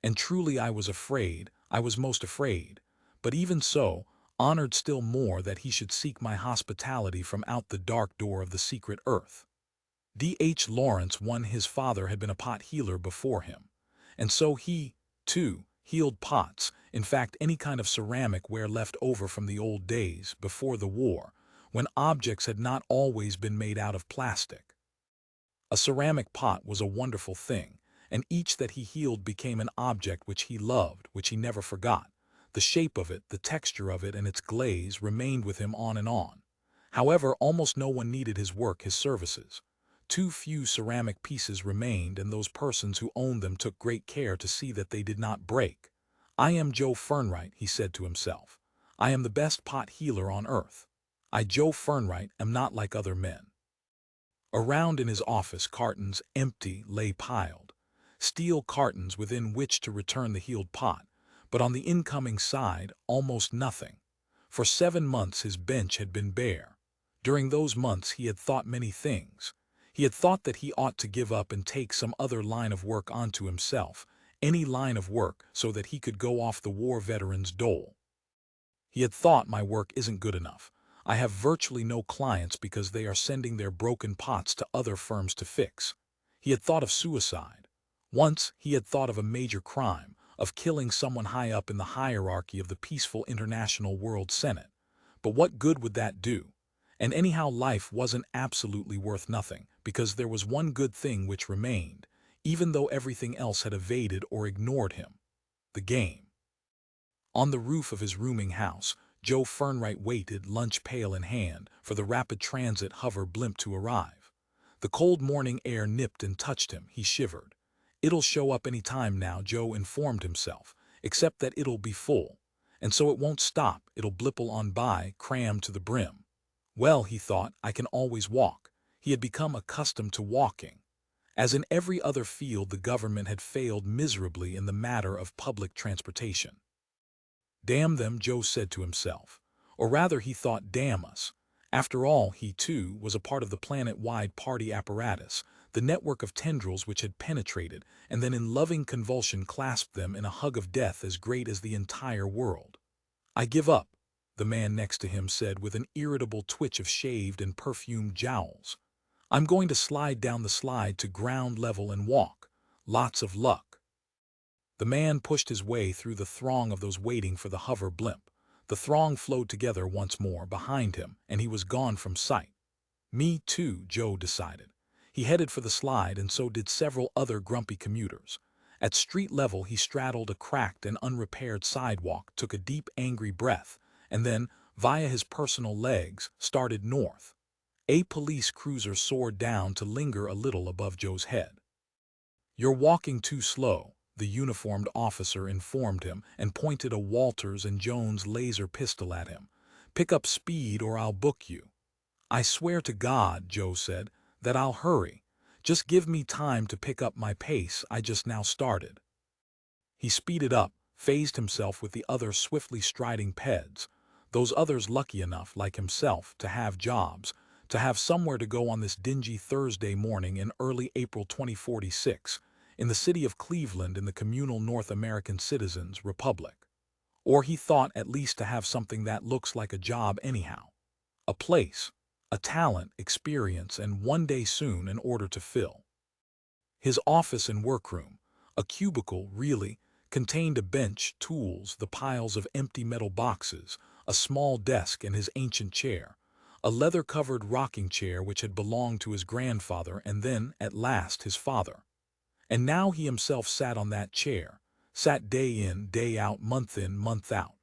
And truly I was afraid, I was most afraid, but even so, honored still more that he should seek my hospitality from out the dark door of the secret earth. D.H. Lawrence, his father had been a pot healer before him, and so he, too, healed pots, in fact any kind of ceramic ware left over from the old days, before the war, when objects had not always been made out of plastic. A ceramic pot was a wonderful thing, and each that he healed became an object which he loved, which he never forgot. The shape of it, the texture of it, and its glaze remained with him on and on. However, almost no one needed his work, his services. Too few ceramic pieces remained, and those persons who owned them took great care to see that they did not break. "I am Joe Fernwright," he said to himself. "I am the best pot healer on earth. I, Joe Fernwright, am not like other men." Around in his office, cartons, empty, lay piled. Steel cartons within which to return the healed pot, but on the incoming side, almost nothing. For 7 months his bench had been bare. During those months he had thought many things. He had thought that he ought to give up and take some other line of work onto himself, any line of work, so that he could go off the war veteran's dole. He had thought, my work isn't good enough. I have virtually no clients because they are sending their broken pots to other firms to fix. He had thought of suicide. Once he had thought of a major crime, of killing someone high up in the hierarchy of the peaceful International World Senate. But what good would that do? And anyhow, life wasn't absolutely worth nothing, because there was one good thing which remained, even though everything else had evaded or ignored him: the game. On the roof of his rooming house, Joe Fernwright waited, lunch pail in hand, for the rapid transit hover blimp to arrive. The cold morning air nipped and touched him. He shivered. "It'll show up any time now," Joe informed himself, "except that it'll be full. And so it won't stop, it'll blipple on by, crammed to the brim. Well," he thought, "I can always walk." He had become accustomed to walking. As in every other field, the government had failed miserably in the matter of public transportation. "Damn them," Joe said to himself. Or rather, he thought, damn us. After all, he, too, was a part of the planet-wide party apparatus, the network of tendrils which had penetrated, and then in loving convulsion clasped them in a hug of death as great as the entire world. "I give up," the man next to him said with an irritable twitch of shaved and perfumed jowls. "I'm going to slide down the slide to ground level and walk. Lots of luck." The man pushed his way through the throng of those waiting for the hover blimp. The throng flowed together once more behind him, and he was gone from sight. Me too, Joe decided. He headed for the slide, and so did several other grumpy commuters. At street level, he straddled a cracked and unrepaired sidewalk, took a deep, angry breath, and then, via his personal legs, started north. A police cruiser soared down to linger a little above Joe's head. "You're walking too slow," the uniformed officer informed him and pointed a Walters & Jones laser pistol at him. "Pick up speed or I'll book you." "I swear to God," Joe said, "that I'll hurry. Just give me time to pick up my pace. I just now started." He speeded up, phased himself with the other swiftly striding peds, those others lucky enough, like himself, to have jobs, to have somewhere to go on this dingy Thursday morning in early April 2046, in the city of Cleveland, in the communal North American Citizens Republic. Or he thought at least to have something that looks like a job anyhow. A place, a talent, experience, and one day soon in order to fill. His office and workroom, a cubicle really, contained a bench, tools, the piles of empty metal boxes, a small desk and his ancient chair, a leather-covered rocking chair which had belonged to his grandfather and then, at last, his father. And now he himself sat on that chair, sat day in, day out, month in, month out.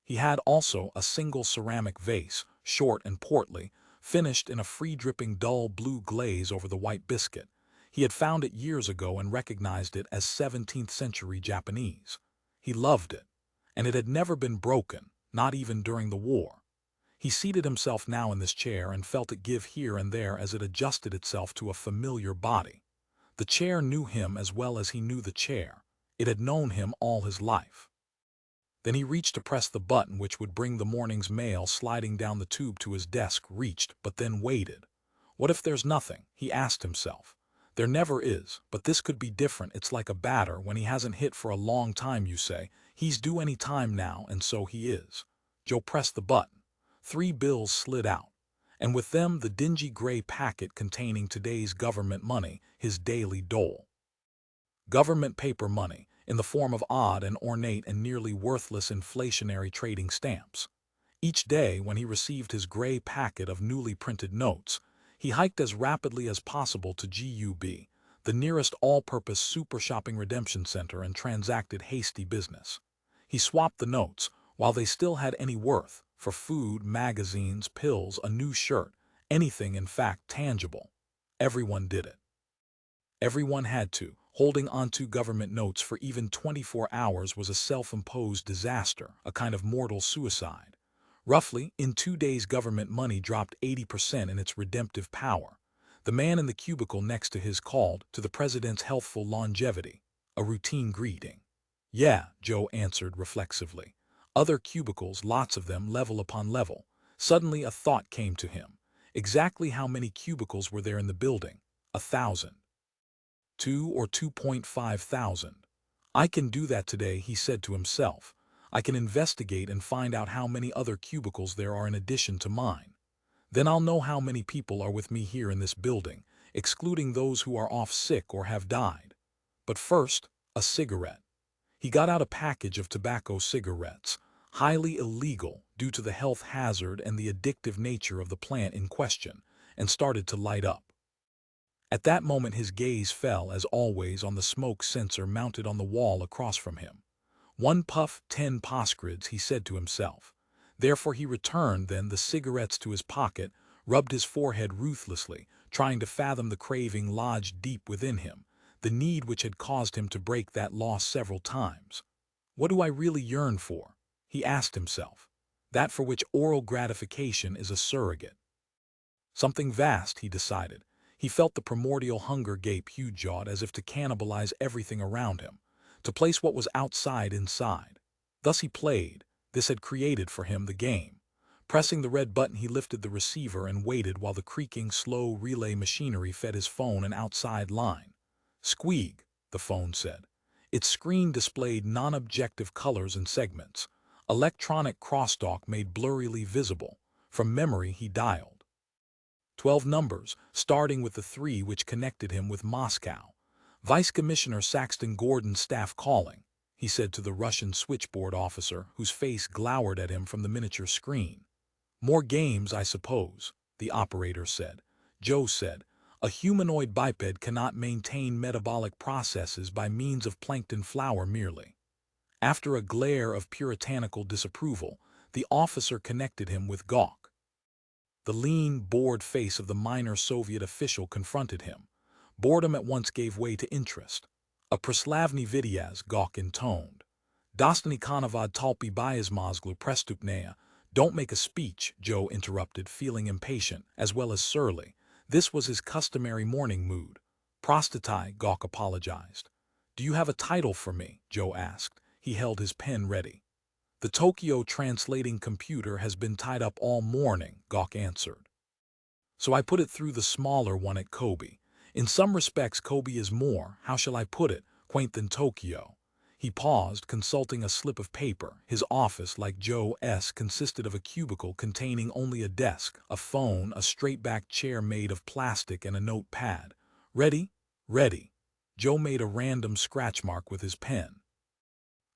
He had also a single ceramic vase, short and portly, finished in a free-dripping dull blue glaze over the white biscuit. He had found it years ago and recognized it as 17th-century Japanese. He loved it, and it had never been broken, not even during the war. He seated himself now in this chair and felt it give here and there as it adjusted itself to a familiar body. The chair knew him as well as he knew the chair. It had known him all his life. Then he reached to press the button which would bring the morning's mail sliding down the tube to his desk, reached, but then waited. What if there's nothing, he asked himself. There never is, but this could be different. It's like a batter when he hasn't hit for a long time, you say. He's due any time now, and so he is. Joe pressed the button. 3 bills slid out, and with them the dingy gray packet containing today's government money, his daily dole. Government paper money, in the form of odd and ornate and nearly worthless inflationary trading stamps. Each day, when he received his gray packet of newly printed notes, he hiked as rapidly as possible to GUB, the nearest all-purpose super shopping redemption center, and transacted hasty business. He swapped the notes, while they still had any worth, for food, magazines, pills, a new shirt, anything in fact tangible. Everyone did it. Everyone had to. Holding onto government notes for even 24 hours was a self-imposed disaster, a kind of mortal suicide. Roughly, in 2 days government money dropped 80% in its redemptive power. The man in the cubicle next to his called to the president's healthful longevity, a routine greeting. Yeah, Joe answered reflexively. Other cubicles, lots of them, level upon level. Suddenly a thought came to him. Exactly how many cubicles were there in the building? 1,000. 2 or 2.5 thousand. I can do that today, he said to himself. I can investigate and find out how many other cubicles there are in addition to mine. Then I'll know how many people are with me here in this building, excluding those who are off sick or have died. But first, a cigarette. He got out a package of tobacco cigarettes, highly illegal due to the health hazard and the addictive nature of the plant in question, and started to light up. At that moment his gaze fell, as always, on the smoke sensor mounted on the wall across from him. 1 puff, 10 poscrids, he said to himself. Therefore he returned then the cigarettes to his pocket, rubbed his forehead ruthlessly, trying to fathom the craving lodged deep within him, the need which had caused him to break that law several times. What do I really yearn for? He asked himself. That for which oral gratification is a surrogate. Something vast, he decided. He felt the primordial hunger gape huge-jawed as if to cannibalize everything around him, to place what was outside inside. Thus he played. This had created for him the game. Pressing the red button, he lifted the receiver and waited while the creaking, slow relay machinery fed his phone an outside line. Squeak, the phone said. Its screen displayed non-objective colors and segments. Electronic crosstalk made blurrily visible. From memory he dialed 12 numbers, starting with the 3 which connected him with Moscow. Vice Commissioner Saxton Gordon's staff calling, he said to the Russian switchboard officer, whose face glowered at him from the miniature screen. More games, I suppose, the operator said. Joe said, a humanoid biped cannot maintain metabolic processes by means of plankton flour merely. After a glare of puritanical disapproval, the officer connected him with Gawk. The lean, bored face of the minor Soviet official confronted him. Boredom at once gave way to interest. A proslavny vidyaz, Gawk intoned. Dostany konovad talpi biasmozglu prestupnaya. Don't make a speech, Joe interrupted, feeling impatient, as well as surly. This was his customary morning mood. Prostatai, Gawk apologized. Do you have a title for me? Joe asked. He held his pen ready. The Tokyo translating computer has been tied up all morning, Gawk answered. So I put it through the smaller one at Kobe. In some respects Kobe is more, how shall I put it, quaint than Tokyo. He paused, consulting a slip of paper. His office, like Joe's, consisted of a cubicle containing only a desk, a phone, a straight-back chair made of plastic, and a notepad. Ready? Ready. Joe made a random scratch mark with his pen.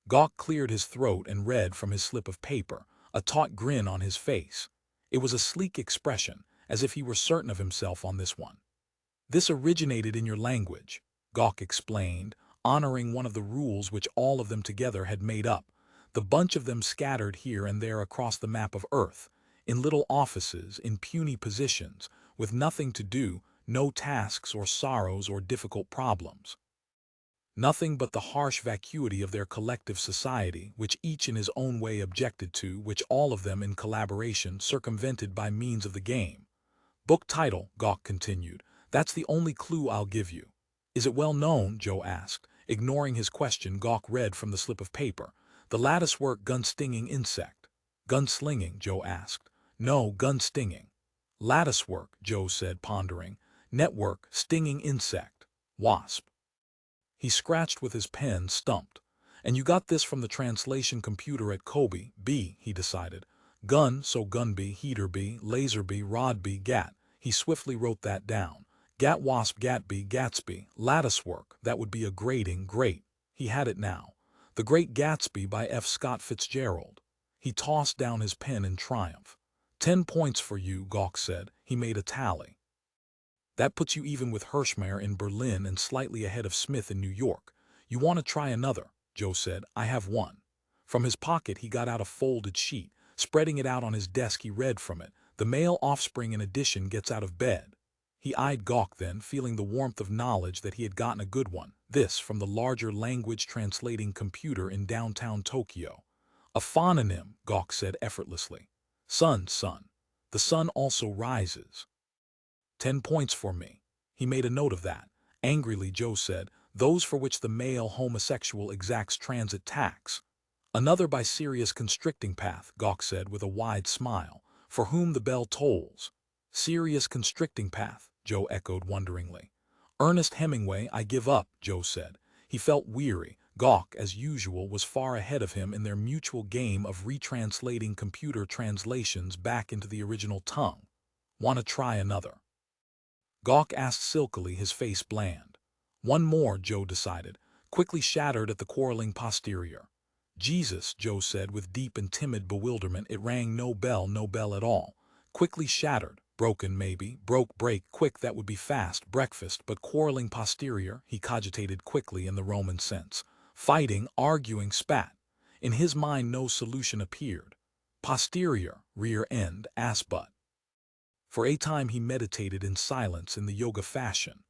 Gawk cleared his throat and read from his slip of paper, a taut grin on his face. It was a sleek expression, as if he were certain of himself on this one. This originated in your language, Gawk explained, honoring one of the rules which all of them together had made up, the bunch of them scattered here and there across the map of Earth, in little offices, in puny positions, with nothing to do, no tasks or sorrows or difficult problems. Nothing but the harsh vacuity of their collective society, which each in his own way objected to, which all of them in collaboration circumvented by means of the game. Book title, Gawk continued. That's the only clue I'll give you. Is it well known? Joe asked. Ignoring his question, Gawk read from the slip of paper. The latticework gun-stinging insect. Gun-slinging? Joe asked. No, gun-stinging. Latticework, Joe said, pondering. Network, stinging insect. Wasp. He scratched with his pen, stumped. And you got this from the translation computer at Kobe, B, he decided. Gun, so gun B, heater B, laser B, rod B, gat. He swiftly wrote that down. Gat wasp gat B, Gatsby, lattice work, that would be a grating, great. He had it now. The Great Gatsby by F. Scott Fitzgerald. He tossed down his pen in triumph. 10 points for you, Gawk said. He made a tally. That puts you even with Hirschmeyer in Berlin and slightly ahead of Smith in New York. You want to try another? Joe said. I have one. From his pocket he got out a folded sheet. Spreading it out on his desk he read from it. The male offspring in addition gets out of bed. He eyed Gawk then, feeling the warmth of knowledge that he had gotten a good one. This from the larger language translating computer in downtown Tokyo. A phononym, Gawk said effortlessly. Sun. The sun also rises. 10 points for me. He made a note of that. Angrily, Joe said, those for which the male homosexual exacts transit tax. Another by Sirius Constricting Path, Gawk said with a wide smile, for whom the bell tolls. Sirius Constricting Path, Joe echoed wonderingly. Ernest Hemingway, I give up, Joe said. He felt weary. Gawk, as usual, was far ahead of him in their mutual game of retranslating computer translations back into the original tongue. Want to try another? Gawk asked silkily, his face bland. One more, Joe decided, quickly shattered at the quarreling posterior. Jesus, Joe said with deep and timid bewilderment. It rang no bell at all. Quickly shattered, broken maybe, break, quick, that would be fast, breakfast, but quarreling posterior, he cogitated quickly in the Roman sense. Fighting, arguing, spat. In his mind no solution appeared. Posterior, rear end, ass butt. For a time he meditated in silence in the yoga fashion.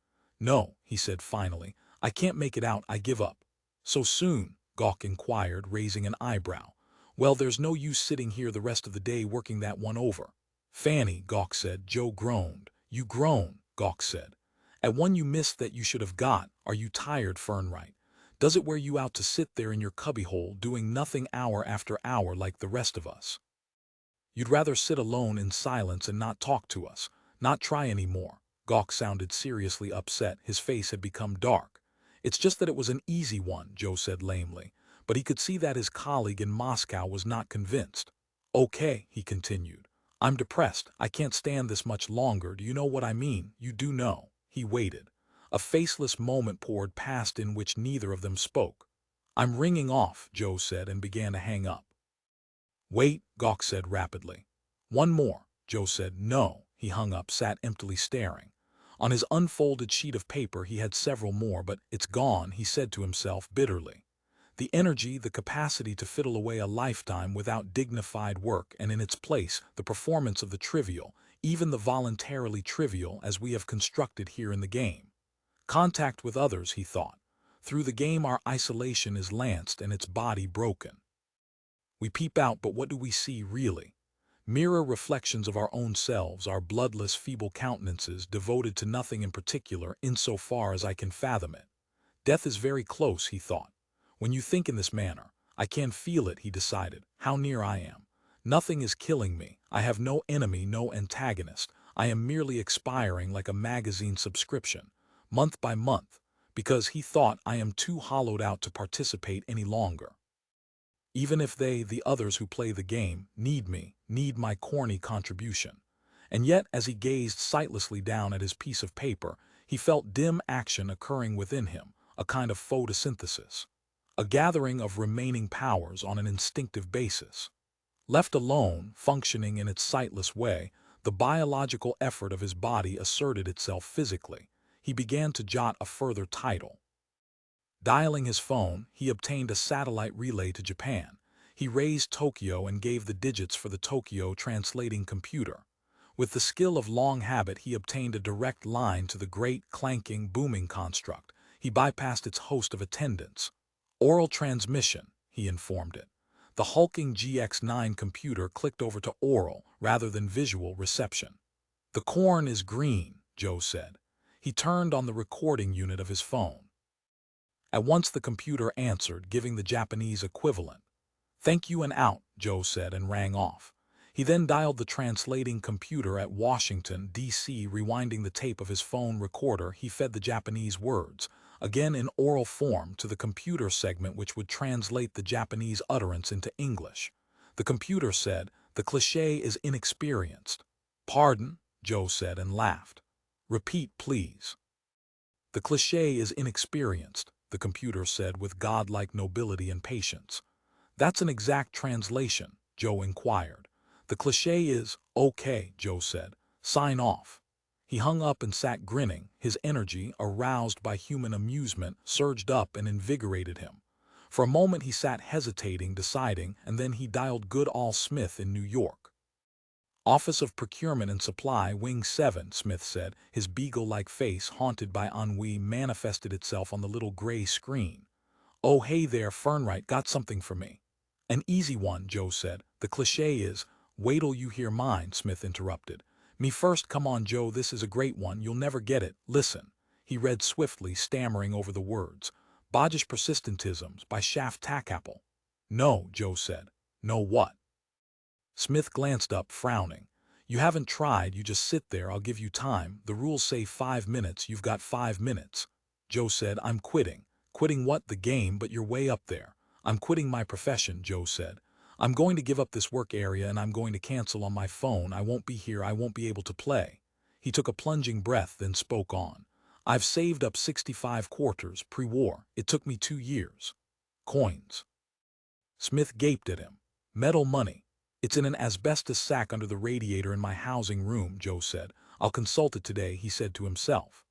No, he said finally, I can't make it out, I give up. So soon? Gawk inquired, raising an eyebrow. Well, there's no use sitting here the rest of the day working that one over. Fanny, Gawk said. Joe groaned. You groan, Gawk said. At one you missed that you should have got. Are you tired, Fernwright? Does it wear you out to sit there in your cubbyhole doing nothing hour after hour like the rest of us? You'd rather sit alone in silence and not talk to us, not try any more. Gawk sounded seriously upset. His face had become dark. It's just that it was an easy one, Joe said lamely, but he could see that his colleague in Moscow was not convinced. Okay, he continued. I'm depressed. I can't stand this much longer. Do you know what I mean? You do know. He waited. A faceless moment poured past in which neither of them spoke. I'm ringing off, Joe said, and began to hang up. Wait, Gawk said rapidly. One more, Joe said. No. He hung up, sat emptily staring. On his unfolded sheet of paper he had several more, but it's gone, he said to himself bitterly. The energy, the capacity to fiddle away a lifetime without dignified work, and in its place the performance of the trivial, even the voluntarily trivial, as we have constructed here in the game. Contact with others, he thought. Through the game our isolation is lanced and its body broken. We peep out, but what do we see really? Mirror reflections of our own selves, our bloodless, feeble countenances devoted to nothing in particular insofar as I can fathom it. Death is very close, he thought. When you think in this manner, I can feel it, he decided, how near I am. Nothing is killing me. I have no enemy, no antagonist. I am merely expiring like a magazine subscription, month by month, because he thought I am too hollowed out to participate any longer. Even if they, the others who play the game, need me, need my corny contribution. And yet, as he gazed sightlessly down at his piece of paper, he felt dim action occurring within him, a kind of photosynthesis. A gathering of remaining powers on an instinctive basis. Left alone, functioning in its sightless way, the biological effort of his body asserted itself physically. He began to jot a further title. Dialing his phone, he obtained a satellite relay to Japan. He raised Tokyo and gave the digits for the Tokyo translating computer. With the skill of long habit, he obtained a direct line to the great, clanking, booming construct. He bypassed its host of attendants. Oral transmission, he informed it. The hulking GX9 computer clicked over to oral rather than visual reception. The corn is green, Joe said. He turned on the recording unit of his phone. At once the computer answered, giving the Japanese equivalent. Thank you and out, Joe said and rang off. He then dialed the translating computer at Washington, D.C. Rewinding the tape of his phone recorder, he fed the Japanese words, again in oral form, to the computer segment which would translate the Japanese utterance into English. The computer said, "The cliché is inexperienced." "Pardon?" Joe said and laughed. "Repeat, please." "The cliché is inexperienced," the computer said with godlike nobility and patience. "That's an exact translation?" Joe inquired. "The cliché is, okay," Joe said. "Sign off." He hung up and sat grinning. His energy, aroused by human amusement, surged up and invigorated him. For a moment he sat hesitating, deciding, and then he dialed good Al Smith in New York. "Office of Procurement and Supply, Wing 7, Smith said. His beagle-like face, haunted by ennui, manifested itself on the little gray screen. "Oh, hey there, Fernwright, got something for me?" "An easy one," Joe said. "The cliché is—" "Wait till you hear mine," Smith interrupted. "Me first, come on, Joe, this is a great one, you'll never get it. Listen." He read swiftly, stammering over the words. "Bodish Persistentisms by Shaft Tackapple." "No," Joe said. "No what?" Smith glanced up, frowning. "You haven't tried, you just sit there, I'll give you time. The rules say 5 minutes, you've got 5 minutes. Joe said, "I'm quitting." "Quitting what? The game? But you're way up there." "I'm quitting my profession," Joe said. "I'm going to give up this work area and I'm going to cancel on my phone. I won't be here, I won't be able to play." He took a plunging breath, then spoke on. "I've saved up 65 quarters, pre-war. It took me 2 years. Coins." Smith gaped at him. "Metal money." "It's in an asbestos sack under the radiator in my housing room," Joe said. "I'll consult it today," he said to himself.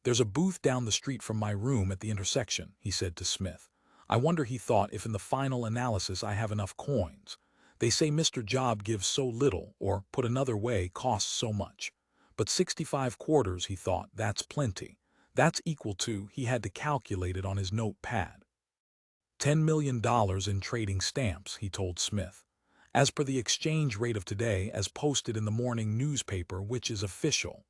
"There's a booth down the street from my room at the intersection," he said to Smith. "I wonder," he thought, "if in the final analysis I have enough coins. They say Mr. Job gives so little, or, put another way, costs so much. But 65 quarters, he thought, that's plenty. That's equal to," he had to calculate it on his notepad. $10 million in trading stamps, he told Smith. "As per the exchange rate of today, as posted in the morning newspaper, which is official."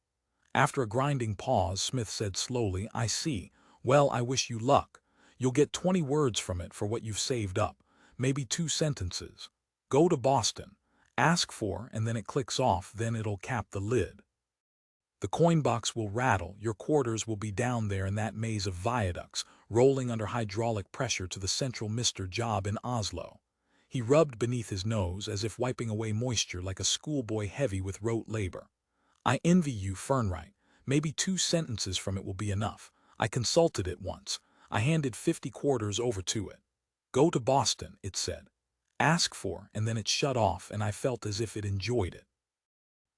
After a grinding pause, Smith said slowly, "I see. Well, I wish you luck. You'll get 20 words from it for what you've saved up. Maybe 2 sentences. Go to Boston. Ask for, and then it clicks off, then it'll cap the lid. The coin box will rattle, your quarters will be down there in that maze of viaducts, rolling under hydraulic pressure to the central Mr. Job in Oslo." He rubbed beneath his nose as if wiping away moisture like a schoolboy heavy with rote labor. "I envy you, Fernwright. Maybe 2 sentences from it will be enough. I consulted it once. I handed 50 quarters over to it. 'Go to Boston,' it said. 'Ask for,' and then it shut off, and I felt as if it enjoyed it.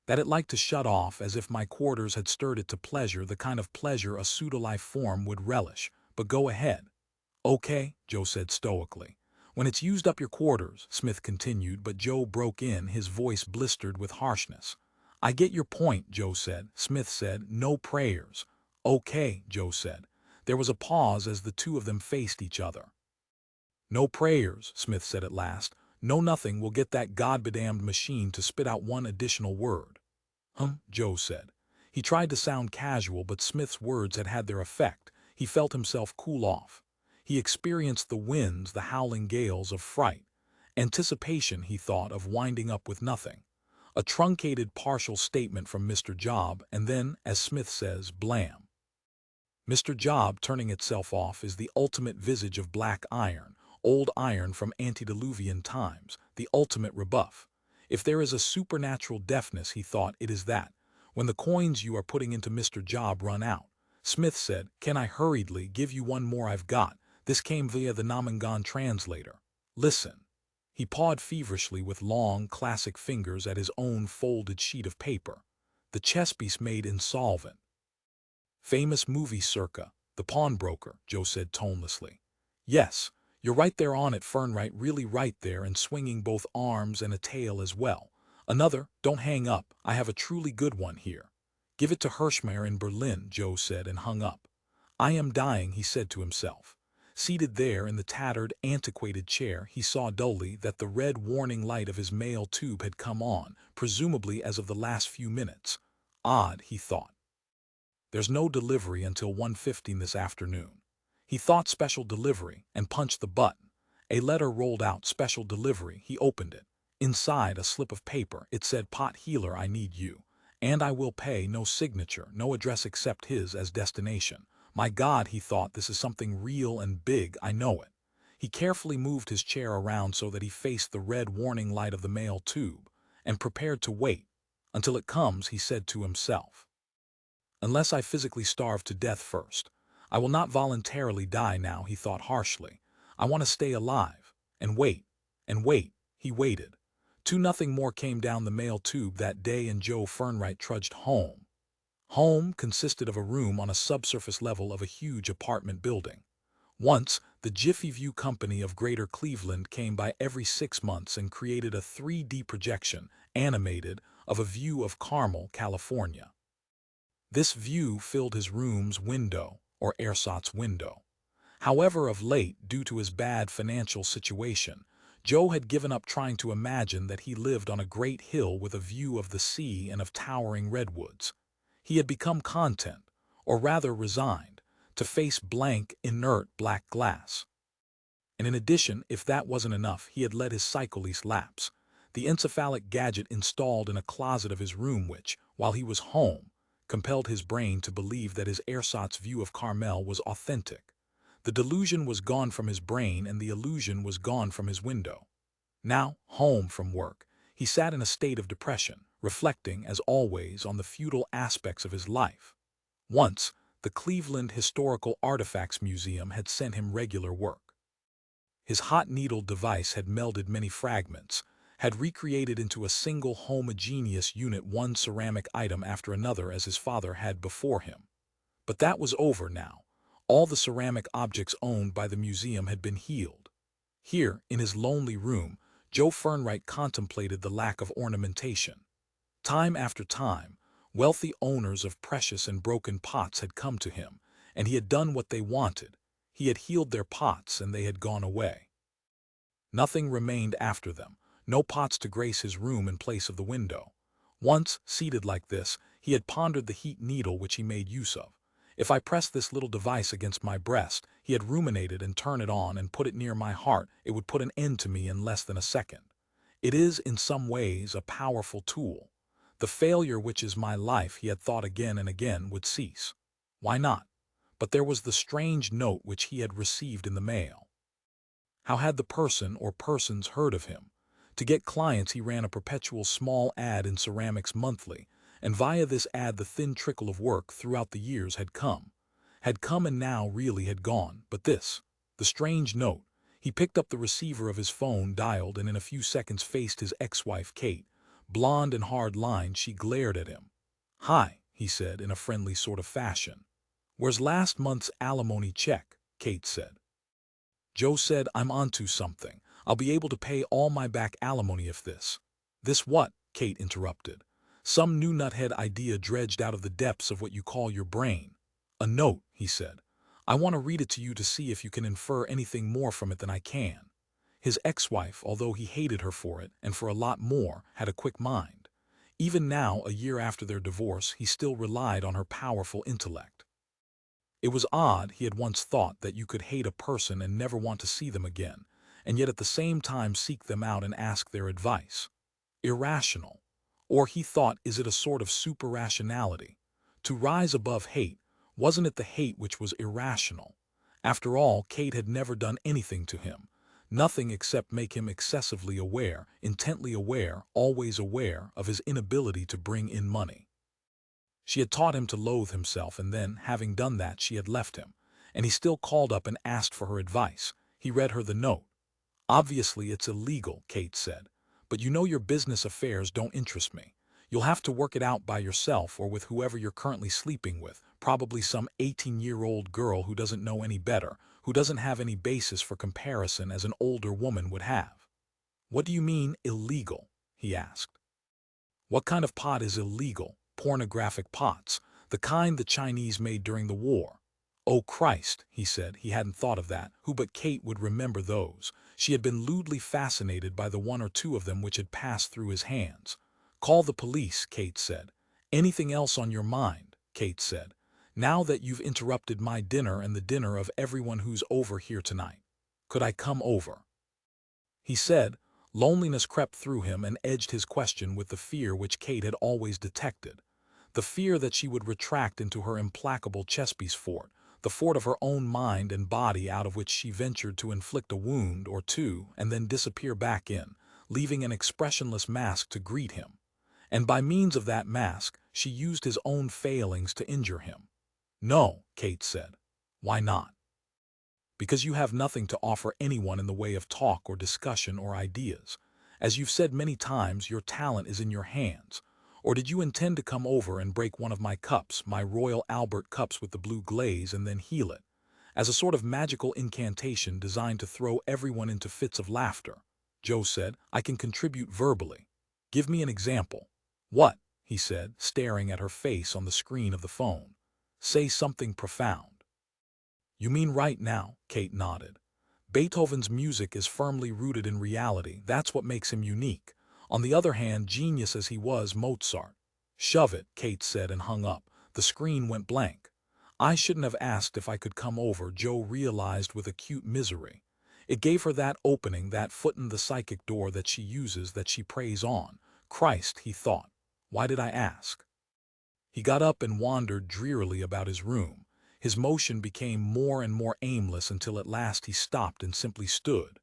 That it liked to shut off, as if my quarters had stirred it to pleasure, the kind of pleasure a pseudo-life form would relish. But go ahead." "Okay," Joe said stoically. "When it's used up your quarters," Smith continued, but Joe broke in, his voice blistered with harshness. "I get your point," Joe said. Smith said, "No prayers." "Okay," Joe said. There was a pause as the two of them faced each other. "No prayers," Smith said at last. "No nothing will get that god-bedamned machine to spit out one additional word." Joe said. He tried to sound casual, but Smith's words had had their effect. He felt himself cool off. He experienced the winds, the howling gales of fright. Anticipation, he thought, of winding up with nothing. A truncated partial statement from Mr. Job, and then, as Smith says, blam. Mr. Job turning itself off is the ultimate visage of black iron, old iron from antediluvian times, the ultimate rebuff. If there is a supernatural deafness, he thought, it is that. When the coins you are putting into Mr. Job run out. Smith said, "Can I hurriedly give you one more I've got? This came via the Namangan translator. Listen." He pawed feverishly with long, classic fingers at his own folded sheet of paper. "The chess-piece made insolvent. Famous movie circa, The Pawnbroker," Joe said tonelessly. "Yes, you're right there on it, Fernwright, really right there, and swinging both arms and a tail as well. Another, don't hang up, I have a truly good one here." "Give it to Hirschmeyer in Berlin," Joe said, and hung up. "I am dying," he said to himself. Seated there in the tattered, antiquated chair, he saw dully that the red warning light of his mail tube had come on, presumably as of the last few minutes. Odd, he thought. There's no delivery until 1:15 this afternoon. He thought special delivery, and punched the button. A letter rolled out, special delivery. He opened it. Inside a slip of paper, it said, "Pot-Healer, I need you. And I will pay, no signature, no address except his as destination." My God, he thought, this is something real and big, I know it. He carefully moved his chair around so that he faced the red warning light of the mail tube, and prepared to wait. Until it comes, he said to himself. Unless I physically starve to death first. I will not voluntarily die now, he thought harshly. I want to stay alive. And wait. And wait. He waited. Nothing more came down the mail tube that day, and Joe Fernwright trudged home. Home consisted of a room on a subsurface level of a huge apartment building. Once, the Jiffy View Company of Greater Cleveland came by every 6 months and created a 3D projection, animated, of a view of Carmel, California. This view filled his room's window, or ersatz window. However, of late, due to his bad financial situation, Joe had given up trying to imagine that he lived on a great hill with a view of the sea and of towering redwoods. He had become content, or rather resigned, to face blank, inert black glass. And in addition, if that wasn't enough, he had let his psycholease lapse, the encephalic gadget installed in a closet of his room which, while he was home, compelled his brain to believe that his ersatz view of Carmel was authentic. The delusion was gone from his brain and the illusion was gone from his window. Now, home from work, he sat in a state of depression, reflecting, as always, on the futile aspects of his life. Once, the Cleveland Historical Artifacts Museum had sent him regular work. His hot needle device had melded many fragments, had recreated into a single homogeneous unit one ceramic item after another as his father had before him. But that was over now. All the ceramic objects owned by the museum had been healed. Here, in his lonely room, Joe Fernwright contemplated the lack of ornamentation. Time after time, wealthy owners of precious and broken pots had come to him, and he had done what they wanted. He had healed their pots and they had gone away. Nothing remained after them, no pots to grace his room in place of the window. Once, seated like this, he had pondered the heat needle which he made use of. If I press this little device against my breast, he had ruminated, and turn it on and put it near my heart, it would put an end to me in less than a second. It is, in some ways, a powerful tool. The failure which is my life, he had thought again and again, would cease. Why not? But there was the strange note which he had received in the mail. How had the person or persons heard of him? To get clients he ran a perpetual small ad in Ceramics Monthly, and via this ad the thin trickle of work throughout the years had come and now really had gone. But this, the strange note, he picked up the receiver of his phone, dialed, and in a few seconds faced his ex-wife Kate. Blonde and hard-lined, she glared at him. "Hi," he said in a friendly sort of fashion. "Where's last month's alimony check?" Kate said. Joe said, "I'm onto something. I'll be able to pay all my back alimony if this." "This what?" Kate interrupted. "Some new nuthead idea dredged out of the depths of what you call your brain." "A note," he said. "I want to read it to you to see if you can infer anything more from it than I can." His ex-wife, although he hated her for it, and for a lot more, had a quick mind. Even now, a year after their divorce, he still relied on her powerful intellect. It was odd, he had once thought, that you could hate a person and never want to see them again, and yet at the same time seek them out and ask their advice. Irrational. Or, he thought, is it a sort of super-rationality? To rise above hate, wasn't it the hate which was irrational? After all, Kate had never done anything to him. Nothing except make him excessively aware, intently aware, always aware of his inability to bring in money. She had taught him to loathe himself, and then, having done that, she had left him. And he still called up and asked for her advice. He read her the note. "Obviously it's illegal," Kate said. "But you know your business affairs don't interest me. You'll have to work it out by yourself or with whoever you're currently sleeping with, probably some 18-year-old girl who doesn't know any better, who doesn't have any basis for comparison as an older woman would have." "What do you mean, illegal?" he asked. "What kind of pot is illegal? Pornographic pots, the kind the Chinese made during the war." "Oh Christ," he said, he hadn't thought of that. Who but Kate would remember those? She had been lewdly fascinated by the one or two of them which had passed through his hands. "Call the police," Kate said. "Anything else on your mind?" Kate said. "Now that you've interrupted my dinner and the dinner of everyone who's over here tonight. Could I come over?" He said, Loneliness crept through him and edged his question with the fear which Kate had always detected. The fear that she would retract into her implacable chess-piece fort, the fort of her own mind and body out of which she ventured to inflict a wound or two and then disappear back in, leaving an expressionless mask to greet him. And by means of that mask, she used his own failings to injure him. "No," Kate said. "Why not?" "Because you have nothing to offer anyone in the way of talk or discussion or ideas. As you've said many times, your talent is in your hands. Or did you intend to come over and break one of my cups, my Royal Albert cups with the blue glaze, and then heal it, as a sort of magical incantation designed to throw everyone into fits of laughter?" Joe said. "I can contribute verbally." "Give me an example." "What?" he said, staring at her face on the screen of the phone. "Say something profound." "You mean right now?" Kate nodded. "Beethoven's music is firmly rooted in reality. That's what makes him unique. On the other hand, genius as he was, Mozart—" "Shove it," Kate said and hung up. The screen went blank. "I shouldn't have asked if I could come over," Joe realized with acute misery. It gave her that opening, that foot in the psychic door that she uses, that she preys on. Christ, he thought. Why did I ask? He got up and wandered drearily about his room. His motion became more and more aimless until at last he stopped and simply stood.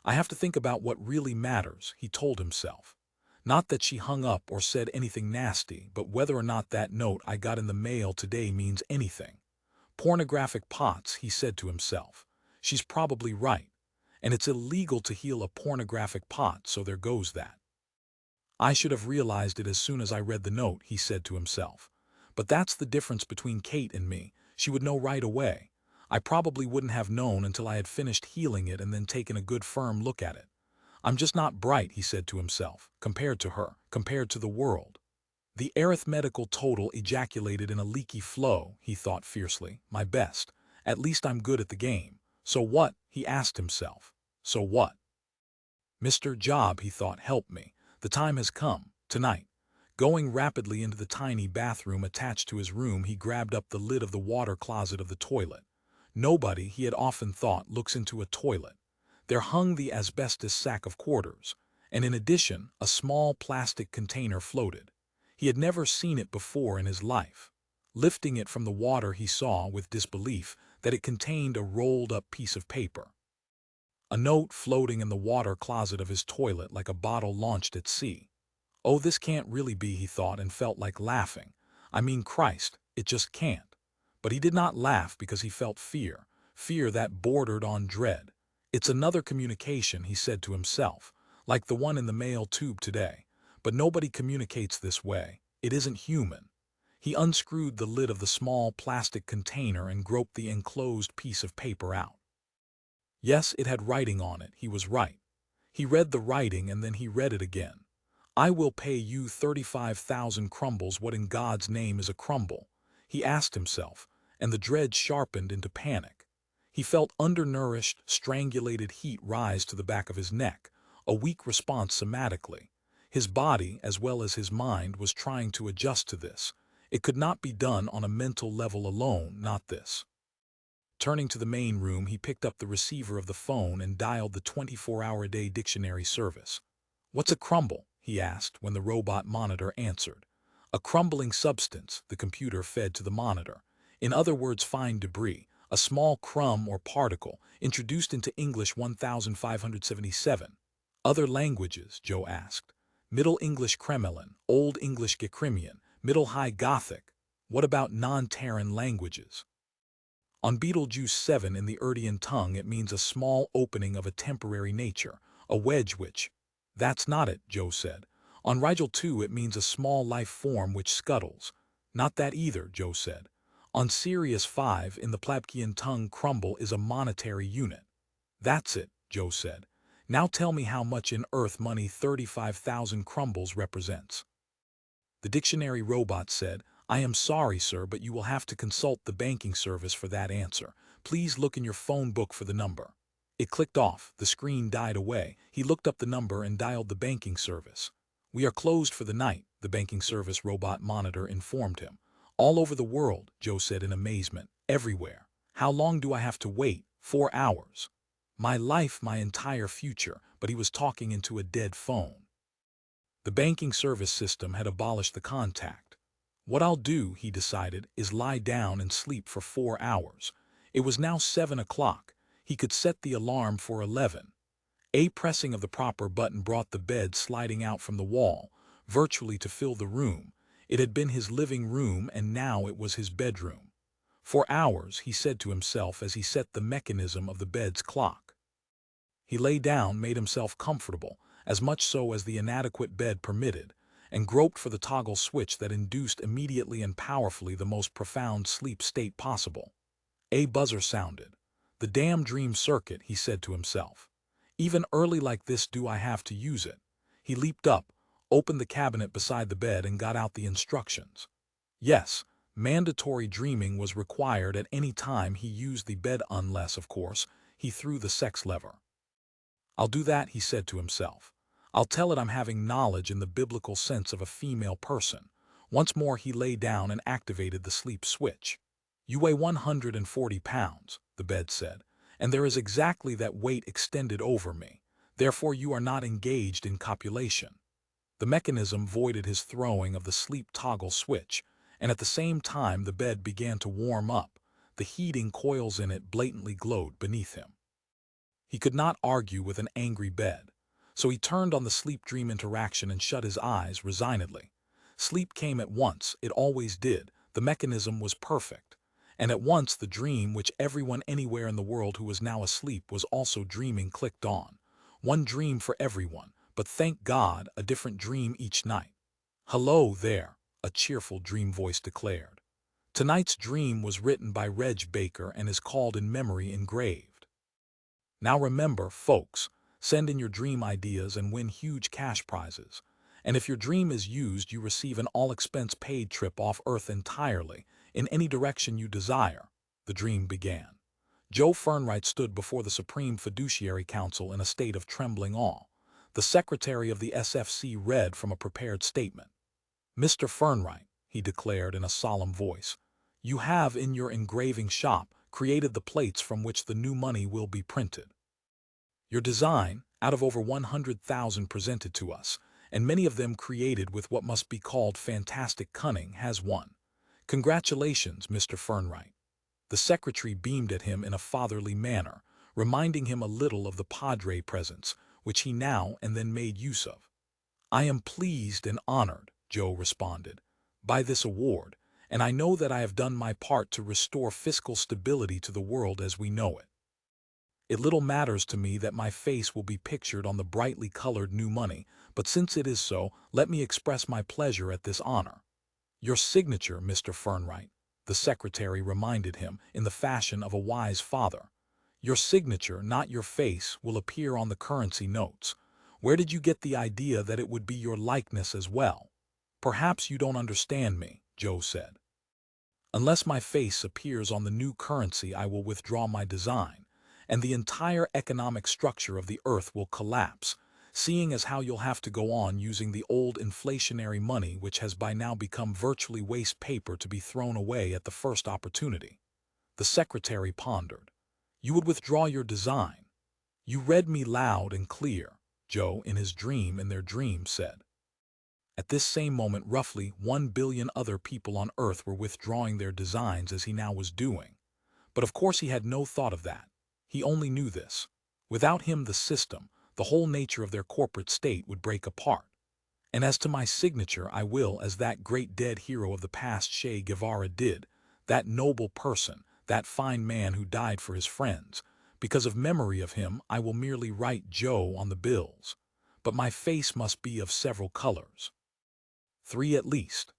"I have to think about what really matters," he told himself. "Not that she hung up or said anything nasty, but whether or not that note I got in the mail today means anything. Pornographic pots," he said to himself. "She's probably right. And it's illegal to heal a pornographic pot, so there goes that. I should have realized it as soon as I read the note," he said to himself. "But that's the difference between Kate and me. She would know right away. I probably wouldn't have known until I had finished healing it and then taken a good firm look at it. I'm just not bright," he said to himself, "compared to her, compared to the world." The arithmetical total ejaculated in a leaky flow, he thought fiercely. "My best. At least I'm good at the game. So what?" he asked himself. So what? "Mr. Job," he thought, "help me. The time has come. Tonight." Going rapidly into the tiny bathroom attached to his room, he grabbed up the lid of the water closet of the toilet. Nobody, he had often thought, looks into a toilet. There hung the asbestos sack of quarters, and in addition, a small plastic container floated. He had never seen it before in his life. Lifting it from the water, he saw, with disbelief, that it contained a rolled-up piece of paper. A note floating in the water closet of his toilet like a bottle launched at sea. "Oh, this can't really be," he thought, and felt like laughing. "I mean, Christ, it just can't." But he did not laugh because he felt fear, fear that bordered on dread. "It's another communication," he said to himself, "like the one in the mail tube today. But nobody communicates this way. It isn't human." He unscrewed the lid of the small plastic container and groped the enclosed piece of paper out. Yes, it had writing on it. He was right. He read the writing and then he read it again. "I will pay you 35,000 crumbles. What in God's name is a crumble?" he asked himself, and the dread sharpened into panic. He felt undernourished, strangulated heat rise to the back of his neck, a weak response somatically. His body, as well as his mind, was trying to adjust to this. It could not be done on a mental level alone, not this. Turning to the main room, he picked up the receiver of the phone and dialed the 24-hour-a-day dictionary service. "What's a crumble?" he asked when the robot monitor answered. "A crumbling substance," the computer fed to the monitor. "In other words, fine debris, a small crumb or particle, introduced into English 1577. "Other languages?" Joe asked. "Middle English Kremlin, Old English Gecrimian, Middle High Gothic. What about non-Terran languages?" "On Betelgeuse 7 in the Urdian tongue it means a small opening of a temporary nature, a wedge which—" "That's not it," Joe said. "On Rigel 2 it means a small life form which scuttles." "Not that either," Joe said. "On Sirius 5 in the Plabkian tongue crumble is a monetary unit." "That's it," Joe said. "Now tell me how much in Earth money 35,000 crumbles represents." The dictionary robot said, "I am sorry, sir, but you will have to consult the banking service for that answer. Please look in your phone book for the number." It clicked off, the screen died away. He looked up the number and dialed the banking service. "We are closed for the night," the banking service robot monitor informed him. "All over the world," Joe said in amazement. "Everywhere. How long do I have to wait?" 4 hours. My life, my entire future, but he was talking into a dead phone. The banking service system had abolished the contact. What I'll do, he decided, is lie down and sleep for 4 hours. It was now 7 o'clock. He could set the alarm for 11. A pressing of the proper button brought the bed sliding out from the wall, virtually to fill the room. It had been his living room, and now it was his bedroom. For hours, he said to himself as he set the mechanism of the bed's clock. He lay down, made himself comfortable, as much so as the inadequate bed permitted, and groped for the toggle switch that induced immediately and powerfully the most profound sleep state possible. A buzzer sounded. The damn dream circuit, he said to himself. Even early like this do I have to use it. He leaped up, opened the cabinet beside the bed, and got out the instructions. Yes, mandatory dreaming was required at any time he used the bed unless, of course, he threw the sex lever. I'll do that, he said to himself. I'll tell it I'm having knowledge in the biblical sense of a female person. Once more he lay down and activated the sleep switch. You weigh 140 pounds, the bed said, and there is exactly that weight extended over me. Therefore you are not engaged in copulation. The mechanism voided his throwing of the sleep toggle switch, and at the same time the bed began to warm up. The heating coils in it blatantly glowed beneath him. He could not argue with an angry bed, so he turned on the sleep-dream interaction and shut his eyes resignedly. Sleep came at once, it always did. The mechanism was perfect. And at once the dream, which everyone anywhere in the world who was now asleep was also dreaming, clicked on. One dream for everyone, but thank God, a different dream each night. Hello there, a cheerful dream voice declared. Tonight's dream was written by Reg Baker and is called In Memory Engraved. Now remember, folks, send in your dream ideas and win huge cash prizes. And if your dream is used, you receive an all-expense-paid trip off Earth entirely, in any direction you desire. The dream began. Joe Fernwright stood before the Supreme Fiduciary Council in a state of trembling awe. The secretary of the SFC read from a prepared statement. Mr. Fernwright, he declared in a solemn voice, you have in your engraving shop created the plates from which the new money will be printed. Your design, out of over 100,000 presented to us, and many of them created with what must be called fantastic cunning, has won. Congratulations, Mr. Fernwright. The secretary beamed at him in a fatherly manner, reminding him a little of the Padre presence, which he now and then made use of. I am pleased and honored, Joe responded, by this award, and I know that I have done my part to restore fiscal stability to the world as we know it. It little matters to me that my face will be pictured on the brightly colored new money, but since it is so, let me express my pleasure at this honor. Your signature, Mr. Fernwright, the secretary reminded him in the fashion of a wise father. Your signature, not your face, will appear on the currency notes. Where did you get the idea that it would be your likeness as well? Perhaps you don't understand me, Joe said. Unless my face appears on the new currency, I will withdraw my design, and the entire economic structure of the earth will collapse, seeing as how you'll have to go on using the old inflationary money which has by now become virtually waste paper to be thrown away at the first opportunity. The secretary pondered. You would withdraw your design. You read me loud and clear, Joe in their dream said. At this same moment, roughly 1 billion other people on Earth were withdrawing their designs as he now was doing. But of course he had no thought of that. He only knew this. Without him, the system, the whole nature of their corporate state would break apart. And as to my signature, I will, as that great dead hero of the past Che Guevara did, that noble person, that fine man who died for his friends, because of memory of him, I will merely write Joe on the bills. But my face must be of several colors. 3 at least.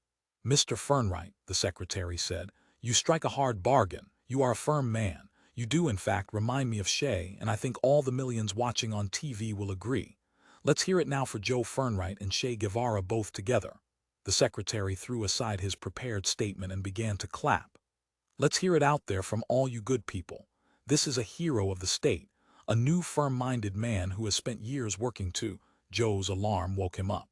Mr. Fernwright, the secretary said, you strike a hard bargain. You are a firm man. You do, in fact, remind me of Che, and I think all the millions watching on TV will agree. Let's hear it now for Joe Fernwright and Che Guevara both together. The secretary threw aside his prepared statement and began to clap. Let's hear it out there from all you good people. This is a hero of the state, a new firm-minded man who has spent years working to. Joe's alarm woke him up.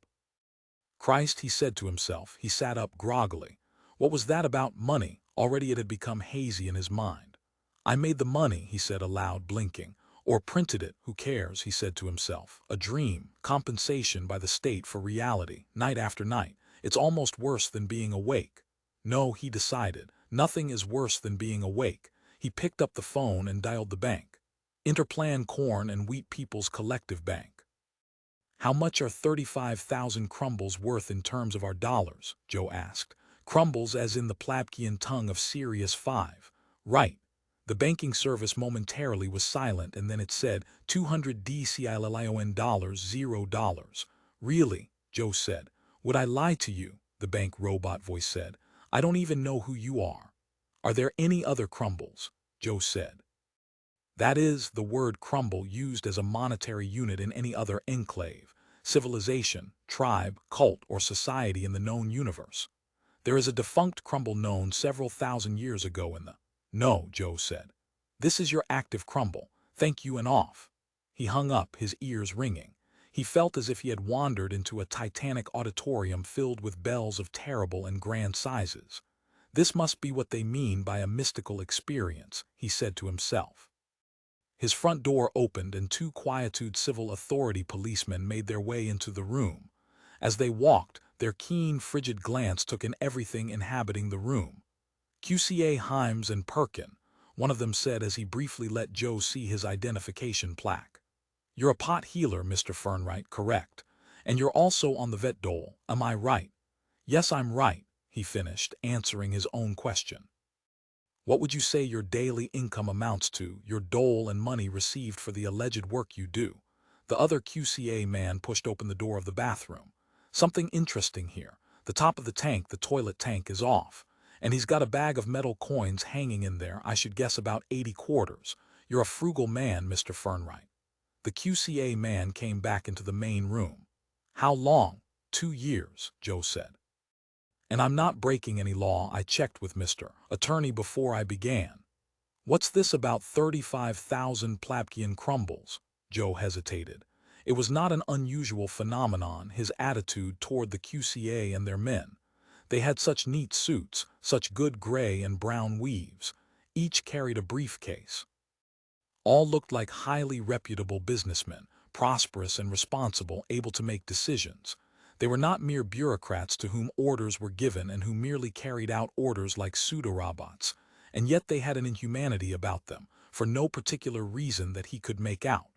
Christ, he said to himself. He sat up groggily. What was that about money? Already it had become hazy in his mind. I made the money, he said aloud, blinking. Or printed it, who cares, he said to himself. A dream, compensation by the state for reality, night after night. It's almost worse than being awake. No, he decided, nothing is worse than being awake. He picked up the phone and dialed the bank. Interplan Corn and Wheat People's Collective Bank. How much are 35,000 crumbles worth in terms of our dollars? Joe asked. Crumbles as in the Plabkian tongue of Sirius Five. Right. The banking service momentarily was silent, and then it said, 200 DCILION dollars, $0. Really? Joe said. Would I lie to you? The bank robot voice said. I don't even know who you are. Are there any other crumbles? Joe said. That is, the word crumble used as a monetary unit in any other enclave, civilization, tribe, cult, or society in the known universe. There is a defunct crumble known several thousand years ago in the... No, Joe said. This is your active crumble. Thank you and off. He hung up, his ears ringing. He felt as if he had wandered into a titanic auditorium filled with bells of terrible and grand sizes. This must be what they mean by a mystical experience, he said to himself. His front door opened and two Quietude Civil Authority policemen made their way into the room. As they walked, their keen, frigid glance took in everything inhabiting the room. QCA Himes and Perkin, one of them said as he briefly let Joe see his identification plaque. You're a pot healer, Mr. Fernwright, correct? And you're also on the vet dole, am I right? Yes, I'm right, he finished, answering his own question. What would you say your daily income amounts to, your dole and money received for the alleged work you do? The other QCA man pushed open the door of the bathroom. Something interesting here. The top of the toilet tank is off. And he's got a bag of metal coins hanging in there, I should guess about 80 quarters. You're a frugal man, Mr. Fernwright. The QCA man came back into the main room. How long? 2 years, Joe said. And I'm not breaking any law, I checked with Mr. Attorney before I began. What's this about 35,000 Plabkian crumbles? Joe hesitated. It was not an unusual phenomenon, his attitude toward the QCA and their men. They had such neat suits, such good gray and brown weaves. Each carried a briefcase. All looked like highly reputable businessmen, prosperous and responsible, able to make decisions. They were not mere bureaucrats to whom orders were given and who merely carried out orders like pseudo-robots, and yet they had an inhumanity about them, for no particular reason that he could make out.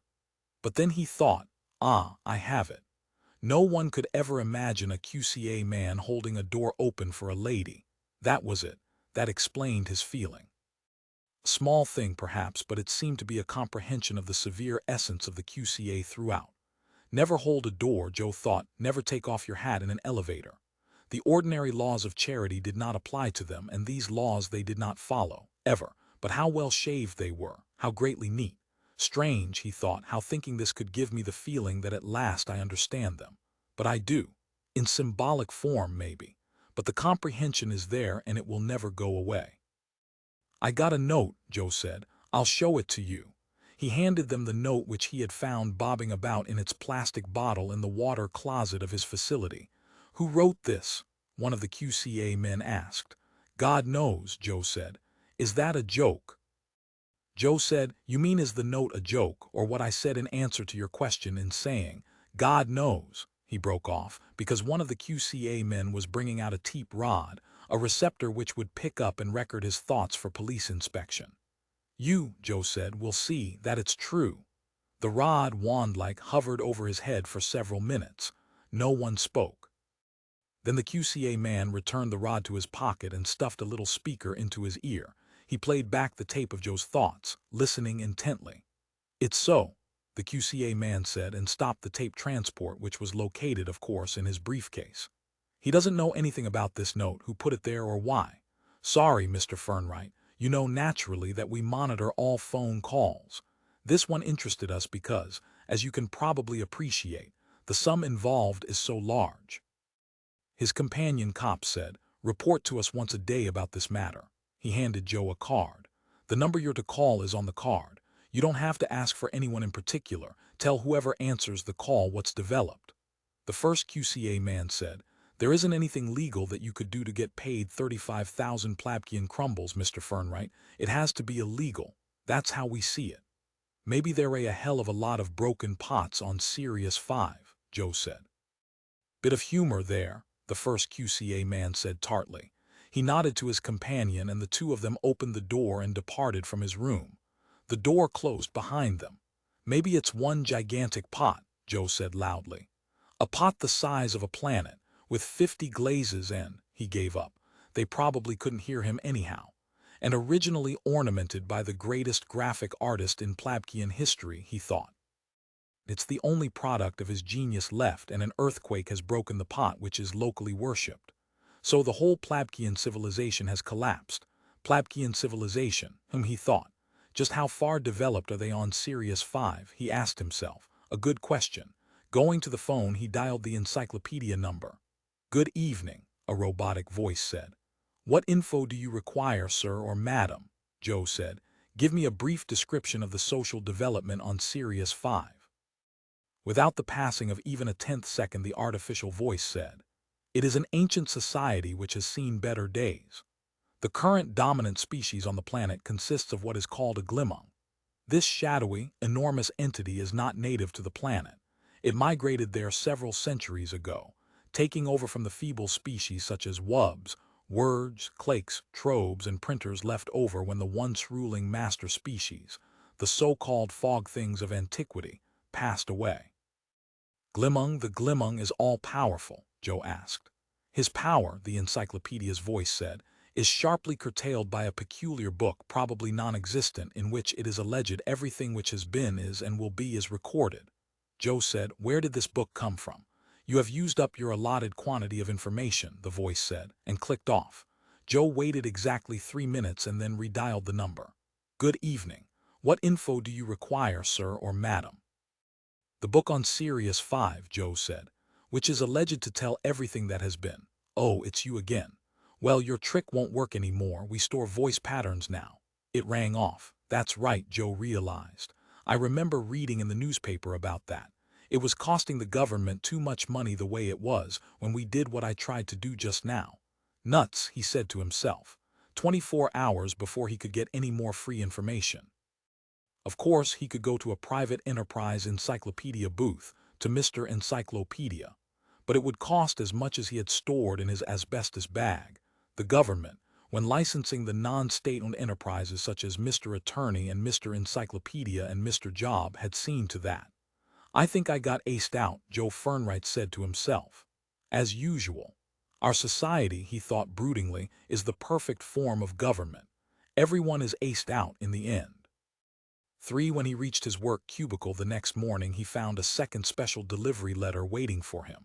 But then he thought, I have it. No one could ever imagine a QCA man holding a door open for a lady. That was it. That explained his feeling. A small thing, perhaps, but it seemed to be a comprehension of the severe essence of the QCA throughout. Never hold a door, Joe thought, never take off your hat in an elevator. The ordinary laws of charity did not apply to them, and these laws they did not follow, ever. But how well shaved they were, how greatly neat. Strange, he thought, how thinking this could give me the feeling that at last I understand them. But I do. In symbolic form, maybe. But the comprehension is there and it will never go away. I got a note, Joe said. I'll show it to you. He handed them the note which he had found bobbing about in its plastic bottle in the water closet of his facility. Who wrote this? One of the QCA men asked. God knows, Joe said. Is that a joke? Joe said, you mean is the note a joke, or what I said in answer to your question in saying, God knows, he broke off, because one of the QCA men was bringing out a teep rod, a receptor which would pick up and record his thoughts for police inspection. You, Joe said, will see that it's true. The rod, wand-like, hovered over his head for several minutes. No one spoke. Then the QCA man returned the rod to his pocket and stuffed a little speaker into his ear. He played back the tape of Joe's thoughts, listening intently. It's so, the QCA man said, and stopped the tape transport, which was located, of course, in his briefcase. He doesn't know anything about this note, who put it there or why. Sorry, Mr. Fernwright. You know naturally that we monitor all phone calls. This one interested us because, as you can probably appreciate, the sum involved is so large. His companion cop said, report to us once a day about this matter. He handed Joe a card. The number you're to call is on the card. You don't have to ask for anyone in particular. Tell whoever answers the call what's developed. The first QCA man said, there isn't anything legal that you could do to get paid 35,000 Plabkian crumbles, Mr. Fernwright. It has to be illegal. That's how we see it. Maybe there are a hell of a lot of broken pots on Sirius 5, Joe said. Bit of humor there, the first QCA man said tartly. He nodded to his companion and the two of them opened the door and departed from his room. The door closed behind them. Maybe it's one gigantic pot, Joe said loudly. A pot the size of a planet, with 50 glazes and, he gave up. They probably couldn't hear him anyhow. And originally ornamented by the greatest graphic artist in Plabkian history, he thought. It's the only product of his genius left, and an earthquake has broken the pot which is locally worshipped. So the whole Plabkian civilization has collapsed. Plabkian civilization, whom he thought. Just how far developed are they on Sirius 5, he asked himself. A good question. Going to the phone, he dialed the encyclopedia number. Good evening, a robotic voice said. What info do you require, sir or madam? Joe said. Give me a brief description of the social development on Sirius 5. Without the passing of even a 10th second, the artificial voice said, it is an ancient society which has seen better days. The current dominant species on the planet consists of what is called a Glimmung. This shadowy, enormous entity is not native to the planet. It migrated there several centuries ago, taking over from the feeble species such as wubs, words, clakes, trobes, and printers left over when the once ruling master species, the so-called fog things of antiquity, passed away. Glimmung, the Glimmung is all-powerful, Joe asked. His power, the encyclopedia's voice said, is sharply curtailed by a peculiar book, probably non-existent, in which it is alleged everything which has been, is, and will be is recorded. Joe said, where did this book come from? You have used up your allotted quantity of information, the voice said, and clicked off. Joe waited exactly 3 minutes and then redialed the number. Good evening. What info do you require, sir or madam? The book on Sirius 5, Joe said, which is alleged to tell everything that has been. Oh, it's you again. Well, your trick won't work anymore. We store voice patterns now. It rang off. That's right, Joe realized. I remember reading in the newspaper about that. It was costing the government too much money the way it was when we did what I tried to do just now. Nuts, he said to himself. 24 hours before he could get any more free information. Of course, he could go to a private enterprise encyclopedia booth, to Mr. Encyclopedia. But it would cost as much as he had stored in his asbestos bag. The government, when licensing the non-state-owned enterprises such as Mr. Attorney and Mr. Encyclopedia and Mr. Job, had seen to that. I think I got aced out, Joe Fernwright said to himself. As usual. Our society, he thought broodingly, is the perfect form of government. Everyone is aced out in the end. 3. When he reached his work cubicle the next morning, he found a second special delivery letter waiting for him.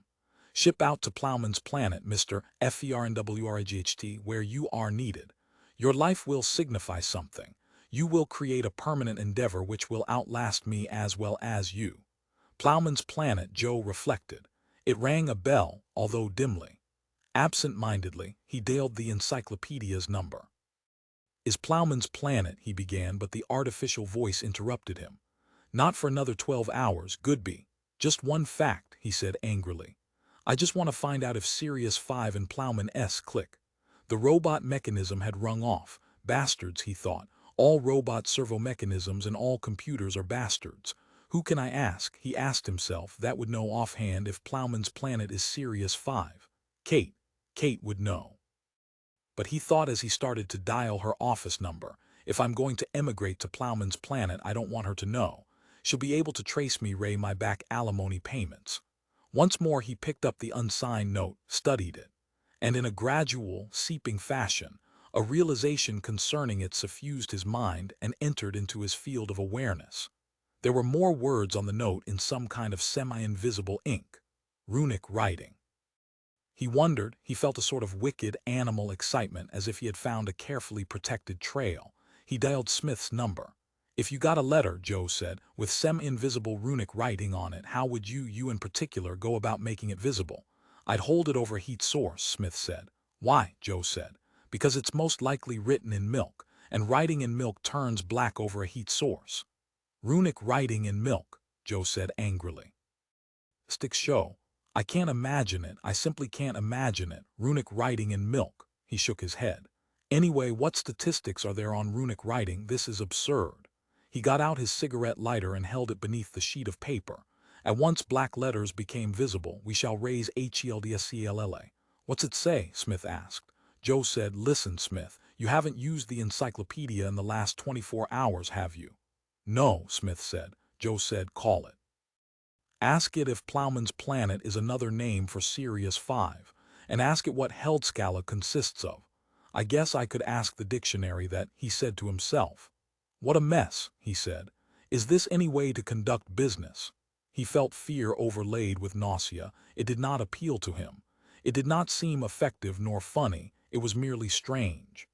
Ship out to Plowman's planet, Mr. Fernwright, where you are needed. Your life will signify something. You will create a permanent endeavor which will outlast me as well as you. Plowman's planet, Joe reflected. It rang a bell, although dimly. Absent-mindedly, he dialed the encyclopedia's number. Is Plowman's planet, he began, but the artificial voice interrupted him. Not for another 12 hours, Goodby. Just one fact, he said angrily. I just want to find out if Sirius 5 and Plowman-S click. The robot mechanism had rung off. Bastards, he thought. All robot servo mechanisms and all computers are bastards. Who can I ask, he asked himself, that would know offhand if Plowman's planet is Sirius 5? Kate. Kate would know. But he thought as he started to dial her office number, if I'm going to emigrate to Plowman's planet, I don't want her to know. She'll be able to trace me my back alimony payments. Once more he picked up the unsigned note, studied it, and in a gradual, seeping fashion, a realization concerning it suffused his mind and entered into his field of awareness. There were more words on the note in some kind of semi-invisible ink. Runic writing. He wondered, he felt a sort of wicked animal excitement as if he had found a carefully protected trail. He dialed Smith's number. If you got a letter, Joe said, with semi-invisible runic writing on it, how would you in particular, go about making it visible? I'd hold it over a heat source, Smith said. Why? Joe said. Because it's most likely written in milk, and writing in milk turns black over a heat source. Runic writing in milk, Joe said angrily. Sticks show. I can't imagine it, I simply can't imagine it. Runic writing in milk. He shook his head. Anyway, what statistics are there on runic writing? This is absurd. He got out his cigarette lighter and held it beneath the sheet of paper. At once black letters became visible. "We shall raise Heldscalla. What's it say?" Smith asked. Joe said, "Listen, Smith, you haven't used the encyclopedia in the last 24 hours, have you?" "No," Smith said. Joe said, "Call it. Ask it if Plowman's planet is another name for Sirius Five, and ask it what Heldscalla consists of. I guess I could ask the dictionary that," he said to himself. "What a mess," he said. "Is this any way to conduct business?" He felt fear overlaid with nausea. It did not appeal to him. It did not seem effective nor funny. It was merely strange.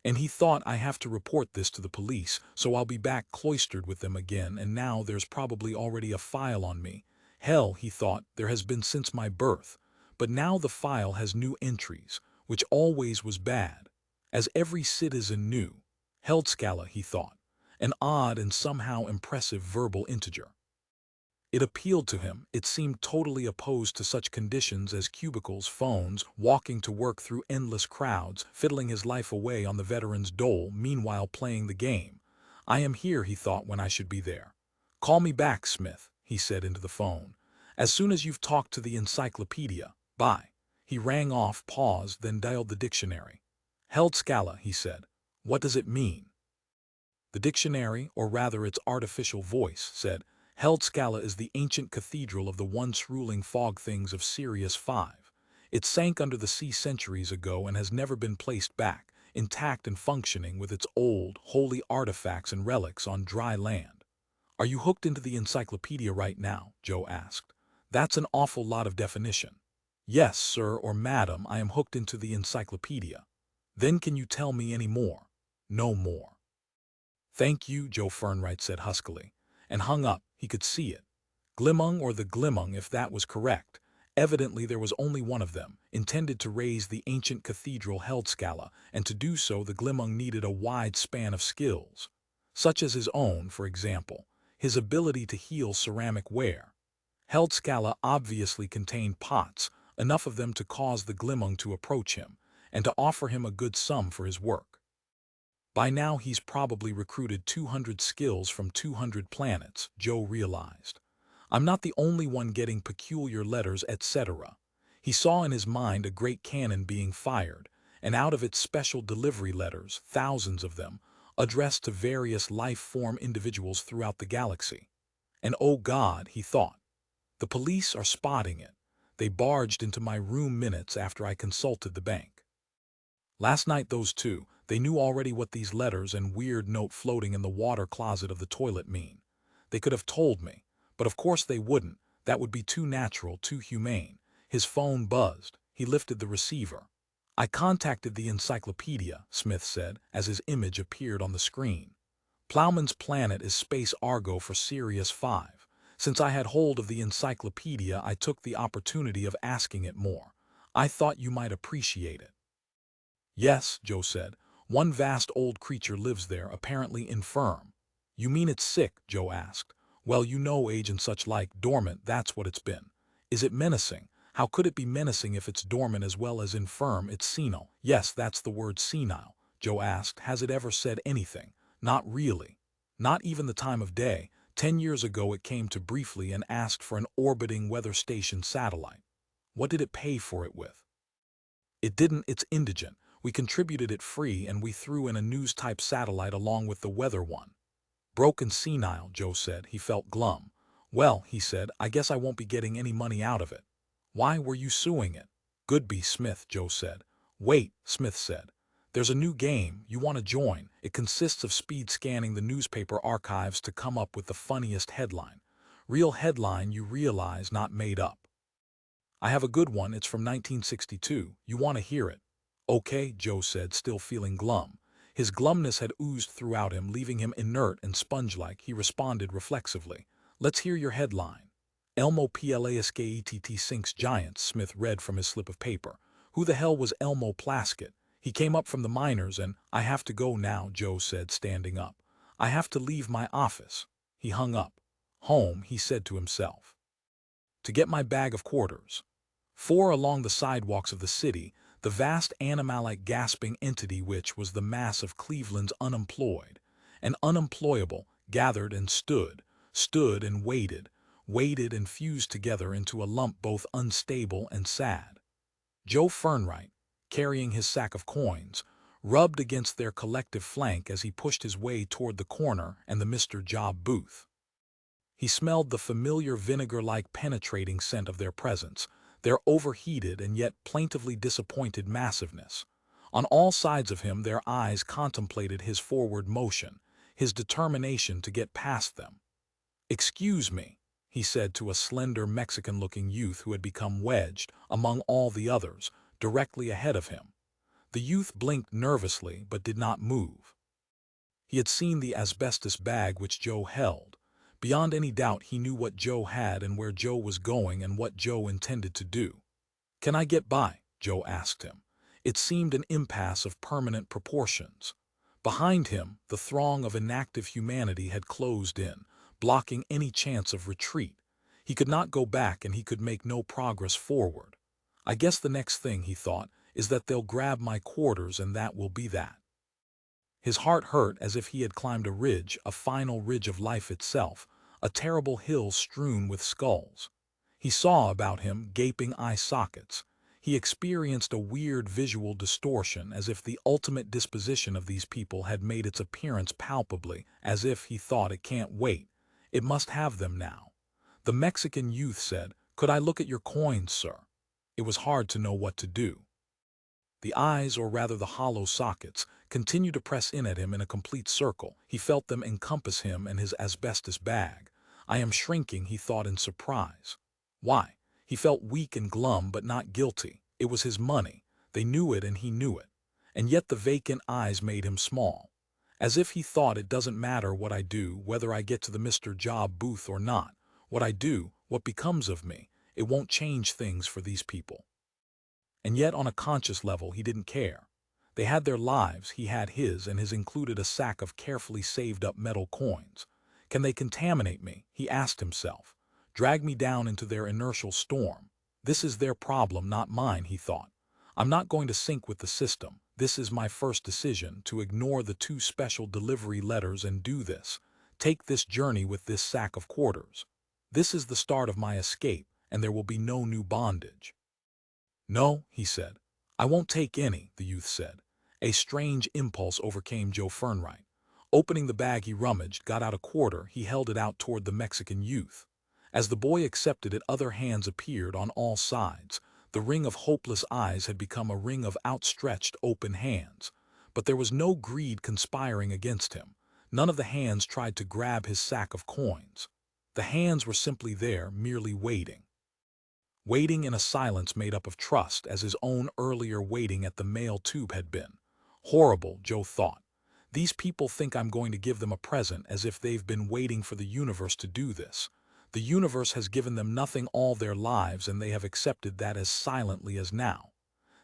And he thought, "I have to report this to the police, so I'll be back cloistered with them again, and now there's probably already a file on me. Hell," he thought, "there has been since my birth. But now the file has new entries, which always was bad. As every citizen knew. Heldscalla," he thought, an odd and somehow impressive verbal integer. It appealed to him. It seemed totally opposed to such conditions as cubicles, phones, walking to work through endless crowds, fiddling his life away on the veteran's dole, meanwhile playing the game. "I am here," he thought, "when I should be there. Call me back, Smith," he said into the phone. "As soon as you've talked to the encyclopedia. Bye." He rang off, paused, then dialed the dictionary. "Heldscalla," he said. "What does it mean?" The dictionary, or rather its artificial voice, said, "Heldscalla is the ancient cathedral of the once ruling fog things of Sirius Five. It sank under the sea centuries ago and has never been placed back, intact and functioning with its old, holy artifacts and relics on dry land." "Are you hooked into the encyclopedia right now?" Joe asked. "That's an awful lot of definition." "Yes, sir or madam, I am hooked into the encyclopedia." "Then can you tell me any more?" "No more." "Thank you," Joe Fernwright said huskily, and hung up. He could see it. Glimmung, or the Glimmung, if that was correct. Evidently there was only one of them, intended to raise the ancient cathedral Heldscalla, and to do so the Glimmung needed a wide span of skills. Such as his own, for example, his ability to heal ceramic ware. Heldscalla obviously contained pots, enough of them to cause the Glimmung to approach him, and to offer him a good sum for his work. By now he's probably recruited 200 skills from 200 planets, Joe realized. I'm not the only one getting peculiar letters, etc. He saw in his mind a great cannon being fired, and out of its special delivery letters, thousands of them, addressed to various life-form individuals throughout the galaxy. And oh God, he thought, the police are spotting it. They barged into my room minutes after I consulted the bank. Last night those two, they knew already what these letters and weird note floating in the water closet of the toilet mean. They could have told me, but of course they wouldn't. That would be too natural, too humane. His phone buzzed. He lifted the receiver. "I contacted the encyclopedia," Smith said, as his image appeared on the screen. "Plowman's planet is space Argo for Sirius 5. Since I had hold of the encyclopedia, I took the opportunity of asking it more. I thought you might appreciate it." "Yes," Joe said. "One vast old creature lives there, apparently infirm." "You mean it's sick?" Joe asked. "Well, you know, age and such like, dormant, that's what it's been." "Is it menacing?" "How could it be menacing if it's dormant as well as infirm? It's senile." "Yes, that's the word, senile." Joe asked, "Has it ever said anything?" "Not really. Not even the time of day. 10 years ago it came to briefly and asked for an orbiting weather station satellite." "What did it pay for it with?" "It didn't, it's indigent. We contributed it free and we threw in a news-type satellite along with the weather one." "Broken senile," Joe said. He felt glum. "Well," he said, "I guess I won't be getting any money out of it." "Why were you suing it?" "Goodby Smith," Joe said. "Wait," Smith said. "There's a new game. You want to join. It consists of speed scanning the newspaper archives to come up with the funniest headline. Real headline, you realize, not made up. I have a good one. It's from 1962. You want to hear it?" "Okay," Joe said, still feeling glum. His glumness had oozed throughout him, leaving him inert and sponge-like. He responded reflexively. "Let's hear your headline." "Elmo Plaskett sinks giants," Smith read from his slip of paper. Who the hell was Elmo Plaskett? He came up from the miners and, "I have to go now," Joe said, standing up. "I have to leave my office." He hung up. "Home," he said to himself. "To get my bag of quarters." For along the sidewalks of the city, the vast animal-like gasping entity which was the mass of Cleveland's unemployed, and unemployable, gathered and stood and waited and fused together into a lump both unstable and sad. Joe Fernwright, carrying his sack of coins, rubbed against their collective flank as he pushed his way toward the corner and the Mr. Job booth. He smelled the familiar vinegar-like penetrating scent of their presence, their overheated and yet plaintively disappointed massiveness. On all sides of him their eyes contemplated his forward motion, his determination to get past them. "Excuse me," he said to a slender Mexican-looking youth who had become wedged, among all the others, directly ahead of him. The youth blinked nervously but did not move. He had seen the asbestos bag which Joe held. Beyond any doubt he knew what Joe had and where Joe was going and what Joe intended to do. "Can I get by?" Joe asked him. It seemed an impasse of permanent proportions. Behind him, the throng of inactive humanity had closed in, blocking any chance of retreat. He could not go back and he could make no progress forward. "I guess the next thing," he thought, "is that they'll grab my quarters and that will be that." His heart hurt as if he had climbed a ridge, a final ridge of life itself, a terrible hill strewn with skulls. He saw about him gaping eye sockets. He experienced a weird visual distortion as if the ultimate disposition of these people had made its appearance palpably, as if he thought it can't wait. It must have them now. The Mexican youth said, "Could I look at your coins, sir?" It was hard to know what to do. The eyes, or rather the hollow sockets, continued to press in at him in a complete circle. He felt them encompass him and his asbestos bag. "I am shrinking," he thought in surprise. Why? He felt weak and glum but not guilty. It was his money. They knew it and he knew it. And yet the vacant eyes made him small. As if he thought, "It doesn't matter what I do, whether I get to the Mr. Job booth or not. What I do, what becomes of me, it won't change things for these people." And yet on a conscious level he didn't care. They had their lives, he had his, and his included a sack of carefully saved up metal coins. "Can they contaminate me?" he asked himself. "Drag me down into their inertial storm? This is their problem, not mine," he thought. "I'm not going to sink with the system. This is my first decision, to ignore the 2 special delivery letters and do this. Take this journey with this sack of quarters. This is the start of my escape, and there will be no new bondage." "No," he said. "I won't take any," the youth said. A strange impulse overcame Joe Fernwright. Opening the bag he rummaged, got out a quarter, he held it out toward the Mexican youth. As the boy accepted it, other hands appeared on all sides. The ring of hopeless eyes had become a ring of outstretched, open hands. But there was no greed conspiring against him. None of the hands tried to grab his sack of coins. The hands were simply there, merely waiting. Waiting in a silence made up of trust, as his own earlier waiting at the mail tube had been. Horrible, Joe thought. These people think I'm going to give them a present, as if they've been waiting for the universe to do this. The universe has given them nothing all their lives, and they have accepted that as silently as now.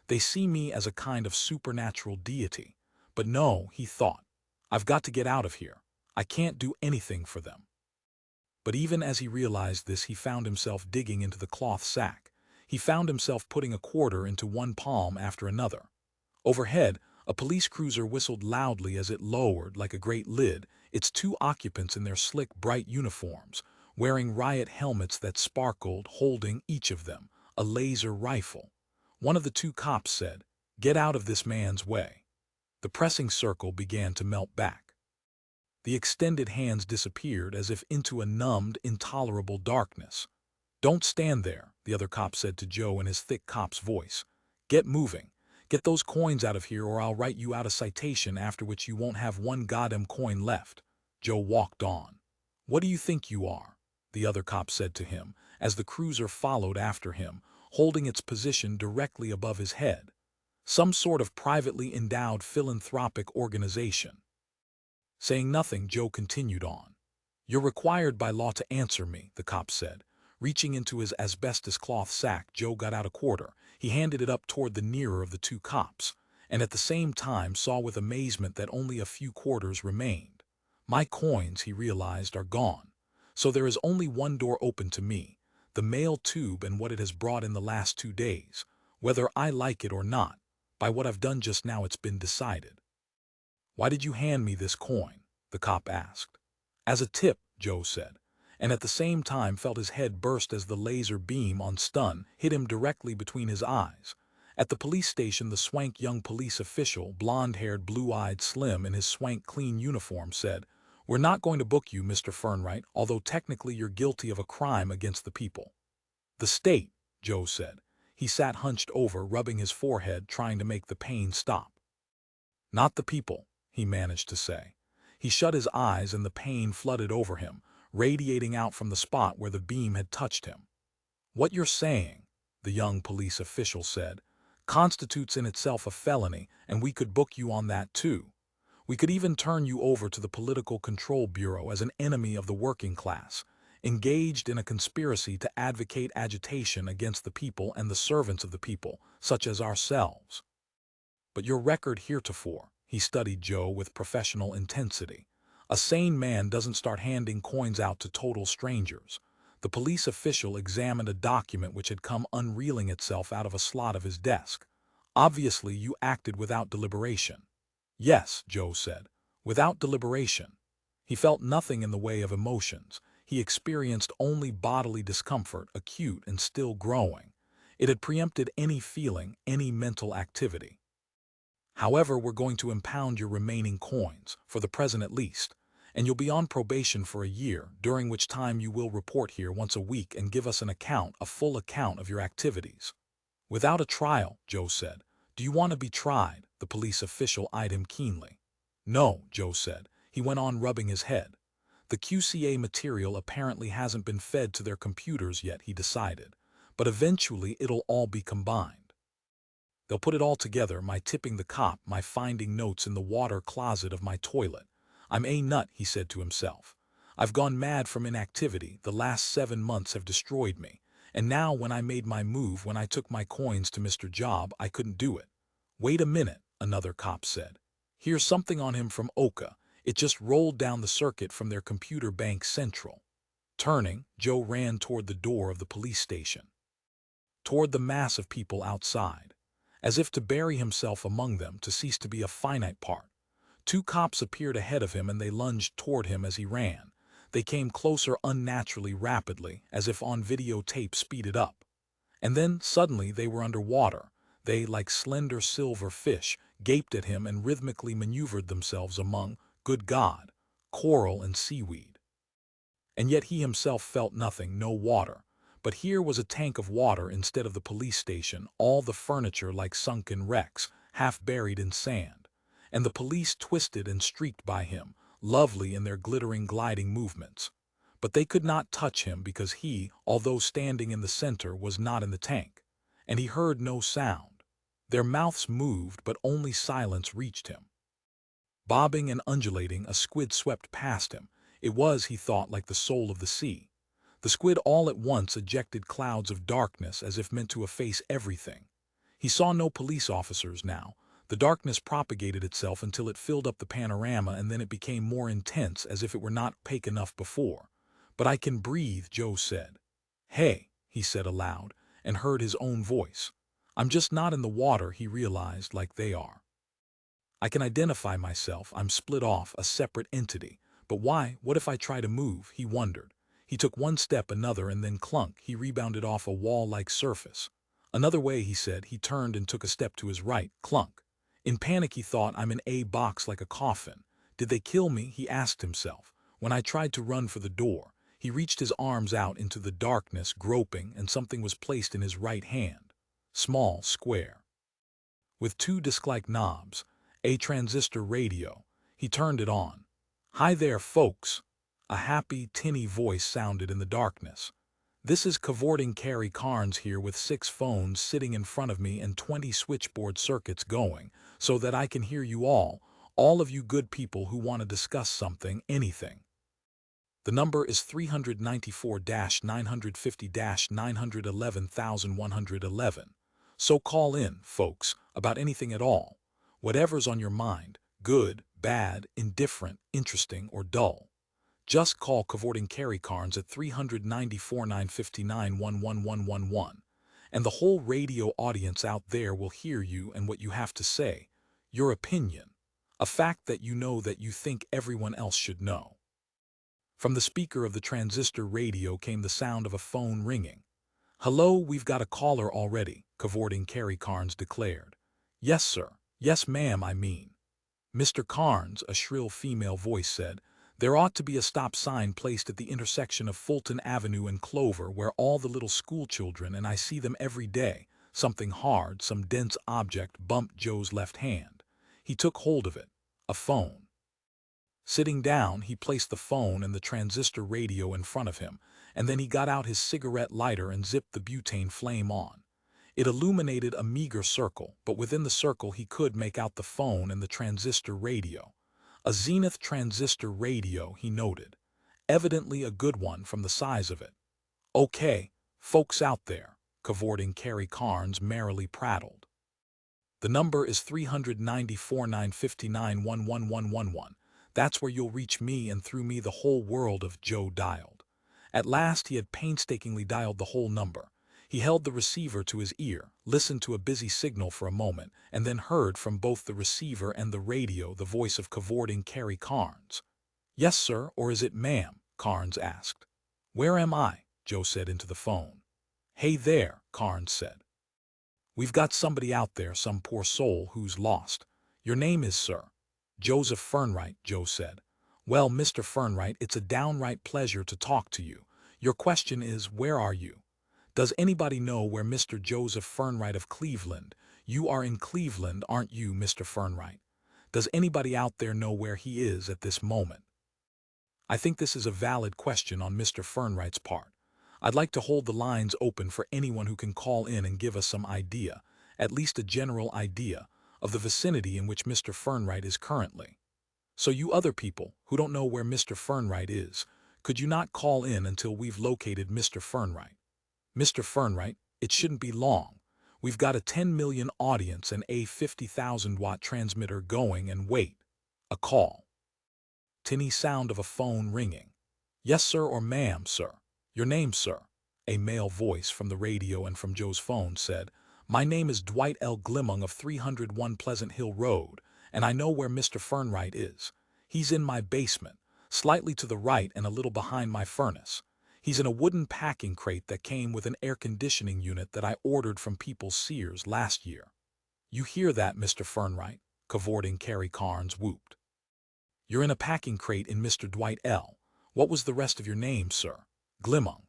They see me as a kind of supernatural deity. But no, he thought. I've got to get out of here. I can't do anything for them. But even as he realized this, he found himself digging into the cloth sack. He found himself putting a quarter into one palm after another. Overhead, a police cruiser whistled loudly as it lowered like a great lid, its 2 occupants in their slick, bright uniforms, wearing riot helmets that sparkled, holding, each of them, a laser rifle. One of the 2 cops said, "Get out of this man's way." The pressing circle began to melt back. The extended hands disappeared as if into a numbed, intolerable darkness. "Don't stand there," the other cop said to Joe in his thick cop's voice. "Get moving. Get those coins out of here or I'll write you out a citation, after which you won't have one goddamn coin left." Joe walked on. "What do you think you are?" the other cop said to him, as the cruiser followed after him, holding its position directly above his head. "Some sort of privately endowed philanthropic organization." Saying nothing, Joe continued on. "You're required by law to answer me," the cop said. Reaching into his asbestos cloth sack, Joe got out a quarter. He handed it up toward the nearer of the 2 cops, and at the same time saw with amazement that only a few quarters remained. "My coins," he realized, "are gone. So there is only one door open to me, the mail tube and what it has brought in the last 2 days. Whether I like it or not, by what I've done just now it's been decided." "Why did you hand me this coin?" the cop asked. As a tip, Joe said, and at the same time felt his head burst as the laser beam on stun hit him directly between his eyes. At the police station, the swank young police official, blonde-haired, blue-eyed, slim in his swank clean uniform, said, "We're not going to book you, Mr. Fernwright, although technically you're guilty of a crime against the people." "The state," Joe said. He sat hunched over, rubbing his forehead, trying to make the pain stop. "Not the people," he managed to say. He shut his eyes and the pain flooded over him, radiating out from the spot where the beam had touched him. "What you're saying," the young police official said, "constitutes in itself a felony, and we could book you on that too. We could even turn you over to the Political Control Bureau as an enemy of the working class, engaged in a conspiracy to advocate agitation against the people and the servants of the people, such as ourselves." "But your record heretofore," he studied Joe with professional intensity. "A sane man doesn't start handing coins out to total strangers." The police official examined a document which had come unreeling itself out of a slot of his desk. "Obviously, you acted without deliberation." "Yes," Joe said, "without deliberation." He felt nothing in the way of emotions. He experienced only bodily discomfort, acute and still growing. It had preempted any feeling, any mental activity. "However, we're going to impound your remaining coins, for the present at least, and you'll be on probation for a year, during which time you will report here once a week and give us an account, a full account of your activities." "Without a trial," Joe said. "Do you want to be tried?" The police official eyed him keenly. "No," Joe said. He went on rubbing his head. "The QCA material apparently hasn't been fed to their computers yet," he decided. "But eventually it'll all be combined. They'll put it all together, my tipping the cop, my finding notes in the water closet of my toilet. I'm a nut," he said to himself. "I've gone mad from inactivity, the last 7 months have destroyed me, and now when I made my move, when I took my coins to Mr. Job, I couldn't do it." "Wait a minute," another cop said. "Here's something on him from Oka. It just rolled down the circuit from their computer bank central." Turning, Joe ran toward the door of the police station, toward the mass of people outside, as if to bury himself among them, to cease to be a finite part. 2 cops appeared ahead of him and they lunged toward him as he ran. They came closer unnaturally rapidly, as if on videotape speeded up. And then, suddenly, they were underwater. They, like slender silver fish, gaped at him and rhythmically maneuvered themselves among, good God, coral and seaweed. And yet he himself felt nothing, no water. But here was a tank of water instead of the police station, all the furniture like sunken wrecks, half buried in sand. And the police twisted and streaked by him, lovely in their glittering gliding movements. But they could not touch him because he, although standing in the center, was not in the tank. And he heard no sound. Their mouths moved, but only silence reached him. Bobbing and undulating, a squid swept past him. It was, he thought, like the soul of the sea. The squid all at once ejected clouds of darkness as if meant to efface everything. He saw no police officers now. The darkness propagated itself until it filled up the panorama, and then it became more intense, as if it were not opaque enough before. "But I can breathe," Joe said. "Hey," he said aloud, and heard his own voice. "I'm just not in the water," he realized, "like they are. I can identify myself, I'm split off, a separate entity. But why? What if I try to move?" he wondered. He took one step, another, and then clunk, he rebounded off a wall-like surface. "Another way," he said. He turned and took a step to his right, clunk. In panic he thought, "I'm in a box like a coffin. Did they kill me?" he asked himself. When I tried to run for the door, he reached his arms out into the darkness, groping, and something was placed in his right hand. Small, square, with 2 disc-like knobs. A transistor radio. He turned it on. "Hi there, folks." A happy, tinny voice sounded in the darkness. "This is cavorting Carrie Carnes here with 6 phones sitting in front of me and 20 switchboard circuits going, so that I can hear you all of you good people who want to discuss something, anything. The number is 394-950-911,111. So call in, folks, about anything at all. Whatever's on your mind, good, bad, indifferent, interesting, or dull. Just call Cavorting Carrie Carnes at 394-959-11111, and the whole radio audience out there will hear you and what you have to say, your opinion. A fact that you think everyone else should know. From the speaker of the transistor radio came the sound of a phone ringing. "Hello, we've got a caller already," cavorting Carrie Carnes declared. "Yes, sir. Yes, ma'am, I mean. Mr. Carnes," a shrill female voice said, "there ought to be a stop sign placed at the intersection of Fulton Avenue and Clover where all the little schoolchildren, and I see them every day." Something hard, some dense object bumped Joe's left hand. He took hold of it. A phone. Sitting down, he placed the phone and the transistor radio in front of him, and then he got out his cigarette lighter and zipped the butane flame on. It illuminated a meager circle, but within the circle he could make out the phone and the transistor radio. A Zenith transistor radio, he noted. Evidently a good one from the size of it. "Okay, folks out there," cavorting Carrie Carnes merrily prattled. "The number is 394-959-11111. That's where you'll reach me, and through me the whole world of." Joe dialed. At last he had painstakingly dialed the whole number. He held the receiver to his ear, listened to a busy signal for a moment, and then heard from both the receiver and the radio the voice of cavorting Carrie Carnes. "Yes, sir, or is it ma'am?" Carnes asked. "Where am I?" Joe said into the phone. "Hey there," Carnes said. "We've got somebody out there, some poor soul who's lost. Your name is, sir?" "Joseph Fernwright," Joe said. "Well, Mr. Fernwright, it's a downright pleasure to talk to you. Your question is, where are you? Does anybody know where Mr. Joseph Fernwright of Cleveland? You are in Cleveland, aren't you, Mr. Fernwright? Does anybody out there know where he is at this moment?" I think this is a valid question on Mr. Fernwright's part. I'd like to hold the lines open for anyone who can call in and give us some idea, at least a general idea, of the vicinity in which Mr. Fernwright is currently. So you other people who don't know where Mr. Fernwright is, could you not call in until we've located Mr. Fernwright? Mr. Fernwright, it shouldn't be long. We've got a 10 million audience and a 50,000-watt transmitter going, and wait. A call. Tinny sound of a phone ringing. "Yes, sir, or ma'am, sir. Your name, sir?" A male voice from the radio and from Joe's phone said, "My name is Dwight L. Glimmung of 301 Pleasant Hill Road, and I know where Mr. Fernwright is. He's in my basement, slightly to the right and a little behind my furnace. He's in a wooden packing crate that came with an air conditioning unit that I ordered from People's Sears last year." "You hear that, Mr. Fernwright?" cavorting Carrie Carnes whooped. "You're in a packing crate in Mr. Dwight L. What was the rest of your name, sir?" "Glimmung.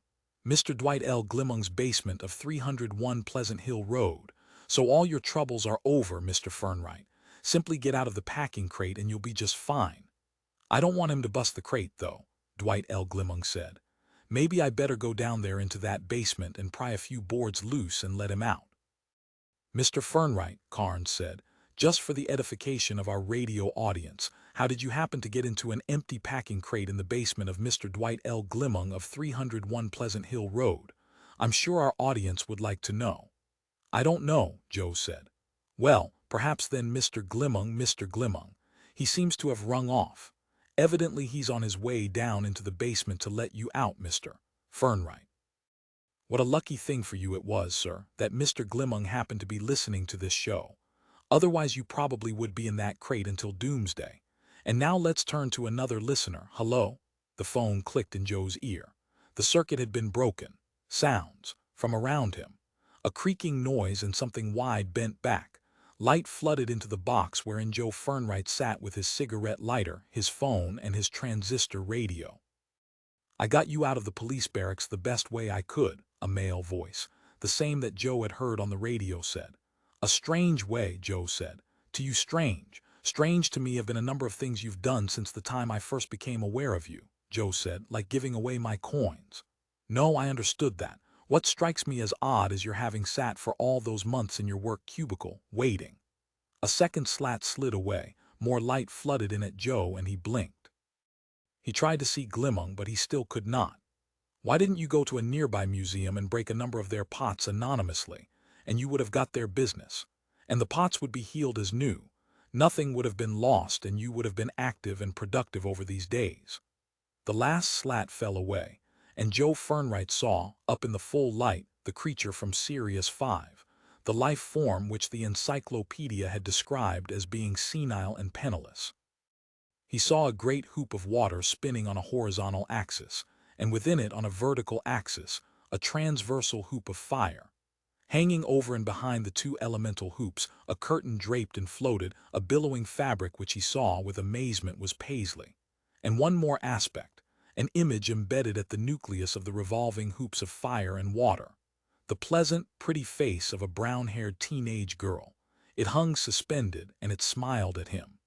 Mr. Dwight L. Glimmung's basement of 301 Pleasant Hill Road. So all your troubles are over, Mr. Fernwright. Simply get out of the packing crate and you'll be just fine." "I don't want him to bust the crate, though," Dwight L. Glimmung said. "Maybe I better go down there into that basement and pry a few boards loose and let him out." "Mr. Fernwright," Carnes said, "just for the edification of our radio audience, how did you happen to get into an empty packing crate in the basement of Mr. Dwight L. Glimmung of 301 Pleasant Hill Road? I'm sure our audience would like to know." "I don't know," Joe said. "Well, perhaps then Mr. Glimmung. He seems to have rung off. Evidently he's on his way down into the basement to let you out, Mr. Fernwright. What a lucky thing for you it was, sir, that Mr. Glimmung happened to be listening to this show. Otherwise you probably would be in that crate until doomsday. And now let's turn to another listener. Hello?" The phone clicked in Joe's ear. The circuit had been broken. Sounds from around him. A creaking noise and something wide bent back. Light flooded into the box wherein Joe Fernwright sat with his cigarette lighter, his phone, and his transistor radio. "I got you out of the police barracks the best way I could," a male voice, the same that Joe had heard on the radio, said. "A strange way," Joe said. "To you strange. Strange to me have been a number of things you've done since the time I first became aware of you," Joe said, "like giving away my coins." "No, I understood that. What strikes me as odd is your having sat for all those months in your work cubicle, waiting." A second slat slid away, more light flooded in at Joe, and he blinked. He tried to see Glimmung, but he still could not. "Why didn't you go to a nearby museum and break a number of their pots anonymously, and you would have got their business, and the pots would be healed as new. Nothing would have been lost, and you would have been active and productive over these days." The last slat fell away, and Joe Fernwright saw, up in the full light, the creature from Sirius 5, the life form which the encyclopedia had described as being senile and penniless. He saw a great hoop of water spinning on a horizontal axis, and within it on a vertical axis, a transversal hoop of fire. Hanging over and behind the two elemental hoops, a curtain draped and floated, a billowing fabric which he saw with amazement was paisley. And one more aspect, an image embedded at the nucleus of the revolving hoops of fire and water. The pleasant, pretty face of a brown-haired teenage girl. It hung suspended, and it smiled at him.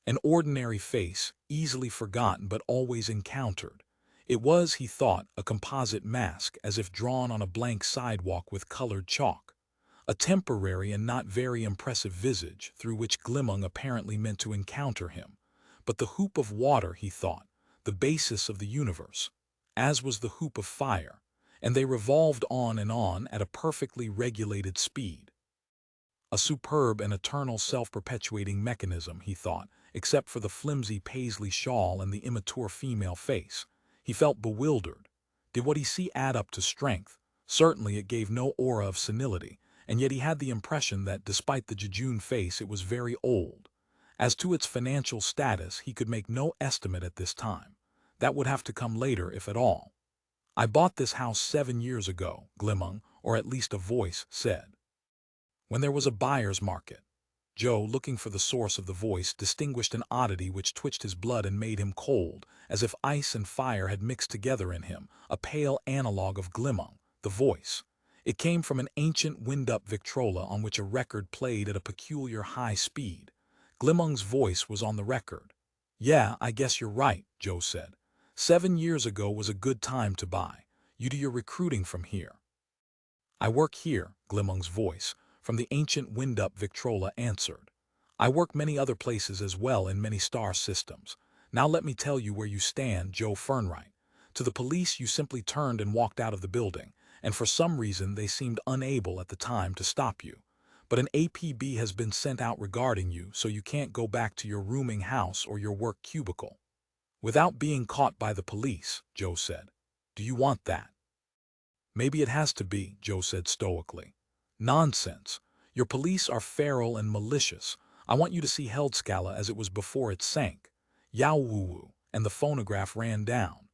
An ordinary face, easily forgotten but always encountered. It was, he thought, a composite mask, as if drawn on a blank sidewalk with colored chalk. A temporary and not very impressive visage, through which Glimmung apparently meant to encounter him. But the hoop of water, he thought, the basis of the universe, as was the hoop of fire, and they revolved on and on at a perfectly regulated speed. A superb and eternal self-perpetuating mechanism, he thought, except for the flimsy paisley shawl and the immature female face. He felt bewildered. Did what he see add up to strength? Certainly it gave no aura of senility, and yet he had the impression that, despite the jejune face, it was very old. As to its financial status, he could make no estimate at this time. That would have to come later, if at all. "I bought this house 7 years ago," Glimmung, or at least a voice, said. "When there was a buyer's market." Joe, looking for the source of the voice, distinguished an oddity which twitched his blood and made him cold, as if ice and fire had mixed together in him, a pale analogue of Glimmung, the voice. It came from an ancient wind-up Victrola on which a record played at a peculiar high speed. Glimmung's voice was on the record. "Yeah, I guess you're right," Joe said. 7 years ago was a good time to buy. You do your recruiting from here." "I work here," Glimmung's voice, from the ancient wind-up Victrola, answered. "I work many other places as well in many star systems. Now let me tell you where you stand, Joe Fernwright. To the police you simply turned and walked out of the building, and for some reason they seemed unable at the time to stop you. But an APB has been sent out regarding you, so you can't go back to your rooming house or your work cubicle. Without being caught by the police," Joe said. "Do you want that?" "Maybe it has to be," Joe said stoically. "Nonsense. Your police are feral and malicious. I want you to see Heldscalla as it was before it sank." Yow-woo-woo, and the phonograph ran down.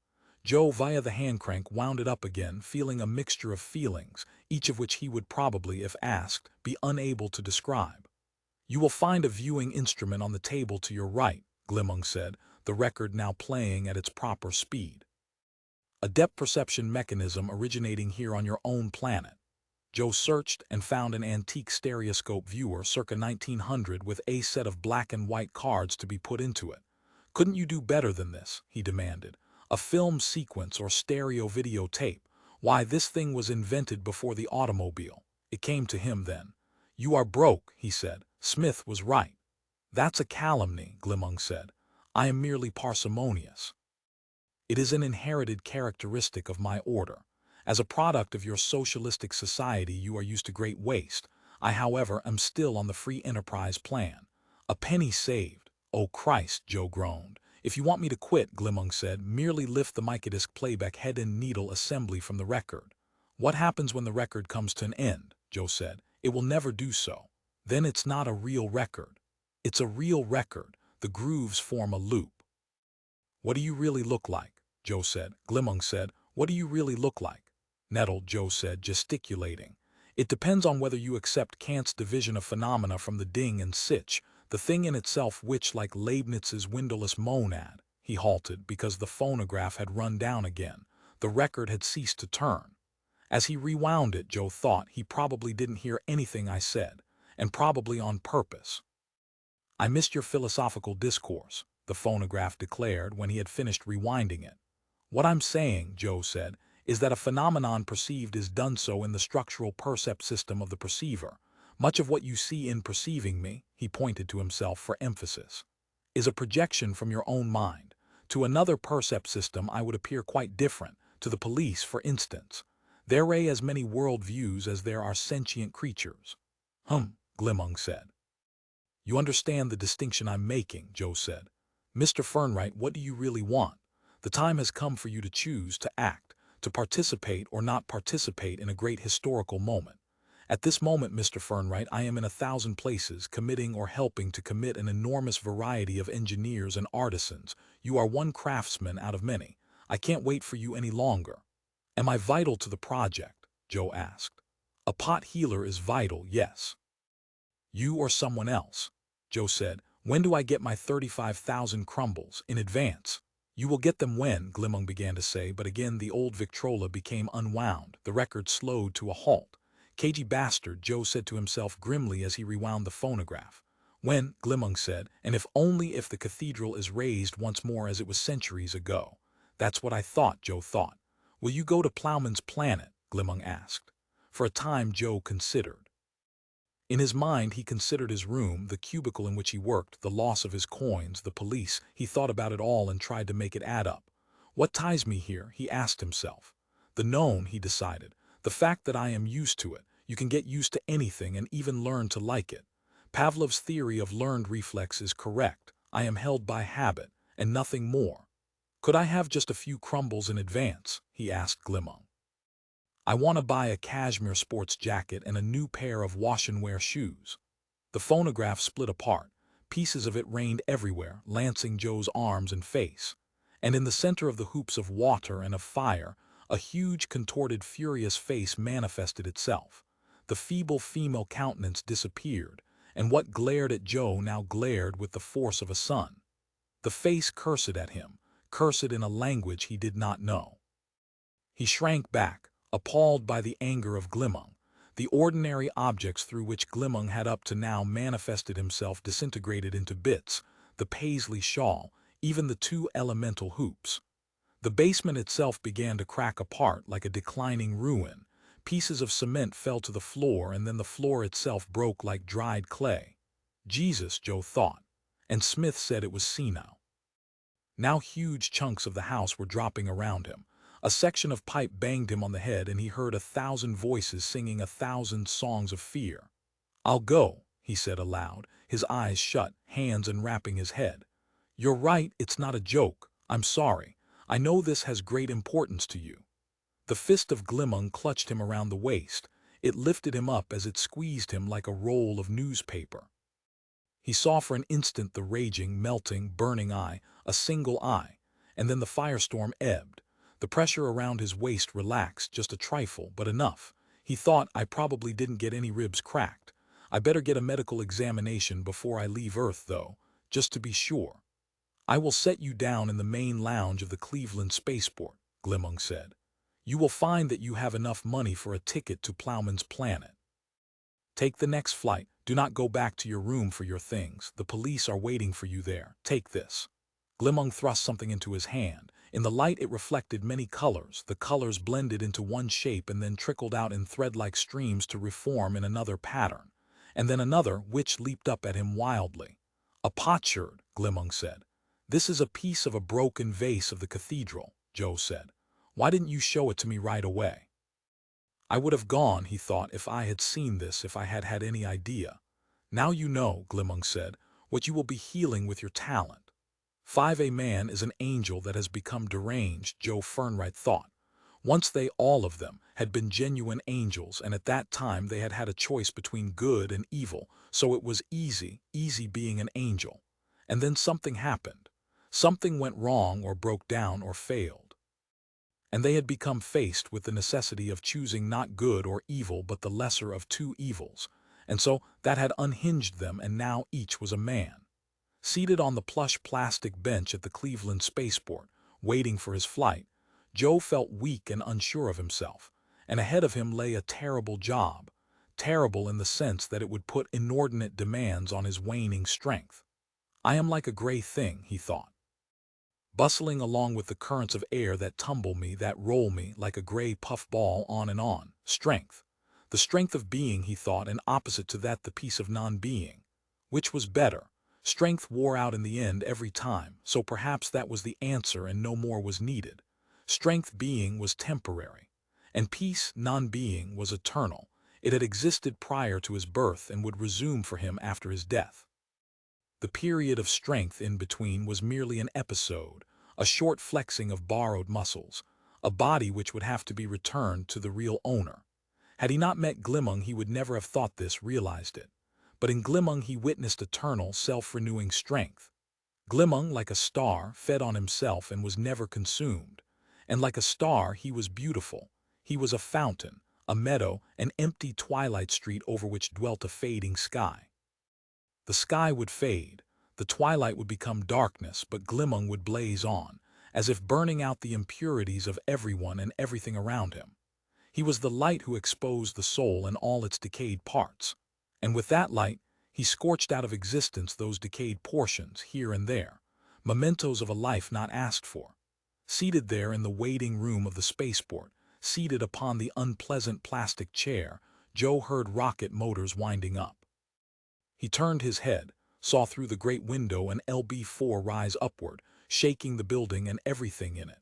Joe, via the hand crank, wound it up again, feeling a mixture of feelings, each of which he would probably, if asked, be unable to describe. "You will find a viewing instrument on the table to your right," Glimmung said, the record now playing at its proper speed. "A depth perception mechanism originating here on your own planet." Joe searched and found an antique stereoscope viewer circa 1900 with a set of black and white cards to be put into it. "Couldn't you do better than this?" he demanded. "A film sequence or stereo videotape? Why, this thing was invented before the automobile." It came to him then. "You are broke," he said. "Smith was right." "That's a calumny," Glimmung said. "I am merely parsimonious. It is an inherited characteristic of my order. As a product of your socialistic society, you are used to great waste. I, however, am still on the free enterprise plan. A penny saved." "Oh Christ," Joe groaned. "If you want me to quit," Glimmung said, "merely lift the microdisc playback head and needle assembly from the record." "What happens when the record comes to an end?" Joe said. "It will never do so." "Then it's not a real record." "It's a real record. The grooves form a loop." "What do you really look like?" Joe said. Glimmung said, "What do you really look like?" "Nettled," Joe said, gesticulating. "It depends on whether you accept Kant's division of phenomena from the Ding and Sich, the thing in itself which, like Leibniz's windowless monad." He halted because the phonograph had run down again. The record had ceased to turn. As he rewound it, Joe thought he probably didn't hear anything I said, and probably on purpose. "I missed your philosophical discourse," the phonograph declared when he had finished rewinding it. "What I'm saying," Joe said, "is that a phenomenon perceived is done so in the structural percept system of the perceiver. Much of what you see in perceiving me," he pointed to himself for emphasis, "is a projection from your own mind. To another percept system I would appear quite different, to the police, for instance. There are as many world views as there are sentient creatures." Glimmung said. "You understand the distinction I'm making," Joe said. "Mr. Fernwright, what do you really want? The time has come for you to choose, to act, to participate or not participate in a great historical moment. At this moment, Mr. Fernwright, I am in 1,000 places, committing or helping to commit an enormous variety of engineers and artisans. You are one craftsman out of many. I can't wait for you any longer. Am I vital to the project? Joe asked. A pot healer is vital, yes. You or someone else? Joe said. When do I get my 35,000 crumbles? In advance. You will get them when, Glimmung began to say, but again the old Victrola became unwound. The record slowed to a halt. Cagey bastard, Joe said to himself grimly as he rewound the phonograph. When, Glimmung said, and if only if the cathedral is raised once more as it was centuries ago. That's what I thought, Joe thought. Will you go to Plowman's planet? Glimmung asked. For a time Joe considered. In his mind he considered his room, the cubicle in which he worked, the loss of his coins, the police. He thought about it all and tried to make it add up. What ties me here? He asked himself. The known, he decided. The fact that I am used to it. You can get used to anything and even learn to like it. Pavlov's theory of learned reflex is correct. I am held by habit, and nothing more. Could I have just a few crumbles in advance? He asked Glimmung. I want to buy a cashmere sports jacket and a new pair of wash-and-wear shoes. The phonograph split apart. Pieces of it rained everywhere, lancing Joe's arms and face. And in the center of the hoops of water and of fire, a huge, contorted, furious face manifested itself. The feeble female countenance disappeared, and what glared at Joe now glared with the force of a sun. The face cursed at him, cursed in a language he did not know. He shrank back, appalled by the anger of Glimmung. The ordinary objects through which Glimmung had up to now manifested himself disintegrated into bits, the paisley shawl, even the two elemental hoops. The basement itself began to crack apart like a declining ruin. Pieces of cement fell to the floor, and then the floor itself broke like dried clay. Jesus, Joe thought, and Smith said it was senile. Now huge chunks of the house were dropping around him. A section of pipe banged him on the head, and he heard 1,000 voices singing 1,000 songs of fear. I'll go, he said aloud, his eyes shut, hands enwrapping his head. You're right, it's not a joke. I'm sorry. I know this has great importance to you. The fist of Glimmung clutched him around the waist. It lifted him up as it squeezed him like a roll of newspaper. He saw for an instant the raging, melting, burning eye, a single eye, and then the firestorm ebbed. The pressure around his waist relaxed just a trifle, but enough. He thought, I probably didn't get any ribs cracked. I better get a medical examination before I leave Earth, though, just to be sure. I will set you down in the main lounge of the Cleveland spaceport, Glimmung said. You will find that you have enough money for a ticket to Plowman's planet. Take the next flight. Do not go back to your room for your things. The police are waiting for you there. Take this. Glimmung thrust something into his hand. In the light it reflected many colors. The colors blended into one shape and then trickled out in thread-like streams to reform in another pattern. And then another, which leaped up at him wildly. A potsherd, Glimmung said. This is a piece of a broken vase of the cathedral, Joe said. Why didn't you show it to me right away? I would have gone, he thought, if I had seen this, if I had had any idea. Now you know, Glimmung said, what you will be healing with your talent. 5A man is an angel that has become deranged, Joe Fernwright thought. Once they, all of them, had been genuine angels, and at that time they had had a choice between good and evil, so it was easy being an angel. And then something happened. Something went wrong or broke down or failed. And they had become faced with the necessity of choosing not good or evil but the lesser of two evils, and so that had unhinged them, and now each was a man. Seated on the plush plastic bench at the Cleveland spaceport, waiting for his flight, Joe felt weak and unsure of himself, and ahead of him lay a terrible job, terrible in the sense that it would put inordinate demands on his waning strength. I am like a gray thing, he thought, bustling along with the currents of air that tumble me, that roll me like a gray puff ball on and on. Strength. The strength of being, he thought, and opposite to that the peace of non-being. Which was better? Strength wore out in the end every time, so perhaps that was the answer and no more was needed. Strength being was temporary, and peace non-being was eternal. It had existed prior to his birth and would resume for him after his death. The period of strength in between was merely an episode, a short flexing of borrowed muscles, a body which would have to be returned to the real owner. Had he not met Glimmung, he would never have thought this, realized it. But in Glimmung he witnessed eternal, self-renewing strength. Glimmung, like a star, fed on himself and was never consumed. And like a star, he was beautiful. He was a fountain, a meadow, an empty twilight street over which dwelt a fading sky. The sky would fade, the twilight would become darkness, but Glimmung would blaze on, as if burning out the impurities of everyone and everything around him. He was the light who exposed the soul and all its decayed parts. And with that light, he scorched out of existence those decayed portions here and there, mementos of a life not asked for. Seated there in the waiting room of the spaceport, seated upon the unpleasant plastic chair, Joe heard rocket motors winding up. He turned his head, saw through the great window an LB-4 rise upward, shaking the building and everything in it.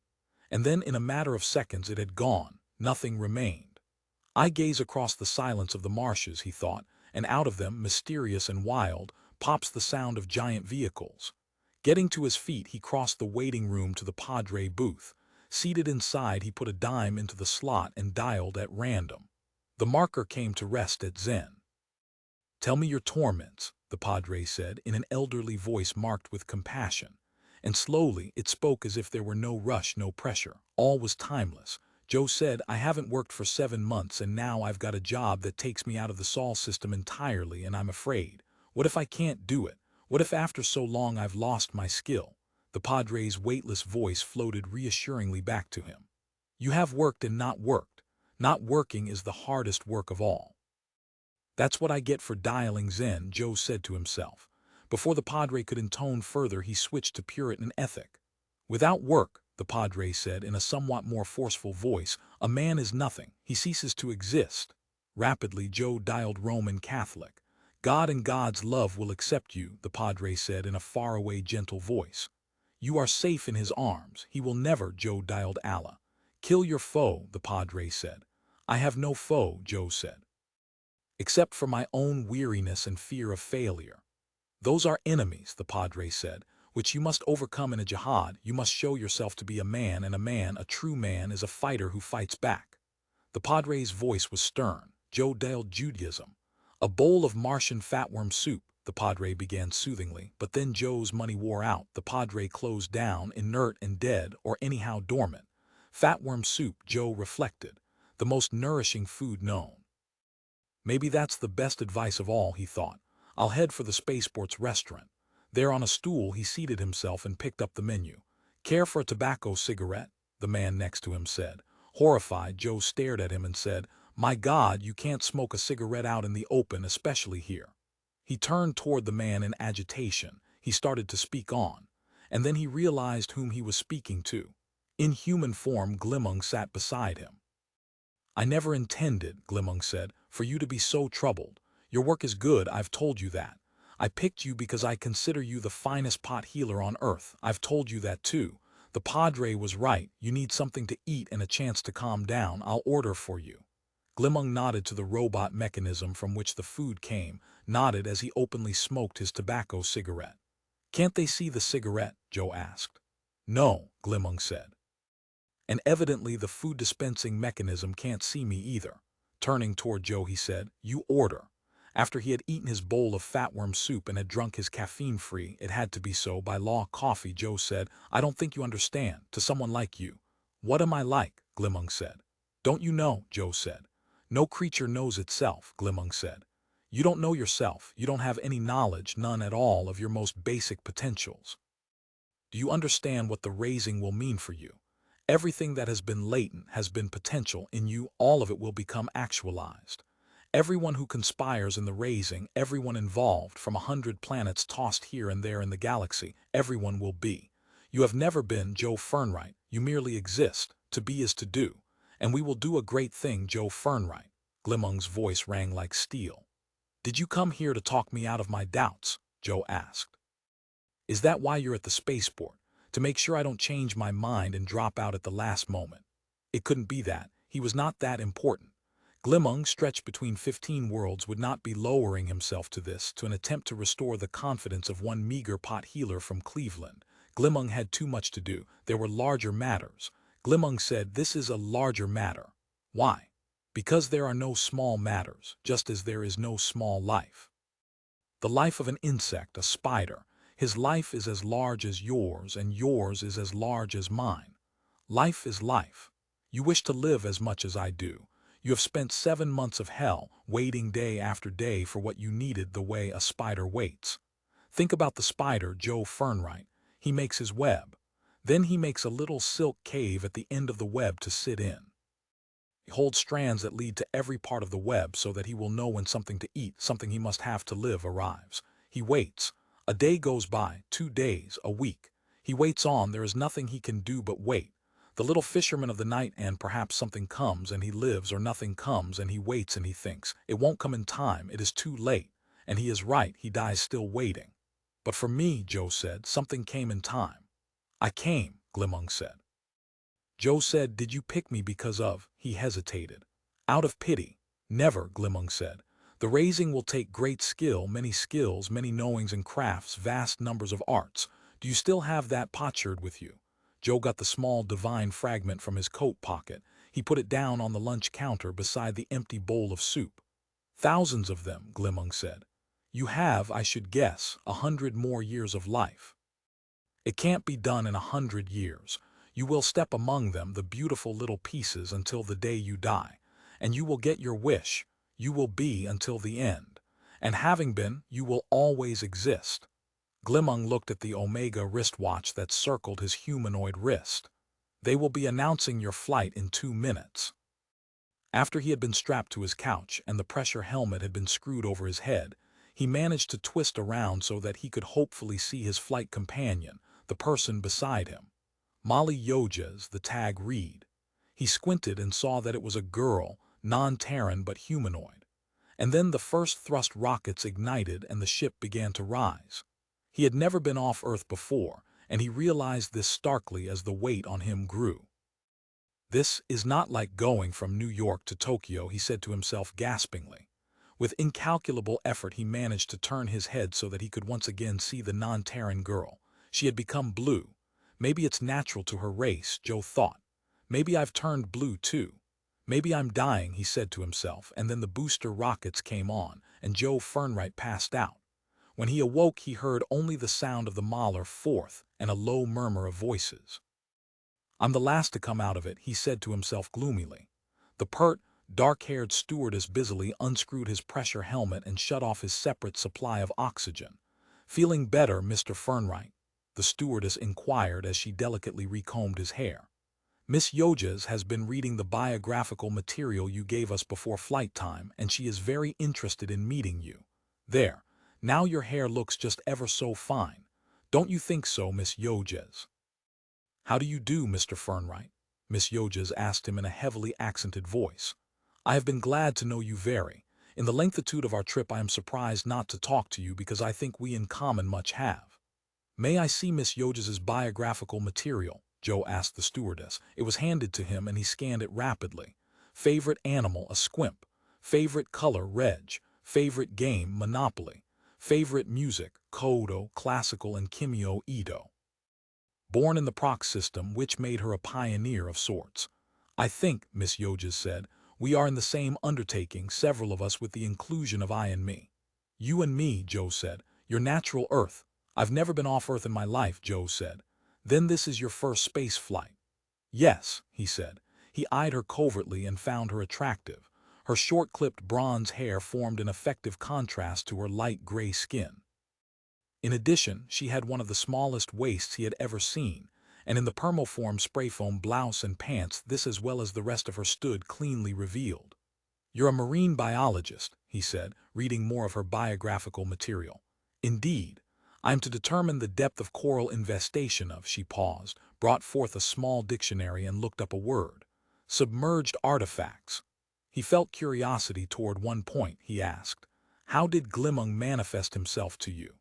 And then in a matter of seconds it had gone, nothing remained. I gaze across the silence of the marshes, he thought, and out of them, mysterious and wild, pops the sound of giant vehicles. Getting to his feet, he crossed the waiting room to the Padre booth. Seated inside, he put a dime into the slot and dialed at random. The marker came to rest at Zen. "Tell me your torments," the Padre said, in an elderly voice marked with compassion. And slowly it spoke as if there were no rush, no pressure. All was timeless. Joe said, "I haven't worked for 7 months and now I've got a job that takes me out of the Sol system entirely and I'm afraid. What if I can't do it? What if after so long I've lost my skill?" The Padre's weightless voice floated reassuringly back to him. "You have worked and not worked. Not working is the hardest work of all." "That's what I get for dialing Zen," Joe said to himself. Before the Padre could intone further, he switched to Puritan ethic. "Without work," the Padre said in a somewhat more forceful voice, "a man is nothing. He ceases to exist." Rapidly, Joe dialed Roman Catholic. "God and God's love will accept you," the Padre said in a faraway, gentle voice. "You are safe in his arms. He will never," Joe dialed Allah. "Kill your foe," the Padre said. "I have no foe," Joe said, "except for my own weariness and fear of failure." "Those are enemies," the Padre said, "which you must overcome in a jihad. You must show yourself to be a man, and a man, a true man, is a fighter who fights back." The Padre's voice was stern. Joe dialed Judaism. "A bowl of Martian fatworm soup," the Padre began soothingly, but then Joe's money wore out. The Padre closed down, inert and dead, or anyhow dormant. Fatworm soup, Joe reflected. The most nourishing food known. Maybe that's the best advice of all, he thought. I'll head for the spaceport's restaurant. There on a stool he seated himself and picked up the menu. "Care for a tobacco cigarette?" the man next to him said. Horrified, Joe stared at him and said, "My God, you can't smoke a cigarette out in the open, especially here." He turned toward the man in agitation. He started to speak on. And then he realized whom he was speaking to. In human form, Glimmung sat beside him. "I never intended," Glimmung said, "for you to be so troubled. Your work is good, I've told you that. I picked you because I consider you the finest pot-healer on Earth. I've told you that too. The Padre was right. You need something to eat and a chance to calm down. I'll order for you." Glimmung nodded to the robot mechanism from which the food came, nodded as he openly smoked his tobacco cigarette. "Can't they see the cigarette?" Joe asked. "No," Glimmung said. "And evidently the food dispensing mechanism can't see me either." Turning toward Joe, he said, "You order." After he had eaten his bowl of fatworm soup and had drunk his caffeine-free, it had to be so, by law, coffee, Joe said, "I don't think you understand, to someone like you." "What am I like?" Glimmung said. "Don't you know?" Joe said. "No creature knows itself," Glimmung said. "You don't know yourself. You don't have any knowledge, none at all, of your most basic potentials. Do you understand what the raising will mean for you? Everything that has been latent, has been potential in you, all of it will become actualized. Everyone who conspires in the raising, everyone involved, from 100 planets tossed here and there in the galaxy, everyone will be. You have never been Joe Fernwright, you merely exist. To be is to do. And we will do a great thing, Joe Fernwright." Glimmung's voice rang like steel. "Did you come here to talk me out of my doubts?" Joe asked. "Is that why you're at the spaceport? To make sure I don't change my mind and drop out at the last moment?" It couldn't be that. He was not that important. Glimmung, stretched between 15 worlds, would not be lowering himself to this, to an attempt to restore the confidence of one meager pot-healer from Cleveland. Glimmung had too much to do. There were larger matters. Glimmung said, "This is a larger matter." "Why?" Because there are no small matters, just as there is no small life. The life of an insect, a spider, his life is as large as yours, and yours is as large as mine. Life is life. You wish to live as much as I do. You have spent 7 months of hell, waiting day after day for what you needed the way a spider waits. Think about the spider, Joe Fernwright. He makes his web. Then he makes a little silk cave at the end of the web to sit in. He holds strands that lead to every part of the web so that he will know when something to eat, something he must have to live, arrives. He waits. A day goes by, 2 days, a week. He waits on, there is nothing he can do but wait. The little fisherman of the night, and perhaps something comes and he lives, or nothing comes and he waits and he thinks, it won't come in time, it is too late. And he is right, he dies still waiting. But for me, Joe said, something came in time. I came, Glimmung said. Joe said, did you pick me because of, he hesitated. Out of pity. Never, Glimmung said. The raising will take great skill, many skills, many knowings and crafts, vast numbers of arts. Do you still have that potsherd with you? Joe got the small divine fragment from his coat pocket. He put it down on the lunch counter beside the empty bowl of soup. Thousands of them, Glimmung said. You have, I should guess, 100 more years of life. It can't be done in 100 years. You will step among them, the beautiful little pieces, until the day you die. And you will get your wish. You will be until the end. And having been, you will always exist. Glimmung looked at the Omega wristwatch that circled his humanoid wrist. They will be announcing your flight in 2 minutes. After he had been strapped to his couch and the pressure helmet had been screwed over his head, he managed to twist around so that he could hopefully see his flight companion, the person beside him. Molly Yojas, the tag read. He squinted and saw that it was a girl, non-Terran but humanoid. And then the first thrust rockets ignited and the ship began to rise. He had never been off Earth before, and he realized this starkly as the weight on him grew. This is not like going from New York to Tokyo, he said to himself gaspingly. With incalculable effort he managed to turn his head so that he could once again see the non-Terran girl. She had become blue. Maybe it's natural to her race, Joe thought. Maybe I've turned blue too. Maybe I'm dying, he said to himself, and then the booster rockets came on, and Joe Fernwright passed out. When he awoke, he heard only the sound of the Mahler forth and a low murmur of voices. I'm the last to come out of it, he said to himself gloomily. The pert, dark-haired stewardess busily unscrewed his pressure helmet and shut off his separate supply of oxygen. Feeling better, Mr. Fernwright? The stewardess inquired as she delicately recombed his hair. Miss Yojas has been reading the biographical material you gave us before flight time, and she is very interested in meeting you. There, now your hair looks just ever so fine. Don't you think so, Miss Yojas? How do you do, Mr. Fernwright? Miss Yojas asked him in a heavily accented voice. I have been glad to know you very. In the lengthitude of our trip I am surprised not to talk to you because I think we in common much have. May I see Miss Yojas's biographical material? Joe asked the stewardess. It was handed to him and he scanned it rapidly. Favorite animal, a squimp. Favorite color, reg. Favorite game, Monopoly. Favorite music, Kodo, classical and Kimio Edo. Born in the Prox system, which made her a pioneer of sorts. I think, Miss Yojas said, we are in the same undertaking, several of us with the inclusion of I and me. You and me, Joe said. Your natural Earth. I've never been off Earth in my life, Joe said. Then this is your first space flight. Yes, he said. He eyed her covertly and found her attractive. Her short-clipped bronze hair formed an effective contrast to her light gray skin. In addition, she had one of the smallest waists he had ever seen, and in the permoform sprayfoam blouse and pants this as well as the rest of her stood cleanly revealed. You're a marine biologist, he said, reading more of her biographical material. Indeed. I am to determine the depth of coral infestation of, she paused, brought forth a small dictionary and looked up a word. Submerged artifacts. He felt curiosity toward one point, he asked. How did Glimmung manifest himself to you?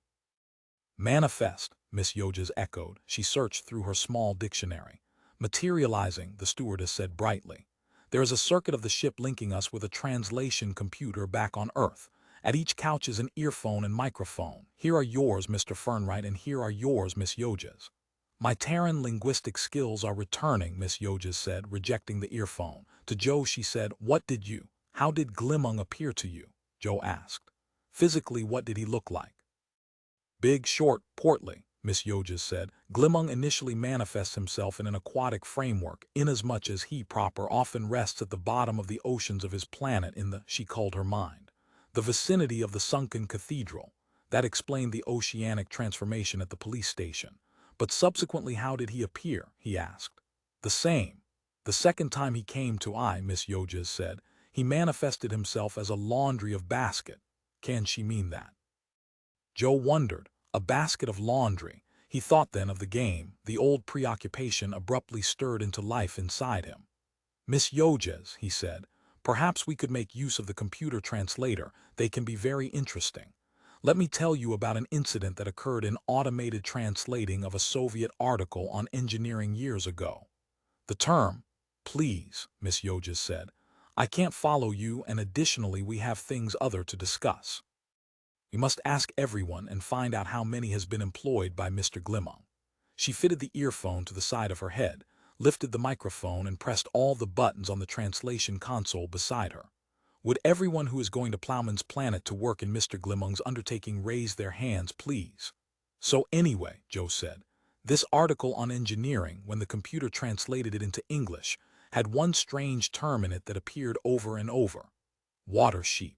Manifest, Miss Yojas echoed. She searched through her small dictionary. Materializing, the stewardess said brightly. There is a circuit of the ship linking us with a translation computer back on Earth. At each couch is an earphone and microphone. Here are yours, Mr. Fernwright, and here are yours, Miss Yojas. My Terran linguistic skills are returning, Miss Yojas said, rejecting the earphone. To Joe she said, how did Glimmung appear to you? Joe asked. Physically, what did he look like? Big, short, portly, Miss Yoges said. Glimmung initially manifests himself in an aquatic framework, inasmuch as he proper often rests at the bottom of the oceans of his planet in the, she called her mind, the vicinity of the sunken cathedral. That explained the oceanic transformation at the police station. But subsequently, how did he appear? He asked. The same. The second time he came to Miss Yoges said, he manifested himself as a laundry of basket. Can she mean that? Joe wondered. A basket of laundry. He thought then of the game. The old preoccupation abruptly stirred into life inside him. Miss Yoges, he said, perhaps we could make use of the computer translator. They can be very interesting. Let me tell you about an incident that occurred in automated translating of a Soviet article on engineering years ago. The term, please, Miss Yoges said. I can't follow you, and additionally we have things other to discuss. We must ask everyone and find out how many has been employed by Mr. Glimmung. She fitted the earphone to the side of her head, lifted the microphone and pressed all the buttons on the translation console beside her. Would everyone who is going to Plowman's planet to work in Mr. Glimmung's undertaking raise their hands, please? So anyway, Joe said, this article on engineering, when the computer translated it into English, had one strange term in it that appeared over and over. Water sheep.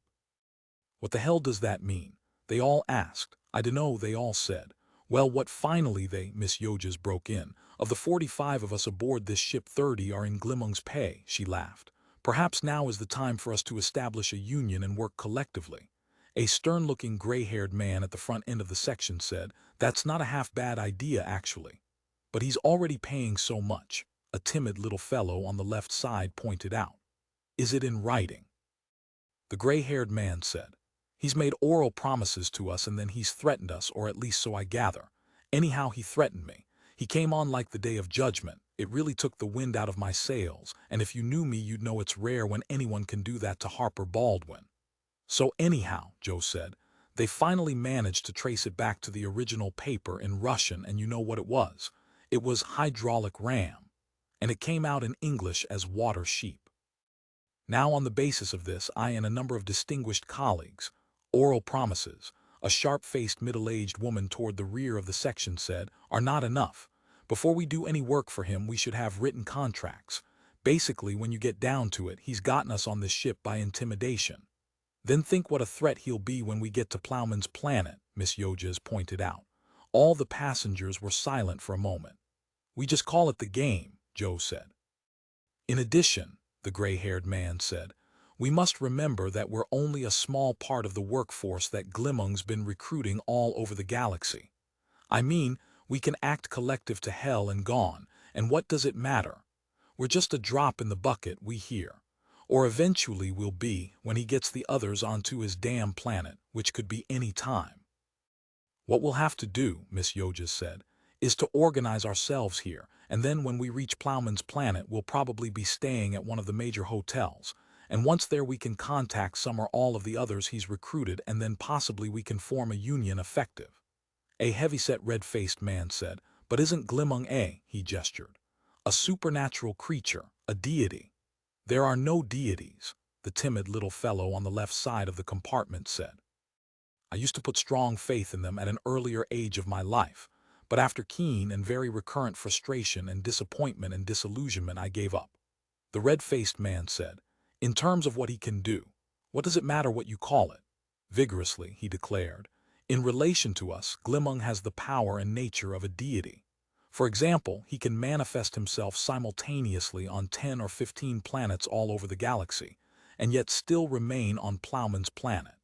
What the hell does that mean? They all asked. I dunno, they all said. Well, what finally Miss Yoges broke in. Of the 45 of us aboard this ship, 30 are in Glimmung's pay, she laughed. Perhaps now is the time for us to establish a union and work collectively. A stern-looking gray-haired man at the front end of the section said, that's not a half-bad idea, actually. But he's already paying so much, a timid little fellow on the left side pointed out. Is it in writing? The gray-haired man said. He's made oral promises to us and then he's threatened us, or at least so I gather. Anyhow, he threatened me. He came on like the day of judgment. It really took the wind out of my sails, and if you knew me you'd know it's rare when anyone can do that to Harper Baldwin. So anyhow, Joe said, they finally managed to trace it back to the original paper in Russian, and you know what it was? It was hydraulic ram, and it came out in English as water sheep. Now on the basis of this, I and a number of distinguished colleagues, oral promises, a sharp-faced middle-aged woman toward the rear of the section said, are not enough. Before we do any work for him, we should have written contracts. Basically, when you get down to it, he's gotten us on this ship by intimidation. Then think what a threat he'll be when we get to Plowman's planet, Miss Yoges pointed out. All the passengers were silent for a moment. We just call it the game, Joe said. In addition, the gray-haired man said, we must remember that we're only a small part of the workforce that Glimmung's been recruiting all over the galaxy. I mean, we can act collective to hell and gone, and what does it matter? We're just a drop in the bucket, we hear. Or eventually we'll be, when he gets the others onto his damn planet, which could be any time. What we'll have to do, Miss Yoges said, is to organize ourselves here, and then when we reach Plowman's planet we'll probably be staying at one of the major hotels, and once there we can contact some or all of the others he's recruited, and then possibly we can form a union effective. A heavyset red-faced man said, but isn't Glimmung he gestured, a supernatural creature, a deity? There are no deities, the timid little fellow on the left side of the compartment said. I used to put strong faith in them at an earlier age of my life, but after keen and very recurrent frustration and disappointment and disillusionment I gave up. The red-faced man said, in terms of what he can do, what does it matter what you call it? Vigorously, he declared, in relation to us, Glimmung has the power and nature of a deity. For example, he can manifest himself simultaneously on 10 or 15 planets all over the galaxy, and yet still remain on Plowman's planet.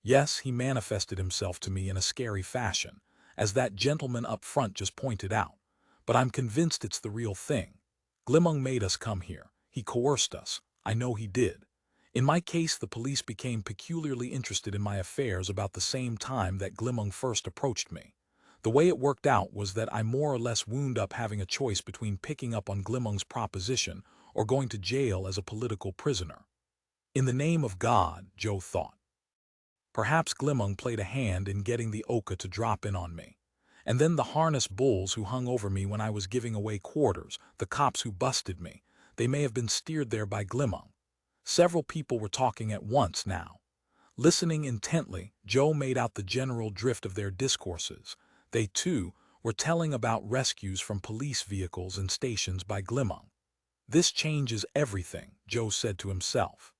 Yes, he manifested himself to me in a scary fashion, as that gentleman up front just pointed out, but I'm convinced it's the real thing. Glimmung made us come here. He coerced us. I know he did. In my case, the police became peculiarly interested in my affairs about the same time that Glimmung first approached me. The way it worked out was that I more or less wound up having a choice between picking up on Glimmung's proposition or going to jail as a political prisoner. In the name of God, Joe thought. Perhaps Glimmung played a hand in getting the Oka to drop in on me. And then the harness bulls who hung over me when I was giving away quarters, the cops who busted me, They may have been steered there by Glimmung. Several people were talking at once now. Listening intently, Joe made out the general drift of their discourses. They, too, were telling about rescues from police vehicles and stations by Glimmung. "This changes everything," Joe said to himself.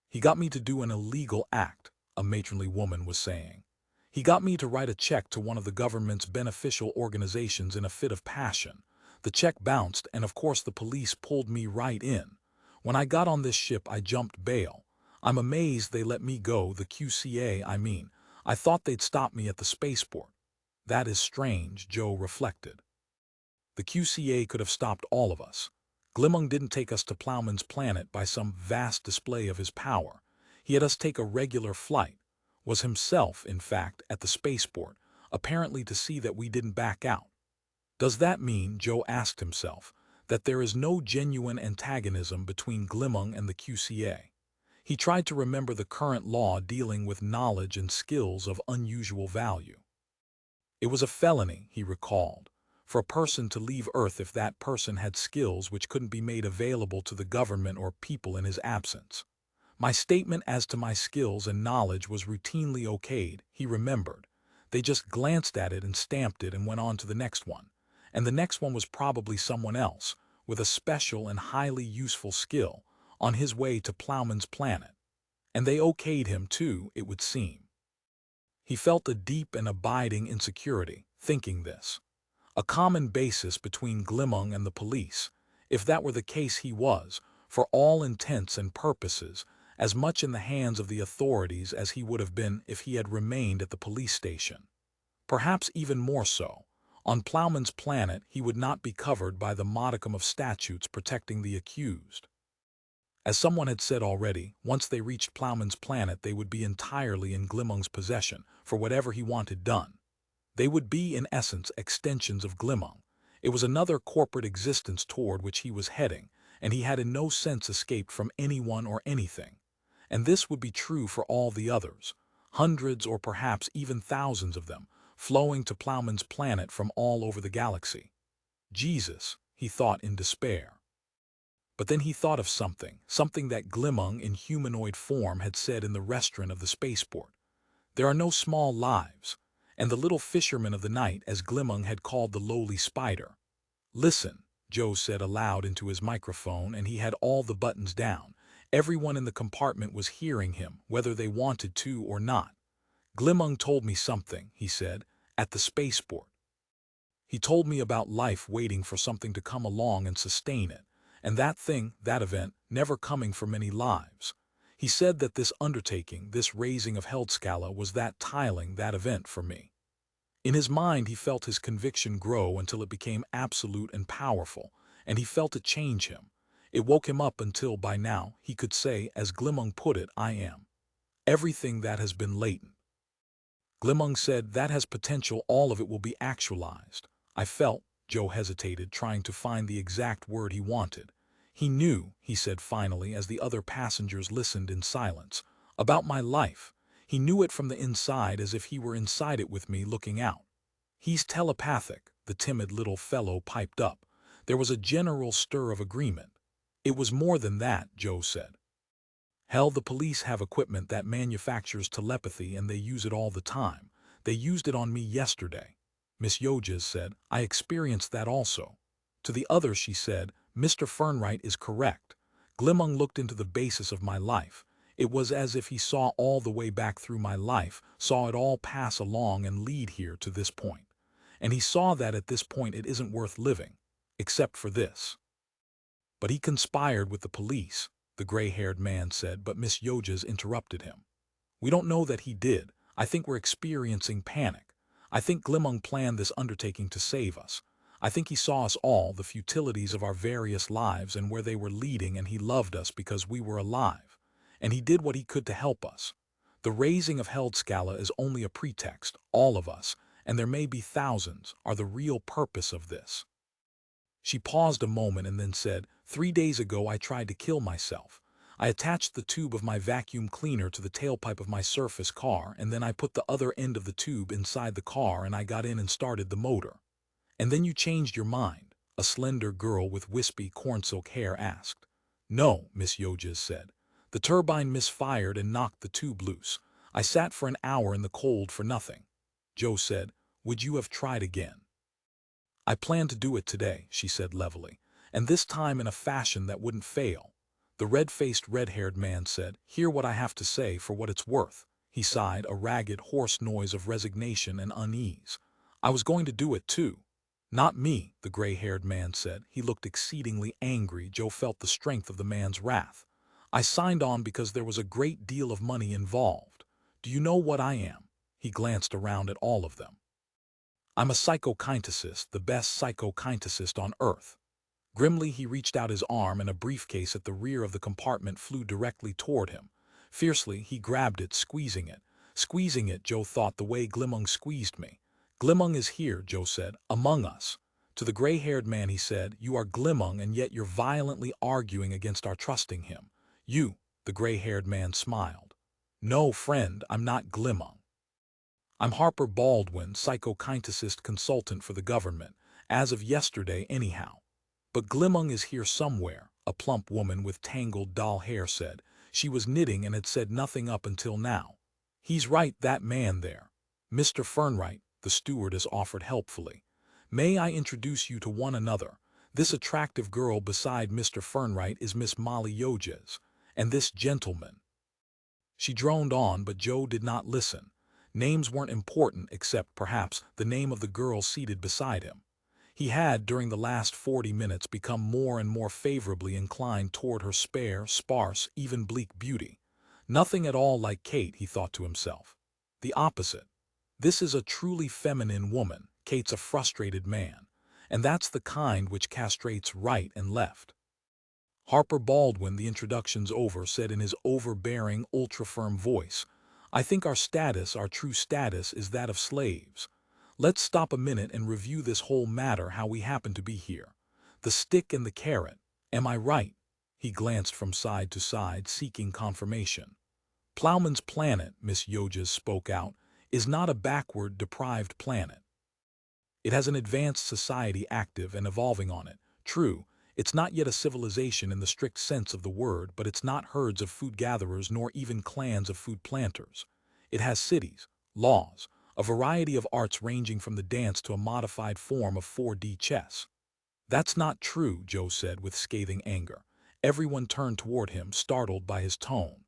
"He got me to do an illegal act," a matronly woman was saying. "He got me to write a check to one of the government's beneficial organizations in a fit of passion. The check bounced, and of course the police pulled me right in. When I got on this ship I jumped bail. I'm amazed they let me go, the QCA, I mean. I thought they'd stop me at the spaceport." That is strange, Joe reflected. The QCA could have stopped all of us. Glimmung didn't take us to Plowman's planet by some vast display of his power. He had us take a regular flight, was himself, in fact, at the spaceport, apparently to see that we didn't back out. Does that mean, Joe asked himself, that there is no genuine antagonism between Glimmung and the QCA? He tried to remember the current law dealing with knowledge and skills of unusual value. It was a felony, he recalled, for a person to leave Earth if that person had skills which couldn't be made available to the government or people in his absence. My statement as to my skills and knowledge was routinely okayed, he remembered. They just glanced at it and stamped it and went on to the next one. And the next one was probably someone else, with a special and highly useful skill, on his way to Plowman's planet. And they okayed him too, it would seem. He felt a deep and abiding insecurity, thinking this. A common basis between Glimmung and the police, if that were the case he was, for all intents and purposes, as much in the hands of the authorities as he would have been if he had remained at the police station. Perhaps even more so. On Plowman's planet he would not be covered by the modicum of statutes protecting the accused. As someone had said already, once they reached Plowman's planet they would be entirely in Glimmung's possession for whatever he wanted done. They would be, in essence, extensions of Glimmung. It was another corporate existence toward which he was heading, and he had in no sense escaped from anyone or anything. And this would be true for all the others, hundreds or perhaps even thousands of them, flowing to Plowman's planet from all over the galaxy. Jesus, he thought in despair. But then he thought of something that Glimmung in humanoid form had said in the restaurant of the spaceport. There are no small lives, and the little fisherman of the night, as Glimmung had called the lowly spider. "Listen," Joe said aloud into his microphone, and he had all the buttons down. Everyone in the compartment was hearing him, whether they wanted to or not. "Glimmung told me something," he said, "at the spaceport. He told me about life waiting for something to come along and sustain it, and that thing, that event, never coming for many lives. He said that this undertaking, this raising of Heldscalla, was that tiling, that event for me." In his mind he felt his conviction grow until it became absolute and powerful, and he felt it change him. It woke him up until, by now, he could say, as Glimmung put it, "I am everything that has been latent." Glimmung said, "That has potential, all of it will be actualized." I felt, Joe hesitated, trying to find the exact word he wanted. He knew, he said finally as the other passengers listened in silence, about my life. He knew it from the inside as if he were inside it with me looking out. "He's telepathic," the timid little fellow piped up. There was a general stir of agreement. "It was more than that," Joe said. "Hell, the police have equipment that manufactures telepathy and they use it all the time. They used it on me yesterday." Miss Yoges said, "I experienced that also." To the other she said, "Mr. Fernwright is correct. Glimmung looked into the basis of my life. It was as if he saw all the way back through my life, saw it all pass along and lead here to this point. And he saw that at this point it isn't worth living, except for this." "But he conspired with the police," the gray-haired man said, but Miss Yoges interrupted him. "We don't know that he did. I think we're experiencing panic. I think Glimmung planned this undertaking to save us. I think he saw us all, the futilities of our various lives and where they were leading, and he loved us because we were alive. And he did what he could to help us. The raising of Heldscalla is only a pretext. All of us, and there may be thousands, are the real purpose of this." She paused a moment and then said, "3 days ago I tried to kill myself. I attached the tube of my vacuum cleaner to the tailpipe of my surface car, and then I put the other end of the tube inside the car and I got in and started the motor. And then you changed your mind. a slender girl with wispy cornsilk hair asked. No, Miss Yoges said. The turbine misfired and knocked the tube loose. I sat for an hour in the cold for nothing. Joe said, would you have tried again? I plan to do it today, she said levelly, and this time in a fashion that wouldn't fail. The red-faced, red-haired man said, hear what I have to say for what it's worth. He sighed, a ragged, hoarse noise of resignation and unease. I was going to do it too. Not me, the gray-haired man said. He looked exceedingly angry. Joe felt the strength of the man's wrath. I signed on because there was a great deal of money involved. Do you know what I am? He glanced around at all of them. I'm a psychokineticist, the best psychokineticist on Earth. Grimly he reached out his arm and a briefcase at the rear of the compartment flew directly toward him. Fiercely he grabbed it, squeezing it. Squeezing it, Joe thought, the way Glimmung squeezed me. Glimmung is here, Joe said, among us. To the gray-haired man he said, you are Glimmung and yet you're violently arguing against our trusting him. You, the gray-haired man smiled. No, friend, I'm not Glimmung. I'm Harper Baldwin, psychokineticist consultant for the government, as of yesterday anyhow. But Glimmung is here somewhere, a plump woman with tangled doll hair said. She was knitting and had said nothing up until now. He's right, that man there. Mr. Fernwright, the stewardess offered helpfully. May I introduce you to one another? This attractive girl beside Mr. Fernwright is Miss Molly Yoges, and this gentleman. She droned on, but Joe did not listen. Names weren't important except, perhaps, the name of the girl seated beside him. He had, during the last 40 minutes, become more and more favorably inclined toward her spare, sparse, even bleak beauty. Nothing at all like Kate, he thought to himself. The opposite. This is a truly feminine woman. Kate's a frustrated man. And that's the kind which castrates right and left. Harper Baldwin, the introductions over, said in his overbearing, ultra-firm voice, I think our status, our true status, is that of slaves. Let's stop a minute and review this whole matter, how we happen to be here. The stick and the carrot. Am I right? He glanced from side to side, seeking confirmation. Plowman's planet, Miss Yoges spoke out, is not a backward, deprived planet. It has an advanced society active and evolving on it. True, it's not yet a civilization in the strict sense of the word, but it's not herds of food gatherers nor even clans of food planters. It has cities, laws, a variety of arts ranging from the dance to a modified form of 4D chess. That's not true, Joe said with scathing anger. Everyone turned toward him, startled by his tone.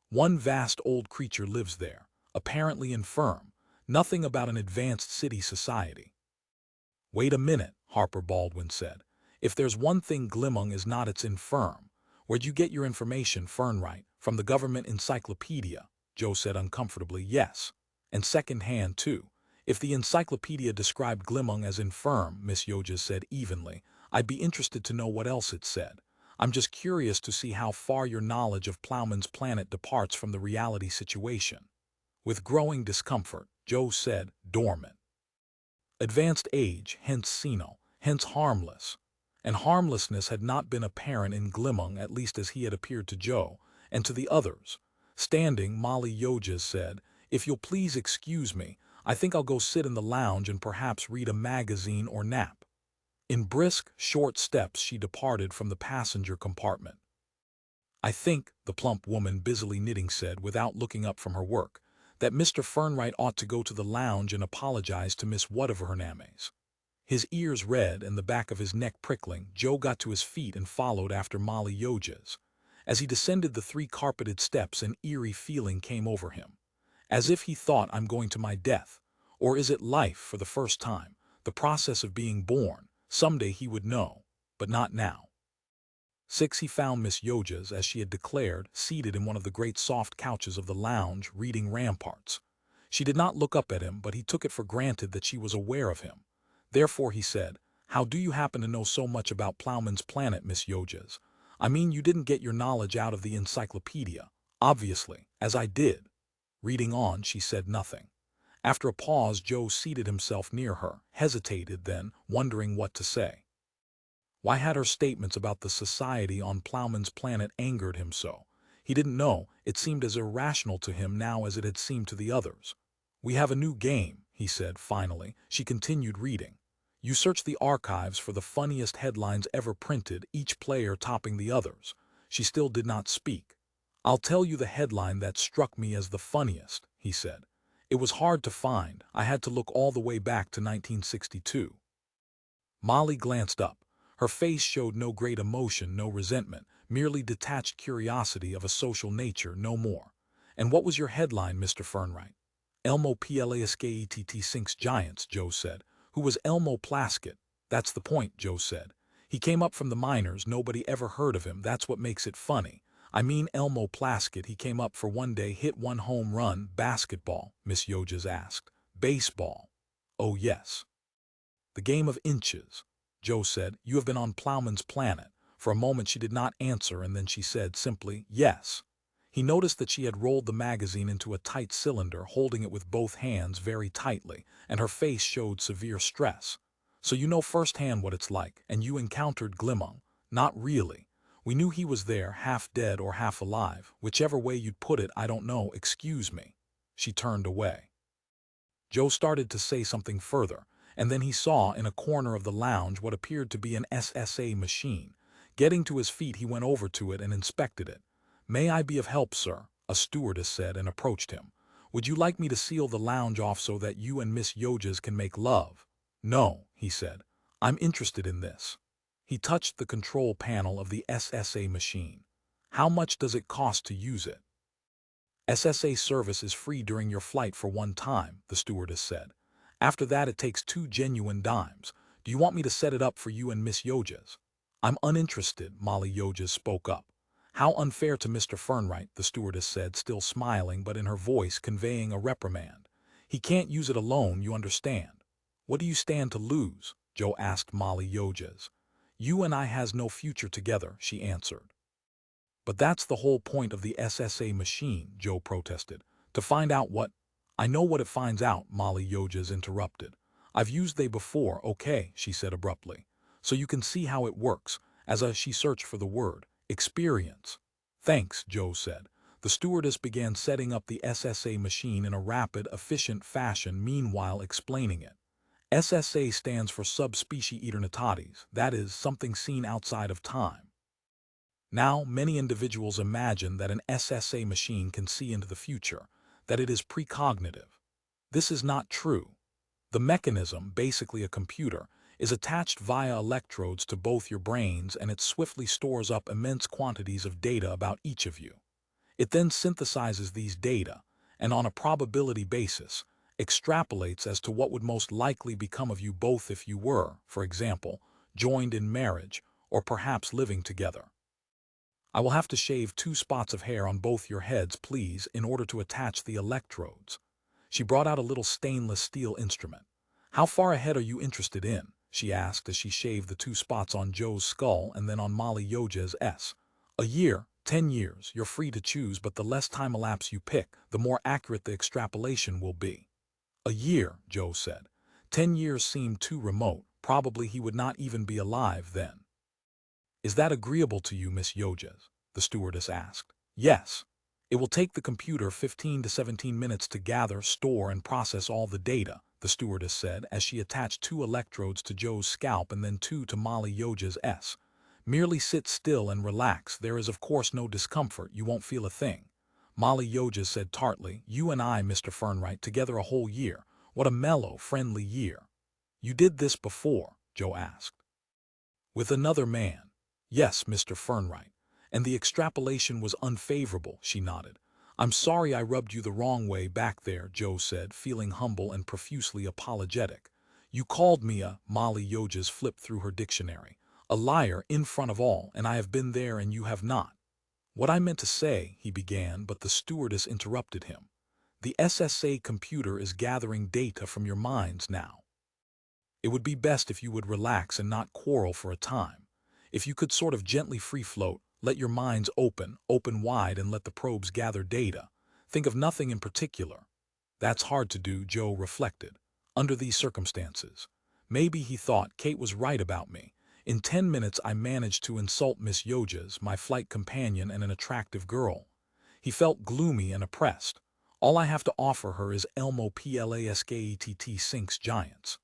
One vast old creature lives there, apparently infirm. Nothing about an advanced city society. Wait a minute, Harper Baldwin said. If there's one thing Glimmung is not, it's infirm. Where'd you get your information, Fernwright? From the government encyclopedia, Joe said uncomfortably. Yes. And second-hand, too. If the encyclopedia described Glimmung as infirm, Miss Yoges said evenly, I'd be interested to know what else it said. I'm just curious to see how far your knowledge of Plowman's planet departs from the reality situation. With growing discomfort, Joe said, dormant. Advanced age, hence senile, hence harmless. And harmlessness had not been apparent in Glimmung, at least as he had appeared to Joe, and to the others. Standing, Molly Yoges said, if you'll please excuse me, I think I'll go sit in the lounge and perhaps read a magazine or nap. In brisk, short steps she departed from the passenger compartment. I think, the plump woman busily knitting said without looking up from her work, that Mr. Fernwright ought to go to the lounge and apologize to Miss whatever her name is. His ears red and the back of his neck prickling, Joe got to his feet and followed after Molly Yoges. As he descended the 3 carpeted steps, an eerie feeling came over him. As if he thought, I'm going to my death. Or is it life for the first time, the process of being born? Someday he would know, but not now. 6. He found Miss Yoges, as she had declared, seated in one of the great soft couches of the lounge, reading Ramparts. She did not look up at him, but he took it for granted that she was aware of him. Therefore he said, how do you happen to know so much about Plowman's planet, Miss Yoges? I mean, you didn't get your knowledge out of the encyclopedia. Obviously, as I did. Reading on, she said nothing. After a pause, Joe seated himself near her, hesitated then, wondering what to say. Why had her statements about the society on Plowman's planet angered him so? He didn't know. It seemed as irrational to him now as it had seemed to the others. We have a new game, he said finally. She continued reading. You search the archives for the funniest headlines ever printed, each player topping the others. She still did not speak. I'll tell you the headline that struck me as the funniest, he said. It was hard to find. I had to look all the way back to 1962. Molly glanced up. Her face showed no great emotion, no resentment, merely detached curiosity of a social nature, no more. And what was your headline, Mr. Fernwright? Elmo Plaskett sinks giants, Joe said. Who was Elmo Plaskett? That's the point, Joe said. He came up from the miners, nobody ever heard of him, that's what makes it funny. I mean Elmo Plaskett, he came up for one day, hit one home run. Basketball, Miss Yoges asked. Baseball. Oh yes. The game of inches. Joe said, you have been on Plowman's planet. For a moment she did not answer, and then she said simply, yes. He noticed that she had rolled the magazine into a tight cylinder, holding it with both hands very tightly, and her face showed severe stress. So you know firsthand what it's like, and you encountered Glimmung. Not really. We knew he was there, half dead or half alive. Whichever way you'd put it, I don't know, excuse me. She turned away. Joe started to say something further, and then he saw in a corner of the lounge what appeared to be an SSA machine. Getting to his feet, he went over to it and inspected it. May I be of help, sir? A stewardess said and approached him. Would you like me to seal the lounge off so that you and Miss Yoges can make love? No, he said. I'm interested in this. He touched the control panel of the SSA machine. How much does it cost to use it? SSA service is free during your flight for one time, the stewardess said. After that it takes 2 genuine dimes. Do you want me to set it up for you and Miss Yoges? I'm uninterested, Molly Yoges spoke up. How unfair to Mr. Fernwright, the stewardess said, still smiling but in her voice conveying a reprimand. He can't use it alone, you understand. What do you stand to lose? Joe asked Molly Yoges. You and I has no future together, she answered. But that's the whole point of the SSA machine, Joe protested. To find out what? I know what it finds out, Molly Yoges interrupted. I've used they before, okay, she said abruptly. So you can see how it works, she searched for the word, experience. Thanks, Joe said. The stewardess began setting up the SSA machine in a rapid, efficient fashion, meanwhile explaining it. SSA stands for subspecie eternitatis, that is, something seen outside of time. Now, many individuals imagine that an SSA machine can see into the future, that it is precognitive. This is not true. The mechanism, basically a computer, is attached via electrodes to both your brains, and it swiftly stores up immense quantities of data about each of you. It then synthesizes these data, and on a probability basis, extrapolates as to what would most likely become of you both if you were, for example, joined in marriage or perhaps living together. I will have to shave 2 spots of hair on both your heads, please, in order to attach the electrodes. She brought out a little stainless steel instrument. How far ahead are you interested in? She asked as she shaved the 2 spots on Joe's skull and then on Molly Yoges'. A year, 10 years, you're free to choose, but the less time elapse you pick, the more accurate the extrapolation will be. A year, Joe said. 10 years seemed too remote, probably he would not even be alive then. Is that agreeable to you, Miss Yoges? The stewardess asked. Yes. It will take the computer 15 to 17 minutes to gather, store, and process all the data, the stewardess said as she attached 2 electrodes to Joe's scalp and then 2 to Molly Yoges'. Merely sit still and relax. There is of course no discomfort. You won't feel a thing. Molly Yoges said tartly, you and I, Mr. Fernwright, together a whole year. What a mellow, friendly year. You did this before? Joe asked. With another man. Yes, Mr. Fernwright. And the extrapolation was unfavorable, she nodded. I'm sorry I rubbed you the wrong way back there, Joe said, feeling humble and profusely apologetic. You called me a, Molly Yoges flipped through her dictionary, a liar in front of all, and I have been there and you have not. What I meant to say, he began, but the stewardess interrupted him. The SSA computer is gathering data from your minds now. It would be best if you would relax and not quarrel for a time. If you could sort of gently free float, let your minds open wide and let the probes gather data. Think of nothing in particular. That's hard to do, Joe reflected, under these circumstances. Maybe, he thought, Kate was right about me. In 10 minutes I managed to insult Miss Yoges, my flight companion and an attractive girl. He felt gloomy and oppressed. All I have to offer her is Elmo Plaskett sinks giants.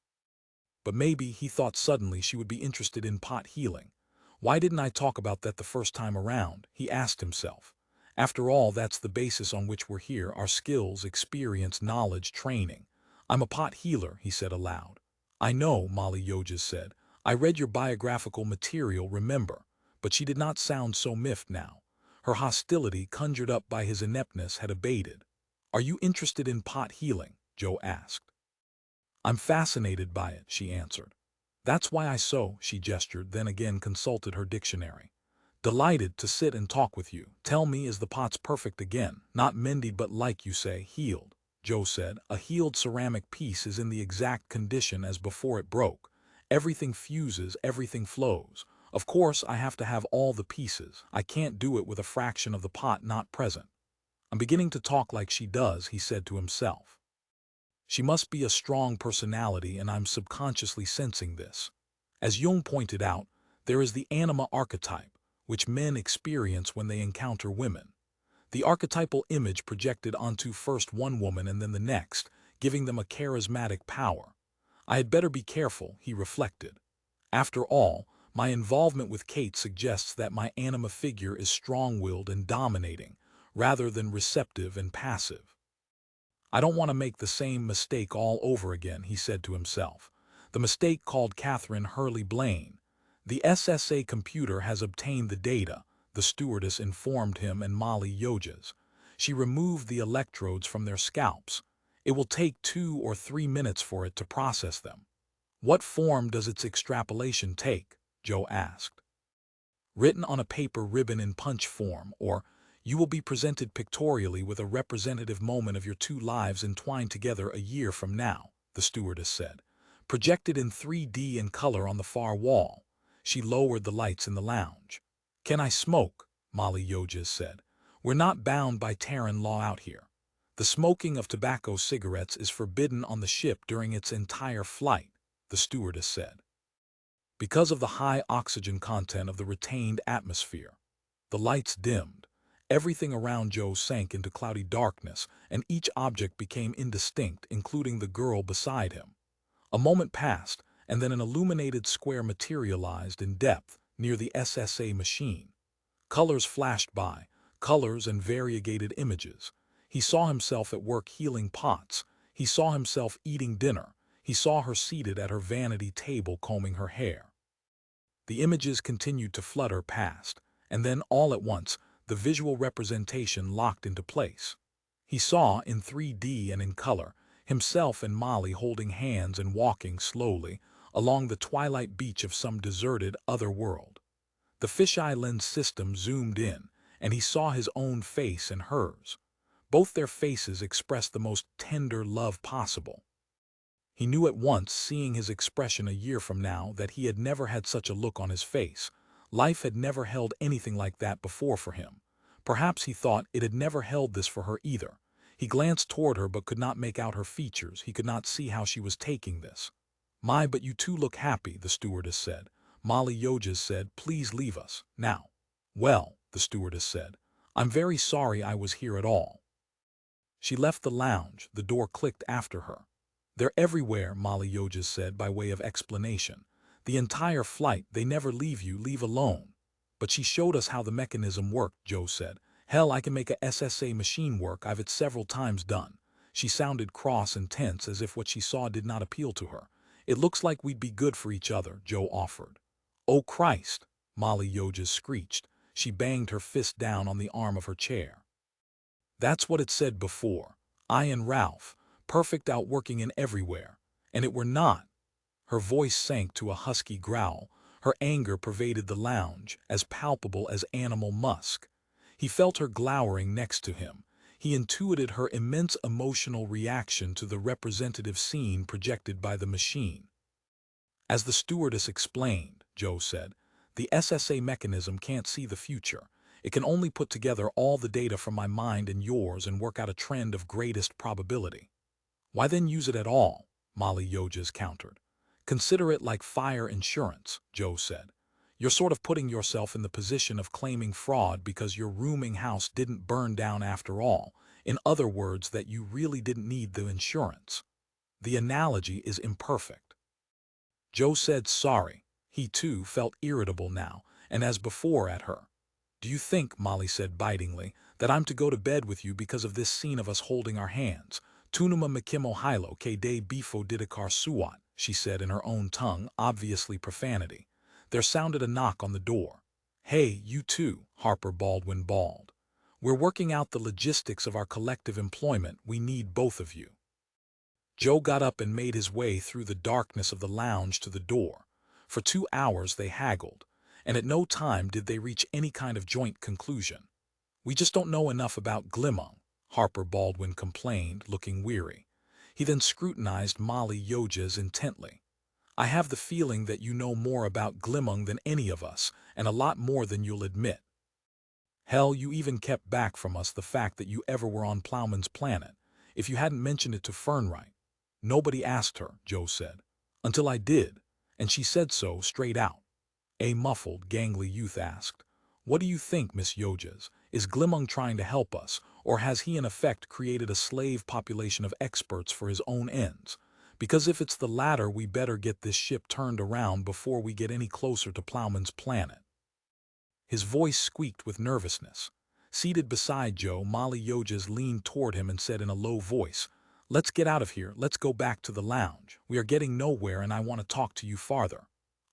But maybe, he thought suddenly, she would be interested in pot healing. Why didn't I talk about that the first time around, he asked himself. After all, that's the basis on which we're here, our skills, experience, knowledge, training. I'm a pot healer, he said aloud. I know, Molly Yoges said. I read your biographical material, remember. But she did not sound so miffed now. Her hostility, conjured up by his ineptness, had abated. Are you interested in pot healing? Joe asked. I'm fascinated by it, she answered. That's why I sew, she gestured, then again consulted her dictionary. Delighted to sit and talk with you. Tell me, is the pot's perfect again? Not mended but, like you say, healed, Joe said. A healed ceramic piece is in the exact condition as before it broke. Everything fuses, everything flows. Of course, I have to have all the pieces. I can't do it with a fraction of the pot not present. I'm beginning to talk like she does, he said to himself. She must be a strong personality, and I'm subconsciously sensing this. As Jung pointed out, there is the anima archetype, which men experience when they encounter women. The archetypal image projected onto first one woman and then the next, giving them a charismatic power. I had better be careful, he reflected. After all, my involvement with Kate suggests that my anima figure is strong-willed and dominating, rather than receptive and passive. I don't want to make the same mistake all over again, he said to himself. The mistake called Catherine Hurley Blaine. The SSA computer has obtained the data, the stewardess informed him and Molly Yoges. She removed the electrodes from their scalps. It will take 2 or 3 minutes for it to process them. What form does its extrapolation take? Joe asked. Written on a paper ribbon in punch form, or you will be presented pictorially with a representative moment of your 2 lives entwined together a year from now, the stewardess said. Projected in 3D in color on the far wall. She lowered the lights in the lounge. Can I smoke? Molly Yoges said. We're not bound by Terran law out here. The smoking of tobacco cigarettes is forbidden on the ship during its entire flight, the stewardess said. Because of the high oxygen content of the retained atmosphere. The lights dimmed. Everything around Joe sank into cloudy darkness, and each object became indistinct, including the girl beside him. A moment passed, and then an illuminated square materialized in depth near the SSA machine. Colors flashed by, colors and variegated images. He saw himself at work healing pots. He saw himself eating dinner. He saw her seated at her vanity table combing her hair. The images continued to flutter past, and then, all at once, the visual representation locked into place. He saw, in 3D and in color, himself and Molly holding hands and walking slowly along the twilight beach of some deserted other world. The fisheye lens system zoomed in, and he saw his own face and hers. Both their faces expressed the most tender love possible. He knew at once, seeing his expression a year from now, that he had never had such a look on his face. Life had never held anything like that before for him. Perhaps, he thought, it had never held this for her either. He glanced toward her but could not make out her features. He could not see how she was taking this. My, but you two look happy, the stewardess said. Molly Yoges said, please leave us, now. Well, the stewardess said, I'm very sorry I was here at all. She left the lounge. The door clicked after her. They're everywhere, Molly Yoges said by way of explanation. The entire flight, they never leave you, leave alone. But she showed us how the mechanism worked, Joe said. Hell, I can make a SSA machine work. I've it several times done. She sounded cross and tense, as if what she saw did not appeal to her. It looks like we'd be good for each other, Joe offered. Oh Christ, Molly Yoges screeched. She banged her fist down on the arm of her chair. That's what it said before. I and Ralph, perfect, outworking in everywhere. And it were not. Her voice sank to a husky growl. Her anger pervaded the lounge, as palpable as animal musk. He felt her glowering next to him. He intuited her immense emotional reaction to the representative scene projected by the machine. As the stewardess explained, Joe said, the SSA mechanism can't see the future. It can only put together all the data from my mind and yours and work out a trend of greatest probability. Why then use it at all? Molly Yoges countered. Consider it like fire insurance, Joe said. You're sort of putting yourself in the position of claiming fraud because your rooming house didn't burn down after all. In other words, that you really didn't need the insurance. The analogy is imperfect. Joe said sorry. He too felt irritable now, and as before at her. Do you think, Molly said bitingly, that I'm to go to bed with you because of this scene of us holding our hands? Tunuma makimo hilo ke de bifo didikar suwat, she said in her own tongue, obviously profanity. There sounded a knock on the door. Hey, you two, Harper Baldwin bawled. We're working out the logistics of our collective employment. We need both of you. Joe got up and made his way through the darkness of the lounge to the door. For 2 hours they haggled, and at no time did they reach any kind of joint conclusion. We just don't know enough about Glimmung, Harper Baldwin complained, looking weary. He then scrutinized Molly Yoges intently. I have the feeling that you know more about Glimmung than any of us, and a lot more than you'll admit. Hell, you even kept back from us the fact that you ever were on Plowman's planet, if you hadn't mentioned it to Fernwright. Nobody asked her, Joe said. Until I did, and she said so straight out. A muffled, gangly youth asked, What do you think, Miss Yoges? Is Glimmung trying to help us, or has he in effect created a slave population of experts for his own ends? Because if it's the latter, we better get this ship turned around before we get any closer to Plowman's planet. His voice squeaked with nervousness. Seated beside Joe, Molly Yoges leaned toward him and said in a low voice, Let's get out of here. Let's go back to the lounge. We are getting nowhere and I want to talk to you farther.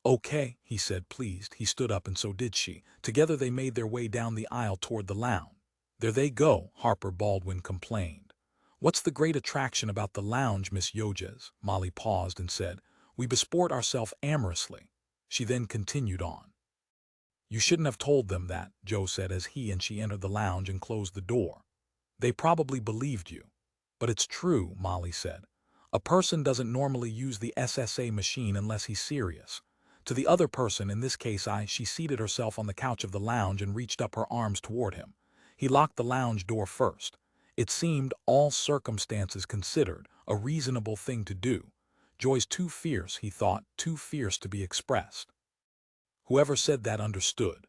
Okay, he said, pleased. He stood up and so did she. Together they made their way down the aisle toward the lounge. There they go, Harper Baldwin complained. What's the great attraction about the lounge, Miss Yoges? Molly paused and said, We besport ourselves amorously. She then continued on. You shouldn't have told them that, Joe said as he and she entered the lounge and closed the door. They probably believed you. But it's true, Molly said. A person doesn't normally use the SSA machine unless he's serious. To the other person, in this case she seated herself on the couch of the lounge and reached up her arms toward him. He locked the lounge door first. It seemed, all circumstances considered, a reasonable thing to do. Joy's too fierce, he thought, too fierce to be expressed. Whoever said that understood.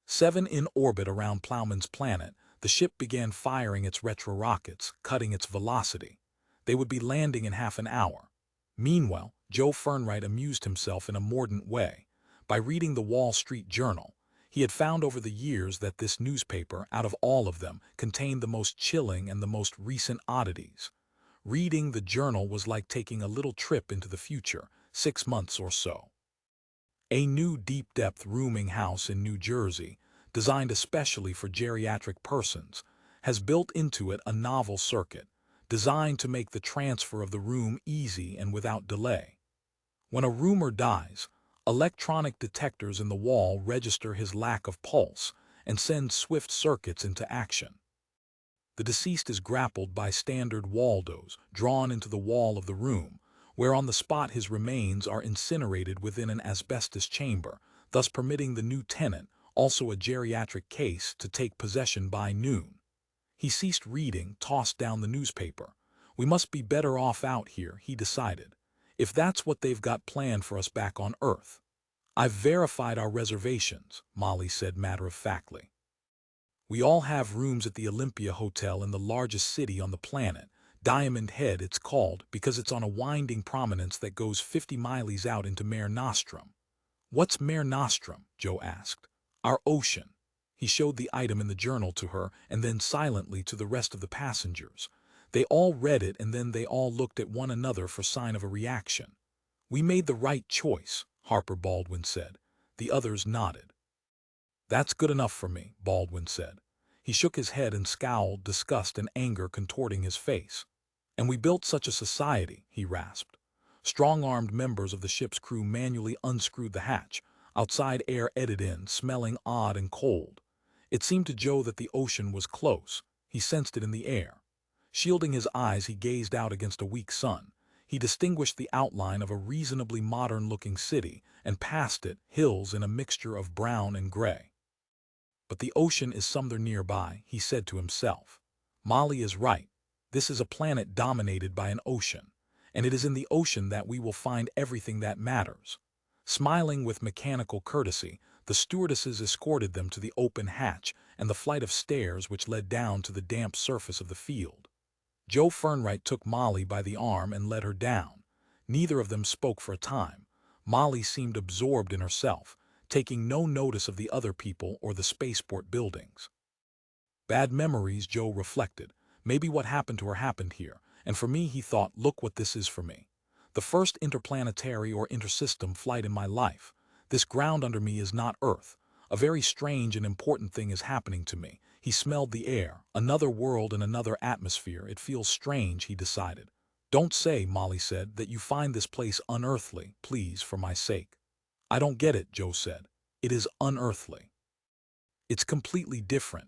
7 in orbit around Plowman's planet, the ship began firing its retro-rockets, cutting its velocity. They would be landing in half an hour. Meanwhile, Joe Fernwright amused himself in a mordant way. By reading the Wall Street Journal, he had found over the years that this newspaper, out of all of them, contained the most chilling and the most recent oddities. Reading the journal was like taking a little trip into the future, 6 months or so. A new deep-depth rooming house in New Jersey, designed especially for geriatric persons, has built into it a novel circuit, designed to make the transfer of the room easy and without delay. When a roomer dies, electronic detectors in the wall register his lack of pulse and send swift circuits into action. The deceased is grappled by standard Waldos drawn into the wall of the room, where on the spot his remains are incinerated within an asbestos chamber, thus permitting the new tenant, also a geriatric case, to take possession by noon. He ceased reading, tossed down the newspaper. We must be better off out here, he decided, if that's what they've got planned for us back on Earth. I've verified our reservations, Molly said matter-of-factly. We all have rooms at the Olympia Hotel in the largest city on the planet. Diamond Head it's called because it's on a winding prominence that goes 50 miles out into Mare Nostrum. What's Mare Nostrum? Joe asked. Our ocean. He showed the item in the journal to her and then silently to the rest of the passengers. They all read it and then they all looked at one another for sign of a reaction. We made the right choice, Harper Baldwin said. The others nodded. That's good enough for me, Baldwin said. He shook his head and scowled, disgust and anger contorting his face. And we built such a society, he rasped. Strong-armed members of the ship's crew manually unscrewed the hatch. Outside air eddied in, smelling odd and cold. It seemed to Joe that the ocean was close. He sensed it in the air. Shielding his eyes, he gazed out against a weak sun. He distinguished the outline of a reasonably modern-looking city, and past it, hills in a mixture of brown and gray. But the ocean is somewhere nearby, he said to himself. Molly is right. This is a planet dominated by an ocean, and it is in the ocean that we will find everything that matters. Smiling with mechanical courtesy, the stewardesses escorted them to the open hatch and the flight of stairs which led down to the damp surface of the field. Joe Fernwright took Molly by the arm and led her down. Neither of them spoke for a time. Molly seemed absorbed in herself, taking no notice of the other people or the spaceport buildings. Bad memories, Joe reflected. Maybe what happened to her happened here, and for me, he thought, look what this is for me. The first interplanetary or intersystem flight in my life. This ground under me is not Earth. A very strange and important thing is happening to me. He smelled the air, another world and another atmosphere. It feels strange, he decided. Don't say, Molly said, that you find this place unearthly, please, for my sake. I don't get it, Joe said. It is unearthly. It's completely different.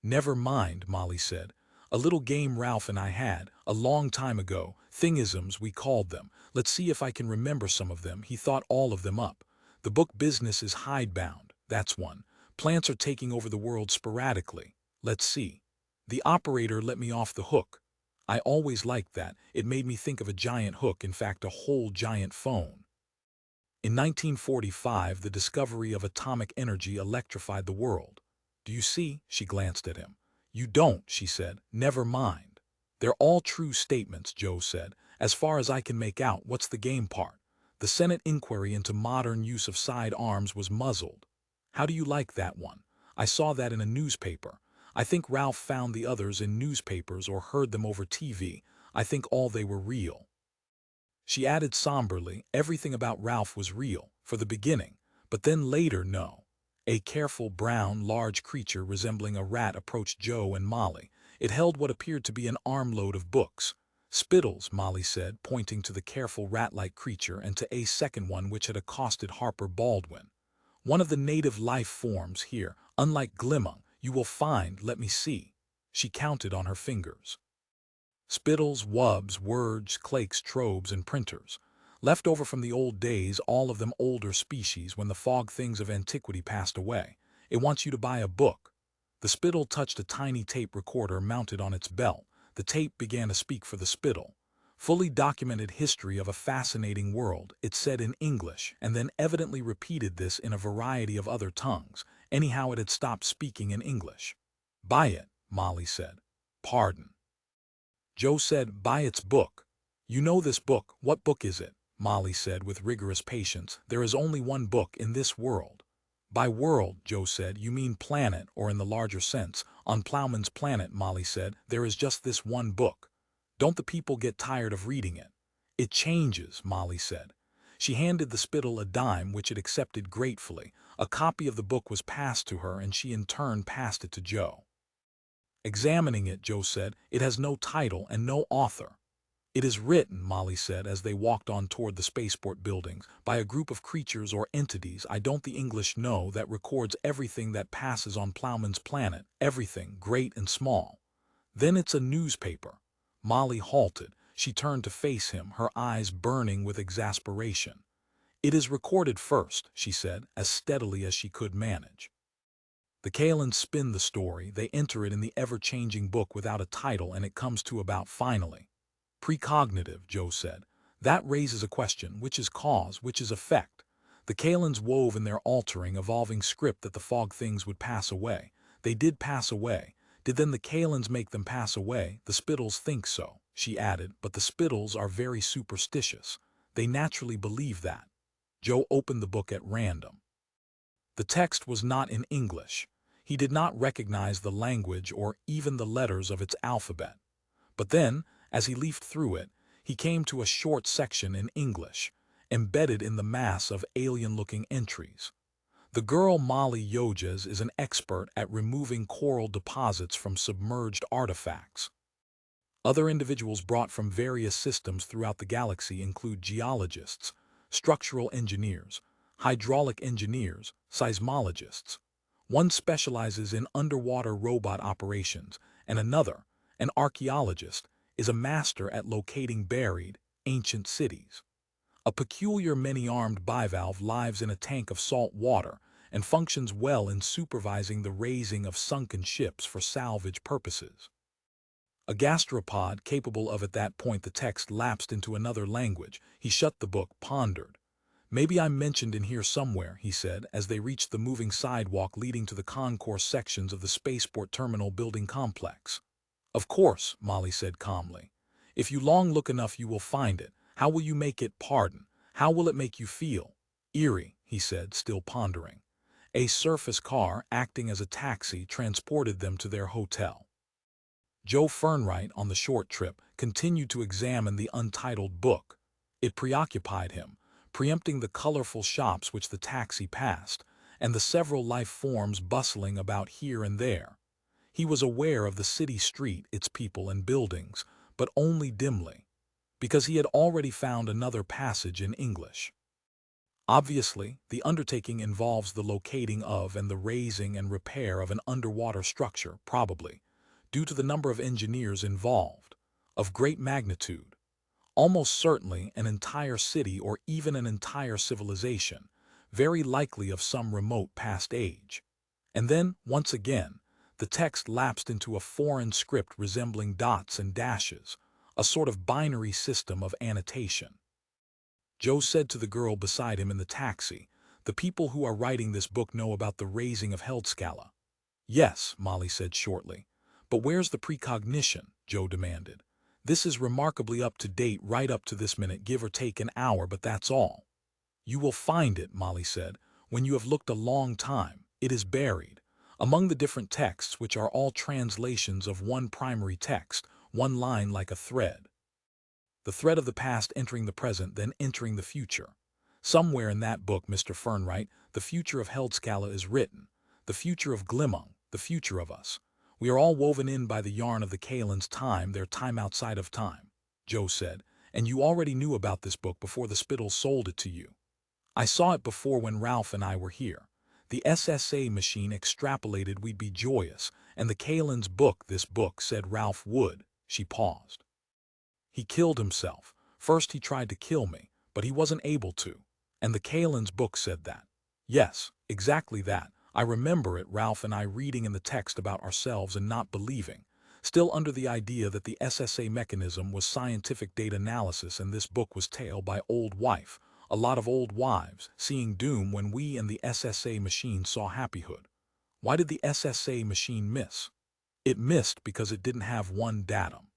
Never mind, Molly said. A little game Ralph and I had, a long time ago, thingisms we called them. Let's see if I can remember some of them. He thought all of them up. The book business is hidebound, that's one. Plants are taking over the world sporadically. Let's see. The operator let me off the hook. I always liked that. It made me think of a giant hook, in fact a whole giant phone. In 1945, the discovery of atomic energy electrified the world. Do you see? She glanced at him. You don't, she said. Never mind. They're all true statements, Joe said. As far as I can make out, what's the game part? The Senate inquiry into modern use of sidearms was muzzled. How do you like that one? I saw that in a newspaper. I think Ralph found the others in newspapers or heard them over TV. I think all they were real. She added somberly, everything about Ralph was real, for the beginning, but then later no. A careful brown, large creature resembling a rat approached Joe and Molly. It held what appeared to be an armload of books. Spittles, Molly said, pointing to the careful rat-like creature and to a second one which had accosted Harper Baldwin. One of the native life forms here, unlike Glimmung, you will find, let me see. She counted on her fingers. Spittles, wubs, words, clakes, trobes, and printers. Left over from the old days, all of them older species when the fog things of antiquity passed away. It wants you to buy a book. The spittle touched a tiny tape recorder mounted on its belt. The tape began to speak for the spittle. Fully documented history of a fascinating world, it said in English, and then evidently repeated this in a variety of other tongues. Anyhow, it had stopped speaking in English. Buy it, Molly said. Pardon. Joe said, buy its book. You know this book. What book is it? Molly said with rigorous patience. There is only one book in this world. By world, Joe said, you mean planet, or in the larger sense. On Plowman's planet, Molly said, there is just this one book. Don't the people get tired of reading it? It changes, Molly said. She handed the spittle a dime, which it accepted gratefully. A copy of the book was passed to her, and she in turn passed it to Joe. Examining it, Joe said, it has no title and no author. It is written, Molly said as they walked on toward the spaceport buildings, by a group of creatures or entities I don't the English know that records everything that passes on Plowman's planet, everything, great and small. Then it's a newspaper. Molly halted. She turned to face him, her eyes burning with exasperation. It is recorded first, she said, as steadily as she could manage. The Kalens spin the story, they enter it in the ever-changing book without a title, and it comes to about finally. Precognitive, Joe said. That raises a question, which is cause, which is effect? The Kalens wove in their altering, evolving script that the fog things would pass away. They did pass away. Did then the Kalens make them pass away? The Spittles think so, she added, but the Spittles are very superstitious. They naturally believe that. Joe opened the book at random. The text was not in English. He did not recognize the language or even the letters of its alphabet. But then, as he leafed through it, he came to a short section in English, embedded in the mass of alien-looking entries. The girl Molly Yoges is an expert at removing coral deposits from submerged artifacts. Other individuals brought from various systems throughout the galaxy include geologists, structural engineers, hydraulic engineers, seismologists. One specializes in underwater robot operations, and another, an archaeologist, is a master at locating buried, ancient cities. A peculiar many-armed bivalve lives in a tank of salt water and functions well in supervising the raising of sunken ships for salvage purposes. A gastropod capable of. At that point the text lapsed into another language. He shut the book, pondered. Maybe I'm mentioned in here somewhere, he said, as they reached the moving sidewalk leading to the concourse sections of the spaceport terminal building complex. Of course, Molly said calmly. If you long look enough you will find it. How will you make it? Pardon. How will it make you feel? Eerie, he said, still pondering. A surface car acting as a taxi transported them to their hotel. Joe Fernwright, on the short trip, continued to examine the untitled book. It preoccupied him, preempting the colorful shops which the taxi passed, and the several life forms bustling about here and there. He was aware of the city street, its people and buildings, but only dimly, because he had already found another passage in English. Obviously, the undertaking involves the locating of and the raising and repair of an underwater structure, probably, due to the number of engineers involved, of great magnitude, almost certainly an entire city or even an entire civilization, very likely of some remote past age. And then, once again, the text lapsed into a foreign script resembling dots and dashes, a sort of binary system of annotation. Joe said to the girl beside him in the taxi, "The people who are writing this book know about the raising of Heldscalla." "Yes," Molly said shortly. "But where's the precognition?" Joe demanded. "This is remarkably up to date right up to this minute, give or take an hour, but that's all." "You will find it," Molly said, "when you have looked a long time. It is buried among the different texts, which are all translations of one primary text, one line like a thread. The thread of the past entering the present, then entering the future. Somewhere in that book, Mr. Fernwright, the future of Heldscalla is written, the future of Glimmung, the future of us. We are all woven in by the yarn of the Kalins' time, their time outside of time," Joe said, "and you already knew about this book before the Spittles sold it to you." "I saw it before when Ralph and I were here. The SSA machine extrapolated we'd be joyous, and the Kalins' book, this book, said Ralph would." She paused. "He killed himself. First he tried to kill me, but he wasn't able to. And the Kalins' book said that." "Yes, exactly that. I remember it, Ralph and I reading in the text about ourselves and not believing, still under the idea that the SSA mechanism was scientific data analysis and this book was tale by old wife, a lot of old wives, seeing doom when we and the SSA machine saw happyhood. Why did the SSA machine miss? It missed because it didn't have one datum.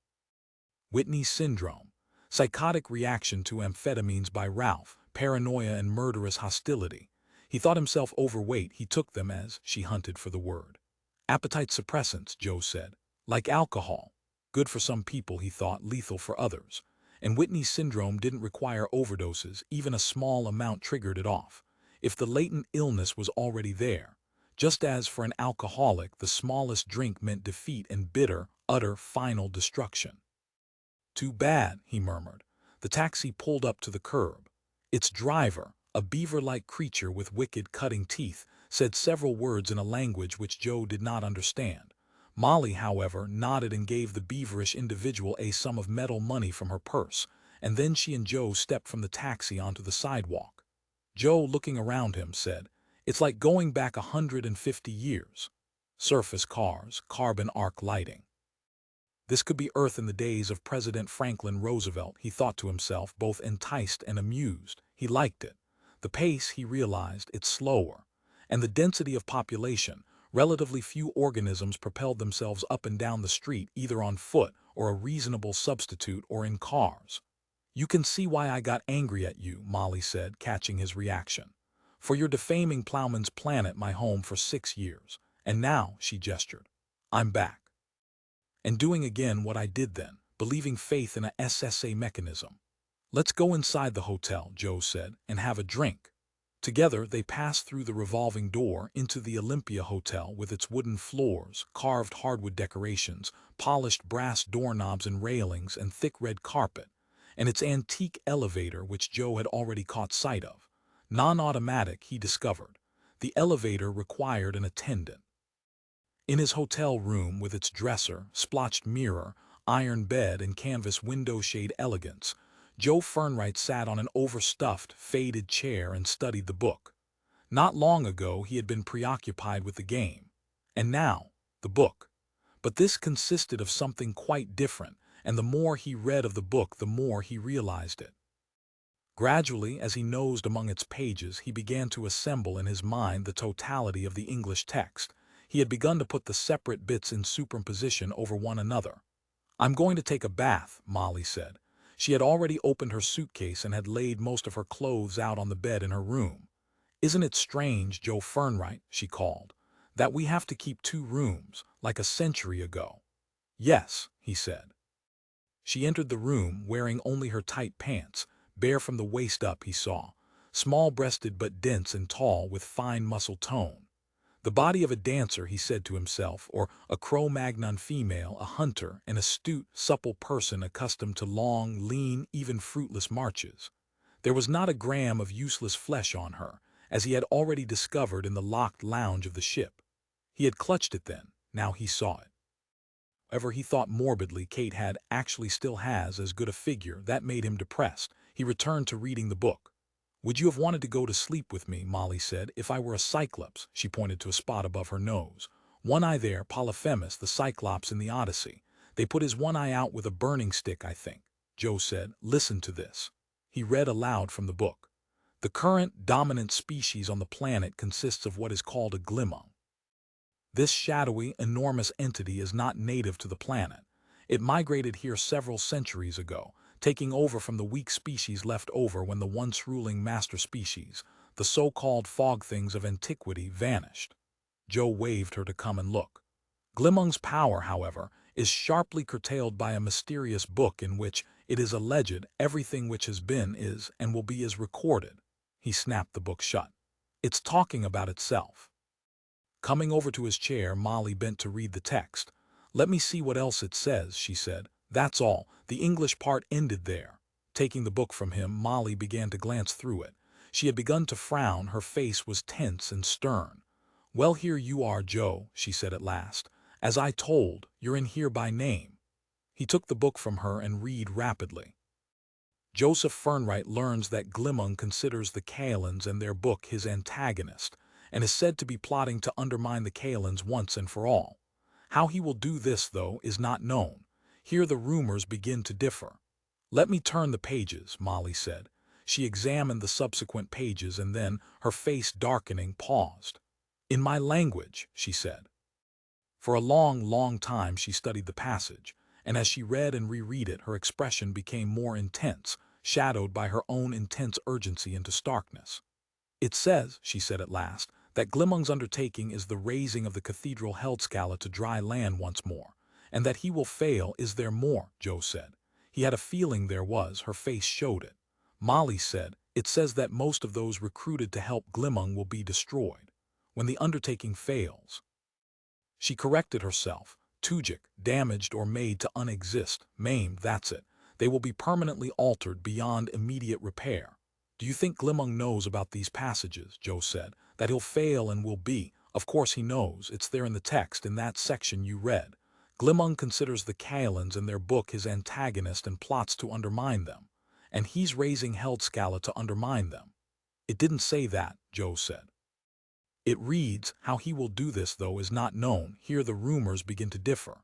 Whitney syndrome, psychotic reaction to amphetamines by Ralph, paranoia and murderous hostility. He thought himself overweight, he took them as, she hunted for the word. Appetite suppressants, Joe said. Like alcohol. Good for some people, he thought, lethal for others. And Whitney's syndrome didn't require overdoses, even a small amount triggered it off. If the latent illness was already there. Just as for an alcoholic, the smallest drink meant defeat and bitter, utter, final destruction. "Too bad," he murmured. The taxi pulled up to the curb. Its driver, a beaver-like creature with wicked cutting teeth, said several words in a language which Joe did not understand. Molly, however, nodded and gave the beaverish individual a sum of metal money from her purse, and then she and Joe stepped from the taxi onto the sidewalk. Joe, looking around him, said, "It's like going back 150 years. Surface cars, carbon arc lighting. This could be Earth in the days of President Franklin Roosevelt," he thought to himself, both enticed and amused. He liked it. The pace, he realized, it's slower. And the density of population, relatively few organisms propelled themselves up and down the street either on foot or a reasonable substitute or in cars. "You can see why I got angry at you," Molly said, catching his reaction. "For your defaming Plowman's planet, my home for 6 years. And now," she gestured, "I'm back. And doing again what I did then, believing faith in a SSA mechanism. Let's go inside the hotel," Joe said, "and have a drink." Together they passed through the revolving door into the Olympia Hotel with its wooden floors, carved hardwood decorations, polished brass doorknobs and railings, and thick red carpet, and its antique elevator which Joe had already caught sight of. Non-automatic, he discovered. The elevator required an attendant. In his hotel room, with its dresser, splotched mirror, iron bed, and canvas window shade elegance, Joe Fernwright sat on an overstuffed, faded chair and studied the book. Not long ago he had been preoccupied with the game. And now, the book. But this consisted of something quite different, and the more he read of the book, the more he realized it. Gradually, as he nosed among its pages, he began to assemble in his mind the totality of the English text. He had begun to put the separate bits in superimposition over one another. "I'm going to take a bath," Molly said. She had already opened her suitcase and had laid most of her clothes out on the bed in her room. "Isn't it strange, Joe Fernwright," she called, "that we have to keep two rooms, like a century ago?" "Yes," he said. She entered the room wearing only her tight pants, bare from the waist up, he saw, small-breasted but dense and tall with fine muscle tone. The body of a dancer, he said to himself, or a Cro-Magnon female, a hunter, an astute, supple person accustomed to long, lean, even fruitless marches. There was not a gram of useless flesh on her, as he had already discovered in the locked lounge of the ship. He had clutched it then, now he saw it. However, he thought morbidly, Kate still has as good a figure. That made him depressed. He returned to reading the book. "Would you have wanted to go to sleep with me," Molly said, "if I were a cyclops?" She pointed to a spot above her nose. "One eye there, Polyphemus, the Cyclops in the Odyssey. They put his one eye out with a burning stick, I think." Joe said, "Listen to this." He read aloud from the book. "The current dominant species on the planet consists of what is called a Glimmung. This shadowy, enormous entity is not native to the planet. It migrated here several centuries ago, taking over from the weak species left over when the once ruling master species, the so-called fog things of antiquity, vanished." Joe waved her to come and look. "Glimmung's power, however, is sharply curtailed by a mysterious book in which, it is alleged, everything which has been, is, and will be is recorded." He snapped the book shut. "It's talking about itself." Coming over to his chair, Molly bent to read the text. "Let me see what else it says," she said. "That's all. The English part ended there." Taking the book from him, Molly began to glance through it. She had begun to frown, her face was tense and stern. "Well, here you are, Joe," she said at last. "As I told, you're in here by name." He took the book from her and read rapidly. Joseph Fernwright learns that Glimmung considers the Kaelins and their book his antagonist, and is said to be plotting to undermine the Kaelins once and for all. How he will do this, though, is not known. Here the rumors begin to differ. "Let me turn the pages," Molly said. She examined the subsequent pages and then, her face darkening, paused. "In my language," she said. For a long, long time she studied the passage, and as she read and reread it, her expression became more intense, shadowed by her own intense urgency into starkness. "It says," she said at last, "that Glimmung's undertaking is the raising of the cathedral Heldscalla to dry land once more, and that he will fail." "Is there more?" Joe said. He had a feeling there was, her face showed it. Molly said, "It says that most of those recruited to help Glimmung will be destroyed when the undertaking fails." She corrected herself. "Tujic, damaged or made to unexist, maimed, that's it. They will be permanently altered beyond immediate repair." "Do you think Glimmung knows about these passages?" Joe said. "That he'll fail and will be? Of course he knows. It's there in the text, in that section you read. Glimmung considers the Kaelins and their book his antagonist and plots to undermine them. And he's raising Heldscalla to undermine them." "It didn't say that," Joe said. "It reads, how he will do this, though, is not known." Here the rumors begin to differ.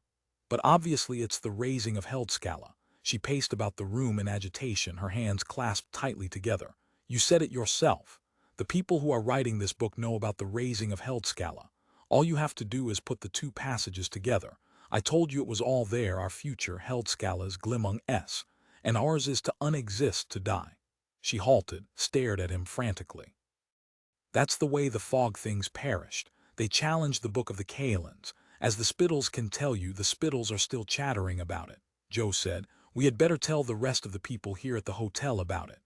"But obviously it's the raising of Heldscalla." She paced about the room in agitation, her hands clasped tightly together. "You said it yourself. The people who are writing this book know about the raising of Heldscalla. All you have to do is put the two passages together. I told you it was all there, our future, Heldscalla's, Glimmung's, and ours is to unexist, to die." She halted, stared at him frantically. "That's the way the fog things perished. They challenged the book of the Kaelins. As the Spittles can tell you, the Spittles are still chattering about it." Joe said, "We had better tell the rest of the people here at the hotel about it."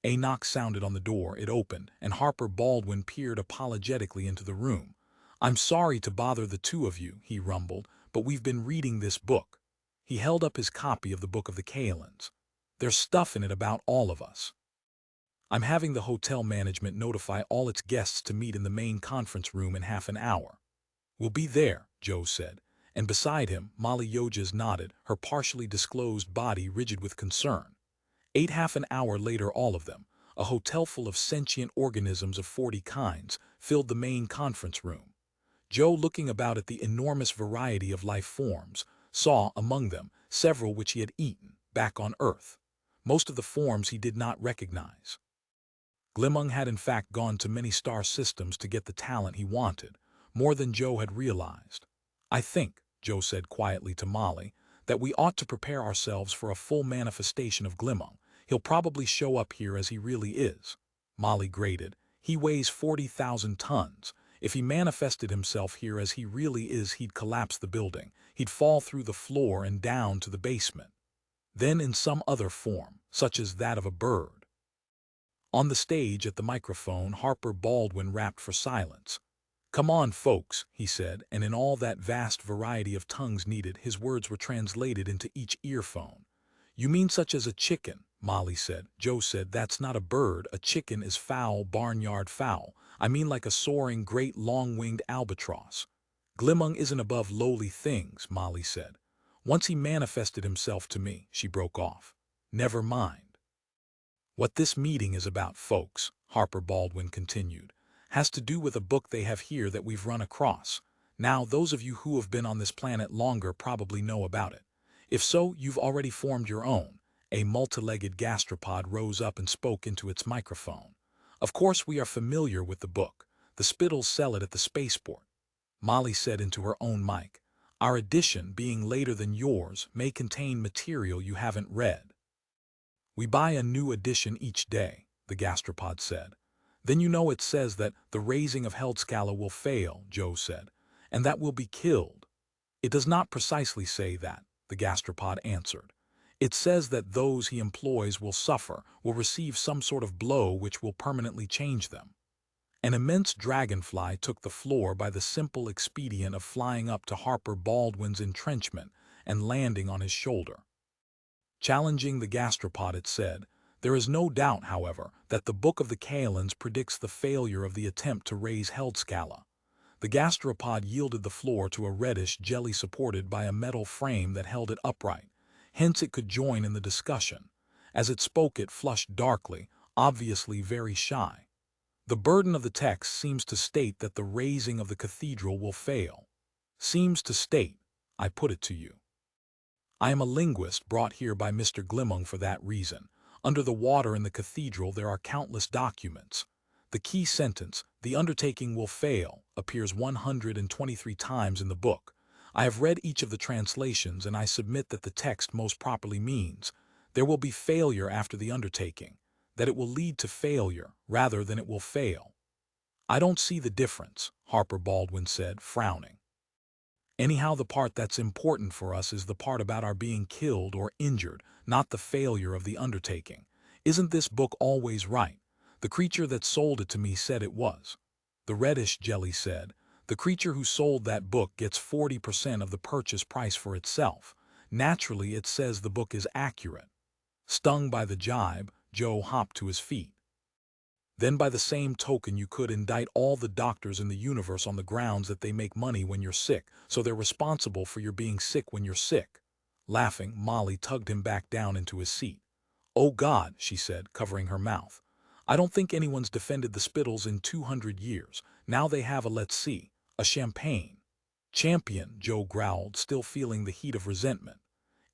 A knock sounded on the door. It opened, and Harper Baldwin peered apologetically into the room. "I'm sorry to bother the two of you," he rumbled, "but we've been reading this book." He held up his copy of the Book of the Kaelins. "There's stuff in it about all of us. I'm having the hotel management notify all its guests to meet in the main conference room in half an hour." "We'll be there," Joe said, and beside him, Molly Yoges nodded, her partially disclosed body rigid with concern. Half an hour later, all of them, a hotel full of sentient organisms of 40 kinds, filled the main conference room. Joe, looking about at the enormous variety of life forms, saw, among them, several which he had eaten, back on Earth. Most of the forms he did not recognize. Glimmung had in fact gone to many star systems to get the talent he wanted, more than Joe had realized. "I think," Joe said quietly to Molly, "that we ought to prepare ourselves for a full manifestation of Glimmung. He'll probably show up here as he really is." Molly grated. He weighs 40,000 tons. If he manifested himself here as he really is, he'd collapse the building. He'd fall through the floor and down to the basement. Then in some other form, such as that of a bird. On the stage at the microphone, Harper Baldwin rapped for silence. "Come on, folks," he said, and in all that vast variety of tongues needed, his words were translated into each earphone. "You mean such as a chicken," Molly said. Joe said, "That's not a bird. A chicken is fowl, barnyard fowl. I mean like a soaring, great, long-winged albatross." "Glimmung isn't above lowly things," Molly said. "Once he manifested himself to me," she broke off. "Never mind." "What this meeting is about, folks," Harper Baldwin continued, "has to do with a book they have here that we've run across. Now, those of you who have been on this planet longer probably know about it. If so, you've already formed your own." A multi-legged gastropod rose up and spoke into its microphone. "Of course we are familiar with the book. The Spittles sell it at the spaceport." Molly said into her own mic, "Our edition, being later than yours, may contain material you haven't read." "We buy a new edition each day," the gastropod said. "Then you know it says that the raising of Heldscalla will fail," Joe said, "and that we'll be killed." "It does not precisely say that," the gastropod answered. "It says that those he employs will suffer, will receive some sort of blow which will permanently change them." An immense dragonfly took the floor by the simple expedient of flying up to Harper Baldwin's entrenchment and landing on his shoulder. Challenging the gastropod, it said, "There is no doubt, however, that the Book of the Kalends predicts the failure of the attempt to raise Heldscalla." The gastropod yielded the floor to a reddish jelly supported by a metal frame that held it upright. Hence it could join in the discussion. As it spoke, it flushed darkly, obviously very shy. "The burden of the text seems to state that the raising of the cathedral will fail." "Seems to state," I put it to you. "I am a linguist brought here by Mr. Glimmung for that reason. Under the water in the cathedral there are countless documents. The key sentence, 'The undertaking will fail,' appears 123 times in the book. I have read each of the translations, and I submit that the text most properly means, there will be failure after the undertaking, that it will lead to failure rather than it will fail." "I don't see the difference," Harper Baldwin said, frowning. "Anyhow, the part that's important for us is the part about our being killed or injured, not the failure of the undertaking. Isn't this book always right? The creature that sold it to me said it was." The reddish jelly said, "The creature who sold that book gets 40% of the purchase price for itself. Naturally, it says the book is accurate." Stung by the jibe, Joe hopped to his feet. "Then by the same token you could indict all the doctors in the universe on the grounds that they make money when you're sick, so they're responsible for your being sick when you're sick." Laughing, Molly tugged him back down into his seat. "Oh God," she said, covering her mouth. "I don't think anyone's defended the Spittles in 200 years. Now they have a, let's see, a champagne." "Champion," Joe growled, still feeling the heat of resentment.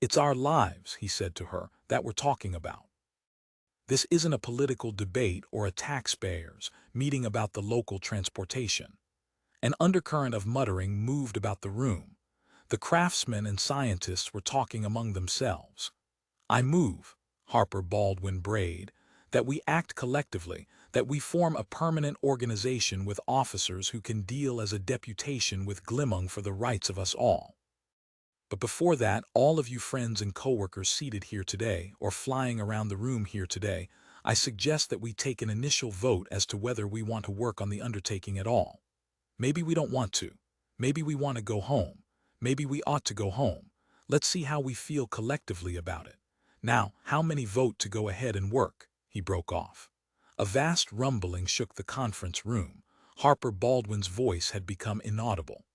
"It's our lives," he said to her, "that we're talking about. This isn't a political debate or a taxpayers' meeting about the local transportation." An undercurrent of muttering moved about the room. The craftsmen and scientists were talking among themselves. "I move," Harper Baldwin brayed, "that we act collectively, that we form a permanent organization with officers who can deal as a deputation with Glimmung for the rights of us all. But before that, all of you friends and coworkers seated here today, or flying around the room here today, I suggest that we take an initial vote as to whether we want to work on the undertaking at all. Maybe we don't want to. Maybe we want to go home. Maybe we ought to go home. Let's see how we feel collectively about it. Now, how many vote to go ahead and work?" he broke off. A vast rumbling shook the conference room. Harper Baldwin's voice had become inaudible.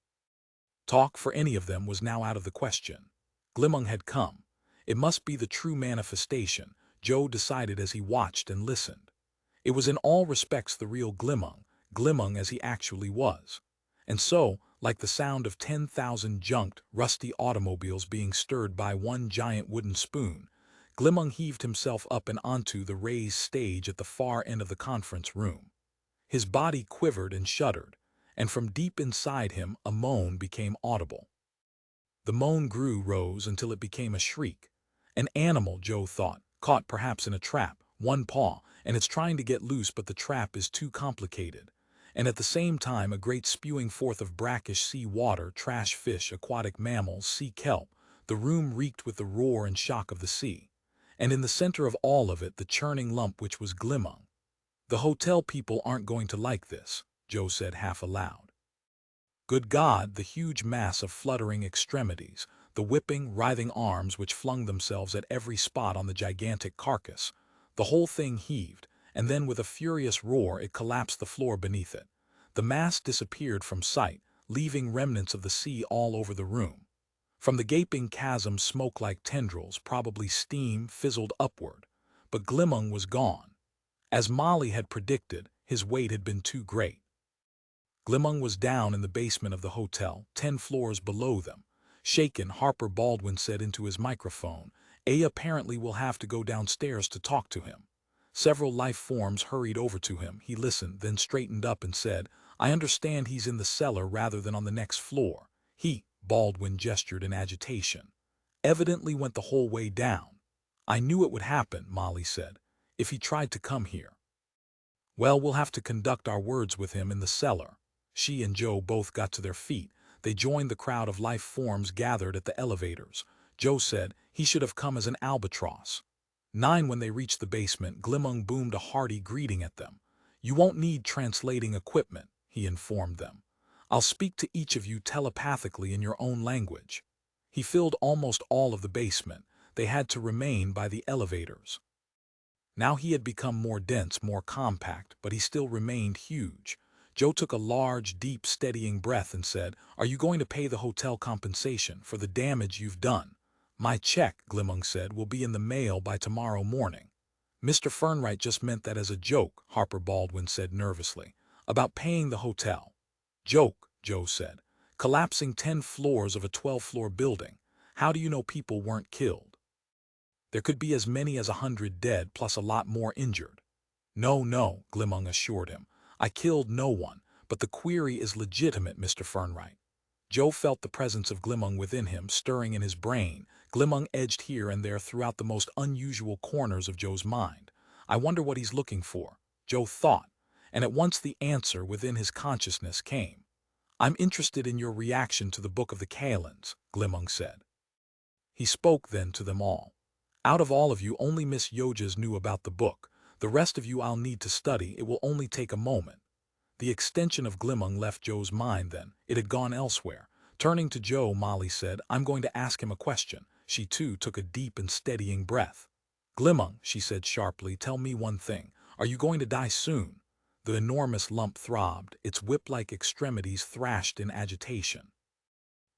Talk for any of them was now out of the question. Glimmung had come. It must be the true manifestation, Joe decided as he watched and listened. It was in all respects the real Glimmung, Glimmung as he actually was. And so, like the sound of 10,000 junked, rusty automobiles being stirred by one giant wooden spoon, Glimmung heaved himself up and onto the raised stage at the far end of the conference room. His body quivered and shuddered, and from deep inside him a moan became audible. The moan rose until it became a shriek. An animal, Joe thought, caught perhaps in a trap, one paw, and it's trying to get loose, but the trap is too complicated. And at the same time, a great spewing forth of brackish sea water, trash fish, aquatic mammals, sea kelp. The room reeked with the roar and shock of the sea. And in the center of all of it, the churning lump which was Glimmung. "The hotel people aren't going to like this," Joe said half aloud. Good God, the huge mass of fluttering extremities, the whipping, writhing arms which flung themselves at every spot on the gigantic carcass. The whole thing heaved, and then with a furious roar it collapsed the floor beneath it. The mass disappeared from sight, leaving remnants of the sea all over the room. From the gaping chasm, smoke-like tendrils, probably steam, fizzled upward. But Glimmung was gone. As Molly had predicted, his weight had been too great. Glimmung was down in the basement of the hotel, 10 floors below them. Shaken, Harper Baldwin said into his microphone, apparently will have to go downstairs to talk to him." Several life forms hurried over to him. He listened, then straightened up and said, "I understand he's in the cellar rather than on the next floor." Baldwin gestured in agitation, "evidently went the whole way down." "I knew it would happen," Molly said, "if he tried to come here." "Well, we'll have to conduct our words with him in the cellar." She and Joe both got to their feet. They joined the crowd of life forms gathered at the elevators. Joe said he should have come as an albatross. 9 When they reached the basement, Glimmung boomed a hearty greeting at them. "You won't need translating equipment," he informed them. "I'll speak to each of you telepathically in your own language." He filled almost all of the basement. They had to remain by the elevators. Now he had become more dense, more compact, but he still remained huge. Joe took a large, deep, steadying breath and said, "Are you going to pay the hotel compensation for the damage you've done?" "My check," Glimmung said, "will be in the mail by tomorrow morning." "Mr. Fernwright just meant that as a joke," Harper Baldwin said nervously, "about paying the hotel." "Joke," Joe said. "Collapsing 10 floors of a 12-floor building. How do you know people weren't killed? There could be as many as 100 dead, plus a lot more injured." No, Glimmung assured him. "I killed no one, but the query is legitimate, Mr. Fernwright." Joe felt the presence of Glimmung within him, stirring in his brain. Glimmung edged here and there throughout the most unusual corners of Joe's mind. "I wonder what he's looking for," Joe thought, and at once the answer within his consciousness came. "I'm interested in your reaction to the Book of the Kalends," Glimmung said. He spoke then to them all. "Out of all of you, only Miss Yojas knew about the book. The rest of you I'll need to study. It will only take a moment." The extension of Glimmung left Joe's mind then. It had gone elsewhere. Turning to Joe, Molly said, "I'm going to ask him a question." She too took a deep and steadying breath. "Glimmung," she said sharply, "tell me one thing. Are you going to die soon?" The enormous lump throbbed. Its whip-like extremities thrashed in agitation.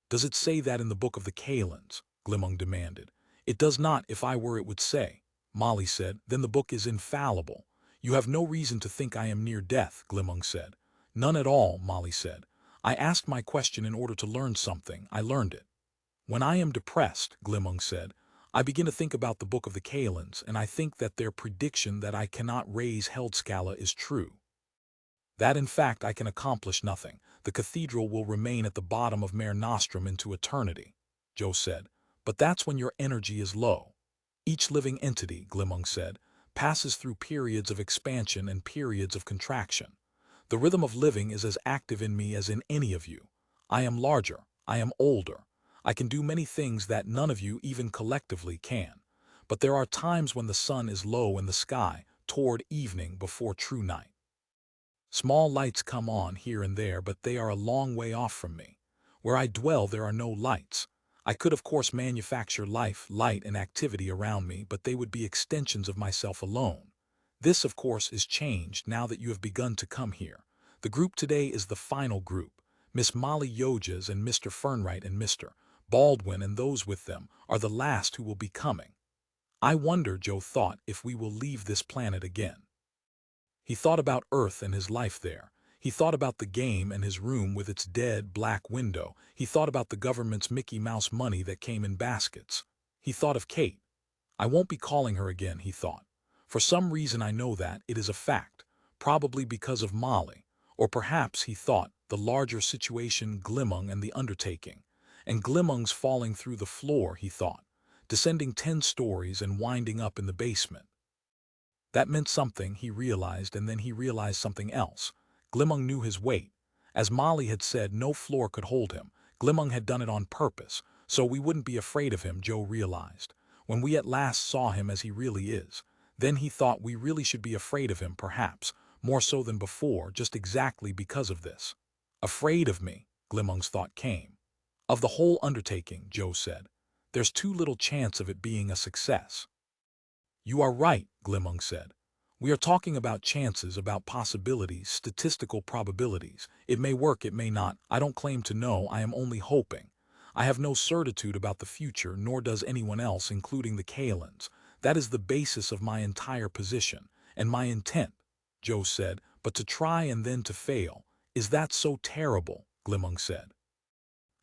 "Does it say that in the Book of the Kalends?" Glimmung demanded. "It does not. If I were, it would say." Molly said, "Then the book is infallible." "You have no reason to think I am near death," Glimmung said. "None at all," Molly said. "I asked my question in order to learn something. I learned it." "When I am depressed," Glimmung said, "I begin to think about the Book of the Kalends, and I think that their prediction that I cannot raise Heldscalla is true. That in fact I can accomplish nothing. The cathedral will remain at the bottom of Mare Nostrum into eternity," Joe said. "But that's when your energy is low." "Each living entity," Glimmung said, "passes through periods of expansion and periods of contraction. The rhythm of living is as active in me as in any of you. I am larger, I am older, I can do many things that none of you even collectively can. But there are times when the sun is low in the sky, toward evening before true night. Small lights come on here and there, but they are a long way off from me. Where I dwell there are no lights. I could of course manufacture life, light, and activity around me, but they would be extensions of myself alone. This, of course, is changed now that you have begun to come here. The group today is the final group. Miss Molly Yojas and Mr. Fernwright and Mr. Baldwin and those with them are the last who will be coming. I wonder," Joe thought, "if we will leave this planet again." He thought about Earth and his life there. He thought about the game and his room with its dead, black window. He thought about the government's Mickey Mouse money that came in baskets. He thought of Kate. "I won't be calling her again," he thought. "For some reason I know that, it is a fact. Probably because of Molly. Or perhaps," he thought, "the larger situation, Glimmung and the undertaking. And Glimmung's falling through the floor," he thought, "descending 10 stories and winding up in the basement." That meant something, he realized, and then he realized something else. Glimmung knew his weight. As Molly had said, no floor could hold him. Glimmung had done it on purpose, so we wouldn't be afraid of him, Joe realized. When we at last saw him as he really is, then he thought we really should be afraid of him, perhaps, more so than before, just exactly because of this. Afraid of me, Glimmung's thought came. Of the whole undertaking, Joe said. There's too little chance of it being a success. You are right, Glimmung said. We are talking about chances, about possibilities, statistical probabilities. It may work, it may not. I don't claim to know, I am only hoping. I have no certitude about the future, nor does anyone else, including the Kalins. That is the basis of my entire position, and my intent, Joe said, but to try and then to fail. Is that so terrible? Glimmung said.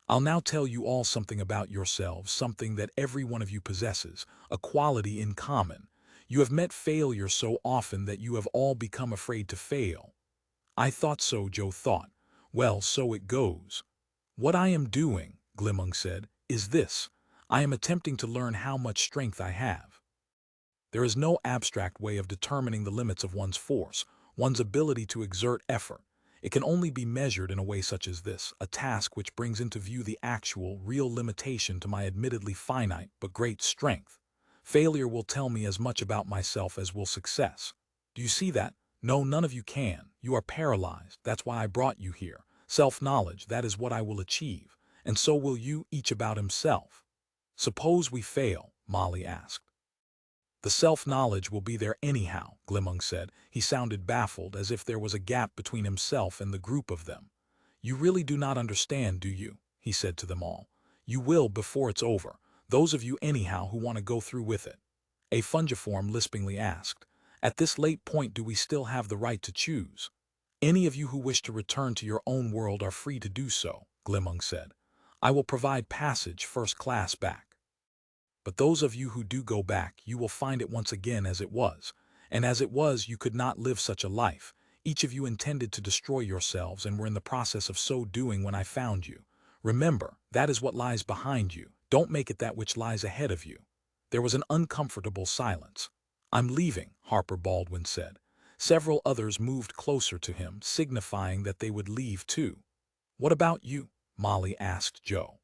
I'll now tell you all something about yourselves, something that every one of you possesses, a quality in common. You have met failure so often that you have all become afraid to fail. I thought so, Joe thought. Well, so it goes. What I am doing, Glimmung said, is this. I am attempting to learn how much strength I have. There is no abstract way of determining the limits of one's force, one's ability to exert effort. It can only be measured in a way such as this, a task which brings into view the actual, real limitation to my admittedly finite but great strength. Failure will tell me as much about myself as will success. Do you see that? No, none of you can. You are paralyzed. That's why I brought you here. Self-knowledge, that is what I will achieve. And so will you, each about himself. Suppose we fail, Molly asked. The self-knowledge will be there anyhow, Glimmung said. He sounded baffled, as if there was a gap between himself and the group of them. You really do not understand, do you? He said to them all. You will before it's over. Those of you anyhow who want to go through with it. A fungiform lispingly asked. At this late point do we still have the right to choose? Any of you who wish to return to your own world are free to do so, Glimmung said. I will provide passage first class back. But those of you who do go back, you will find it once again as it was. And as it was, you could not live such a life. Each of you intended to destroy yourselves and were in the process of so doing when I found you. Remember, that is what lies behind you. Don't make it that which lies ahead of you. There was an uncomfortable silence. I'm leaving, Harper Baldwin said. Several others moved closer to him, signifying that they would leave too. What about you? Molly asked Joe.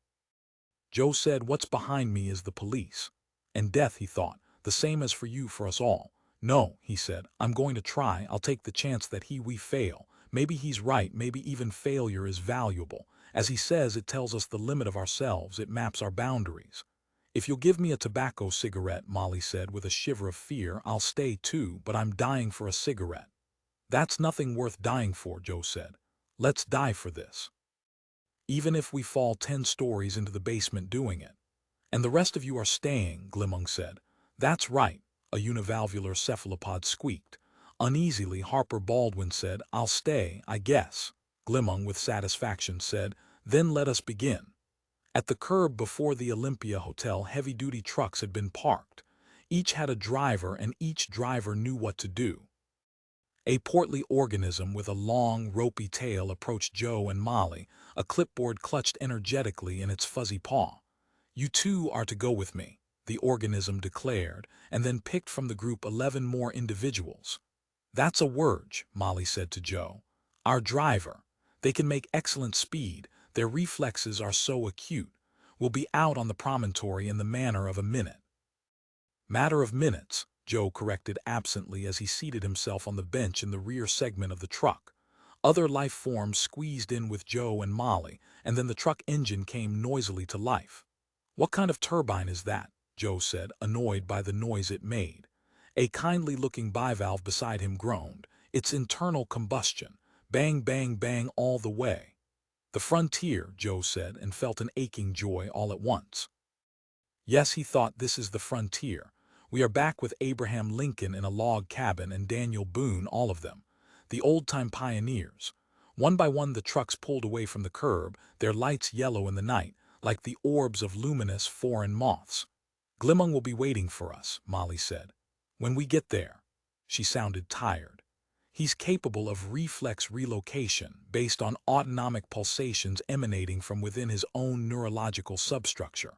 Joe said, what's behind me is the police. And death, he thought, the same as for you, for us all. No, he said, I'm going to try. I'll take the chance that we fail. Maybe he's right, maybe even failure is valuable. As he says, it tells us the limit of ourselves, it maps our boundaries. If you'll give me a tobacco cigarette, Molly said with a shiver of fear, I'll stay too, but I'm dying for a cigarette. That's nothing worth dying for, Joe said. Let's die for this. Even if we fall 10 stories into the basement doing it. And the rest of you are staying, Glimmung said. That's right, a univalvular cephalopod squeaked. Uneasily, Harper Baldwin said, I'll stay, I guess. Glimmung, with satisfaction, said, then let us begin. At the curb before the Olympia Hotel, heavy-duty trucks had been parked. Each had a driver, and each driver knew what to do. A portly organism with a long, ropey tail approached Joe and Molly, a clipboard clutched energetically in its fuzzy paw. You two are to go with me, the organism declared, and then picked from the group 11 more individuals. That's a Wurge, Molly said to Joe. Our driver. They can make excellent speed. Their reflexes are so acute. We'll be out on the promontory in the manner of a minute. Matter of minutes, Joe corrected absently as he seated himself on the bench in the rear segment of the truck. Other life forms squeezed in with Joe and Molly, and then the truck engine came noisily to life. What kind of turbine is that? Joe said, annoyed by the noise it made. A kindly-looking bivalve beside him groaned. It's internal combustion. Bang, bang, bang all the way. The frontier, Joe said, and felt an aching joy all at once. Yes, he thought, this is the frontier. We are back with Abraham Lincoln in a log cabin and Daniel Boone, all of them. The old-time pioneers. One by one the trucks pulled away from the curb, their lights yellow in the night, like the orbs of luminous foreign moths. Glimmung will be waiting for us, Molly said. When we get there. She sounded tired. He's capable of reflex relocation based on autonomic pulsations emanating from within his own neurological substructure.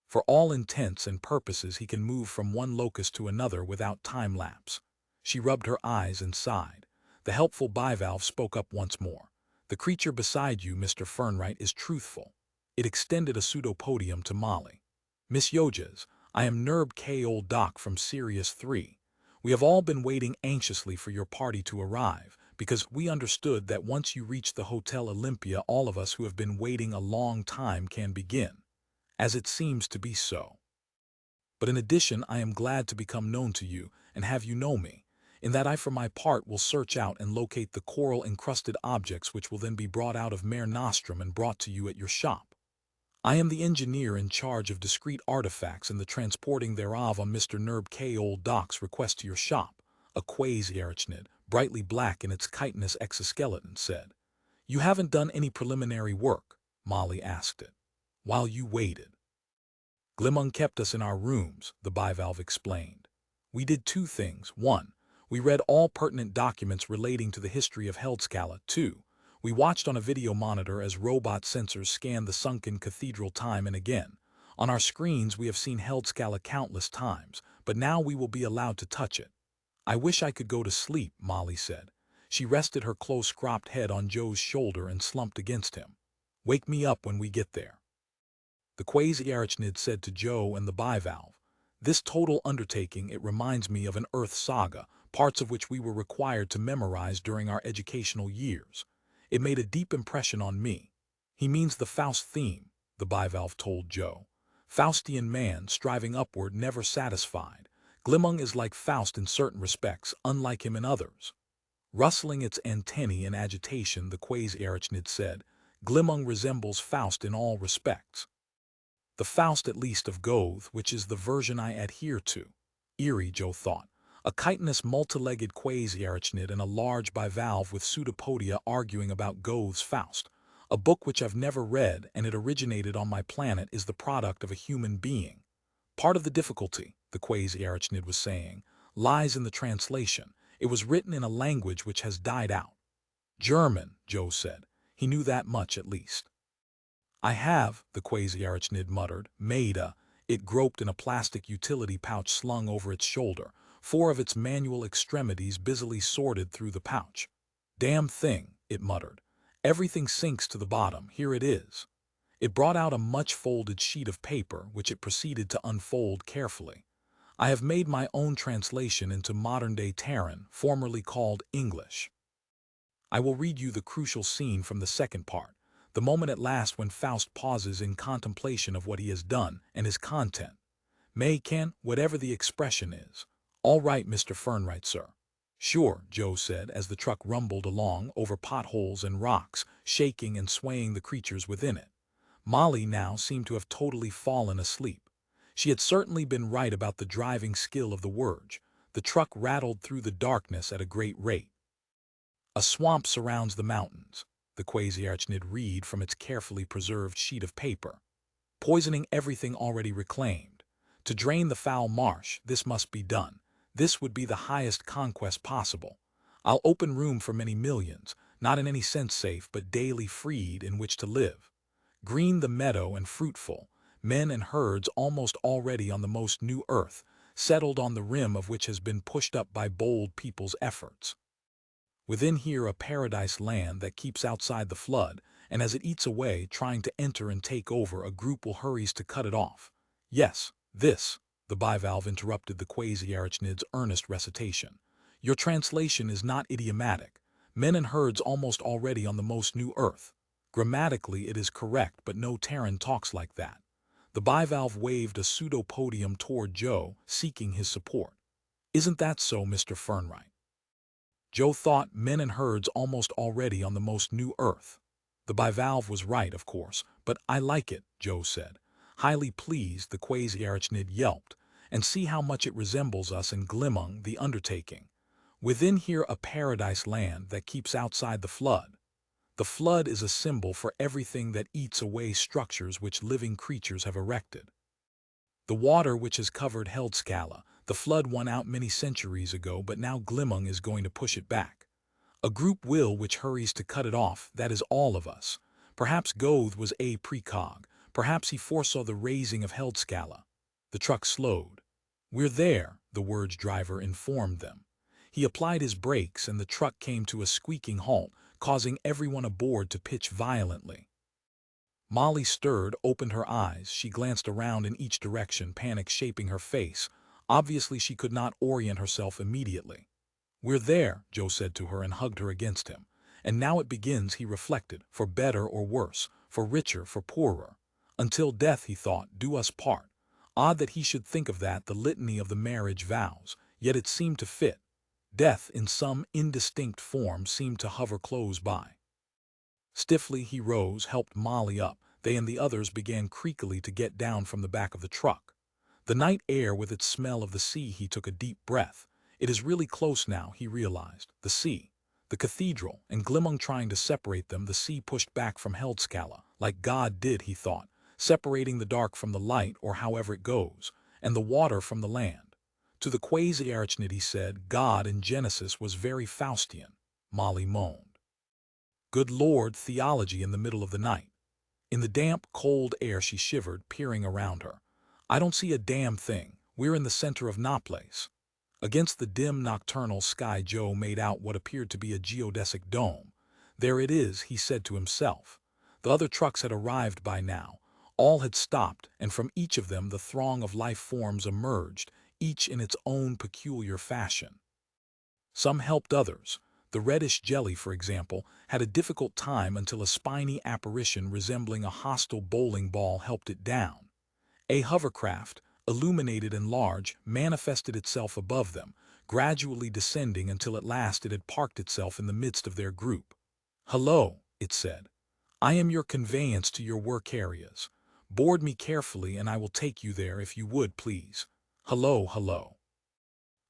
For all intents and purposes he can move from one locus to another without time lapse. She rubbed her eyes and sighed. The helpful bivalve spoke up once more. The creature beside you, Mr. Fernwright, is truthful. It extended a pseudopodium to Molly. Miss Yoges, I am Nerb K. Old Doc from Sirius 3. We have all been waiting anxiously for your party to arrive, because we understood that once you reach the Hotel Olympia, all of us who have been waiting a long time can begin. As it seems to be so. But in addition, I am glad to become known to you and have you know me, in that I for my part will search out and locate the coral-encrusted objects which will then be brought out of Mare Nostrum and brought to you at your shop. I am the engineer in charge of discrete artifacts and the transporting thereof on Mr. Nerb K. Old Doc's request to your shop, a quasi-arachnid, brightly black in its chitinous exoskeleton, said. You haven't done any preliminary work, Molly asked it. While you waited. Glimmung kept us in our rooms, the bivalve explained. We did two things. 1. We read all pertinent documents relating to the history of Heldscalla. 2. We watched on a video monitor as robot sensors scanned the sunken cathedral time and again. On our screens we have seen Heldscalla countless times, but now we will be allowed to touch it. I wish I could go to sleep, Molly said. She rested her close-cropped head on Joe's shoulder and slumped against him. Wake me up when we get there. The quasi-arachnid said to Joe and the bivalve. This total undertaking, it reminds me of an Earth saga, parts of which we were required to memorize during our educational years. It made a deep impression on me. He means the Faust theme, the bivalve told Joe. Faustian man, striving upward, never satisfied. Glimmung is like Faust in certain respects, unlike him in others. Rustling its antennae in agitation, the quasi-arachnid said, Glimmung resembles Faust in all respects. The Faust at least of Goethe, which is the version I adhere to. Eerie, Joe thought. A chitinous multi-legged quasi-arachnid and a large bivalve with pseudopodia arguing about Goethe's Faust. A book which I've never read, and it originated on my planet, is the product of a human being. Part of the difficulty, the quasi-arachnid was saying, lies in the translation. It was written in a language which has died out. German, Joe said. He knew that much at least. I have, the quasi-arachnid muttered, it groped in a plastic utility pouch slung over its shoulder, 4 of its manual extremities busily sorted through the pouch. Damn thing, it muttered. Everything sinks to the bottom, here it is. It brought out a much-folded sheet of paper, which it proceeded to unfold carefully. I have made my own translation into modern-day Terran, formerly called English. I will read you the crucial scene from the second part. The moment at last when Faust pauses in contemplation of what he has done and his content. Whatever the expression is. All right, Mr. Fernwright, sir. Sure, Joe said as the truck rumbled along over potholes and rocks, shaking and swaying the creatures within it. Molly now seemed to have totally fallen asleep. She had certainly been right about the driving skill of the Wurge. The truck rattled through the darkness at a great rate. A swamp surrounds the mountains. The quasi-arachnid read from its carefully preserved sheet of paper. Poisoning everything already reclaimed. To drain the foul marsh, this must be done. This would be the highest conquest possible. I'll open room for many millions, not in any sense safe, but daily freed in which to live. Green the meadow and fruitful, men and herds almost already on the most new earth, settled on the rim of which has been pushed up by bold people's efforts. Within here a paradise land that keeps outside the flood, and as it eats away, trying to enter and take over, a group will hurries to cut it off. Yes, this, the bivalve interrupted the quasi-arachnid's earnest recitation. Your translation is not idiomatic. Men and herds almost already on the most new earth. Grammatically it is correct, but no Terran talks like that. The bivalve waved a pseudopodium toward Joe, seeking his support. Isn't that so, Mr. Fernwright? Joe thought men and herds almost already on the most new earth. The bivalve was right, of course, but I like it, Joe said. Highly pleased, the quasi-arachnid yelped, and see how much it resembles us in Glimmung, the undertaking. Within here a paradise land that keeps outside the flood. The flood is a symbol for everything that eats away structures which living creatures have erected. The water which has covered Heldscalla, the flood won out many centuries ago, but now Glimmung is going to push it back. A group will which hurries to cut it off, that is all of us. Perhaps Goethe was a precog, perhaps he foresaw the raising of Heldscalla. The truck slowed. We're there, the Wurge driver informed them. He applied his brakes and the truck came to a squeaking halt, causing everyone aboard to pitch violently. Molly stirred, opened her eyes. She glanced around in each direction, panic shaping her face. Obviously, she could not orient herself immediately. "We're there," Joe said to her and hugged her against him. "And now it begins," he reflected, "for better or worse, for richer, for poorer. Until death," he thought, "do us part." Odd that he should think of that, the litany of the marriage vows, yet it seemed to fit. Death, in some indistinct form, seemed to hover close by. Stiffly he rose, helped Molly up. They and the others began creakily to get down from the back of the truck. The night air with its smell of the sea, he took a deep breath. It is really close now, he realized. The sea, the cathedral, and Glimmung trying to separate them. The sea pushed back from Heldscalla, like God did, he thought, separating the dark from the light, or however it goes, and the water from the land. To the quasi-arachnid he said, "God in Genesis was very Faustian." Molly moaned. "Good Lord," theology in the middle of the night. In the damp, cold air she shivered, peering around her. "I don't see a damn thing. We're in the center of no place." Against the dim nocturnal sky Joe made out what appeared to be a geodesic dome. "There it is," he said to himself. The other trucks had arrived by now. All had stopped, and from each of them the throng of life forms emerged, each in its own peculiar fashion. Some helped others. The reddish jelly, for example, had a difficult time until a spiny apparition resembling a hostile bowling ball helped it down. A hovercraft, illuminated and large, manifested itself above them, gradually descending until at last it had parked itself in the midst of their group. "Hello," it said. "I am your conveyance to your work areas. Board me carefully and I will take you there if you would, please. Hello, hello."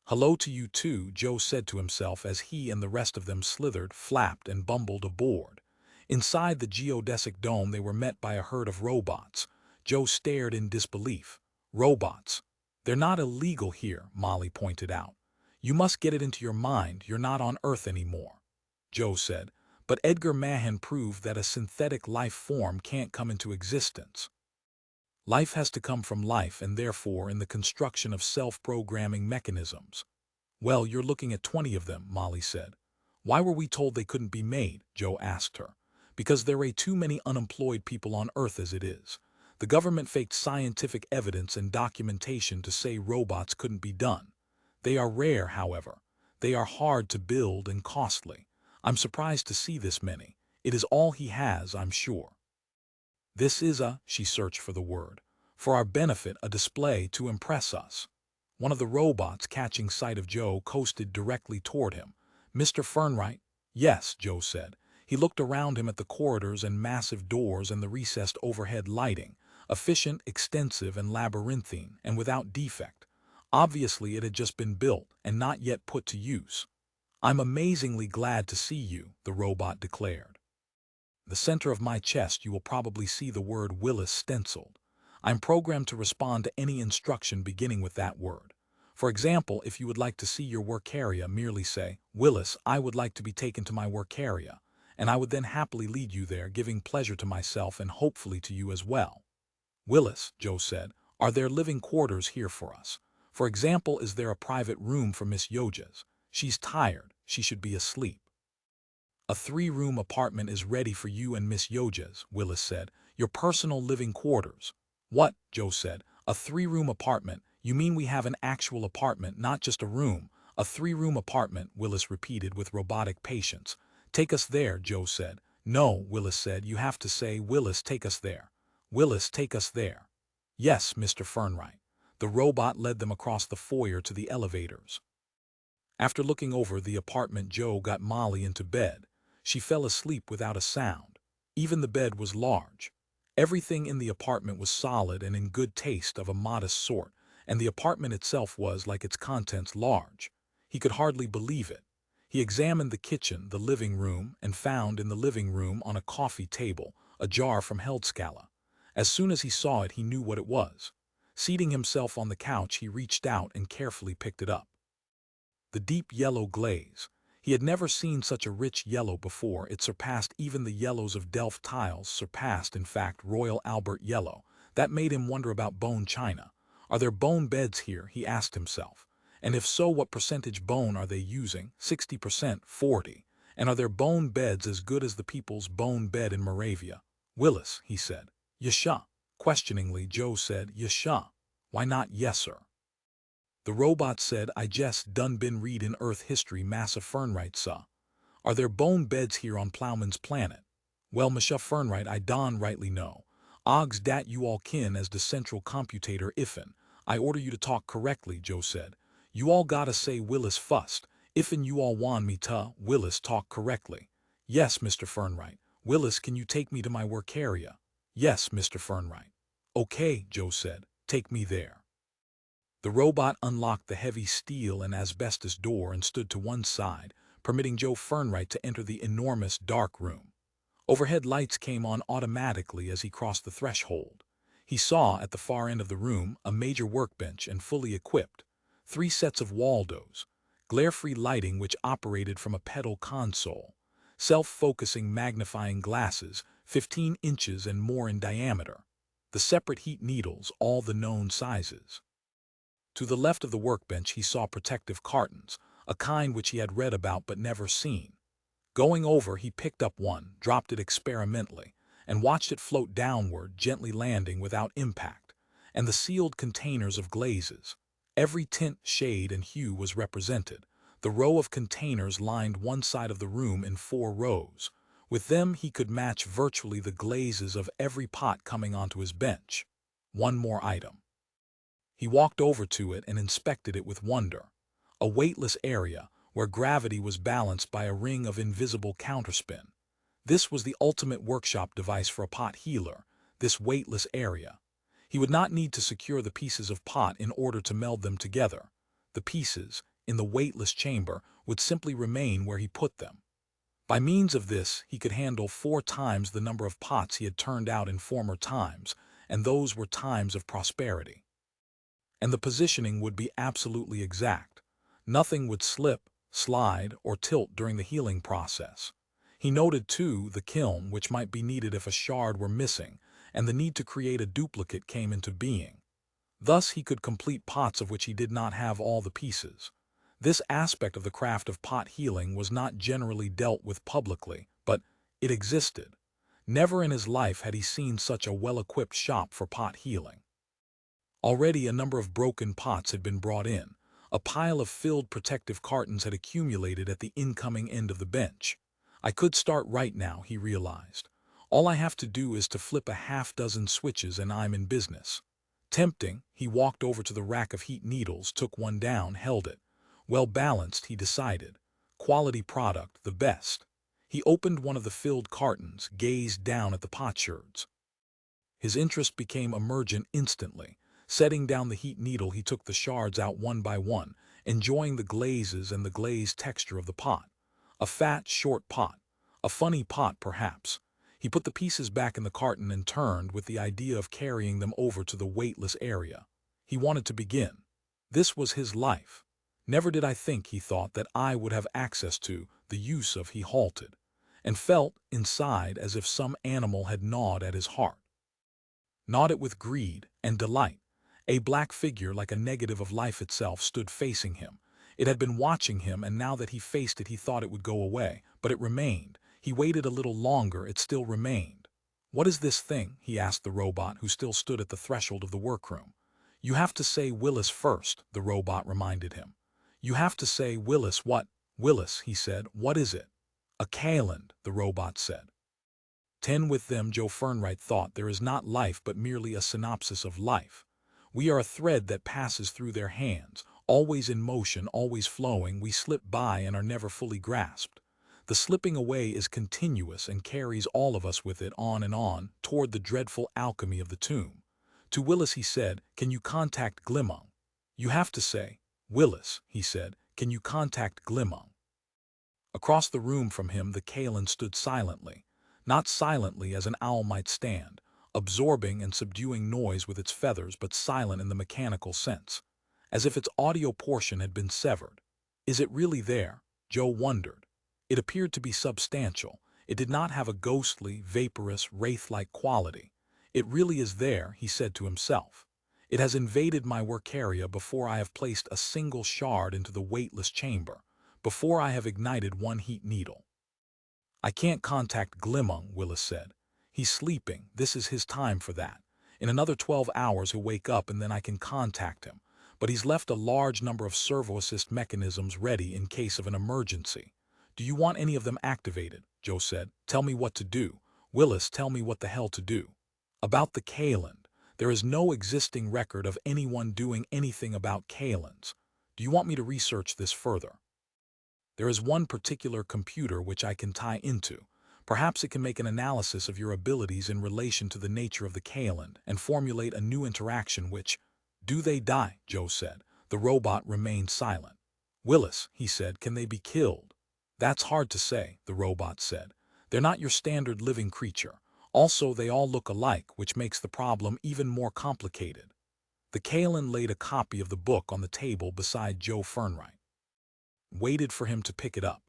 "Hello to you too," Joe said to himself as he and the rest of them slithered, flapped, and bumbled aboard. Inside the geodesic dome they were met by a herd of robots. Joe stared in disbelief. "Robots? They're not illegal here," Molly pointed out. "You must get it into your mind you're not on Earth anymore," Joe said. "But Edgar Mahan proved that a synthetic life form can't come into existence. Life has to come from life, and therefore in the construction of self-programming mechanisms." "Well, you're looking at 20 of them," Molly said. "Why were we told they couldn't be made?" Joe asked her. "Because there are too many unemployed people on Earth as it is. The government faked scientific evidence and documentation to say robots couldn't be done. They are rare, however. They are hard to build and costly. I'm surprised to see this many. It is all he has, I'm sure. This is she searched for the word, for our benefit, a display to impress us." One of the robots, catching sight of Joe, coasted directly toward him. "Mr. Fernwright?" "Yes," Joe said. He looked around him at the corridors and massive doors and the recessed overhead lighting, efficient, extensive, and labyrinthine, and without defect. Obviously it had just been built and not yet put to use. "I'm amazingly glad to see you," the robot declared. The center of my chest you will probably see the word Willis stenciled. I'm programmed to respond to any instruction beginning with that word. For example, if you would like to see your work area, merely say, "Willis, I would like to be taken to my work area," and I would then happily lead you there, giving pleasure to myself and hopefully to you as well. "Willis," Joe said, "are there living quarters here for us? For example, is there a private room for Miss Yoges? She's tired, she should be asleep." "A 3-room apartment is ready for you and Miss Yoges," Willis said. "Your personal living quarters." "What?" Joe said. "A 3-room apartment? You mean we have an actual apartment, not just a room?" "A 3-room apartment," Willis repeated with robotic patience. "Take us there," Joe said. "No," Willis said. "You have to say, 'Willis, take us there.' Willis, take us there." "Yes, Mr. Fernwright." The robot led them across the foyer to the elevators. After looking over the apartment, Joe got Molly into bed. She fell asleep without a sound. Even the bed was large. Everything in the apartment was solid and in good taste, of a modest sort, and the apartment itself was, like its contents, large. He could hardly believe it. He examined the kitchen, the living room, and found in the living room, on a coffee table, a jar from Heldscalla. As soon as he saw it, he knew what it was. Seating himself on the couch, he reached out and carefully picked it up. The deep yellow glaze. He had never seen such a rich yellow before. It surpassed even the yellows of Delft tiles, surpassed, in fact, Royal Albert yellow. That made him wonder about bone china. "Are there bone beds here?" he asked himself. And if so, what percentage bone are they using? 60%, 40. And are their bone beds as good as the people's bone bed in Moravia? Willis, he said. Yasha. Questioningly, Joe said, Yasha. Why not yes, sir? The robot said, I just done been readin' Earth history massa Fernwright, sah. Are there bone beds here on Plowman's planet? Well, Masha Fernwright, I don rightly know. Ogs dat you all kin as the central computator ifin. I order you to talk correctly, Joe said. You all gotta say Willis fust. Ifin you all want me to, Willis talk correctly. Yes, Mr. Fernwright. Willis, can you take me to my work area? Yes, Mr. Fernwright. Okay, Joe said. Take me there. The robot unlocked the heavy steel and asbestos door and stood to one side, permitting Joe Fernwright to enter the enormous dark room. Overhead lights came on automatically as he crossed the threshold. He saw, at the far end of the room, a major workbench and fully equipped, 3 sets of Waldos, glare-free lighting which operated from a pedal console, self-focusing magnifying glasses, 15 inches and more in diameter, the separate heat needles, all the known sizes. To the left of the workbench he saw protective cartons, a kind which he had read about but never seen. Going over, he picked up one, dropped it experimentally, and watched it float downward, gently landing without impact, and the sealed containers of glazes. Every tint, shade, and hue was represented. The row of containers lined one side of the room in 4 rows. With them he could match virtually the glazes of every pot coming onto his bench. One more item. He walked over to it and inspected it with wonder. A weightless area, where gravity was balanced by a ring of invisible counterspin. This was the ultimate workshop device for a pot healer, this weightless area. He would not need to secure the pieces of pot in order to meld them together. The pieces, in the weightless chamber, would simply remain where he put them. By means of this, he could handle 4 times the number of pots he had turned out in former times, and those were times of prosperity. And the positioning would be absolutely exact. Nothing would slip, slide, or tilt during the healing process. He noted, too, the kiln which might be needed if a shard were missing, and the need to create a duplicate came into being. Thus he could complete pots of which he did not have all the pieces. This aspect of the craft of pot healing was not generally dealt with publicly, but it existed. Never in his life had he seen such a well-equipped shop for pot healing. Already a number of broken pots had been brought in. A pile of filled protective cartons had accumulated at the incoming end of the bench. I could start right now, he realized. All I have to do is to flip a half-dozen switches and I'm in business. Tempting, he walked over to the rack of heat needles, took one down, held it. Well balanced, he decided. Quality product, the best. He opened one of the filled cartons, gazed down at the potsherds. His interest became emergent instantly. Setting down the heat needle, he took the shards out one by one, enjoying the glazes and the glazed texture of the pot. A fat, short pot. A funny pot, perhaps. He put the pieces back in the carton and turned with the idea of carrying them over to the weightless area. He wanted to begin. This was his life. Never did I think, he thought, that I would have access to the use of. He halted, and felt, inside, as if some animal had gnawed at his heart. Gnawed it with greed and delight. A black figure, like a negative of life itself, stood facing him. It had been watching him, and now that he faced it, he thought it would go away. But it remained. He waited a little longer. It still remained. What is this thing? He asked the robot, who still stood at the threshold of the workroom. You have to say Willis first, the robot reminded him. You have to say Willis. What? Willis, he said. What is it? A calend, the robot said. 10 with them, Joe Fernwright thought. There is not life, but merely a synopsis of life. We are a thread that passes through their hands, always in motion, always flowing. We slip by and are never fully grasped. The slipping away is continuous and carries all of us with it on, toward the dreadful alchemy of the tomb. To Willis he said, can you contact Glimmung? You have to say, Willis, he said, can you contact Glimmung? Across the room from him the calend stood silently, not silently as an owl might stand, absorbing and subduing noise with its feathers, but silent in the mechanical sense, as if its audio portion had been severed. Is it really there? Joe wondered. It appeared to be substantial. It did not have a ghostly, vaporous, wraith-like quality. It really is there, he said to himself. It has invaded my work area before I have placed a single shard into the weightless chamber, before I have ignited one heat needle. I can't contact Glimmung, Willis said. He's sleeping. This is his time for that. In another 12 hours he'll wake up and then I can contact him. But he's left a large number of servo-assist mechanisms ready in case of an emergency. Do you want any of them activated? Joe said. Tell me what to do. Willis, tell me what the hell to do. About the Kaland. There is no existing record of anyone doing anything about Kalans. Do you want me to research this further? There is one particular computer which I can tie into. Perhaps it can make an analysis of your abilities in relation to the nature of the Kaland and formulate a new interaction which... Do they die? Joe said. The robot remained silent. Willis, he said, can they be killed? That's hard to say, the robot said. They're not your standard living creature. Also, they all look alike, which makes the problem even more complicated. The Kaland laid a copy of the book on the table beside Joe Fernwright. Waited for him to pick it up.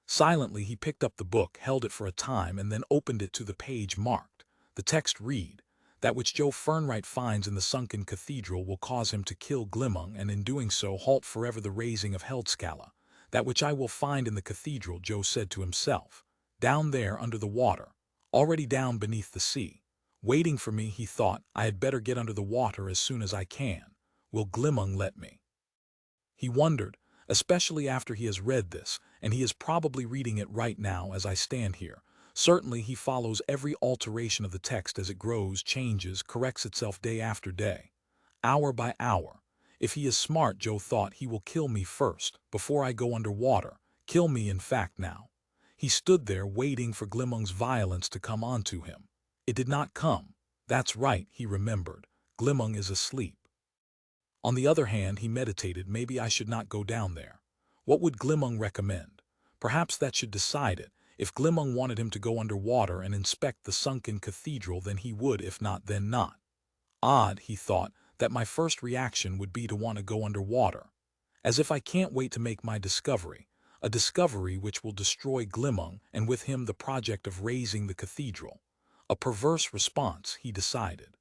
Silently, he picked up the book, held it for a time, and then opened it to the page marked. The text read, "That which Joe Fernwright finds in the sunken cathedral will cause him to kill Glimmung, and in doing so halt forever the raising of Heldscalla. That which I will find in the cathedral," Joe said to himself, "down there under the water, already down beneath the sea. Waiting for me," he thought. "I had better get under the water as soon as I can. Will Glimmung let me?" He wondered, especially after he has read this, and he is probably reading it right now as I stand here. Certainly he follows every alteration of the text as it grows, changes, corrects itself day after day, hour by hour. If he is smart, Joe thought, he will kill me first, before I go under water. Kill me, in fact, now. He stood there waiting for Glimmung's violence to come onto him. It did not come. That's right, he remembered. Glimmung is asleep. On the other hand, he meditated, maybe I should not go down there. What would Glimmung recommend? Perhaps that should decide it. If Glimmung wanted him to go under water and inspect the sunken cathedral, then he would, if not, then not. Odd, he thought, that my first reaction would be to want to go under water. As if I can't wait to make my discovery, a discovery which will destroy Glimmung and with him the project of raising the cathedral. A perverse response, he decided.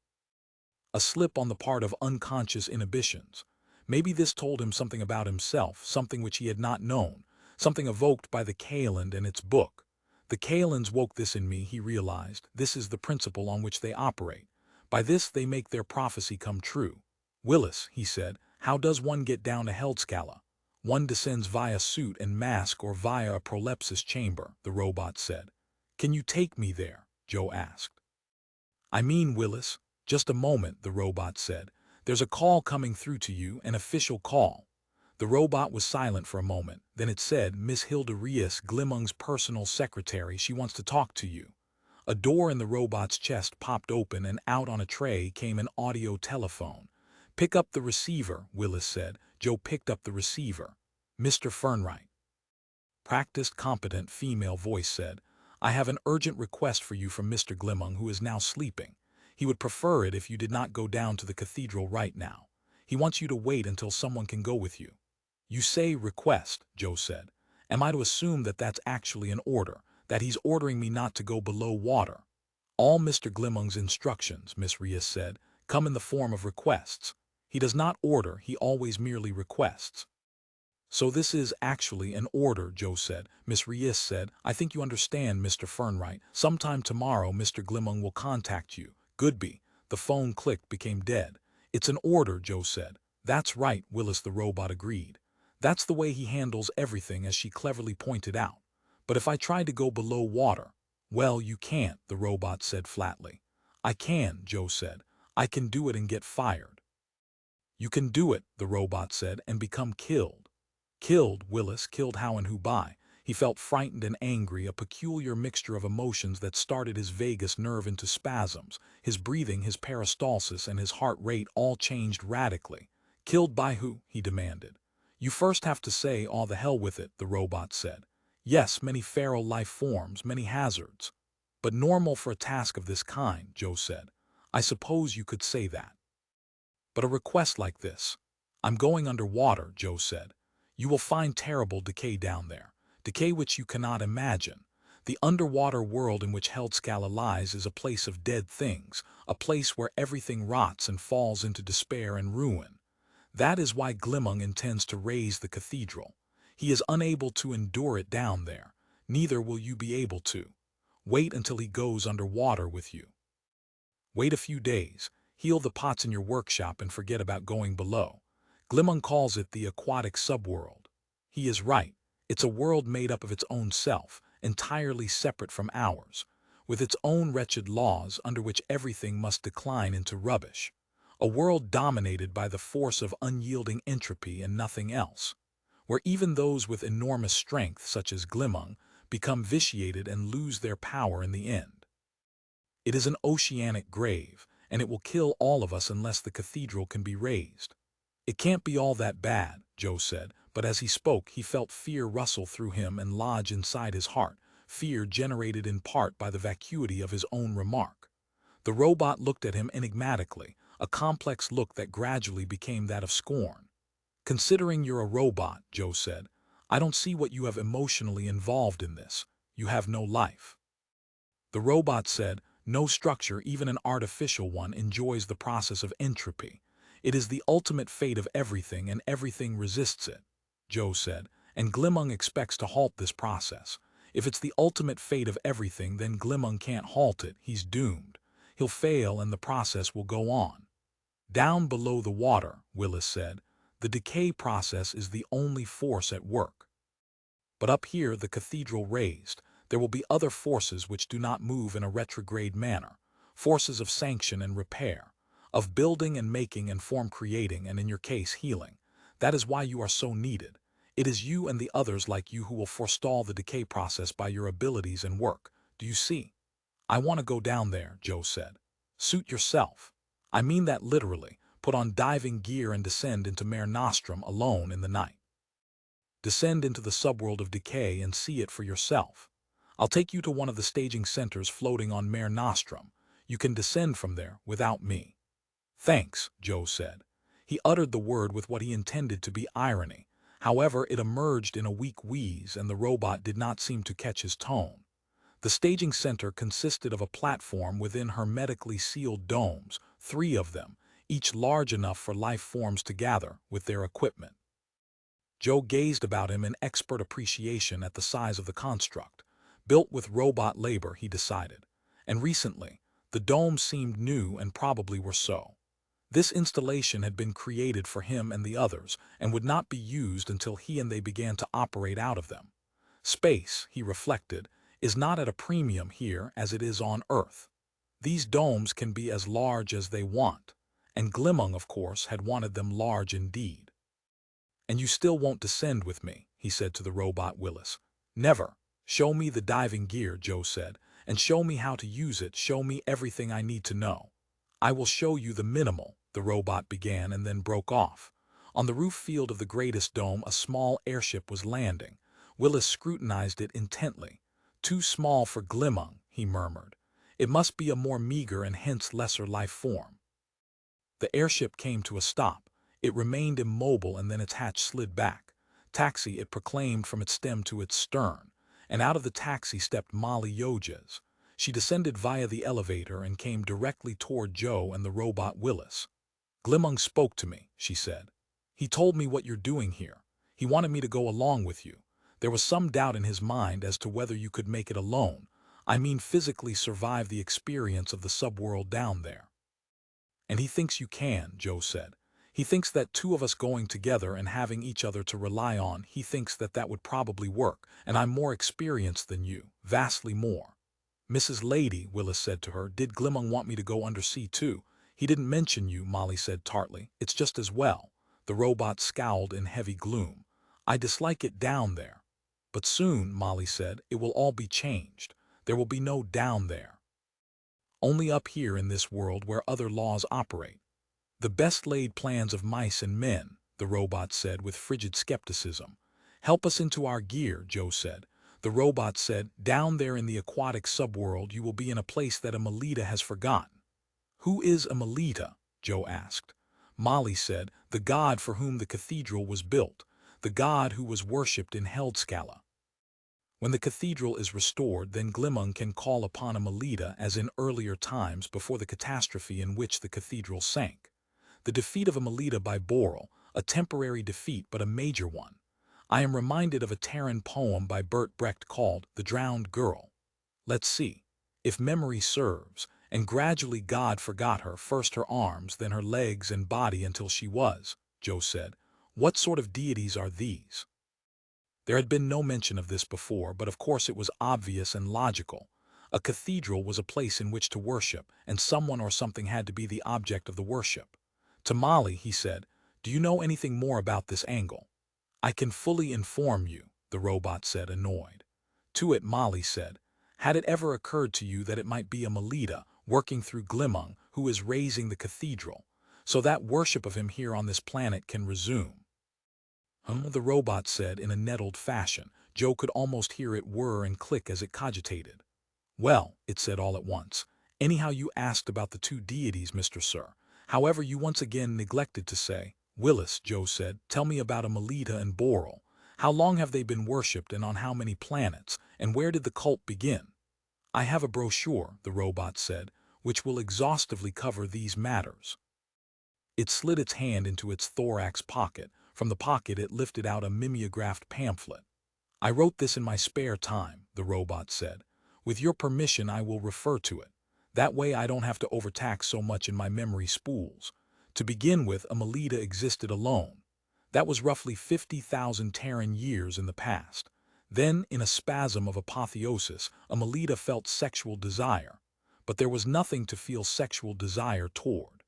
A slip on the part of unconscious inhibitions. Maybe this told him something about himself, something which he had not known, something evoked by the Kaland and its book. The Kalands woke this in me, he realized. This is the principle on which they operate. By this they make their prophecy come true. Willis, he said, how does one get down to Heldscalla? One descends via suit and mask or via a prolepsis chamber, the robot said. Can you take me there? Joe asked. I mean, Willis, just a moment, the robot said. There's a call coming through to you, an official call. The robot was silent for a moment. Then it said, Miss Hilda Reis, Glimmung's personal secretary. She wants to talk to you. A door in the robot's chest popped open and out on a tray came an audio telephone. Pick up the receiver, Willis said. Joe picked up the receiver. Mr. Fernwright. Practiced, competent female voice said, I have an urgent request for you from Mr. Glimmung, who is now sleeping. He would prefer it if you did not go down to the cathedral right now. He wants you to wait until someone can go with you. You say request, Joe said. Am I to assume that that's actually an order, that he's ordering me not to go below water? All Mr. Glimmung's instructions, Miss Reis said, come in the form of requests. He does not order, he always merely requests. So this is actually an order, Joe said. Miss Reis said, I think you understand, Mr. Fernwright. Sometime tomorrow Mr. Glimmung will contact you. Goodby. The phone clicked, became dead. It's an order, Joe said. That's right, Willis the robot agreed. That's the way he handles everything, as she cleverly pointed out. But if I tried to go below water, well, you can't, the robot said flatly. I can, Joe said. I can do it and get fired. You can do it, the robot said, and become killed. Killed, Willis, killed how and who by? He felt frightened and angry, a peculiar mixture of emotions that started his vagus nerve into spasms. His breathing, his peristalsis, and his heart rate all changed radically. Killed by who? He demanded. You first have to say, all the hell with it, the robot said. Yes, many feral life forms, many hazards. But normal for a task of this kind, Joe said. I suppose you could say that. But a request like this. I'm going underwater, Joe said. You will find terrible decay down there. Decay which you cannot imagine. The underwater world in which Heldscalla lies is a place of dead things, a place where everything rots and falls into despair and ruin. That is why Glimmung intends to raise the cathedral. He is unable to endure it down there. Neither will you be able to. Wait until he goes underwater with you. Wait a few days, heal the pots in your workshop and forget about going below. Glimmung calls it the aquatic subworld. He is right. It's a world made up of its own self, entirely separate from ours, with its own wretched laws under which everything must decline into rubbish. A world dominated by the force of unyielding entropy and nothing else, where even those with enormous strength, such as Glimmung, become vitiated and lose their power in the end. It is an oceanic grave, and it will kill all of us unless the cathedral can be raised. It can't be all that bad, Joe said, but as he spoke he felt fear rustle through him and lodge inside his heart, fear generated in part by the vacuity of his own remark. The robot looked at him enigmatically, a complex look that gradually became that of scorn. Considering you're a robot, Joe said, I don't see what you have emotionally involved in this. You have no life. The robot said, no structure, even an artificial one, enjoys the process of entropy. It is the ultimate fate of everything, and everything resists it, Joe said, and Glimmung expects to halt this process. If it's the ultimate fate of everything, then Glimmung can't halt it. He's doomed. He'll fail and the process will go on. Down below the water, Willis said, the decay process is the only force at work. But up here, the cathedral raised, there will be other forces which do not move in a retrograde manner, forces of sanction and repair, of building and making and form creating, and in your case, healing. That is why you are so needed. It is you and the others like you who will forestall the decay process by your abilities and work. Do you see? I want to go down there, Joe said. Suit yourself. I mean that literally. Put on diving gear and descend into Mare Nostrum alone in the night. Descend into the subworld of decay and see it for yourself. I'll take you to one of the staging centers floating on Mare Nostrum. You can descend from there without me. Thanks, Joe said. He uttered the word with what he intended to be irony. However, it emerged in a weak wheeze, and the robot did not seem to catch his tone. The staging center consisted of a platform within hermetically sealed domes, 3 of them, each large enough for life forms to gather with their equipment. Joe gazed about him in expert appreciation at the size of the construct. Built with robot labor, he decided. And recently, the domes seemed new and probably were so. This installation had been created for him and the others, and would not be used until he and they began to operate out of them. Space, he reflected, is not at a premium here as it is on Earth. These domes can be as large as they want, and Glimmung, of course, had wanted them large indeed. And you still won't descend with me, he said to the robot Willis. Never. Show me the diving gear, Joe said, and show me how to use it. Show me everything I need to know. I will show you the minimal, the robot began and then broke off. On the roof field of the greatest dome, a small airship was landing. Willis scrutinized it intently. Too small for Glimmung, he murmured. It must be a more meager and hence lesser life form. The airship came to a stop. It remained immobile and then its hatch slid back. Taxi, it proclaimed from its stem to its stern. And out of the taxi stepped Molly Yoges. She descended via the elevator and came directly toward Joe and the robot Willis. Glimmung spoke to me, she said. He told me what you're doing here. He wanted me to go along with you. There was some doubt in his mind as to whether you could make it alone. I mean physically survive the experience of the subworld down there. And he thinks you can, Joe said. He thinks that 2 of us going together and having each other to rely on, he thinks that that would probably work, and I'm more experienced than you, vastly more. Mrs. Lady, Willis said to her, did Glimmung want me to go undersea too? He didn't mention you, Molly said tartly. It's just as well. The robot scowled in heavy gloom. I dislike it down there. But soon, Molly said, it will all be changed. There will be no down there. Only up here in this world where other laws operate. The best-laid plans of mice and men, the robot said with frigid skepticism. Help us into our gear, Joe said. The robot said, down there in the aquatic subworld you will be in a place that a Melita has forgotten. Who is a Melita? Joe asked. Molly said, the god for whom the cathedral was built, the god who was worshipped in Heldscalla. When the cathedral is restored, then Glimmung can call upon a Melita as in earlier times before the catastrophe in which the cathedral sank. The defeat of a Melita by Borel, a temporary defeat but a major one. I am reminded of a Terran poem by Bert Brecht called The Drowned Girl. Let's see. If memory serves, and gradually God forgot her, first her arms, then her legs and body until she was, Joe said. What sort of deities are these? There had been no mention of this before, but of course it was obvious and logical. A cathedral was a place in which to worship, and someone or something had to be the object of the worship. To Molly, he said, "Do you know anything more about this angle?" "I can fully inform you," the robot said, annoyed. To it, Molly said, "Had it ever occurred to you that it might be a Melita working through Glimmung who is raising the cathedral, so that worship of him here on this planet can resume?" The robot said in a nettled fashion. Joe could almost hear it whir and click as it cogitated. "Well," it said all at once, "anyhow you asked about the two deities, Mr. Sir. However, you once again neglected to say." "Willis," Joe said, "tell me about a Melita and Borel. How long have they been worshipped and on how many planets, and where did the cult begin?" "I have a brochure," the robot said, "which will exhaustively cover these matters." It slid its hand into its thorax pocket. From the pocket it lifted out a mimeographed pamphlet. "I wrote this in my spare time," the robot said. "With your permission I will refer to it. That way I don't have to overtax so much in my memory spools. To begin with, a Melita existed alone. That was roughly 50,000 Terran years in the past. Then, in a spasm of apotheosis, a Melita felt sexual desire. But there was nothing to feel sexual desire toward.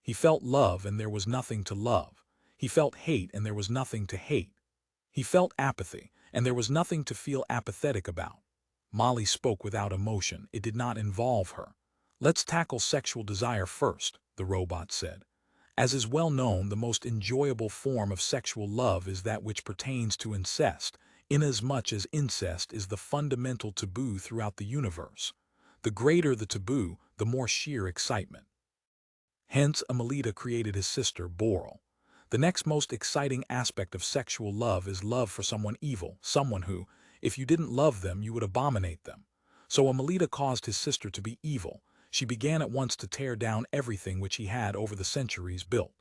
He felt love and there was nothing to love. He felt hate and there was nothing to hate. He felt apathy, and there was nothing to feel apathetic about. Molly spoke without emotion. It did not involve her. "Let's tackle sexual desire first," the robot said. "As is well known, the most enjoyable form of sexual love is that which pertains to incest, inasmuch as incest is the fundamental taboo throughout the universe. The greater the taboo, the more sheer excitement. Hence, a Melita created his sister, Borel. The next most exciting aspect of sexual love is love for someone evil, someone who, if you didn't love them, you would abominate them. So a Melita caused his sister to be evil. She began at once to tear down everything which he had over the centuries built."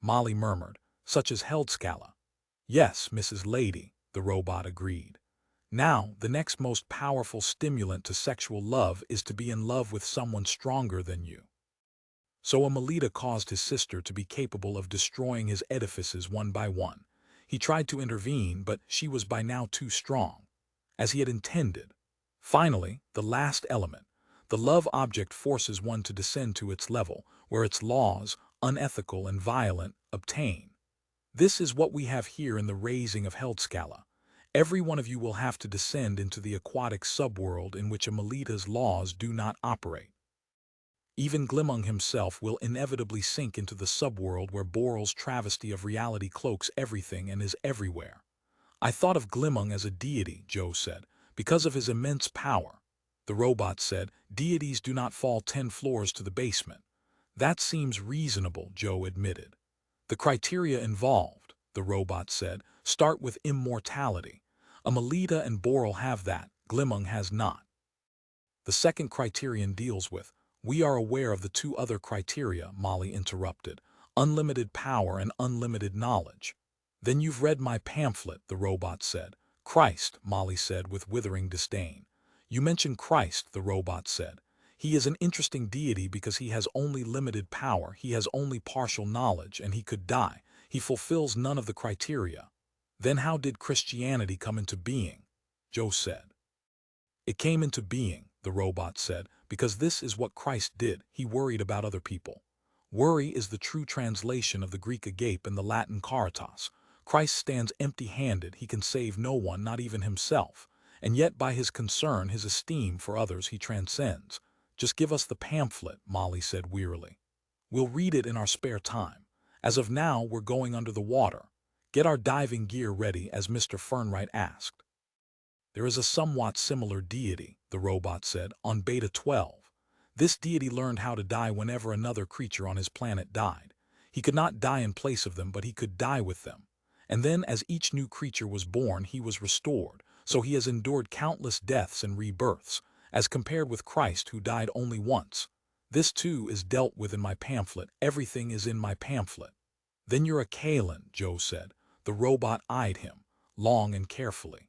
Molly murmured, "Such as Heldscalla." "Yes, Mrs. Lady," the robot agreed. "Now, the next most powerful stimulant to sexual love is to be in love with someone stronger than you. So a Melita caused his sister to be capable of destroying his edifices one by one. He tried to intervene, but she was by now too strong, as he had intended. Finally, the last element, the love object, forces one to descend to its level, where its laws, unethical and violent, obtain. This is what we have here in the raising of Heldscalla. Every one of you will have to descend into the aquatic subworld in which a Melita's laws do not operate. Even Glimmung himself will inevitably sink into the subworld where Borel's travesty of reality cloaks everything and is everywhere. "I thought of Glimmung as a deity," Joe said, "because of his immense power." The robot said, "Deities do not fall 10 floors to the basement." "That seems reasonable," Joe admitted. "The criteria involved," the robot said, "start with immortality. A Melita and Borel have that, Glimmung has not. The second criterion deals with—" "We are aware of the two other criteria," Molly interrupted, "unlimited power and unlimited knowledge." "Then you've read my pamphlet," the robot said. "Christ," Molly said with withering disdain. "You mentioned Christ," the robot said. "He is an interesting deity because he has only limited power, he has only partial knowledge, and he could die. He fulfills none of the criteria." "Then how did Christianity come into being?" Joe said. "It came into being," the robot said, "because this is what Christ did. He worried about other people." Worry is the true translation of the Greek agape and the Latin caritas. Christ stands empty-handed. He can save no one, not even himself. And yet by his concern, his esteem for others, he transcends. "Just give us the pamphlet," Molly said wearily. "We'll read it in our spare time. As of now, we're going under the water. Get our diving gear ready," as Mr. Fernwright asked. "There is a somewhat similar deity," the robot said, "on Beta 12. This deity learned how to die whenever another creature on his planet died. He could not die in place of them, but he could die with them. And then, as each new creature was born, he was restored, so he has endured countless deaths and rebirths, as compared with Christ who died only once. This too is dealt with in my pamphlet. Everything is in my pamphlet. Then you're a Kalan, Joe said. The robot eyed him, long and carefully.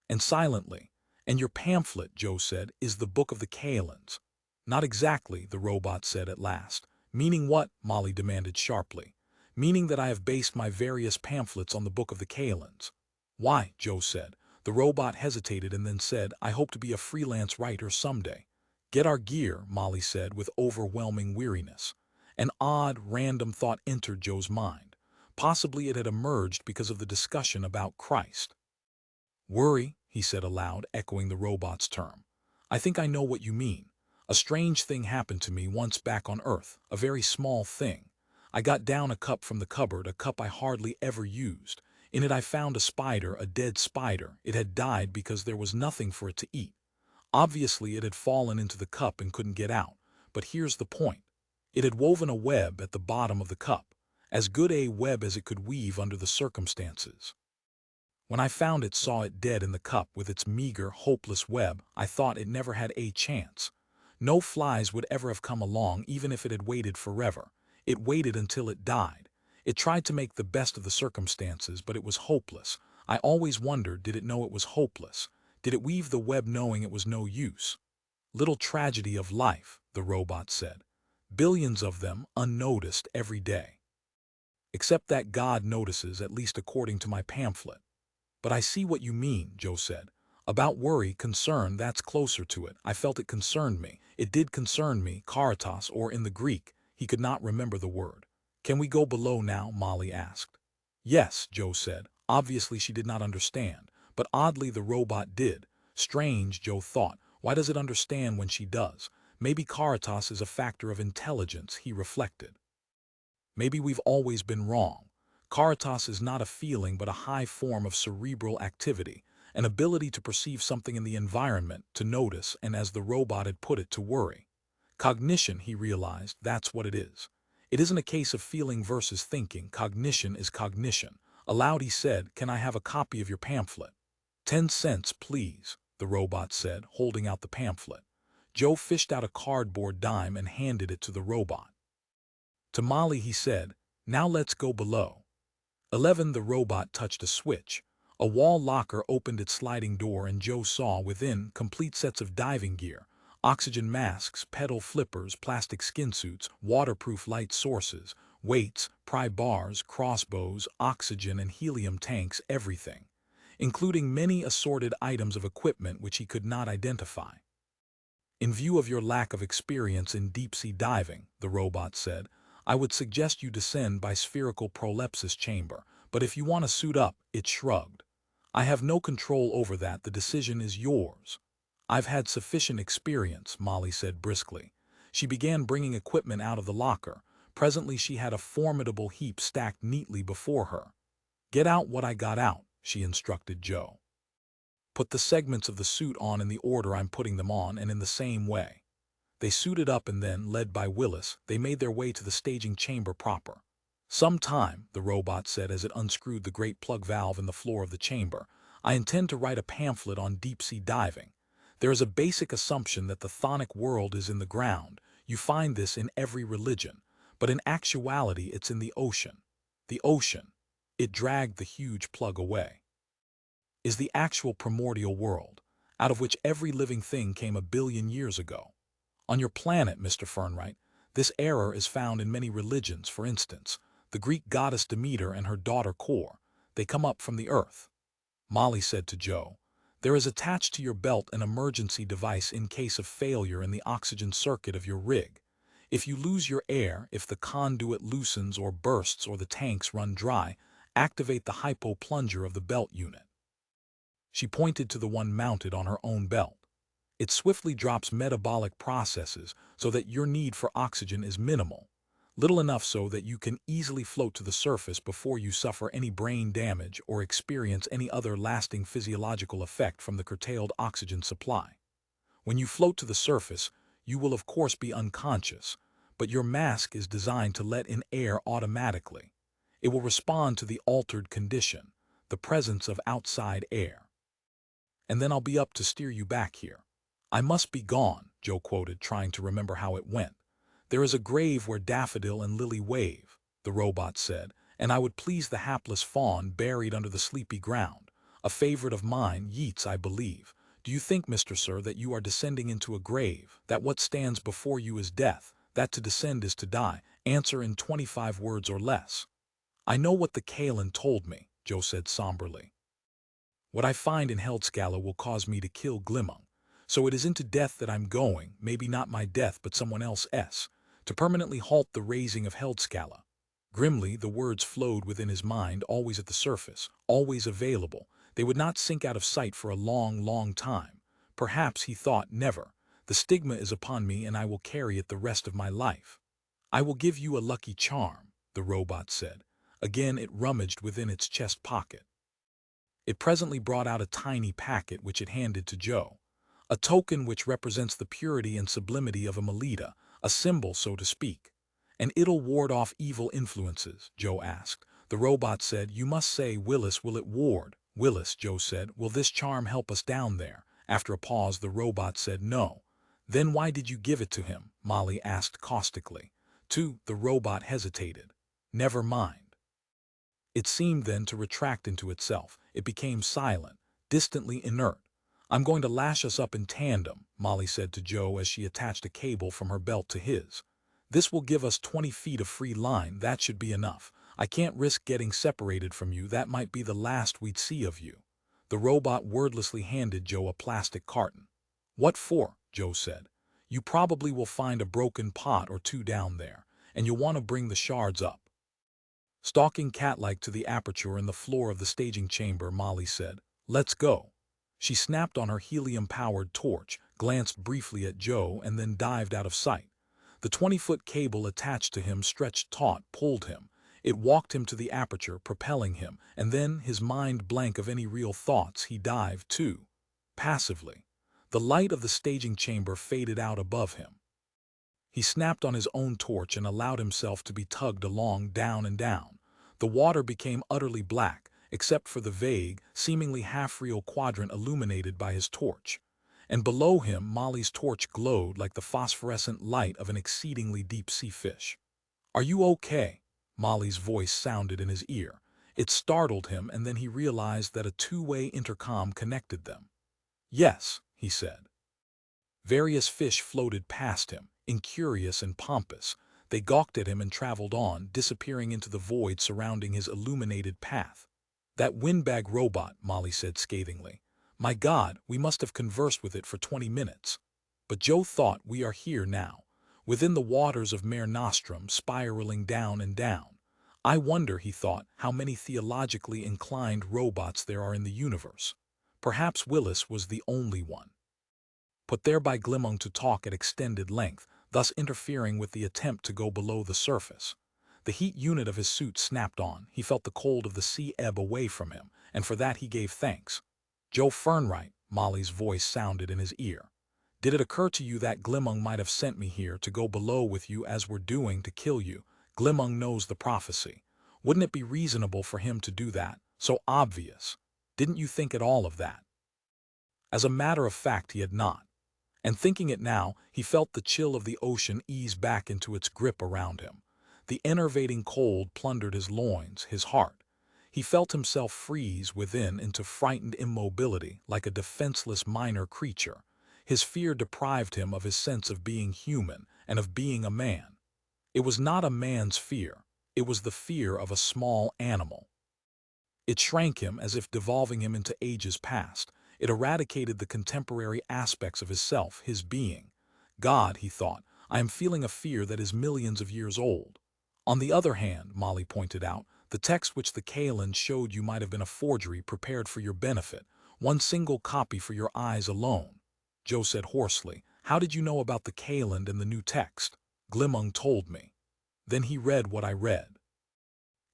And silently. And your pamphlet, Joe said, is the Book of the Kalans. Not exactly, the robot said at last. Meaning what? Molly demanded sharply. Meaning that I have based my various pamphlets on the Book of the Kalans. Why? Joe said. The robot hesitated and then said, I hope to be a freelance writer someday. Get our gear, Molly said with overwhelming weariness. An odd, random thought entered Joe's mind. Possibly it had emerged because of the discussion about Christ. Worry, he said aloud, echoing the robot's term. I think I know what you mean. A strange thing happened to me once back on Earth, a very small thing. I got down a cup from the cupboard, a cup I hardly ever used. In it I found a spider, a dead spider. It had died because there was nothing for it to eat. Obviously it had fallen into the cup and couldn't get out. But here's the point. It had woven a web at the bottom of the cup, as good a web as it could weave under the circumstances. When I found it, saw it dead in the cup with its meager, hopeless web, I thought it never had a chance. No flies would ever have come along even if it had waited forever. It waited until it died. It tried to make the best of the circumstances, but it was hopeless. I always wondered, did it know it was hopeless? Did it weave the web knowing it was no use? Little tragedy of life, the robot said. Billions of them, unnoticed every day. Except that God notices, at least according to my pamphlet. But I see what you mean, Joe said. About worry, concern, that's closer to it. I felt it concerned me. It did concern me, karatas, or in the Greek. He could not remember the word. Can we go below now? Molly asked. Yes, Joe said. Obviously she did not understand, but oddly the robot did. Strange, Joe thought. Why does it understand when she does? Maybe karatas is a factor of intelligence, he reflected. Maybe we've always been wrong. Caritas is not a feeling but a high form of cerebral activity, an ability to perceive something in the environment, to notice, and as the robot had put it, to worry. Cognition, he realized, that's what it is. It isn't a case of feeling versus thinking. Cognition is cognition. Aloud he said, Can I have a copy of your pamphlet? 10 cents, please, the robot said, holding out the pamphlet. Joe fished out a cardboard dime and handed it to the robot. To Molly he said, Now let's go below. 11. The robot touched a switch. A wall locker opened its sliding door and Joe saw within complete sets of diving gear, oxygen masks, pedal flippers, plastic skin suits, waterproof light sources, weights, pry bars, crossbows, oxygen and helium tanks, everything, including many assorted items of equipment which he could not identify. In view of your lack of experience in deep-sea diving, the robot said, I would suggest you descend by spherical prolepsis chamber, but if you want to suit up, it shrugged. I have no control over that, the decision is yours. I've had sufficient experience, Molly said briskly. She began bringing equipment out of the locker. Presently she had a formidable heap stacked neatly before her. Get out what I got out, she instructed Joe. Put the segments of the suit on in the order I'm putting them on and in the same way. They suited up and then, led by Willis, they made their way to the staging chamber proper. Some time, the robot said as it unscrewed the great plug valve in the floor of the chamber, I intend to write a pamphlet on deep-sea diving. There is a basic assumption that the chthonic world is in the ground. You find this in every religion. But in actuality it's in the ocean. The ocean, it dragged the huge plug away, is the actual primordial world, out of which every living thing came a billion years ago. On your planet, Mr. Fernwright, this error is found in many religions. For instance, the Greek goddess Demeter and her daughter Kore, they come up from the earth. Molly said to Joe, there is attached to your belt an emergency device in case of failure in the oxygen circuit of your rig. If you lose your air, if the conduit loosens or bursts or the tanks run dry, activate the hypo-plunger of the belt unit. She pointed to the one mounted on her own belt. It swiftly drops metabolic processes so that your need for oxygen is minimal, little enough so that you can easily float to the surface before you suffer any brain damage or experience any other lasting physiological effect from the curtailed oxygen supply. When you float to the surface, you will of course be unconscious, but your mask is designed to let in air automatically. It will respond to the altered condition, the presence of outside air. and then I'll be up to steer you back here." "I must be gone," Joe quoted, trying to remember how it went. "There is a grave where daffodil and lily wave," the robot said, "and I would please the hapless fawn buried under the sleepy ground. A favorite of mine, Yeats, I believe. Do you think, Mr. Sir, that you are descending into a grave, that what stands before you is death, that to descend is to die? Answer in 25 words or less." "I know what the Kalan told me," Joe said somberly. "What I find in Heldscalla will cause me to kill Glimmung. So it is into death that I'm going, maybe not my death but someone else's, to permanently halt the raising of Heldscalla." Grimly, the words flowed within his mind, always at the surface, always available. They would not sink out of sight for a long, long time. Perhaps, he thought, never. The stigma is upon me and I will carry it the rest of my life. "I will give you a lucky charm," the robot said. Again it rummaged within its chest pocket. It presently brought out a tiny packet which it handed to Joe. "A token which represents the purity and sublimity of a Melita, a symbol, so to speak." "And it'll ward off evil influences?" Joe asked. The robot said, "You must say, Willis, will it ward?" "Willis," Joe said, "will this charm help us down there?" After a pause, the robot said, "No." "Then why did you give it to him?" Molly asked caustically. The robot hesitated. "Never mind." It seemed then to retract into itself. It became silent, distantly inert. "I'm going to lash us up in tandem," Molly said to Joe as she attached a cable from her belt to his. "This will give us 20 feet of free line. That should be enough. I can't risk getting separated from you. That might be the last we'd see of you." The robot wordlessly handed Joe a plastic carton. "What for?" Joe said. "You probably will find a broken pot or two down there, and you'll want to bring the shards up." Stalking cat-like to the aperture in the floor of the staging chamber, Molly said, "Let's go." She snapped on her helium-powered torch, glanced briefly at Joe, and then dived out of sight. The 20-foot cable attached to him stretched taut, pulled him. It walked him to the aperture, propelling him, and then, his mind blank of any real thoughts, he dived too. Passively. The light of the staging chamber faded out above him. He snapped on his own torch and allowed himself to be tugged along, down and down. The water became utterly black, except for the vague, seemingly half-real quadrant illuminated by his torch. And below him, Molly's torch glowed like the phosphorescent light of an exceedingly deep-sea fish. "Are you okay?" Molly's voice sounded in his ear. It startled him, and then he realized that a two-way intercom connected them. "Yes," he said. Various fish floated past him, incurious and pompous. They gawked at him and traveled on, disappearing into the void surrounding his illuminated path. "That windbag robot," Molly said scathingly. "My God, we must have conversed with it for 20 minutes. But Joe thought, we are here now, within the waters of Mare Nostrum, spiraling down and down. I wonder, he thought, how many theologically inclined robots there are in the universe. Perhaps Willis was the only one. Put there by Glimmung to talk at extended length, thus interfering with the attempt to go below the surface. The heat unit of his suit snapped on. He felt the cold of the sea ebb away from him, and for that he gave thanks. "Joe Fernwright," Molly's voice sounded in his ear. "Did it occur to you that Glimmung might have sent me here to go below with you as we're doing, to kill you? Glimmung knows the prophecy. Wouldn't it be reasonable for him to do that? So obvious. Didn't you think at all of that?" As a matter of fact, he had not. And thinking it now, he felt the chill of the ocean ease back into its grip around him. The enervating cold plundered his loins, his heart. He felt himself freeze within into frightened immobility, like a defenseless minor creature. His fear deprived him of his sense of being human and of being a man. It was not a man's fear. It was the fear of a small animal. It shrank him as if devolving him into ages past. It eradicated the contemporary aspects of his self, his being. "God," he thought, "I am feeling a fear that is millions of years old." On the other hand, Molly pointed out, the text which the Kalan showed you might have been a forgery prepared for your benefit, one single copy for your eyes alone. Joe said hoarsely, "How did you know about the Kalan and the new text?" "Glimmung told me." Then he read what I read.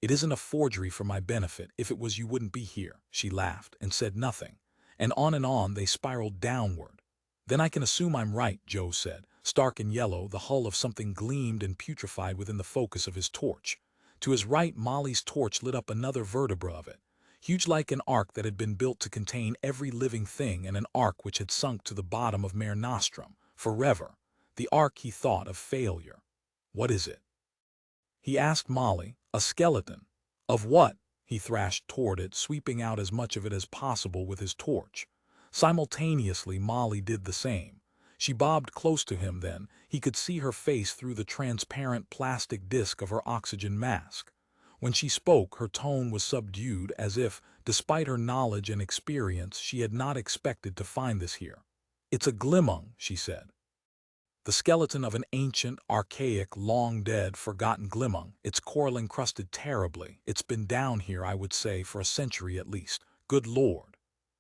"It isn't a forgery for my benefit. If it was, you wouldn't be here." She laughed and said nothing. And on they spiraled downward. "Then I can assume I'm right," Joe said. Stark and yellow, the hull of something gleamed and putrefied within the focus of his torch. To his right, Molly's torch lit up another vertebra of it. huge like an ark that had been built to contain every living thing, and an ark which had sunk to the bottom of Mare Nostrum, forever. The ark, he thought, of failure. What is it? He asked Molly. A skeleton. Of what? He thrashed toward it, sweeping out as much of it as possible with his torch. Simultaneously, Molly did the same. She bobbed close to him then. He could see her face through the transparent plastic disc of her oxygen mask. When she spoke, her tone was subdued, as if, despite her knowledge and experience, she had not expected to find this here. "It's a Glimmung," she said. The skeleton of an ancient, archaic, long-dead, forgotten Glimmung, its coral encrusted terribly. It's been down here, I would say, for a century at least. Good Lord.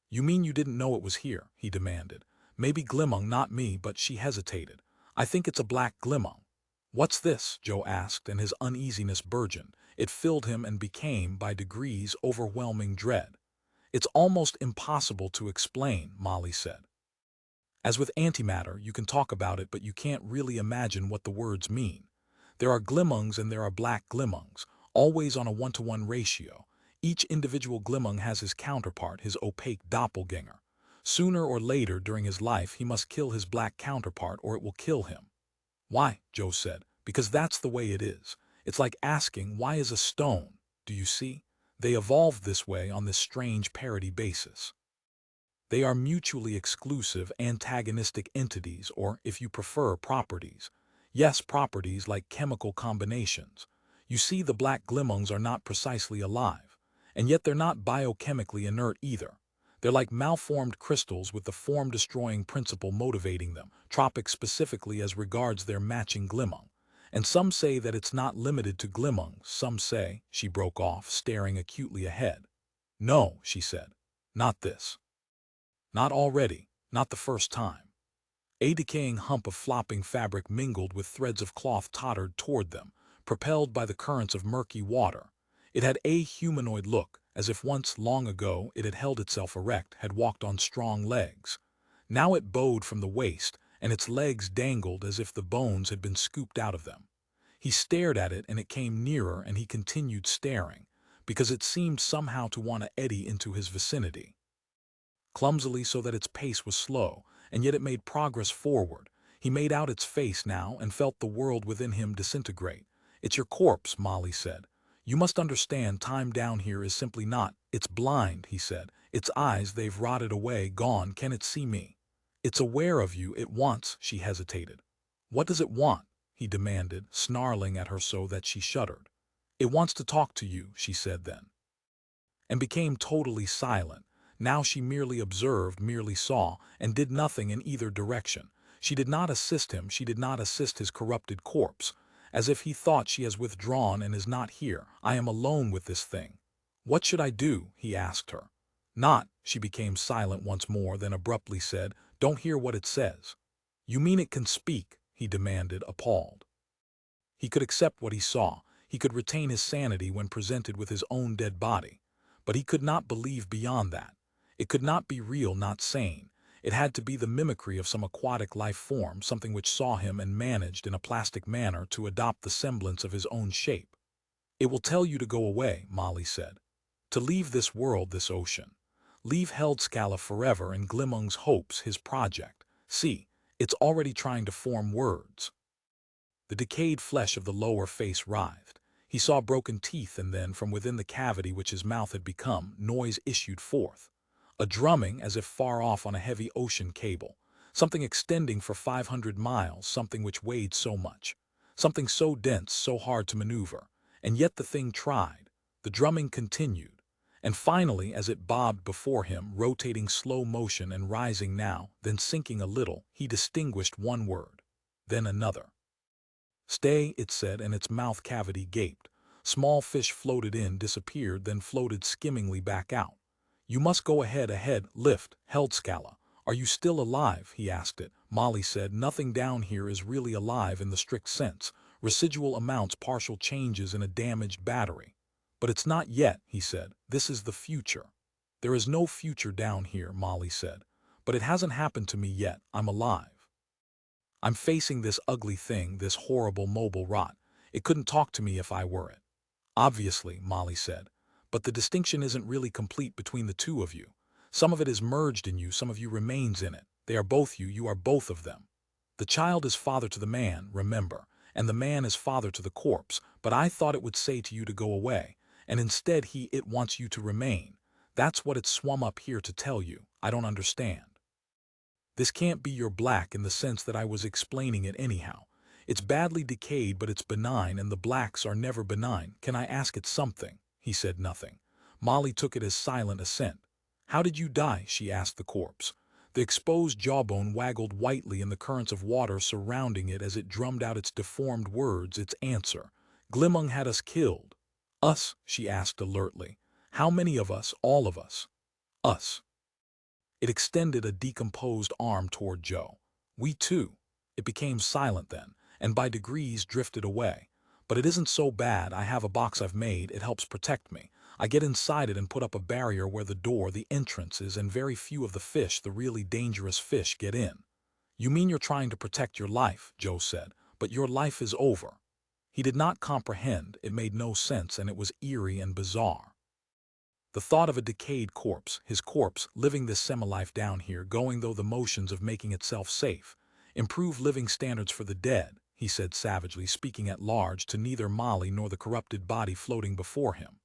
You mean you didn't know it was here? He demanded. Maybe Glimmung, not me, but she hesitated. I think it's a black Glimmung. What's this? Joe asked, and his uneasiness burgeoned. It filled him and became, by degrees, overwhelming dread. It's almost impossible to explain, Molly said. As with antimatter, you can talk about it, but you can't really imagine what the words mean. There are Glimmungs and there are black Glimmungs, always on a 1-to-1 ratio. Each individual Glimmung has his counterpart, his opaque doppelganger. Sooner or later during his life, he must kill his black counterpart or it will kill him. Why? Joe said. Because that's the way it is. It's like asking, why is a stone? Do you see? They evolved this way on this strange parity basis. They are mutually exclusive, antagonistic entities, or, if you prefer, properties. Yes, properties like chemical combinations. You see, the black Glimmungs are not precisely alive, and yet they're not biochemically inert either. They're like malformed crystals with the form-destroying principle motivating them, tropic specifically as regards their matching Glimmung. And some say that it's not limited to Glimmungs. Some say, she broke off, staring acutely ahead. No, she said, not this. Not already, not the first time. A decaying hump of flopping fabric mingled with threads of cloth tottered toward them, propelled by the currents of murky water. It had a humanoid look, as if once, long ago, it had held itself erect, had walked on strong legs. Now it bowed from the waist, and its legs dangled as if the bones had been scooped out of them. He stared at it, and it came nearer, and he continued staring, because it seemed somehow to want to eddy into his vicinity. Clumsily, so that its pace was slow, and yet it made progress forward. He made out its face now and felt the world within him disintegrate. It's your corpse, Molly said. You must understand, time down here is simply not. It's blind, he said. Its eyes, they've rotted away, gone. Can it see me? It's aware of you. It wants, she hesitated. What does it want? He demanded, snarling at her so that she shuddered. It wants to talk to you, she said then. And became totally silent. Now she merely observed, merely saw, and did nothing in either direction. She did not assist him, she did not assist his corrupted corpse. As if he thought, she has withdrawn and is not here. I am alone with this thing. What should I do? He asked her. Not, she became silent once more, then abruptly said, don't hear what it says. You mean it can speak? He demanded, appalled. He could accept what he saw. He could retain his sanity when presented with his own dead body. But he could not believe beyond that. It could not be real, not sane. It had to be the mimicry of some aquatic life form, something which saw him and managed in a plastic manner to adopt the semblance of his own shape. It will tell you to go away, Molly said. To leave this world, this ocean. Leave Heldscalla forever and Glimmung's hopes, his project. See, it's already trying to form words. The decayed flesh of the lower face writhed. He saw broken teeth, and then, from within the cavity which his mouth had become, noise issued forth. A drumming, as if far off on a heavy ocean cable. Something extending for 500 miles, something which weighed so much. Something so dense, so hard to maneuver. And yet the thing tried. The drumming continued. And finally, as it bobbed before him, rotating slow motion and rising now, then sinking a little, he distinguished one word. Then another. Stay, it said, and its mouth cavity gaped. Small fish floated in, disappeared, then floated skimmingly back out. You must go ahead, lift, Heldscalla. Are you still alive? He asked it. Molly said, nothing down here is really alive in the strict sense. Residual amounts, partial changes in a damaged battery. But it's not yet, he said. This is the future. There is no future down here, Molly said. But it hasn't happened to me yet. I'm alive. I'm facing this ugly thing, this horrible mobile rot. It couldn't talk to me if I were it. Obviously, Molly said. but the distinction isn't really complete between the two of you. Some of it is merged in you, some of you remains in it. They are both you, you are both of them. The child is father to the man, remember, and the man is father to the corpse, but I thought it would say to you to go away, and instead it wants you to remain. That's what it swum up here to tell you. I don't understand. This can't be your black in the sense that I was explaining it anyhow. It's badly decayed, but it's benign, and the blacks are never benign. Can I ask it something? He said nothing. Molly took it as silent assent. How did you die? She asked the corpse. The exposed jawbone waggled whitely in the currents of water surrounding it as it drummed out its deformed words, its answer. Glimmung had us killed. Us? She asked alertly. How many of us? All of us. Us. It extended a decomposed arm toward Joe. We too. It became silent then, and by degrees drifted away. But it isn't so bad. I have a box I've made. It helps protect me. I get inside it and put up a barrier where the door, the entrance is, and very few of the fish, the really dangerous fish, get in. You mean you're trying to protect your life, Joe said, but your life is over. He did not comprehend. It made no sense, and it was eerie and bizarre. The thought of a decayed corpse, his corpse, living this semi-life down here, going through the motions of making itself safe. Improve living standards for the dead, he said savagely, speaking at large to neither Molly nor the corrupted body floating before him.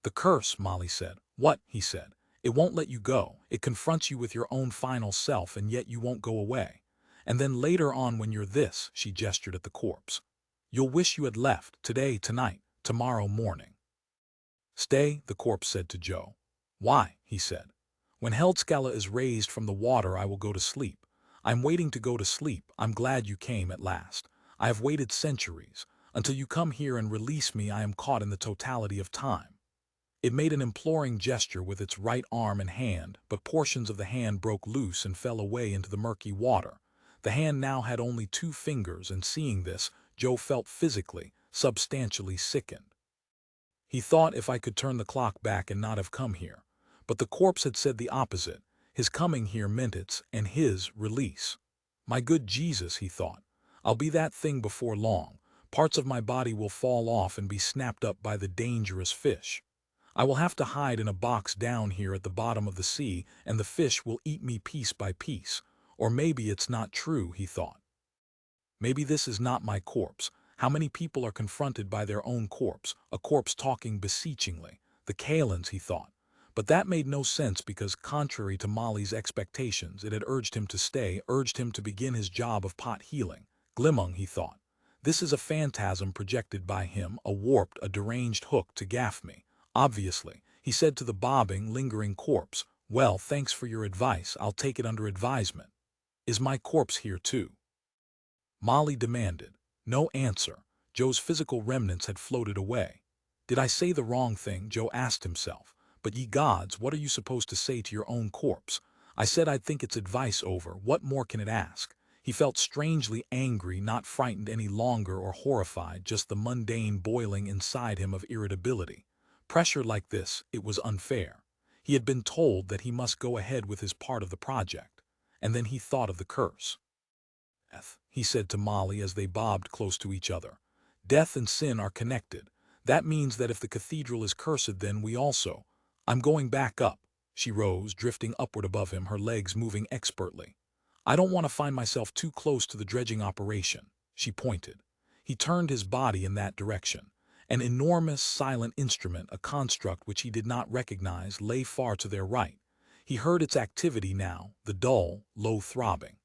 The curse, Molly said. What? He said. It won't let you go. It confronts you with your own final self, and yet you won't go away. And then later on when you're this, she gestured at the corpse. You'll wish you had left, today, tonight, tomorrow morning. Stay, the corpse said to Joe. Why? He said. When Heldscalla is raised from the water, I will go to sleep. I'm waiting to go to sleep. I'm glad you came at last. I have waited centuries. Until you come here and release me, I am caught in the totality of time. It made an imploring gesture with its right arm and hand, but portions of the hand broke loose and fell away into the murky water. The hand now had only 2 fingers, and seeing this, Joe felt physically, substantially sickened. He thought, if I could turn the clock back and not have come here. But the corpse had said the opposite. His coming here meant its, and his, release. My good Jesus, he thought. I'll be that thing before long. Parts of my body will fall off and be snapped up by the dangerous fish. I will have to hide in a box down here at the bottom of the sea, and the fish will eat me piece by piece. Or maybe it's not true, he thought. Maybe this is not my corpse. How many people are confronted by their own corpse, a corpse talking beseechingly? The Kalins, he thought. But that made no sense because, contrary to Molly's expectations, it had urged him to stay, urged him to begin his job of pot healing. Glimmung, he thought. This is a phantasm projected by him, a warped, a deranged hook to gaff me. Obviously, he said to the bobbing, lingering corpse. Well, thanks for your advice. I'll take it under advisement. Is my corpse here too? Molly demanded. No answer. Joe's physical remnants had floated away. Did I say the wrong thing? Joe asked himself. But ye gods, what are you supposed to say to your own corpse? I said I'd think its advice over. What more can it ask? He felt strangely angry, not frightened any longer or horrified, just the mundane boiling inside him of irritability. Pressure like this, it was unfair. He had been told that he must go ahead with his part of the project. And then he thought of the curse. Death, he said to Molly as they bobbed close to each other. Death and sin are connected. That means that if the cathedral is cursed, then we also. I'm going back up. She rose, drifting upward above him, her legs moving expertly. I don't want to find myself too close to the dredging operation. She pointed. He turned his body in that direction. An enormous, silent instrument, a construct which he did not recognize, lay far to their right. He heard its activity now, the dull, low throbbing.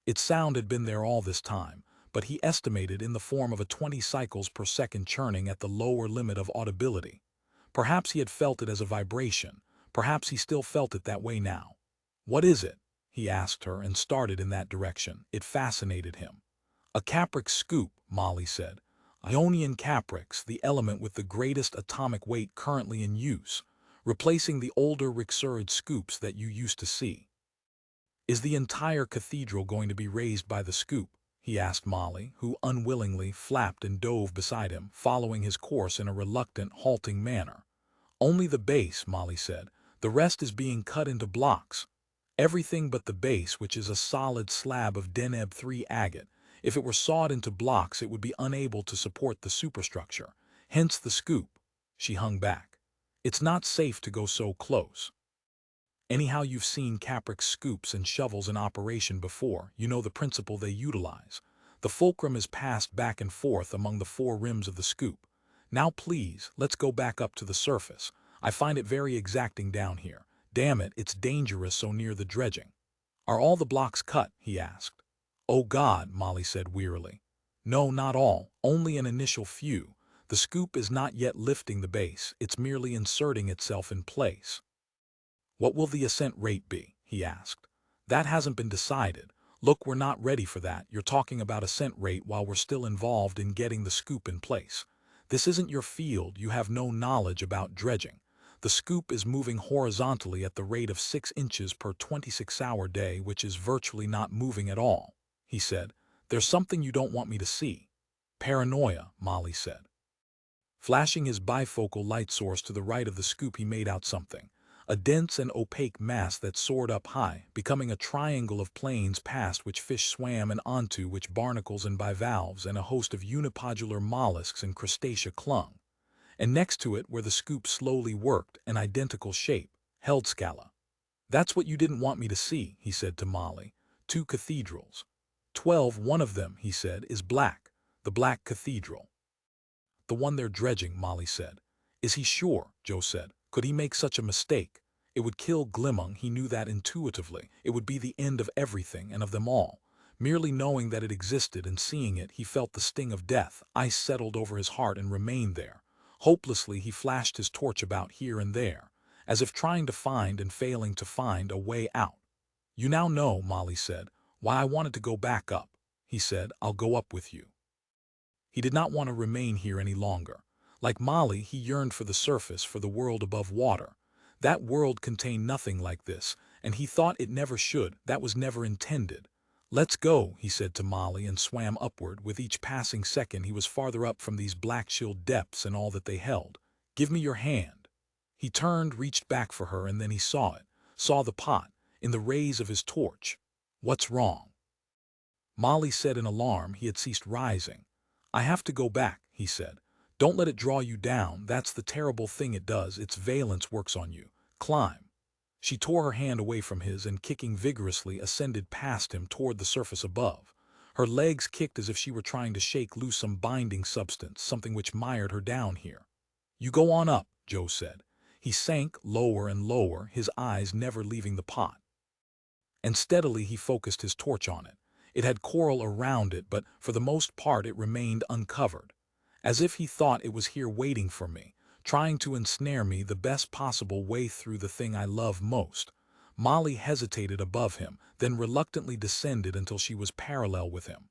Its sound had been there all this time, but he estimated in the form of a 20 cycles per second churning at the lower limit of audibility. Perhaps he had felt it as a vibration. Perhaps he still felt it that way now. What is it? He asked her and started in that direction. It fascinated him. A caprix scoop, Molly said. Ionian caprix, the element with the greatest atomic weight currently in use, replacing the older Rixurid scoops that you used to see. Is the entire cathedral going to be raised by the scoop? He asked Molly, who unwillingly flapped and dove beside him, following his course in a reluctant, halting manner. Only the base, Molly said. The rest is being cut into blocks. Everything but the base, which is a solid slab of Deneb 3 agate. If it were sawed into blocks, it would be unable to support the superstructure. Hence the scoop. She hung back. It's not safe to go so close. Anyhow, you've seen Capric's scoops and shovels in operation before. You know the principle they utilize. The fulcrum is passed back and forth among the four rims of the scoop. Now please, let's go back up to the surface. I find it very exacting down here. Damn it, it's dangerous so near the dredging. Are all the blocks cut? He asked. Oh God, Molly said wearily. No, not all, only an initial few. The scoop is not yet lifting the base, it's merely inserting itself in place. What will the ascent rate be? He asked. That hasn't been decided. Look, we're not ready for that. You're talking about ascent rate while we're still involved in getting the scoop in place. This isn't your field, you have no knowledge about dredging. The scoop is moving horizontally at the rate of 6 inches per 26-hour day, which is virtually not moving at all, he said. There's something you don't want me to see. Paranoia, Molly said. Flashing his bifocal light source to the right of the scoop, he made out something. A dense and opaque mass that soared up high, becoming a triangle of planes past which fish swam and onto which barnacles and bivalves and a host of unipodular mollusks and crustacea clung. And next to it, where the scoop slowly worked, an identical shape, Heldscalla. That's what you didn't want me to see, he said to Molly. 2 cathedrals. 12, one of them, he said, is black, the Black Cathedral. The one they're dredging, Molly said. Is he sure? Joe said. Could he make such a mistake? It would kill Glimmung, he knew that intuitively. It would be the end of everything and of them all. Merely knowing that it existed and seeing it, he felt the sting of death. Ice settled over his heart and remained there. Hopelessly, he flashed his torch about here and there, as if trying to find and failing to find a way out. You now know, Molly said, why I wanted to go back up. He said, I'll go up with you. He did not want to remain here any longer. Like Molly, he yearned for the surface, for the world above water. That world contained nothing like this, and he thought it never should. That was never intended. Let's go, he said to Molly, and swam upward. With each passing second he was farther up from these black-chilled depths and all that they held. Give me your hand. He turned, reached back for her, and then he saw it, saw the pot, in the rays of his torch. What's wrong? Molly said in alarm. He had ceased rising. I have to go back, he said. Don't let it draw you down. That's the terrible thing it does. Its valence works on you. Climb. She tore her hand away from his and, kicking vigorously, ascended past him toward the surface above. Her legs kicked as if she were trying to shake loose some binding substance, something which mired her down here. You go on up, Joe said. He sank lower and lower, his eyes never leaving the pot. And steadily he focused his torch on it. It had coral around it, but for the most part it remained uncovered. As if he thought it was here waiting for me, trying to ensnare me the best possible way through the thing I love most. Molly hesitated above him, then reluctantly descended until she was parallel with him.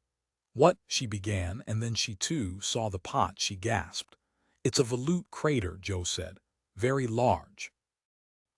What? She began, and then she too saw the pot. She gasped. It's a volute crater, Joe said. Very large.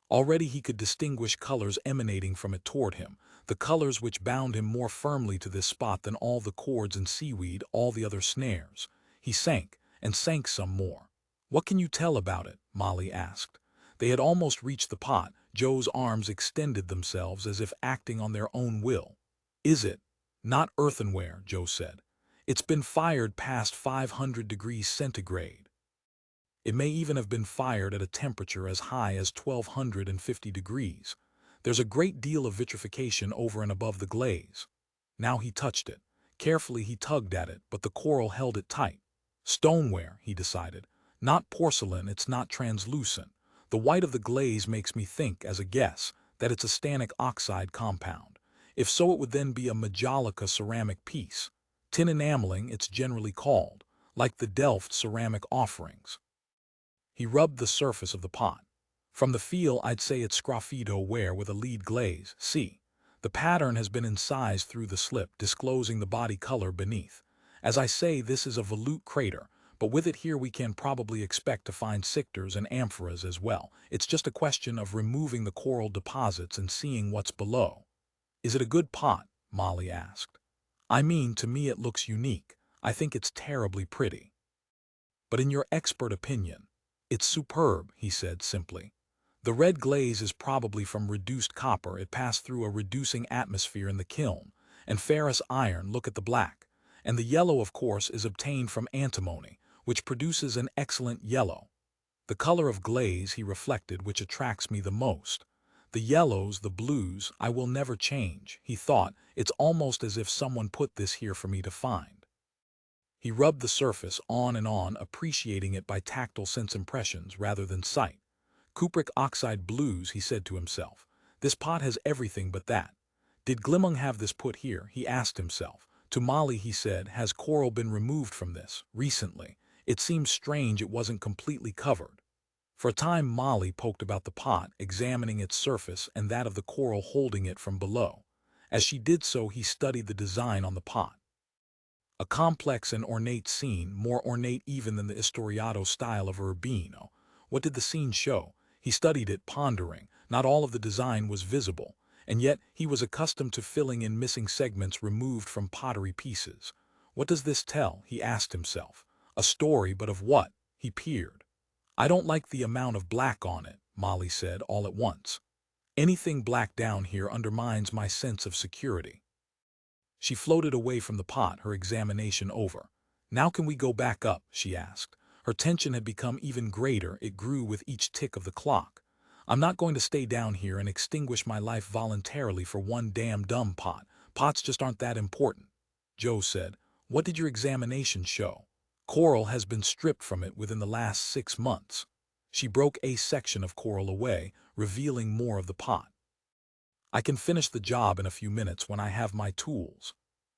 Already he could distinguish colors emanating from it toward him, the colors which bound him more firmly to this spot than all the cords and seaweed, all the other snares. He sank, and sank some more. What can you tell about it? Molly asked. They had almost reached the pot. Joe's arms extended themselves as if acting on their own will. Is it? Not earthenware, Joe said. It's been fired past 500 degrees centigrade. It may even have been fired at a temperature as high as 1250 degrees. There's a great deal of vitrification over and above the glaze. Now he touched it. Carefully he tugged at it, but the coral held it tight. Stoneware, he decided. Not porcelain, it's not translucent. The white of the glaze makes me think, as a guess, that it's a stannic oxide compound. If so, it would then be a majolica ceramic piece. Tin enameling, it's generally called, like the Delft ceramic offerings. He rubbed the surface of the pot. From the feel, I'd say it's sgraffito ware with a lead glaze. See, the pattern has been incised through the slip, disclosing the body color beneath. As I say, this is a volute crater, but with it here we can probably expect to find cichters and amphoras as well. It's just a question of removing the coral deposits and seeing what's below. Is it a good pot? Molly asked. I mean, to me it looks unique. I think it's terribly pretty. But in your expert opinion? It's superb, he said simply. The red glaze is probably from reduced copper. It passed through a reducing atmosphere in the kiln. And ferrous iron, look at the black. And the yellow, of course, is obtained from antimony, which produces an excellent yellow. The color of glaze, he reflected, which attracts me the most. The yellows, the blues, I will never change, he thought. It's almost as if someone put this here for me to find. He rubbed the surface on and on, appreciating it by tactile sense impressions rather than sight. Cupric oxide blues, he said to himself. This pot has everything but that. Did Glimmung have this put here, he asked himself. To Molly he said, has coral been removed from this, recently? It seems strange it wasn't completely covered. For a time Molly poked about the pot, examining its surface and that of the coral holding it from below. As she did so he studied the design on the pot. A complex and ornate scene, more ornate even than the Historiato style of Urbino. What did the scene show? He studied it, pondering. Not all of the design was visible, and yet he was accustomed to filling in missing segments removed from pottery pieces. What does this tell? He asked himself. A story, but of what? He peered. I don't like the amount of black on it, Molly said all at once. Anything black down here undermines my sense of security. She floated away from the pot, her examination over. Now can we go back up? She asked. Her tension had become even greater. It grew with each tick of the clock. I'm not going to stay down here and extinguish my life voluntarily for one damn dumb pot. Pots just aren't that important. Joe said. What did your examination show? Coral has been stripped from it within the last 6 months. She broke a section of coral away, revealing more of the pot. I can finish the job in a few minutes when I have my tools.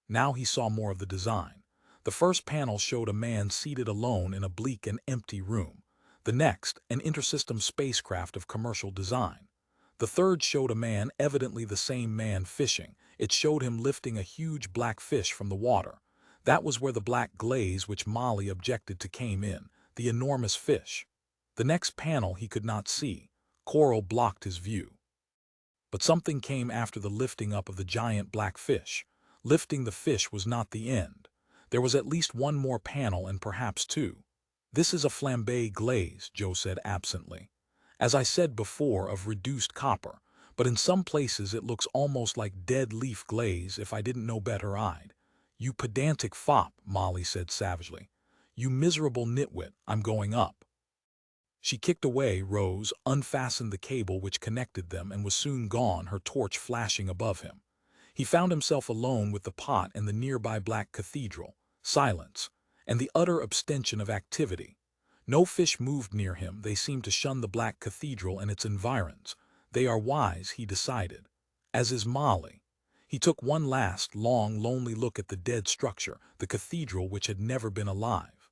Now he saw more of the design. The first panel showed a man seated alone in a bleak and empty room. The next, an intersystem spacecraft of commercial design. The third showed a man, evidently the same man, fishing. It showed him lifting a huge black fish from the water. That was where the black glaze which Molly objected to came in, the enormous fish. The next panel he could not see. Coral blocked his view. But something came after the lifting up of the giant black fish. Lifting the fish was not the end. There was at least one more panel and perhaps two. This is a flambe glaze, Joe said absently. As I said before, of reduced copper, but in some places it looks almost like dead leaf glaze if I didn't know better I'd. You pedantic fop, Molly said savagely. You miserable nitwit, I'm going up. She kicked away, rose, unfastened the cable which connected them and was soon gone, her torch flashing above him. He found himself alone with the pot and the nearby black cathedral, silence, and the utter abstention of activity. No fish moved near him, they seemed to shun the black cathedral and its environs. They are wise, he decided. As is Molly. He took one last, long, lonely look at the dead structure, the cathedral which had never been alive.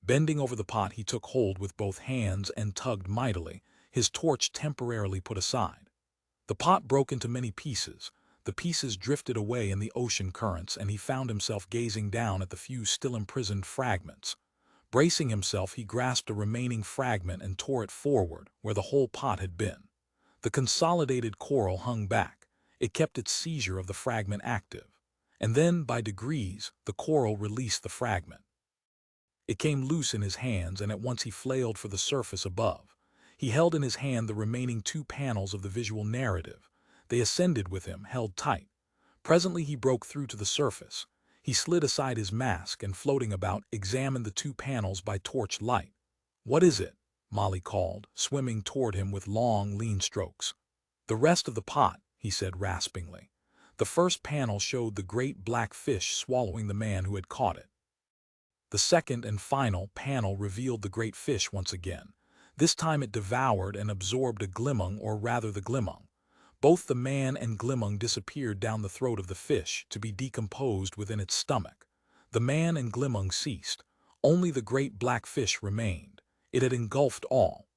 Bending over the pot he took hold with both hands and tugged mightily, his torch temporarily put aside. The pot broke into many pieces. The pieces drifted away in the ocean currents, and he found himself gazing down at the few still imprisoned fragments. Bracing himself, he grasped a remaining fragment and tore it forward, where the whole pot had been. The consolidated coral hung back. It kept its seizure of the fragment active. And then, by degrees, the coral released the fragment. It came loose in his hands, and at once he flailed for the surface above. He held in his hand the remaining 2 panels of the visual narrative. They ascended with him, held tight. Presently he broke through to the surface. He slid aside his mask and, floating about, examined the 2 panels by torch light. What is it? Molly called, swimming toward him with long, lean strokes. The rest of the pot, he said raspingly. The first panel showed the great black fish swallowing the man who had caught it. The second and final panel revealed the great fish once again. This time it devoured and absorbed a Glimmung, or rather the Glimmung. Both the man and Glimmung disappeared down the throat of the fish, to be decomposed within its stomach. The man and Glimmung ceased. Only the great black fish remained. It had engulfed all.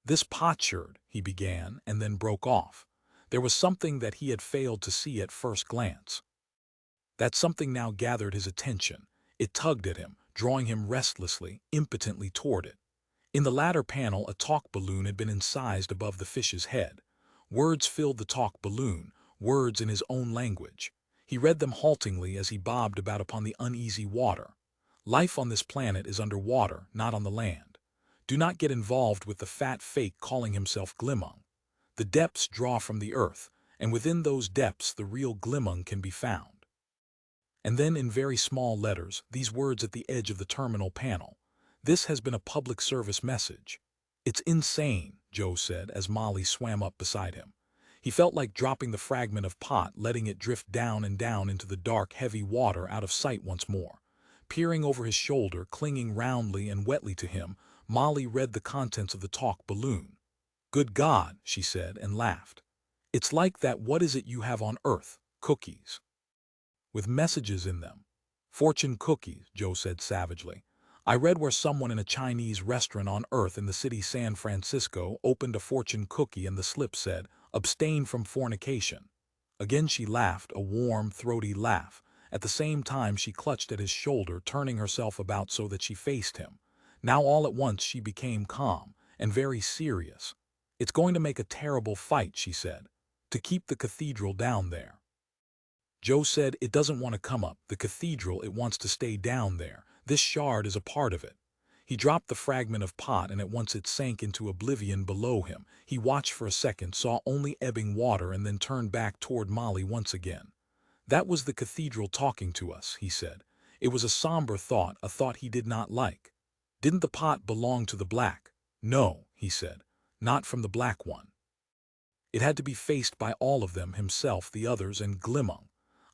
This potsherd, he began, and then broke off. There was something that he had failed to see at first glance. That something now gathered his attention. It tugged at him, drawing him restlessly, impotently toward it. In the latter panel, a talk balloon had been incised above the fish's head. Words filled the talk balloon, words in his own language. He read them haltingly as he bobbed about upon the uneasy water. Life on this planet is under water, not on the land. Do not get involved with the fat fake calling himself Glimmung. The depths draw from the earth, and within those depths the real Glimmung can be found. And then in very small letters, these words at the edge of the terminal panel. This has been a public service message. It's insane, Joe said as Molly swam up beside him. He felt like dropping the fragment of pot, letting it drift down and down into the dark, heavy water out of sight once more. Peering over his shoulder, clinging roundly and wetly to him, Molly read the contents of the talk balloon. "Good God," she said and laughed. "It's like that what is it you have on Earth, cookies, with messages in them." "Fortune cookies," Joe said savagely. "I read where someone in a Chinese restaurant on Earth in the city San Francisco opened a fortune cookie and the slip said, 'Abstain from fornication.'" Again she laughed, a warm, throaty laugh. At the same time she clutched at his shoulder, turning herself about so that she faced him. Now all at once she became calm, and very serious. "It's going to make a terrible fight," she said, "to keep the cathedral down there." Joe said, "It doesn't want to come up, the cathedral, it wants to stay down there. This shard is a part of it." He dropped the fragment of pot and at once it sank into oblivion below him. He watched for a second, saw only ebbing water and then turned back toward Molly once again. "That was the cathedral talking to us," he said. It was a somber thought, a thought he did not like. "Didn't the pot belong to the black?" "No," he said, "not from the black one. It had to be faced by all of them, himself, the others, and Glimmung."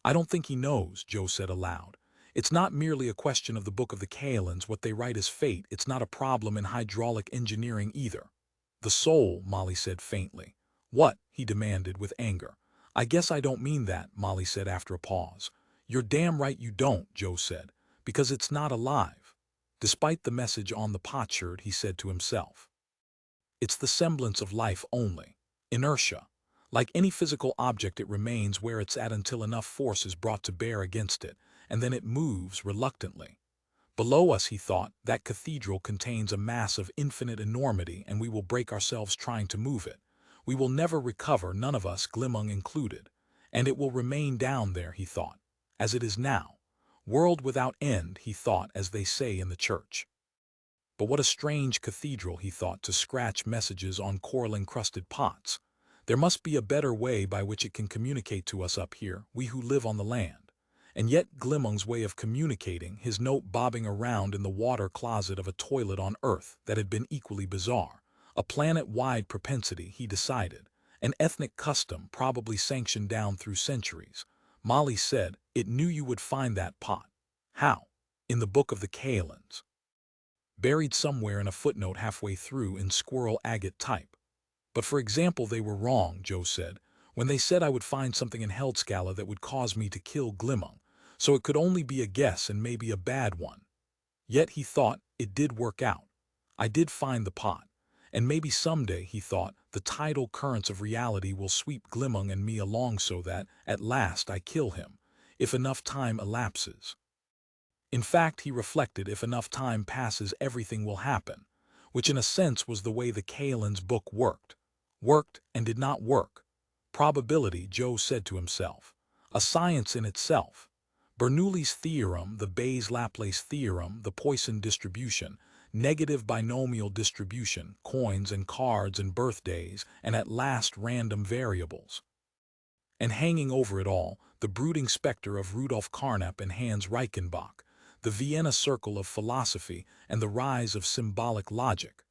"I don't think he knows," Joe said aloud. "It's not merely a question of the Book of the Kalends, what they write is fate. It's not a problem in hydraulic engineering either." "The soul," Molly said faintly. "What?" he demanded with anger. "I guess I don't mean that," Molly said after a pause. "You're damn right you don't," Joe said, "because it's not alive." Despite the message on the potsherd, he said to himself, "It's the semblance of life only. Inertia. Like any physical object, it remains where it's at until enough force is brought to bear against it, and then it moves reluctantly. Below us," he thought, "that cathedral contains a mass of infinite enormity, and we will break ourselves trying to move it. We will never recover, none of us, Glimmung included. And it will remain down there," he thought, "as it is now. World without end," he thought, as they say in the church. But what a strange cathedral, he thought, to scratch messages on coral-encrusted pots. There must be a better way by which it can communicate to us up here, we who live on the land. And yet Glimmung's way of communicating, his note bobbing around in the water closet of a toilet on Earth, that had been equally bizarre. A planet-wide propensity, he decided. An ethnic custom, probably sanctioned down through centuries. Molly said, "It knew you would find that pot." "How?" "In the Book of the Kalends. Buried somewhere in a footnote halfway through in squirrel agate type." "But for example, they were wrong," Joe said, "when they said I would find something in Heldscalla that would cause me to kill Glimmung. So it could only be a guess, and maybe a bad one. Yet," he thought, "it did work out. I did find the pot. And maybe someday," he thought, "the tidal currents of reality will sweep Glimmung and me along so that, at last, I kill him, if enough time elapses. In fact," he reflected, "if enough time passes, everything will happen." Which in a sense was the way the Kalends book worked. Worked and did not work. Probability, Joe said to himself. A science in itself. Bernoulli's theorem, the Bayes-Laplace theorem, the Poisson distribution, negative binomial distribution, coins and cards and birthdays, and at last random variables. And hanging over it all, the brooding specter of Rudolf Carnap and Hans Reichenbach, the Vienna Circle of philosophy and the rise of symbolic logic.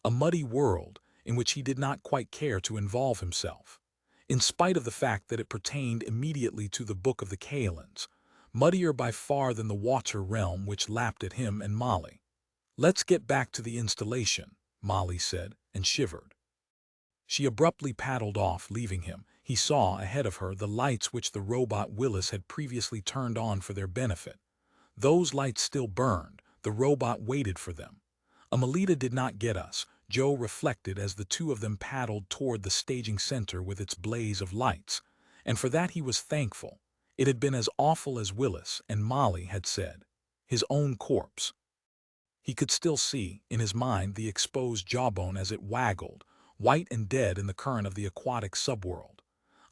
A muddy world in which he did not quite care to involve himself, in spite of the fact that it pertained immediately to the Book of the Kalends, muddier by far than the water realm which lapped at him and Molly. "Let's get back to the installation," Molly said, and shivered. She abruptly paddled off, leaving him. He saw, ahead of her, the lights which the robot Willis had previously turned on for their benefit. Those lights still burned. The robot waited for them. Amelita did not get us, Joe reflected as the two of them paddled toward the staging center with its blaze of lights. And for that he was thankful. It had been as awful as Willis and Molly had said. His own corpse. He could still see, in his mind, the exposed jawbone as it waggled, white and dead in the current of the aquatic subworld.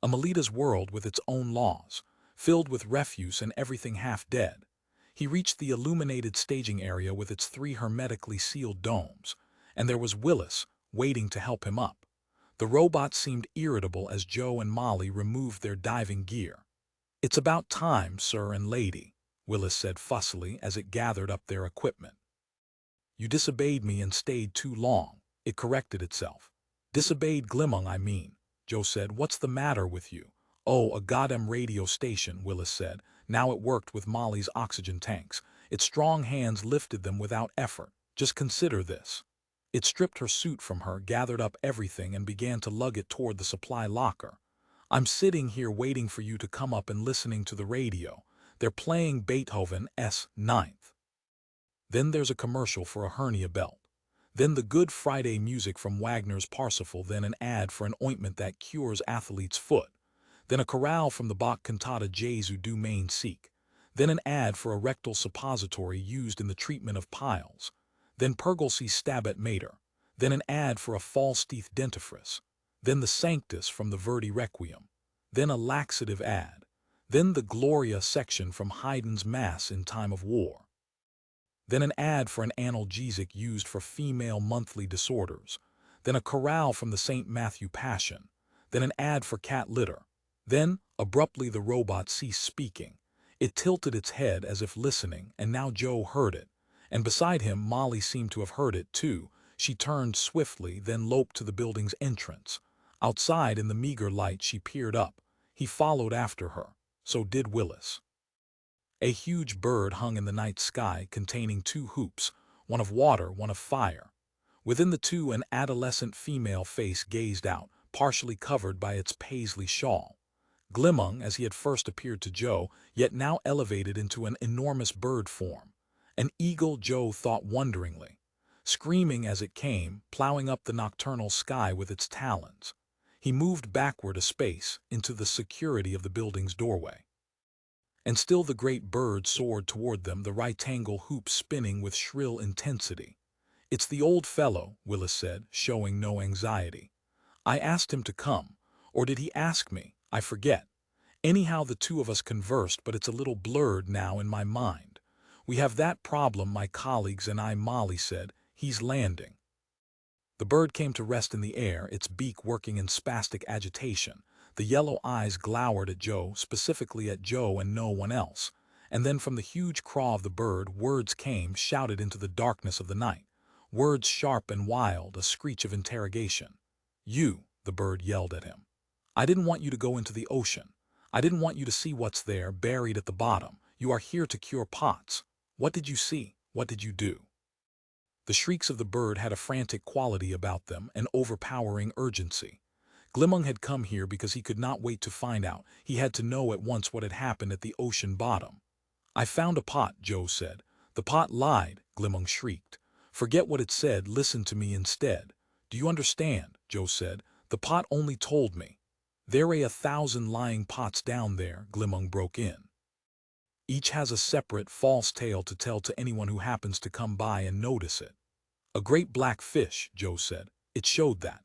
Amelita's world with its own laws, filled with refuse and everything half dead. He reached the illuminated staging area with its 3 hermetically sealed domes, and there was Willis, waiting to help him up. The robot seemed irritable as Joe and Molly removed their diving gear. "It's about time, sir and lady," Willis said fussily as it gathered up their equipment. "You disobeyed me and stayed too long." It corrected itself. Disobeyed Glimmung, I mean. Joe said, what's the matter with you? Oh, a goddamn radio station, Willis said. Now it worked with Molly's oxygen tanks. Its strong hands lifted them without effort. Just consider this. It stripped her suit from her, gathered up everything, and began to lug it toward the supply locker. I'm sitting here waiting for you to come up and listening to the radio. They're playing Beethoven's Ninth. Then there's a commercial for a hernia belt. Then the Good Friday music from Wagner's Parsifal, then an ad for an ointment that cures athlete's foot. Then a chorale from the Bach cantata Jesu du Main Seek. Then an ad for a rectal suppository used in the treatment of piles. Then Pergolesi Stabat Mater. Then an ad for a false teeth dentifrice. Then the Sanctus from the Verdi Requiem. Then a laxative ad. Then the Gloria section from Haydn's Mass in Time of War. Then an ad for an analgesic used for female monthly disorders. Then a chorale from the St. Matthew Passion. Then an ad for cat litter. Then, abruptly, the robot ceased speaking. It tilted its head as if listening, and now Joe heard it. And beside him, Molly seemed to have heard it, too. She turned swiftly, then loped to the building's entrance. Outside, in the meager light, she peered up. He followed after her. So did Willis. A huge bird hung in the night sky, containing two hoops, one of water, one of fire. Within the two, an adolescent female face gazed out, partially covered by its paisley shawl. Glimmung, as he had first appeared to Joe, yet now elevated into an enormous bird form. An eagle, Joe thought wonderingly, screaming as it came, plowing up the nocturnal sky with its talons. He moved backward a space, into the security of the building's doorway. And still the great bird soared toward them, the rectangle hoops spinning with shrill intensity. It's the old fellow, Willis said, showing no anxiety. I asked him to come, or did he ask me? I forget. Anyhow, the two of us conversed, but it's a little blurred now in my mind. We have that problem, my colleagues and I, Molly said. He's landing. The bird came to rest in the air, its beak working in spastic agitation. The yellow eyes glowered at Joe, specifically at Joe and no one else. And then from the huge craw of the bird, words came, shouted into the darkness of the night. Words sharp and wild, a screech of interrogation. You, the bird yelled at him. I didn't want you to go into the ocean. I didn't want you to see what's there, buried at the bottom. You are here to cure POTS. What did you see? What did you do? The shrieks of the bird had a frantic quality about them, an overpowering urgency. Glimmung had come here because he could not wait to find out. He had to know at once what had happened at the ocean bottom. I found a pot, Joe said. The pot lied, Glimmung shrieked. Forget what it said, listen to me instead. Do you understand? Joe said. The pot only told me. There are 1,000 lying pots down there, Glimmung broke in. Each has a separate, false tale to tell to anyone who happens to come by and notice it. A great black fish, Joe said. It showed that.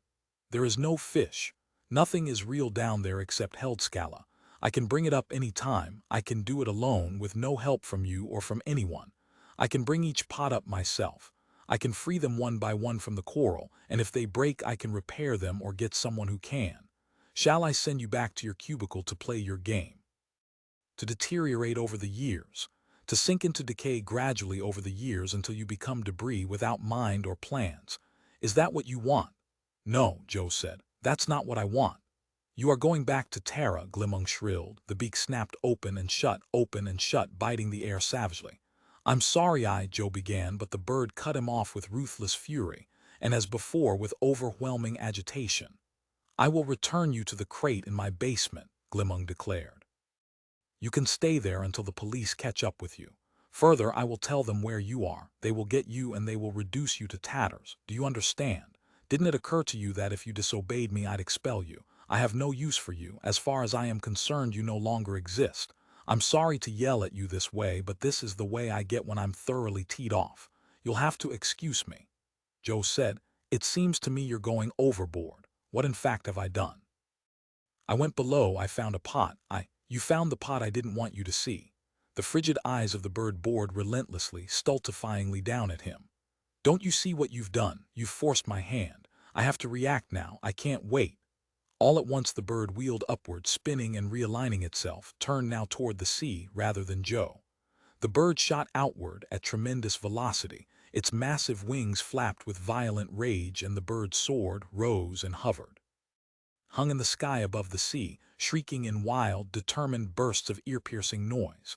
There is no fish. Nothing is real down there except Heldscalla. I can bring it up any time. I can do it alone with no help from you or from anyone. I can bring each pot up myself. I can free them one by one from the coral, and if they break I can repair them or get someone who can. Shall I send you back to your cubicle to play your game? To deteriorate over the years, to sink into decay gradually over the years until you become debris without mind or plans. Is that what you want? No, Joe said. That's not what I want. You are going back to Terra, Glimmung shrilled. The beak snapped open and shut, biting the air savagely. I'm sorry, Joe began, but the bird cut him off with ruthless fury, and as before with overwhelming agitation. I will return you to the crate in my basement, Glimmung declared. You can stay there until the police catch up with you. Further, I will tell them where you are. They will get you and they will reduce you to tatters. Do you understand? Didn't it occur to you that if you disobeyed me, I'd expel you? I have no use for you. As far as I am concerned, you no longer exist. I'm sorry to yell at you this way, but this is the way I get when I'm thoroughly teed off. You'll have to excuse me. Joe said, It seems to me you're going overboard. What in fact have I done? I went below, I found a pot. You found the pot I didn't want you to see. The frigid eyes of the bird bored relentlessly, stultifyingly down at him. Don't you see what you've done? You've forced my hand. I have to react now. I can't wait. All at once the bird wheeled upward, spinning and realigning itself, turned now toward the sea rather than Joe. The bird shot outward at tremendous velocity. Its massive wings flapped with violent rage, and the bird soared, rose, and hovered. Hung in the sky above the sea, shrieking in wild, determined bursts of ear-piercing noise.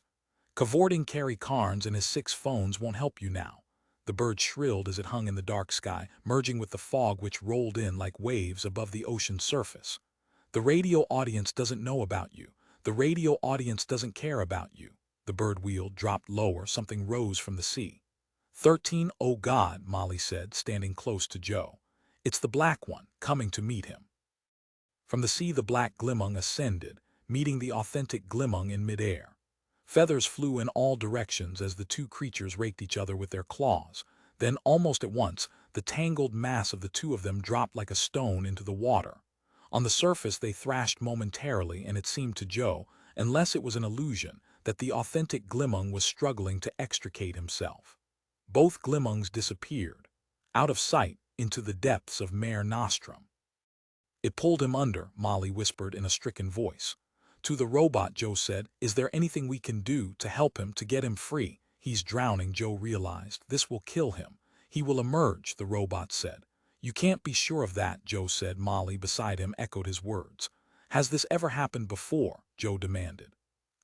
Cavorting Carrie Carnes and his 6 phones won't help you now. The bird shrilled as it hung in the dark sky, merging with the fog which rolled in like waves above the ocean's surface. The radio audience doesn't know about you. The radio audience doesn't care about you. The bird wheeled, dropped lower, something rose from the sea. 13, oh God, Molly said, standing close to Joe. It's the black one, coming to meet him. From the sea the black Glimmung ascended, meeting the authentic Glimmung in midair. Feathers flew in all directions as the 2 creatures raked each other with their claws. Then, almost at once, the tangled mass of the 2 of them dropped like a stone into the water. On the surface they thrashed momentarily, and it seemed to Joe, unless it was an illusion, that the authentic Glimmung was struggling to extricate himself. Both Glimmungs disappeared, out of sight, into the depths of Mare Nostrum. It pulled him under, Molly whispered in a stricken voice. To the robot, Joe said, is there anything we can do to help him, to get him free? He's drowning, Joe realized. This will kill him. He will emerge, the robot said. You can't be sure of that, Joe said. Molly beside him echoed his words. Has this ever happened before? Joe demanded.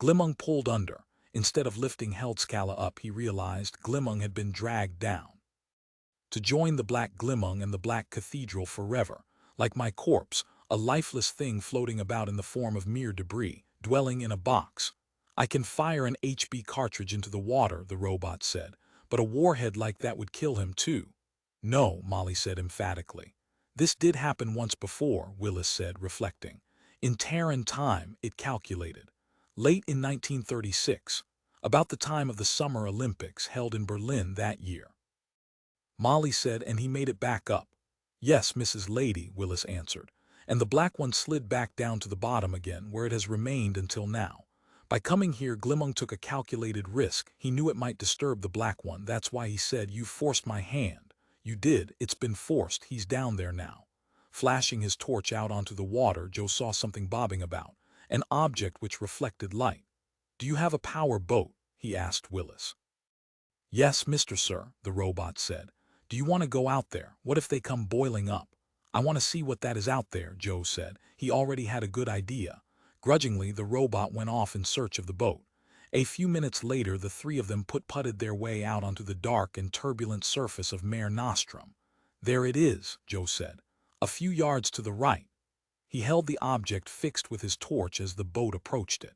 Glimmung pulled under. Instead of lifting Heldscalla up, he realized Glimmung had been dragged down. To join the black Glimmung and the black cathedral forever. Like my corpse, a lifeless thing floating about in the form of mere debris, dwelling in a box. I can fire an HB cartridge into the water, the robot said, but a warhead like that would kill him too. No, Molly said emphatically. This did happen once before, Willis said, reflecting. In Terran time, it calculated. Late in 1936, about the time of the Summer Olympics held in Berlin that year. Molly said, and he made it back up. Yes, Mrs. Lady, Willis answered, and the black one slid back down to the bottom again, where it has remained until now. By coming here, Glimmung took a calculated risk. He knew it might disturb the black one. That's why he said, "You forced my hand." You did. It's been forced. He's down there now. Flashing his torch out onto the water, Joe saw something bobbing about, an object which reflected light. Do you have a power boat? He asked Willis. Yes, Mr. Sir, the robot said. Do you want to go out there? What if they come boiling up? I want to see what that is out there, Joe said. He already had a good idea. Grudgingly, the robot went off in search of the boat. A few minutes later, the 3 of them putted their way out onto the dark and turbulent surface of Mare Nostrum. There it is, Joe said. A few yards to the right. He held the object fixed with his torch as the boat approached it.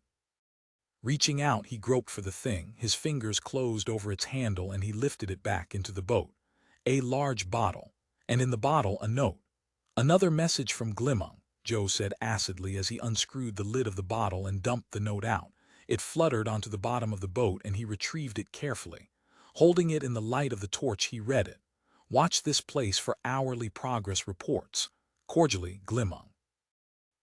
Reaching out, he groped for the thing. His fingers closed over its handle and he lifted it back into the boat. A large bottle, and in the bottle a note. Another message from Glimmung, Joe said acidly as he unscrewed the lid of the bottle and dumped the note out. It fluttered onto the bottom of the boat and he retrieved it carefully. Holding it in the light of the torch, he read it. Watch this place for hourly progress reports. Cordially, Glimmung.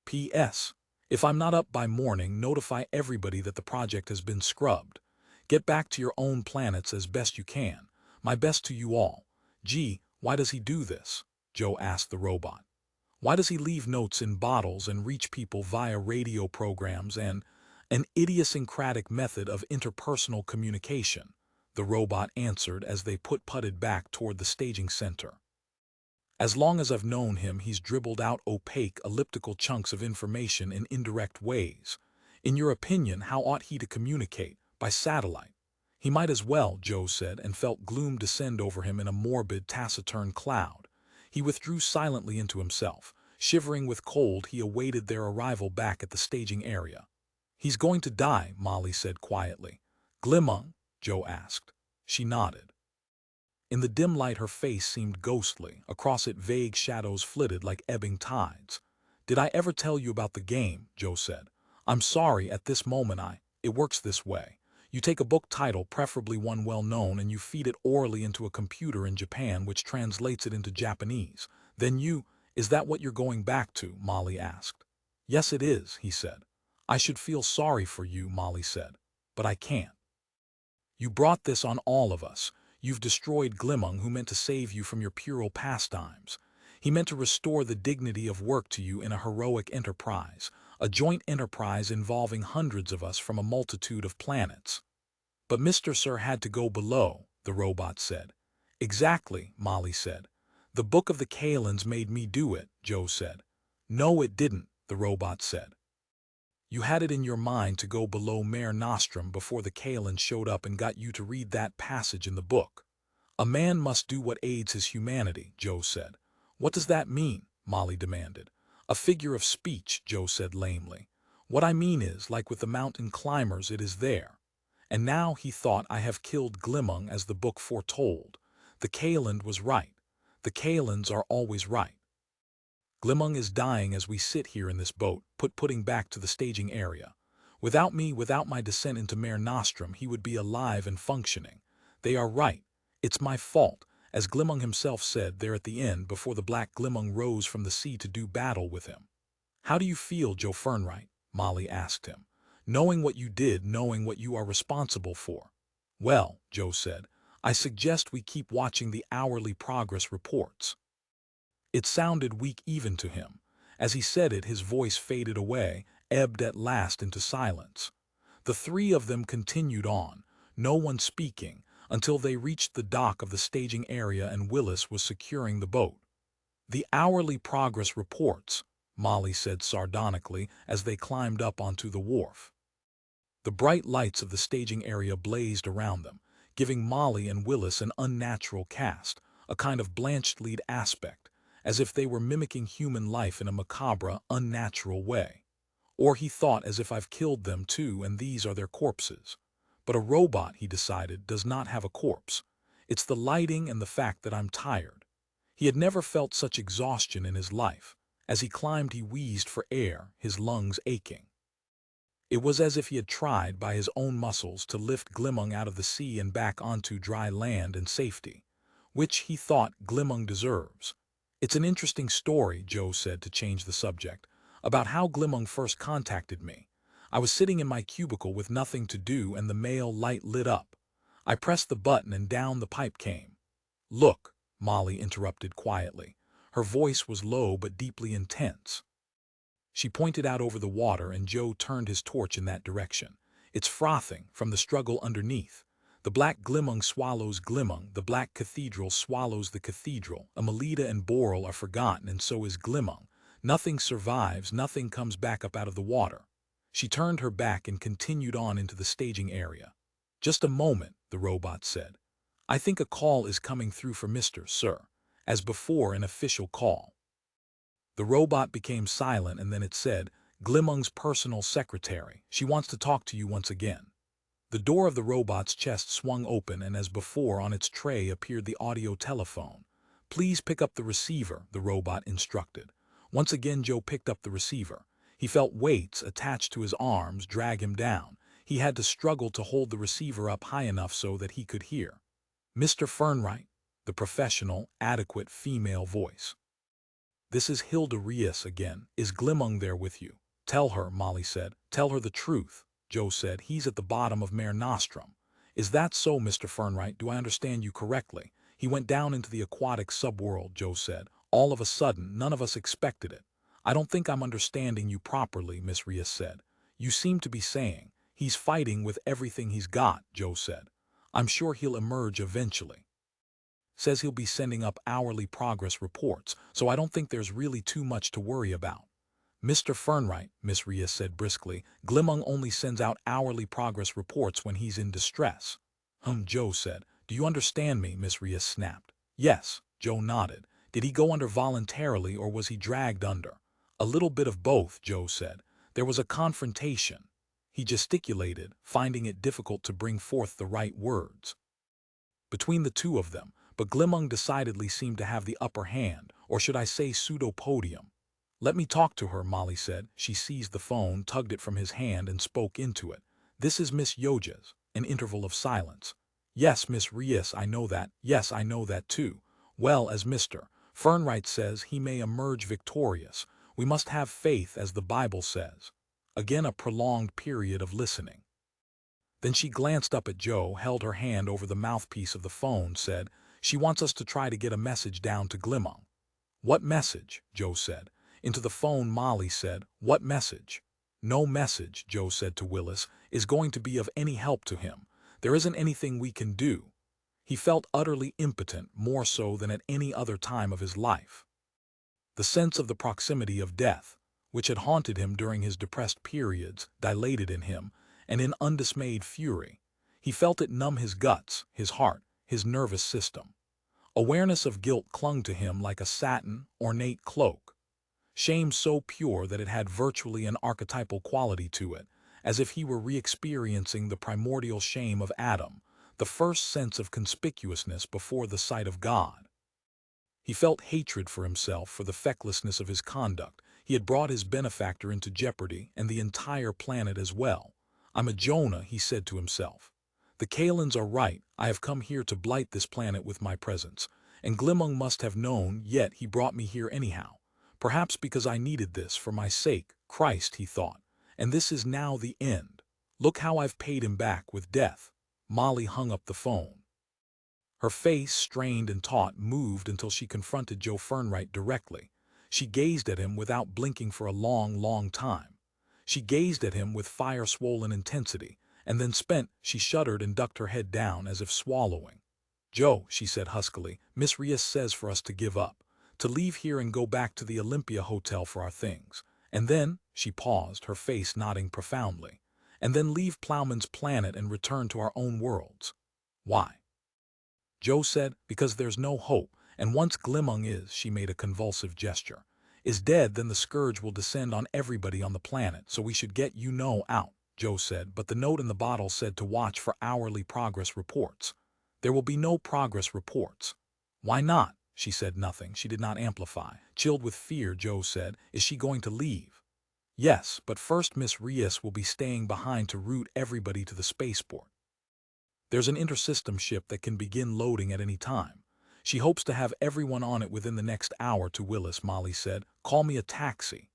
P.S. If I'm not up by morning, notify everybody that the project has been scrubbed. Get back to your own planets as best you can. My best to you all. Gee, why does he do this? Joe asked the robot. Why does he leave notes in bottles and reach people via radio programs and an idiosyncratic method of interpersonal communication? The robot answered as they putted back toward the staging center. As long as I've known him, he's dribbled out opaque, elliptical chunks of information in indirect ways. In your opinion, how ought he to communicate? By satellite? He might as well, Joe said, and felt gloom descend over him in a morbid, taciturn cloud. He withdrew silently into himself. Shivering with cold, he awaited their arrival back at the staging area. He's going to die, Molly said quietly. Glimmung? Joe asked. She nodded. In the dim light, her face seemed ghostly. Across it, vague shadows flitted like ebbing tides. Did I ever tell you about the game? Joe said. I'm sorry, at this moment it works this way. You take a book title, preferably one well-known, and you feed it orally into a computer in Japan, which translates it into Japanese. Then is that what you're going back to? Molly asked. Yes, it is, he said. I should feel sorry for you, Molly said. But I can't. You brought this on all of us. You've destroyed Glimmung, who meant to save you from your puerile pastimes. He meant to restore the dignity of work to you in a heroic enterprise, a joint enterprise involving hundreds of us from a multitude of planets. But Mr. Sir had to go below, the robot said. Exactly, Molly said. The Book of the Kalends made me do it, Joe said. No, it didn't, the robot said. You had it in your mind to go below Mare Nostrum before the Kalends showed up and got you to read that passage in the book. A man must do what aids his humanity, Joe said. What does that mean? Molly demanded. A figure of speech, Joe said lamely. What I mean is, like with the mountain climbers, it is there. And now he thought I have killed Glimmung as the book foretold. The Kalend was right. The Kalends are always right. Glimmung is dying as we sit here in this boat, putting back to the staging area. Without me, without my descent into Mare Nostrum, he would be alive and functioning. They are right. It's my fault, as Glimmung himself said there at the end before the black Glimmung rose from the sea to do battle with him. How do you feel, Joe Fernwright? Molly asked him. Knowing what you did, knowing what you are responsible for. Well, Joe said, I suggest we keep watching the hourly progress reports. It sounded weak even to him. As he said it, his voice faded away, ebbed at last into silence. The three of them continued on, no one speaking, until they reached the dock of the staging area and Willis was securing the boat. The hourly progress reports, Molly said sardonically as they climbed up onto the wharf. The bright lights of the staging area blazed around them, giving Molly and Willis an unnatural cast, a kind of blanched lead aspect, as if they were mimicking human life in a macabre, unnatural way. Or he thought, as if I've killed them too and these are their corpses. But a robot, he decided, does not have a corpse. It's the lighting and the fact that I'm tired. He had never felt such exhaustion in his life. As he climbed, he wheezed for air, his lungs aching. It was as if he had tried by his own muscles to lift Glimmung out of the sea and back onto dry land and safety, which he thought Glimmung deserves. It's an interesting story, Joe said to change the subject, about how Glimmung first contacted me. I was sitting in my cubicle with nothing to do and the mail light lit up. I pressed the button and down the pipe came. Look, Molly interrupted quietly. Her voice was low but deeply intense. She pointed out over the water and Joe turned his torch in that direction. It's frothing from the struggle underneath. The black Glimmung swallows Glimmung, the black cathedral swallows the cathedral. Amelita and Boral are forgotten and so is Glimmung. Nothing survives, nothing comes back up out of the water. She turned her back and continued on into the staging area. Just a moment, the robot said. I think a call is coming through for Mr. Sir. As before, an official call. The robot became silent and then it said, Glimmung's personal secretary. She wants to talk to you once again. The door of the robot's chest swung open and as before on its tray appeared the audio telephone. Please pick up the receiver, the robot instructed. Once again Joe picked up the receiver. He felt weights attached to his arms drag him down. He had to struggle to hold the receiver up high enough so that he could hear. Mr. Fernwright, the professional, adequate female voice. This is Hilda Rias again. Is Glimmung there with you? Tell her, Molly said. Tell her the truth. Joe said. He's at the bottom of Mare Nostrum. Is that so, Mr. Fernwright? Do I understand you correctly? He went down into the aquatic subworld, Joe said. All of a sudden, none of us expected it. I don't think I'm understanding you properly, Miss Rias said. You seem to be saying, he's fighting with everything he's got, Joe said. I'm sure he'll emerge eventually. Says he'll be sending up hourly progress reports, so I don't think there's really too much to worry about. Mr. Fernwright, Miss Rias said briskly, Glimmung only sends out hourly progress reports when he's in distress. Joe said. Do you understand me? Miss Rias snapped. Yes, Joe nodded. Did he go under voluntarily or was he dragged under? A little bit of both, Joe said. There was a confrontation. He gesticulated, finding it difficult to bring forth the right words. Between the two of them, but Glimmung decidedly seemed to have the upper hand, or should I say pseudo-podium. Let me talk to her, Molly said. She seized the phone, tugged it from his hand, and spoke into it. This is Miss Yoges. An interval of silence. Yes, Miss Rias, I know that. Yes, I know that too. Well, as Mr. Fernwright says, he may emerge victorious. We must have faith, as the Bible says. Again a prolonged period of listening. Then she glanced up at Joe, held her hand over the mouthpiece of the phone, said, She wants us to try to get a message down to Glimmung. What message? Joe said. Into the phone, Molly said, What message? No message, Joe said to Willis, is going to be of any help to him. There isn't anything we can do. He felt utterly impotent, more so than at any other time of his life. The sense of the proximity of death, which had haunted him during his depressed periods, dilated in him, and in undismayed fury, he felt it numb his guts, his heart, his nervous system. Awareness of guilt clung to him like a satin, ornate cloak. Shame so pure that it had virtually an archetypal quality to it, as if he were re-experiencing the primordial shame of Adam, the first sense of conspicuousness before the sight of God. He felt hatred for himself for the fecklessness of his conduct. He had brought his benefactor into jeopardy and the entire planet as well. "I'm a Jonah," he said to himself. "The Kalins are right. I have come here to blight this planet with my presence. And Glimmung must have known, yet he brought me here anyhow. Perhaps because I needed this for my sake, Christ," he thought. "And this is now the end. Look how I've paid him back with death." Molly hung up the phone. Her face, strained and taut, moved until she confronted Joe Fernwright directly. She gazed at him without blinking for a long, long time. She gazed at him with fire-swollen intensity, and then she shuddered and ducked her head down as if swallowing. "Joe," she said huskily, "Miss Rios says for us to give up, to leave here and go back to the Olympia Hotel for our things. And then," she paused, her face nodding profoundly, "and then leave Plowman's planet and return to our own worlds." "Why?" Joe said, "Because there's no hope, and once Glimmung she made a convulsive gesture, is dead, then the scourge will descend on everybody on the planet, so we should get out," Joe said, but the note in the bottle said to watch for hourly progress reports. "There will be no progress reports." "Why not?" She said nothing. She did not amplify. Chilled with fear, Joe said, "Is she going to leave?" "Yes, but first Miss Rios will be staying behind to route everybody to the spaceport. There's an intersystem ship that can begin loading at any time. She hopes to have everyone on it within the next hour." To Willis, Molly said, "Call me a taxi."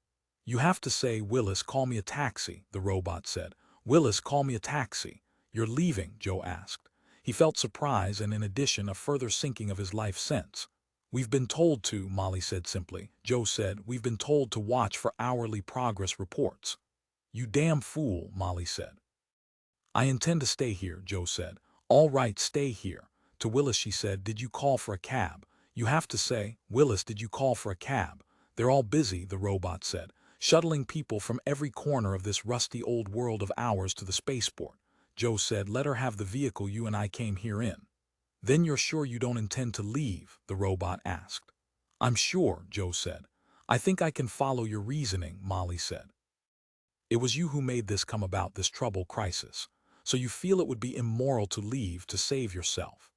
"You have to say, Willis, call me a taxi," the robot said. "Willis, call me a taxi." "You're leaving?" Joe asked. He felt surprise and, in addition, a further sinking of his life sense. "We've been told to," Molly said simply. Joe said, "We've been told to watch for hourly progress reports." "You damn fool," Molly said. "I intend to stay here," Joe said. "All right, stay here." To Willis she said, "Did you call for a cab?" "You have to say, Willis, did you call for a cab?" "They're all busy," the robot said, "shuttling people from every corner of this rusty old world of ours to the spaceport." Joe said, "Let her have the vehicle you and I came here in." "Then you're sure you don't intend to leave?" the robot asked. "I'm sure," Joe said. "I think I can follow your reasoning," Molly said. "It was you who made this come about, this trouble crisis. So you feel it would be immoral to leave to save yourself?"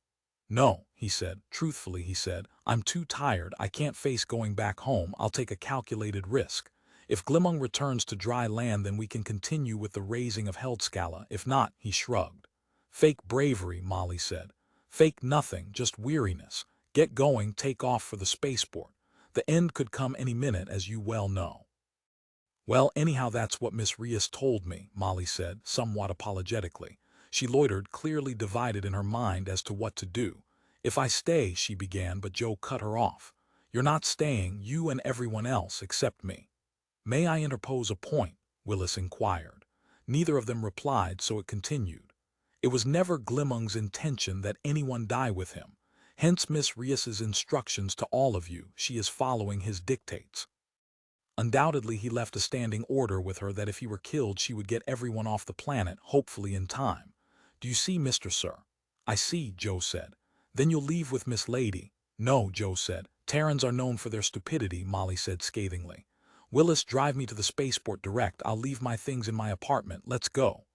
"No," he said. "Truthfully," he said, "I'm too tired. I can't face going back home. I'll take a calculated risk. If Glimmung returns to dry land, then we can continue with the raising of Heldscalla. If not," he shrugged. "Fake bravery," Molly said. "Fake nothing, just weariness. Get going, take off for the spaceport. The end could come any minute, as you well know." "Well, anyhow, that's what Miss Rios told me," Molly said, somewhat apologetically. She loitered, clearly divided in her mind as to what to do. "If I stay," she began, but Joe cut her off. "You're not staying, you and everyone else except me." "May I interpose a point?" Willis inquired. Neither of them replied, so it continued. "It was never Glimmung's intention that anyone die with him. Hence Miss Rios's instructions to all of you. She is following his dictates. Undoubtedly he left a standing order with her that if he were killed she would get everyone off the planet, hopefully in time. Do you see, Mr. Sir?" "I see," Joe said. "Then you'll leave with Miss Lady?" "No," Joe said. "Terrans are known for their stupidity," Molly said scathingly. "Willis, drive me to the spaceport direct. I'll leave my things in my apartment. Let's go."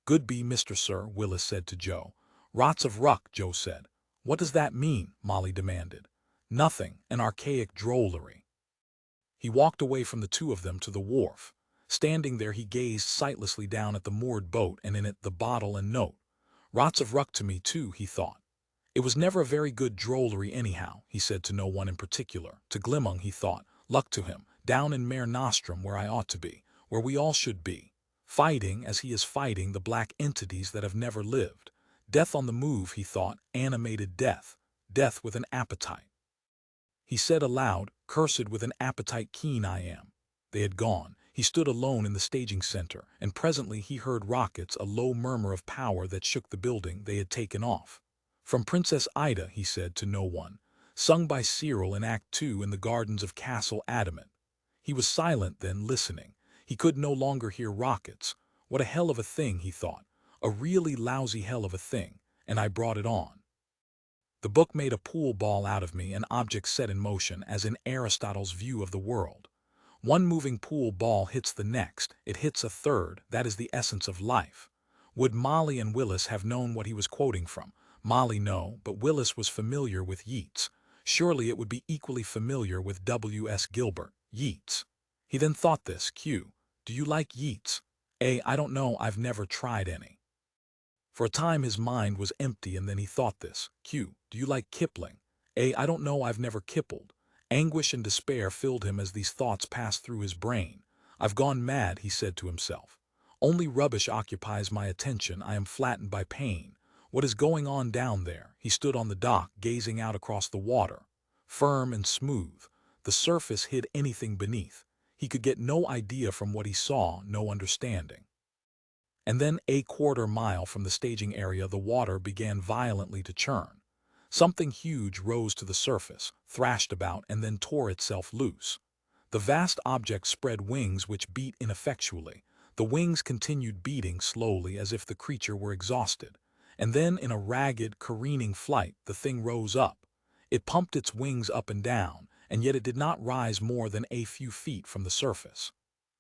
"Good be, Mr. Sir," Willis said to Joe. "Rots of ruck," Joe said. "What does that mean?" Molly demanded. "Nothing, an archaic drollery." He walked away from the two of them to the wharf. Standing there he gazed sightlessly down at the moored boat and in it the bottle and note. "Rots of ruck to me too," he thought. "It was never a very good drollery anyhow," he said to no one in particular. To Glimmung, he thought. "Luck to him, down in Mare Nostrum where I ought to be, where we all should be. Fighting, as he is fighting, the black entities that have never lived. Death on the move," he thought, "animated death. Death with an appetite." He said aloud, "Cursed with an appetite keen I am." They had gone. He stood alone in the staging center, and presently he heard rockets, a low murmur of power that shook the building. They had taken off. From Princess Ida, he said to no one, sung by Cyril in Act 2 in the gardens of Castle Adamant. He was silent then, listening. He could no longer hear rockets. What a hell of a thing, he thought. A really lousy hell of a thing, and I brought it on. The book made a pool ball out of me, an object set in motion, as in Aristotle's view of the world. One moving pool ball hits the next, it hits a third, that is the essence of life. Would Molly and Willis have known what he was quoting from? Molly, no, but Willis was familiar with Yeats. Surely it would be equally familiar with W.S. Gilbert, Yeats. He then thought this, Q. Do you like Yeats? I don't know, I've never tried any. For a time his mind was empty, and then he thought this, Q. Do you like Kipling? I don't know, I've never kippled. Anguish and despair filled him as these thoughts passed through his brain. I've gone mad, he said to himself. Only rubbish occupies my attention, I am flattened by pain. What is going on down there? He stood on the dock, gazing out across the water. Firm and smooth. The surface hid anything beneath. He could get no idea from what he saw, no understanding. And then, a quarter-mile from the staging area, the water began violently to churn. Something huge rose to the surface, thrashed about, and then tore itself loose. The vast object spread wings which beat ineffectually. The wings continued beating slowly as if the creature were exhausted. And then, in a ragged, careening flight, the thing rose up. It pumped its wings up and down, and yet it did not rise more than a few feet from the surface.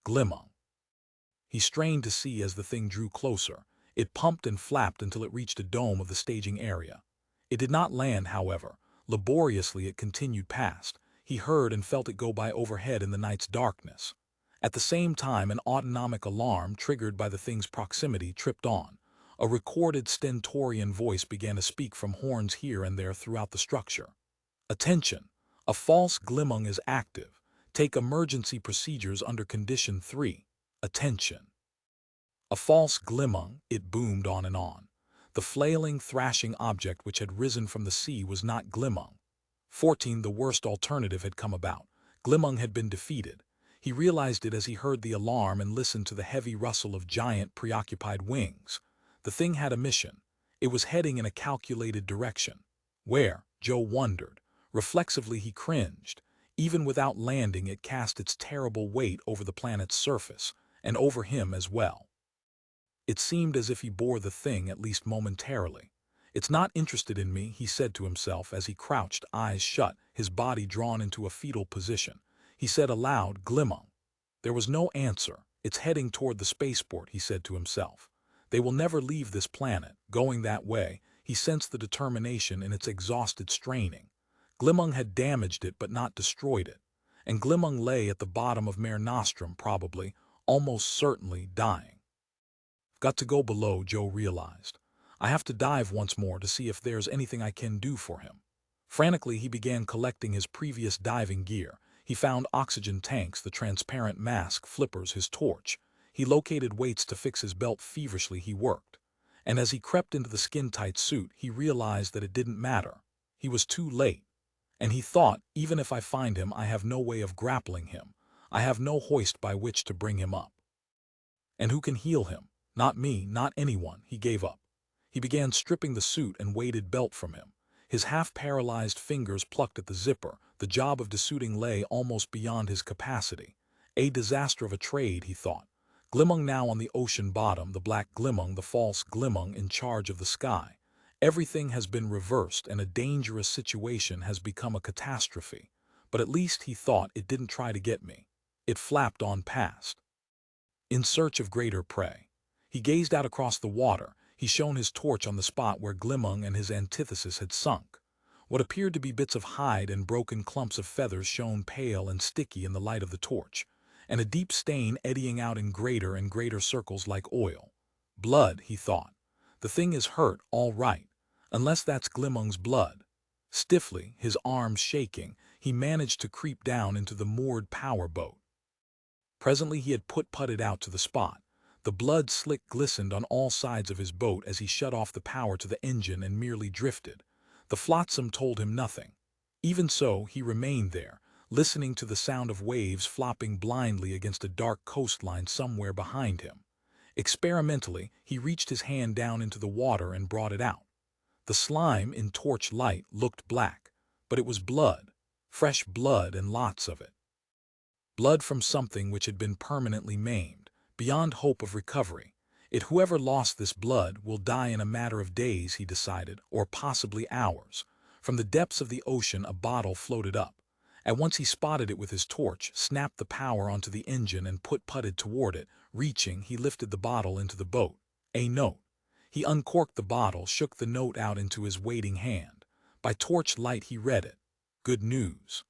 Glimmung. He strained to see as the thing drew closer. It pumped and flapped until it reached a dome of the staging area. It did not land, however. Laboriously it continued past. He heard and felt it go by overhead in the night's darkness. At the same time, an autonomic alarm, triggered by the thing's proximity, tripped on. A recorded stentorian voice began to speak from horns here and there throughout the structure. Attention! A false Glimmung is active. Take emergency procedures under Condition 3. Attention! A false Glimmung, it boomed on and on. The flailing, thrashing object which had risen from the sea was not Glimmung. 14. The worst alternative had come about. Glimmung had been defeated. He realized it as he heard the alarm and listened to the heavy rustle of giant, preoccupied wings. The thing had a mission. It was heading in a calculated direction. Where? Joe wondered. Reflexively he cringed. Even without landing, it cast its terrible weight over the planet's surface, and over him as well. It seemed as if he bore the thing, at least momentarily. It's not interested in me, he said to himself as he crouched, eyes shut, his body drawn into a fetal position. He said aloud, Glimmung. There was no answer. It's heading toward the spaceport, he said to himself. They will never leave this planet. Going that way, he sensed the determination in its exhausted straining. Glimmung had damaged it but not destroyed it. And Glimmung lay at the bottom of Mare Nostrum, probably, almost certainly, dying. Got to go below, Joe realized. I have to dive once more to see if there's anything I can do for him. Frantically, he began collecting his previous diving gear. He found oxygen tanks, the transparent mask, flippers, his torch. He located weights to fix his belt. Feverishly he worked. And as he crept into the skin-tight suit, he realized that it didn't matter. He was too late. And he thought, even if I find him, I have no way of grappling him. I have no hoist by which to bring him up. And who can heal him? Not me, not anyone. He gave up. He began stripping the suit and weighted belt from him. His half-paralyzed fingers plucked at the zipper. The job of desuiting lay almost beyond his capacity. A disaster of a trade, he thought. Glimmung now on the ocean bottom, the black Glimmung, the false Glimmung in charge of the sky. Everything has been reversed and a dangerous situation has become a catastrophe. But at least, he thought, it didn't try to get me. It flapped on past. In search of greater prey. He gazed out across the water. He shone his torch on the spot where Glimmung and his antithesis had sunk. What appeared to be bits of hide and broken clumps of feathers shone pale and sticky in the light of the torch, and a deep stain eddying out in greater and greater circles like oil. Blood, he thought. The thing is hurt, all right, unless that's Glimmung's blood. Stiffly, his arms shaking, he managed to creep down into the moored power boat. Presently he had put-putted out to the spot. The blood slick glistened on all sides of his boat as he shut off the power to the engine and merely drifted. The flotsam told him nothing. Even so, he remained there, listening to the sound of waves flopping blindly against a dark coastline somewhere behind him. Experimentally, he reached his hand down into the water and brought it out. The slime in torch light looked black, but it was blood, fresh blood and lots of it. Blood from something which had been permanently maimed, beyond hope of recovery. Whoever lost this blood will die in a matter of days, he decided, or possibly hours. From the depths of the ocean a bottle floated up. At once he spotted it with his torch, snapped the power onto the engine and putted toward it. Reaching, he lifted the bottle into the boat. A note. He uncorked the bottle, shook the note out into his waiting hand. By torch light he read it. Good news.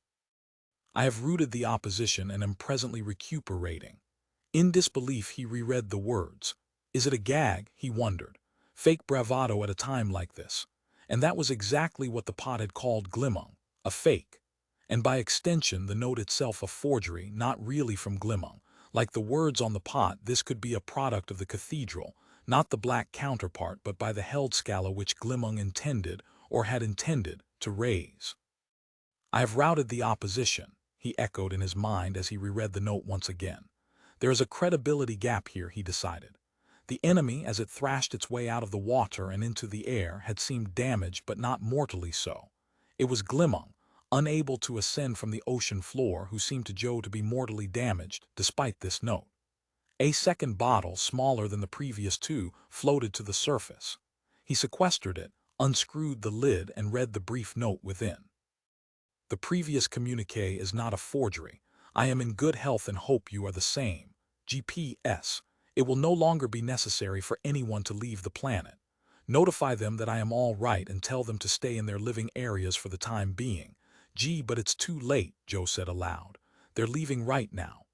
I have routed the opposition and am presently recuperating. In disbelief he reread the words. Is it a gag, he wondered. Fake bravado at a time like this. And that was exactly what the pot had called Glimmung, a fake. And by extension the note itself a forgery, not really from Glimmung. Like the words on the pot, this could be a product of the cathedral, not the black counterpart, but by the Heldscalla which Glimmung intended, or had intended, to raise. I have routed the opposition, he echoed in his mind as he reread the note once again. There is a credibility gap here, he decided. The enemy, as it thrashed its way out of the water and into the air, had seemed damaged but not mortally so. It was Glimmung, unable to ascend from the ocean floor, who seemed to Joe to be mortally damaged, despite this note. A second bottle, smaller than the previous two, floated to the surface. He sequestered it, unscrewed the lid, and read the brief note within. The previous communique is not a forgery. I am in good health and hope you are the same. GPS. It will no longer be necessary for anyone to leave the planet. Notify them that I am all right and tell them to stay in their living areas for the time being. Gee, but it's too late, Joe said aloud. They're leaving right now.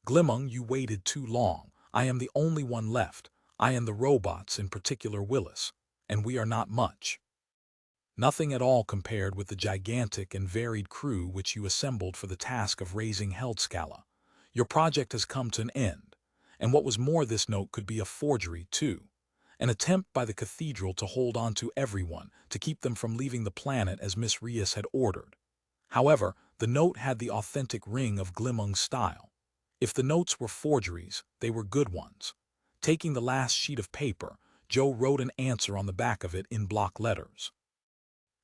Glimmung, you waited too long. I am the only one left. I and the robots, in particular Willis. And we are not much. Nothing at all compared with the gigantic and varied crew which you assembled for the task of raising Heldscalla. Your project has come to an end. And what was more, this note could be a forgery, too. An attempt by the cathedral to hold on to everyone, to keep them from leaving the planet as Miss Rias had ordered. However, the note had the authentic ring of Glimmung's style. If the notes were forgeries, they were good ones. Taking the last sheet of paper, Joe wrote an answer on the back of it in block letters.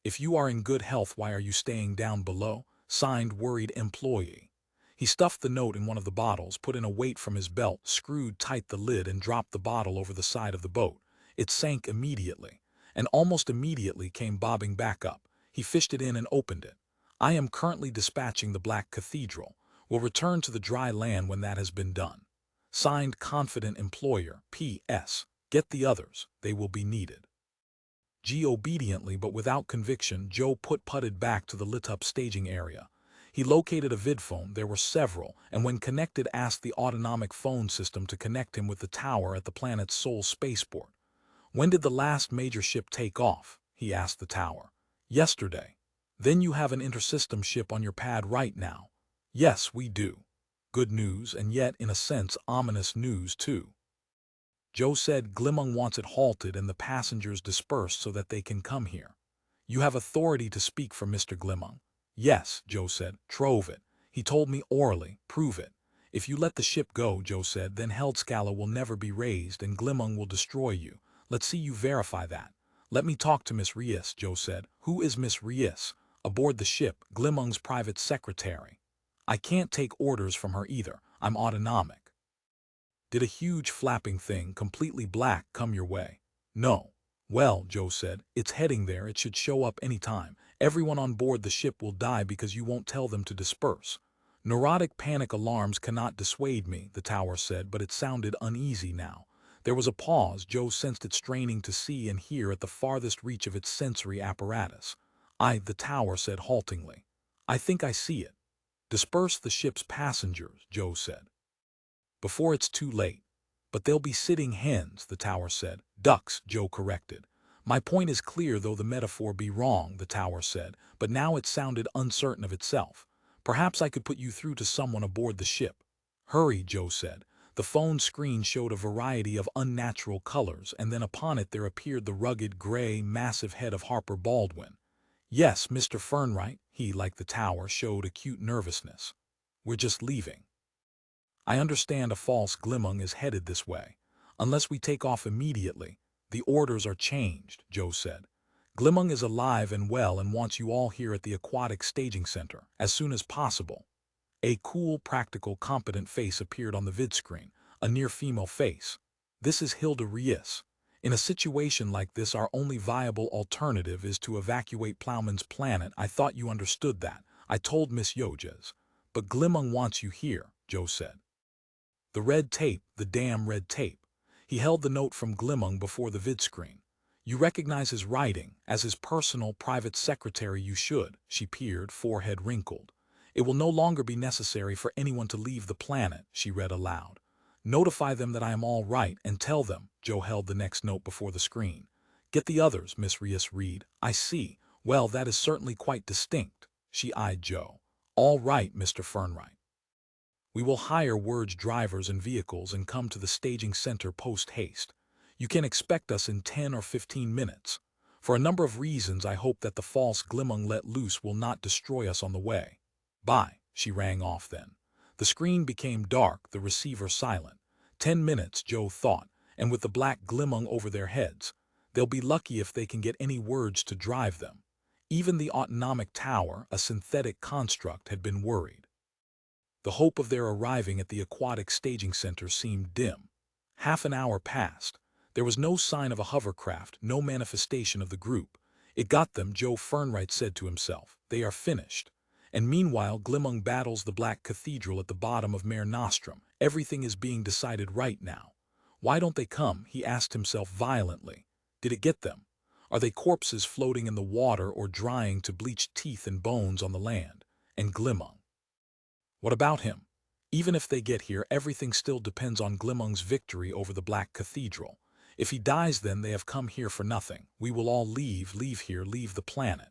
If you are in good health, why are you staying down below? Signed, worried employee. He stuffed the note in one of the bottles, put in a weight from his belt, screwed tight the lid, and dropped the bottle over the side of the boat. It sank immediately, and almost immediately came bobbing back up. He fished it in and opened it. I am currently dispatching the Black Cathedral. Will return to the dry land when that has been done. Signed, confident employer. P.S. Get the others. They will be needed. Obediently but without conviction, Joe putted back to the lit-up staging area. He located a vidphone, there were several, and when connected asked the autonomic phone system to connect him with the tower at the planet's sole spaceport. When did the last major ship take off? He asked the tower. Yesterday. Then you have an intersystem ship on your pad right now. Yes, we do. Good news, and yet, in a sense, ominous news, too. Joe said Glimmung wants it halted and the passengers dispersed so that they can come here. You have authority to speak for Mr. Glimmung. Yes, Joe said. Trove it. He told me orally. Prove it. If you let the ship go, Joe said, then Heldscalla will never be raised and Glimmung will destroy you. Let's see you verify that. Let me talk to Miss Rias, Joe said. Who is Miss Rias? Aboard the ship, Glimmung's private secretary. I can't take orders from her either. I'm autonomic. Did a huge flapping thing, completely black, come your way? No. Well, Joe said, it's heading there. It should show up any time. Everyone on board the ship will die because you won't tell them to disperse. Neurotic panic alarms cannot dissuade me, the tower said, but it sounded uneasy now. There was a pause. Joe sensed it straining to see and hear at the farthest reach of its sensory apparatus. The tower said haltingly. I think I see it. Disperse the ship's passengers, Joe said. Before it's too late. But they'll be sitting hens, the tower said. Ducks, Joe corrected. My point is clear, though the metaphor be wrong, the tower said, but now it sounded uncertain of itself. Perhaps I could put you through to someone aboard the ship. Hurry, Joe said. The phone screen showed a variety of unnatural colors, and then upon it there appeared the rugged, gray, massive head of Harper Baldwin. Yes, Mr. Fernwright, he, like the tower, showed acute nervousness. We're just leaving. I understand a false Glimmung is headed this way. Unless we take off immediately, the orders are changed, Joe said. Glimmung is alive and well and wants you all here at the aquatic staging center, as soon as possible. A cool, practical, competent face appeared on the vid screen, a near-female face. This is Hilda Reis. In a situation like this, our only viable alternative is to evacuate Plowman's planet. I thought you understood that. I told Miss Yoges. But Glimmung wants you here, Joe said. The red tape, the damn red tape. He held the note from Glimmung before the vid screen. You recognize his writing. As his personal, private secretary you should. She peered, forehead wrinkled. It will no longer be necessary for anyone to leave the planet, she read aloud. Notify them that I am all right and tell them. Joe held the next note before the screen. Get the others, Miss Reis read. I see. Well, that is certainly quite distinct. She eyed Joe. All right, Mr. Fernwright. We will hire Word's drivers and vehicles and come to the staging center post-haste. You can expect us in 10 or 15 minutes. For a number of reasons, I hope that the false Glimmung let loose will not destroy us on the way. Bye, she rang off then. The screen became dark, the receiver silent. 10 minutes, Joe thought, and with the black Glimmung over their heads. They'll be lucky if they can get any words to drive them. Even the autonomic tower, a synthetic construct, had been worried. The hope of their arriving at the aquatic staging center seemed dim. Half an hour passed. There was no sign of a hovercraft, no manifestation of the group. It got them, Joe Fernwright said to himself. They are finished. And meanwhile, Glimmung battles the black cathedral at the bottom of Mare Nostrum. Everything is being decided right now. Why don't they come? He asked himself violently. Did it get them? Are they corpses floating in the water or drying to bleached teeth and bones on the land? And Glimmung? What about him? Even if they get here, everything still depends on Glimmung's victory over the black cathedral. If he dies, then they have come here for nothing. We will all leave here, leave the planet.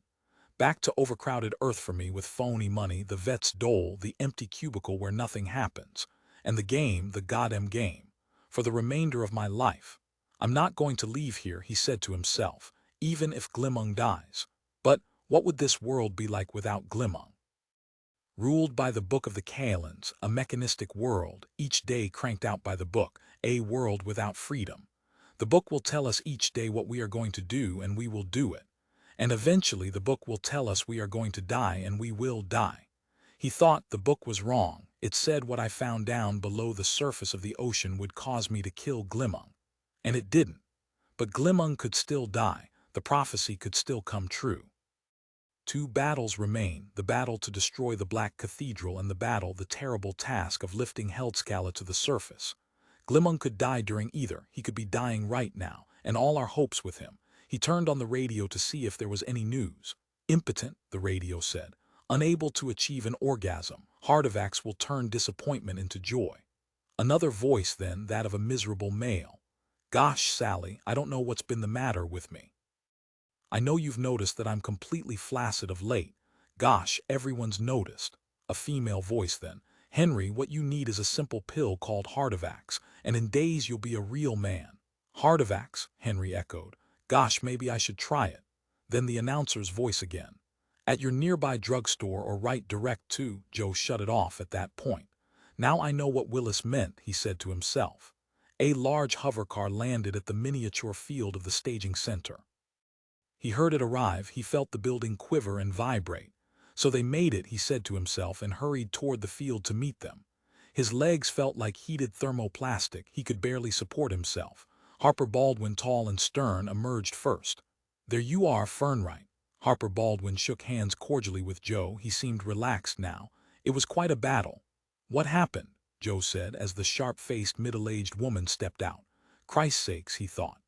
Back to overcrowded Earth for me with phony money, the vet's dole, the empty cubicle where nothing happens, and the game, the goddamn game, for the remainder of my life. I'm not going to leave here, he said to himself, even if Glimmung dies. But what would this world be like without Glimmung? Ruled by the book of the Kalends, a mechanistic world, each day cranked out by the book, a world without freedom. The book will tell us each day what we are going to do, and we will do it. And eventually the book will tell us we are going to die, and we will die. He thought the book was wrong. It said what I found down below the surface of the ocean would cause me to kill Glimmung. And it didn't. But Glimmung could still die. The prophecy could still come true. Two battles remain, the battle to destroy the Black Cathedral and the terrible task of lifting Heldscalla to the surface. Glimmung could die during either. He could be dying right now, and all our hopes with him. He turned on the radio to see if there was any news. Impotent, the radio said. Unable to achieve an orgasm, Hardevax will turn disappointment into joy. Another voice then, that of a miserable male. Gosh, Sally, I don't know what's been the matter with me. I know you've noticed that I'm completely flaccid of late. Gosh, everyone's noticed. A female voice then. Henry, what you need is a simple pill called Hardevax, and in days you'll be a real man. Hardevax, Henry echoed. Gosh, maybe I should try it. Then the announcer's voice again. At your nearby drugstore or write direct to. Joe shut it off at that point. Now I know what Willis meant, he said to himself. A large hovercar landed at the miniature field of the staging center. He heard it arrive, he felt the building quiver and vibrate. So they made it, he said to himself, and hurried toward the field to meet them. His legs felt like heated thermoplastic, he could barely support himself. Harper Baldwin, tall and stern, emerged first. There you are, Fernwright. Harper Baldwin shook hands cordially with Joe. He seemed relaxed now. It was quite a battle. What happened? Joe said as the sharp-faced middle-aged woman stepped out. Christ's sakes, he thought.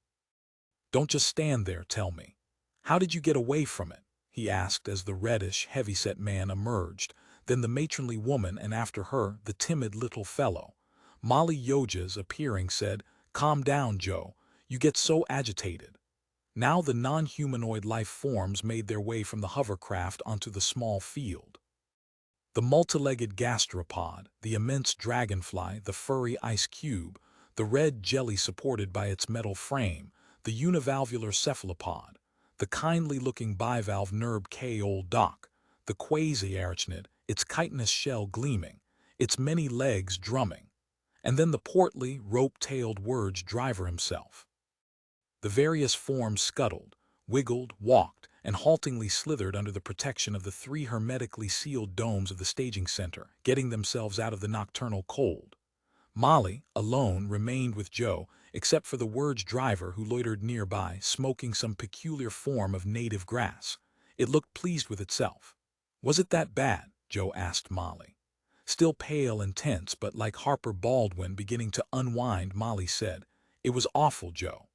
Don't just stand there, tell me. How did you get away from it? He asked as the reddish, heavy-set man emerged, then the matronly woman, and after her, the timid little fellow. Molly Yoges, appearing, said, Calm down, Joe. You get so agitated. Now the non-humanoid life forms made their way from the hovercraft onto the small field. The multi-legged gastropod, the immense dragonfly, the furry ice cube, the red jelly supported by its metal frame, the univalvular cephalopod, the kindly-looking bivalve Nerb K. Old Doc, the quasi-arachnid, its chitinous shell gleaming, its many legs drumming, and then the portly, rope-tailed Word's driver himself. The various forms scuttled, wiggled, walked, and haltingly slithered under the protection of the 3 hermetically sealed domes of the staging center, getting themselves out of the nocturnal cold. Molly, alone, remained with Joe, except for the word's driver who loitered nearby, smoking some peculiar form of native grass. It looked pleased with itself. "Was it that bad?" Joe asked Molly. Still pale and tense, but like Harper Baldwin beginning to unwind, Molly said, "It was awful, Joe."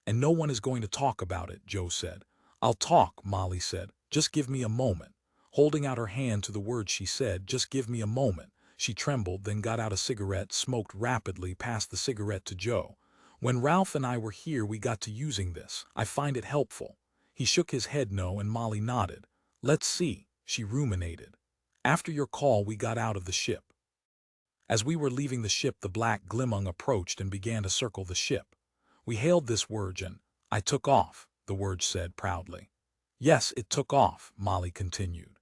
"And no one is going to talk about it," Joe said. "I'll talk," Molly said. "Just give me a moment." Holding out her hand to the word, she said, "Just give me a moment." She trembled, then got out a cigarette, smoked rapidly, passed the cigarette to Joe. "When Ralph and I were here, we got to using this. I find it helpful." He shook his head no, and Molly nodded. "Let's see," she ruminated. "After your call, we got out of the ship. As we were leaving the ship, the black Glimmung approached and began to circle the ship. We hailed this word and I took off," the word said proudly. "Yes, it took off," Molly continued.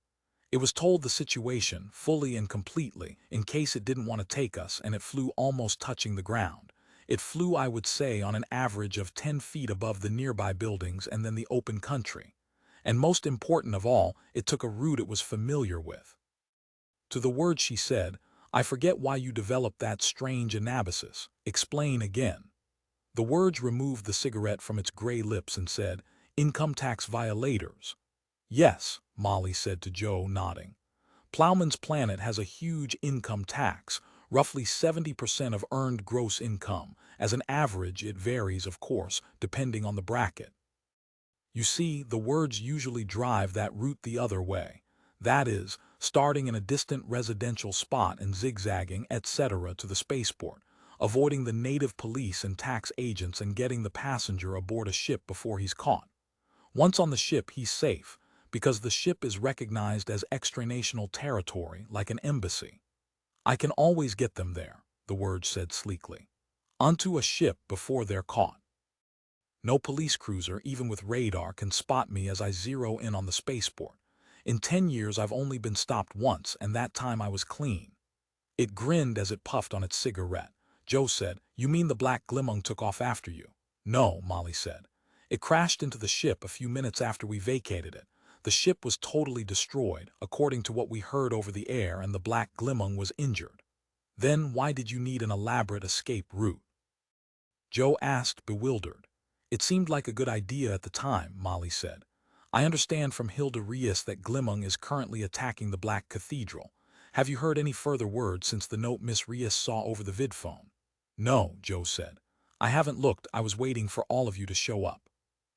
"It was told the situation, fully and completely, in case it didn't want to take us, and it flew almost touching the ground. It flew, I would say, on an average of 10 feet above the nearby buildings and then the open country. And most important of all, it took a route it was familiar with." To the word she said, "I forget why you developed that strange anabasis. Explain again." The word removed the cigarette from its gray lips and said, "Income tax violators." "Yes," Molly said to Joe, nodding. "Plowman's planet has a huge income tax, roughly 70% of earned gross income. As an average, it varies, of course, depending on the bracket. You see, the words usually drive that route the other way. That is, starting in a distant residential spot and zigzagging, etc., to the spaceport, avoiding the native police and tax agents and getting the passenger aboard a ship before he's caught. Once on the ship, he's safe, because the ship is recognized as extranational territory, like an embassy. I can always get them there," the word said sleekly. "Onto a ship before they're caught. No police cruiser, even with radar, can spot me as I zero in on the spaceport. In 10 years, I've only been stopped once, and that time I was clean." It grinned as it puffed on its cigarette. Joe said, "You mean the black Glimmung took off after you?" "No," Molly said. "It crashed into the ship a few minutes after we vacated it. The ship was totally destroyed, according to what we heard over the air, and the black Glimmung was injured." "Then why did you need an elaborate escape route?" Joe asked, bewildered. "It seemed like a good idea at the time," Molly said. "I understand from Hilda Reis that Glimmung is currently attacking the Black Cathedral. Have you heard any further word since the note Miss Reis saw over the vidphone?" "No," Joe said. "I haven't looked. I was waiting for all of you to show up."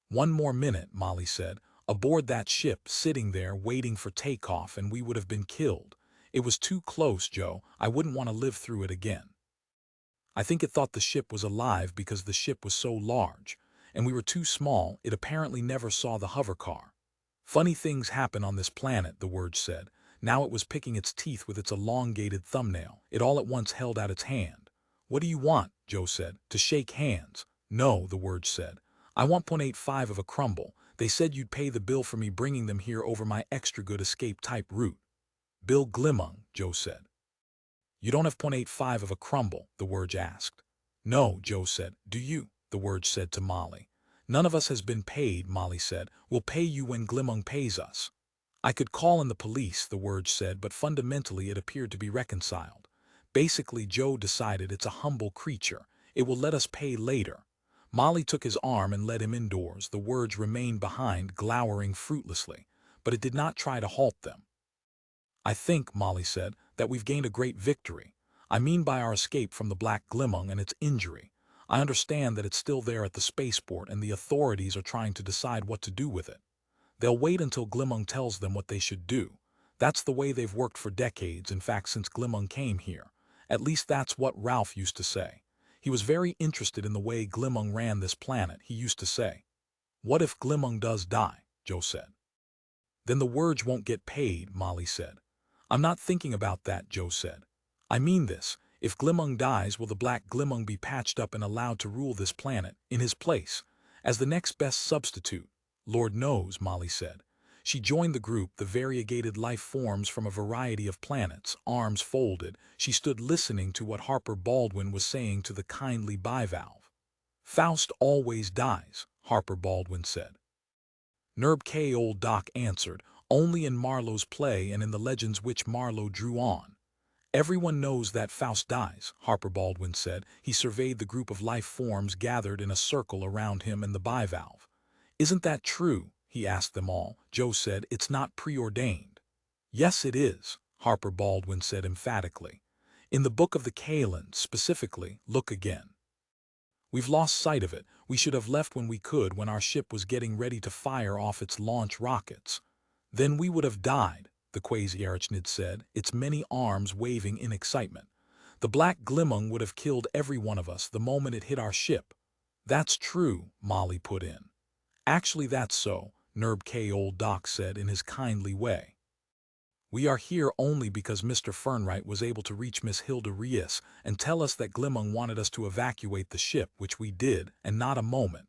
"One more minute," Molly said. "Aboard that ship, sitting there, waiting for takeoff, and we would have been killed. It was too close, Joe. I wouldn't want to live through it again. I think it thought the ship was alive because the ship was so large, and we were too small. It apparently never saw the hover car." "Funny things happen on this planet," the word said. Now it was picking its teeth with its elongated thumbnail. It all at once held out its hand. "What do you want?" Joe said. "To shake hands." "No," the word said. "I want .85 of a crumble. They said you'd pay the bill for me bringing them here over my extra good escape type route." "Bill Glimmung," Joe said. "You don't have .85 of a crumble?" the word asked. "No," Joe said. "Do you?" the word said to Molly. "None of us has been paid," Molly said. "We'll pay you when Glimmung pays us." "I could call in the police," the word said, but fundamentally it appeared to be reconciled. "Basically, Joe decided it's a humble creature. It will let us pay later." Molly took his arm and led him indoors. The words remained behind, glowering fruitlessly, but it did not try to halt them. "I think," Molly said, "that we've gained a great victory. I mean by our escape from the Black Glimmung and its injury. I understand that it's still there at the spaceport and the authorities are trying to decide what to do with it. They'll wait until Glimmung tells them what they should do. That's the way they've worked for decades, in fact since Glimmung came here. At least that's what Ralph used to say. He was very interested in the way Glimmung ran this planet, he used to say." "What if Glimmung does die?" Joe said. "Then the Wurge won't get paid," Molly said. "I'm not thinking about that," Joe said. "I mean this. If Glimmung dies, will the Black Glimmung be patched up and allowed to rule this planet, in his place, as the next best substitute?" "Lord knows," Molly said. She joined the group, the variegated life forms from a variety of planets, arms folded. She stood listening to what Harper Baldwin was saying to the kindly bivalve. "Faust always dies," Harper Baldwin said. Nerb K. Old Doc answered, only in Marlowe's play and in the legends which Marlowe drew on. Everyone knows that Faust dies, Harper Baldwin said. He surveyed the group of life forms gathered in a circle around him and the bivalve. Isn't that true? He asked them all. Joe said, it's not preordained. Yes, it is, Harper Baldwin said emphatically. In the Book of the Kalends, specifically, look again. We've lost sight of it. We should have left when we could, when our ship was getting ready to fire off its launch rockets. Then we would have died, the quasi-arachnid said, its many arms waving in excitement. The black Glimmung would have killed every one of us the moment it hit our ship. That's true, Molly put in. Actually that's so, Nerb K. Old Doc said in his kindly way. We are here only because Mr. Fernwright was able to reach Miss Hilda Reis and tell us that Glimmung wanted us to evacuate the ship, which we did, and not a moment.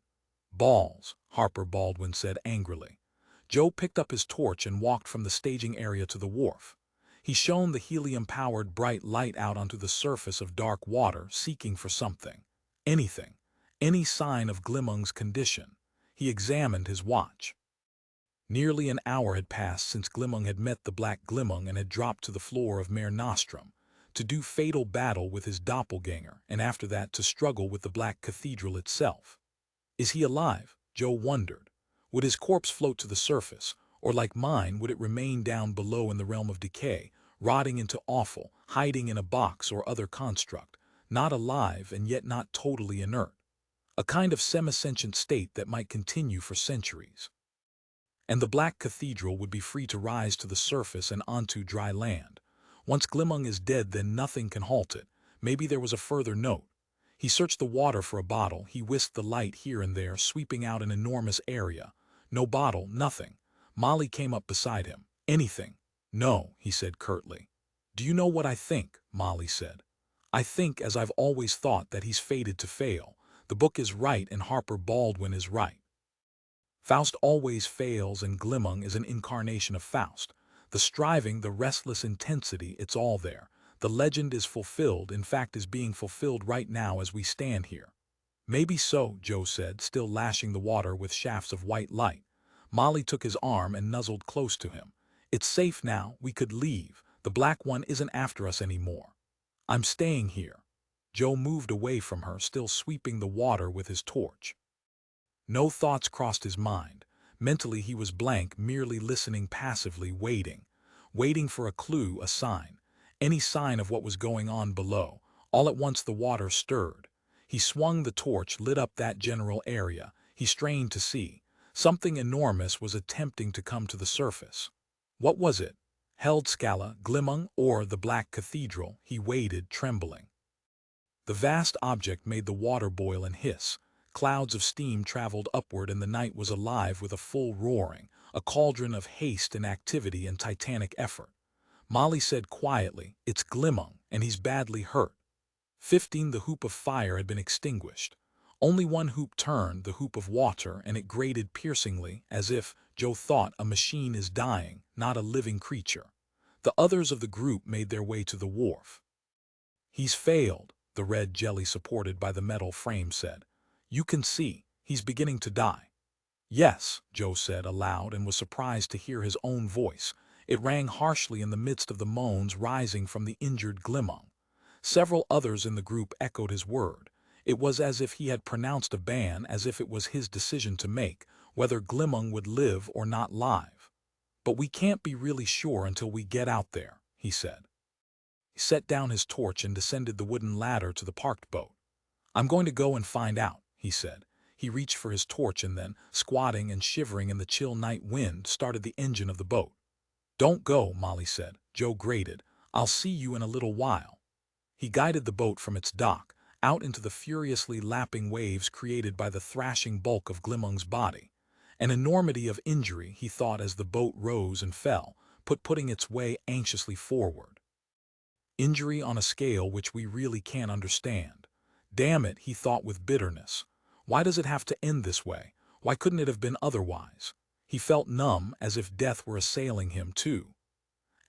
Balls, Harper Baldwin said angrily. Joe picked up his torch and walked from the staging area to the wharf. He shone the helium-powered bright light out onto the surface of dark water, seeking for something. Anything. Any sign of Glimmung's condition. He examined his watch. Nearly an hour had passed since Glimmung had met the black Glimmung and had dropped to the floor of Mare Nostrum, to do fatal battle with his doppelganger, and after that to struggle with the black cathedral itself. Is he alive? Joe wondered. Would his corpse float to the surface, or like mine would it remain down below in the realm of decay, rotting into offal, hiding in a box or other construct, not alive and yet not totally inert? A kind of semi-sentient state that might continue for centuries. And the black cathedral would be free to rise to the surface and onto dry land. Once Glimmung is dead, then nothing can halt it. Maybe there was a further note. He searched the water for a bottle. He whisked the light here and there, sweeping out an enormous area. No bottle, nothing. Molly came up beside him. Anything? No, he said curtly. Do you know what I think? Molly said. I think, as I've always thought, that he's fated to fail. The book is right and Harper Baldwin is right. Faust always fails and Glimmung is an incarnation of Faust. The striving, the restless intensity, it's all there. The legend is fulfilled, in fact is being fulfilled right now as we stand here. Maybe so, Joe said, still lashing the water with shafts of white light. Molly took his arm and nuzzled close to him. It's safe now, we could leave. The black one isn't after us anymore. I'm staying here. Joe moved away from her, still sweeping the water with his torch. No thoughts crossed his mind. Mentally he was blank, merely listening passively, waiting for a clue, a sign, any sign of what was going on below. All at once the water stirred. He swung the torch, lit up that general area. He strained to see. Something enormous was attempting to come to the surface. What was it? Heldscalla, Glimmung, or the Black Cathedral? He waited, trembling. The vast object made the water boil and hiss. Clouds of steam traveled upward and the night was alive with a full roaring, a cauldron of haste and activity and titanic effort. Molly said quietly, it's Glimmung, and he's badly hurt. 15 The hoop of fire had been extinguished. Only one hoop turned, the hoop of water, and it grated piercingly, as if, Joe thought, a machine is dying, not a living creature. The others of the group made their way to the wharf. He's failed, the red jelly supported by the metal frame said. You can see, he's beginning to die. Yes, Joe said aloud and was surprised to hear his own voice. It rang harshly in the midst of the moans rising from the injured Glimmung. Several others in the group echoed his word. It was as if he had pronounced a ban, as if it was his decision to make, whether Glimmung would live or not live. But we can't be really sure until we get out there, he said. He set down his torch and descended the wooden ladder to the parked boat. I'm going to go and find out, he said. He reached for his torch and then, squatting and shivering in the chill night wind, started the engine of the boat. Don't go, Molly said. Joe grated. I'll see you in a little while. He guided the boat from its dock, out into the furiously lapping waves created by the thrashing bulk of Glimmung's body. An enormity of injury, he thought as the boat rose and fell, putting its way anxiously forward. Injury on a scale which we really can't understand. Damn it, he thought with bitterness. Why does it have to end this way? Why couldn't it have been otherwise? He felt numb, as if death were assailing him too.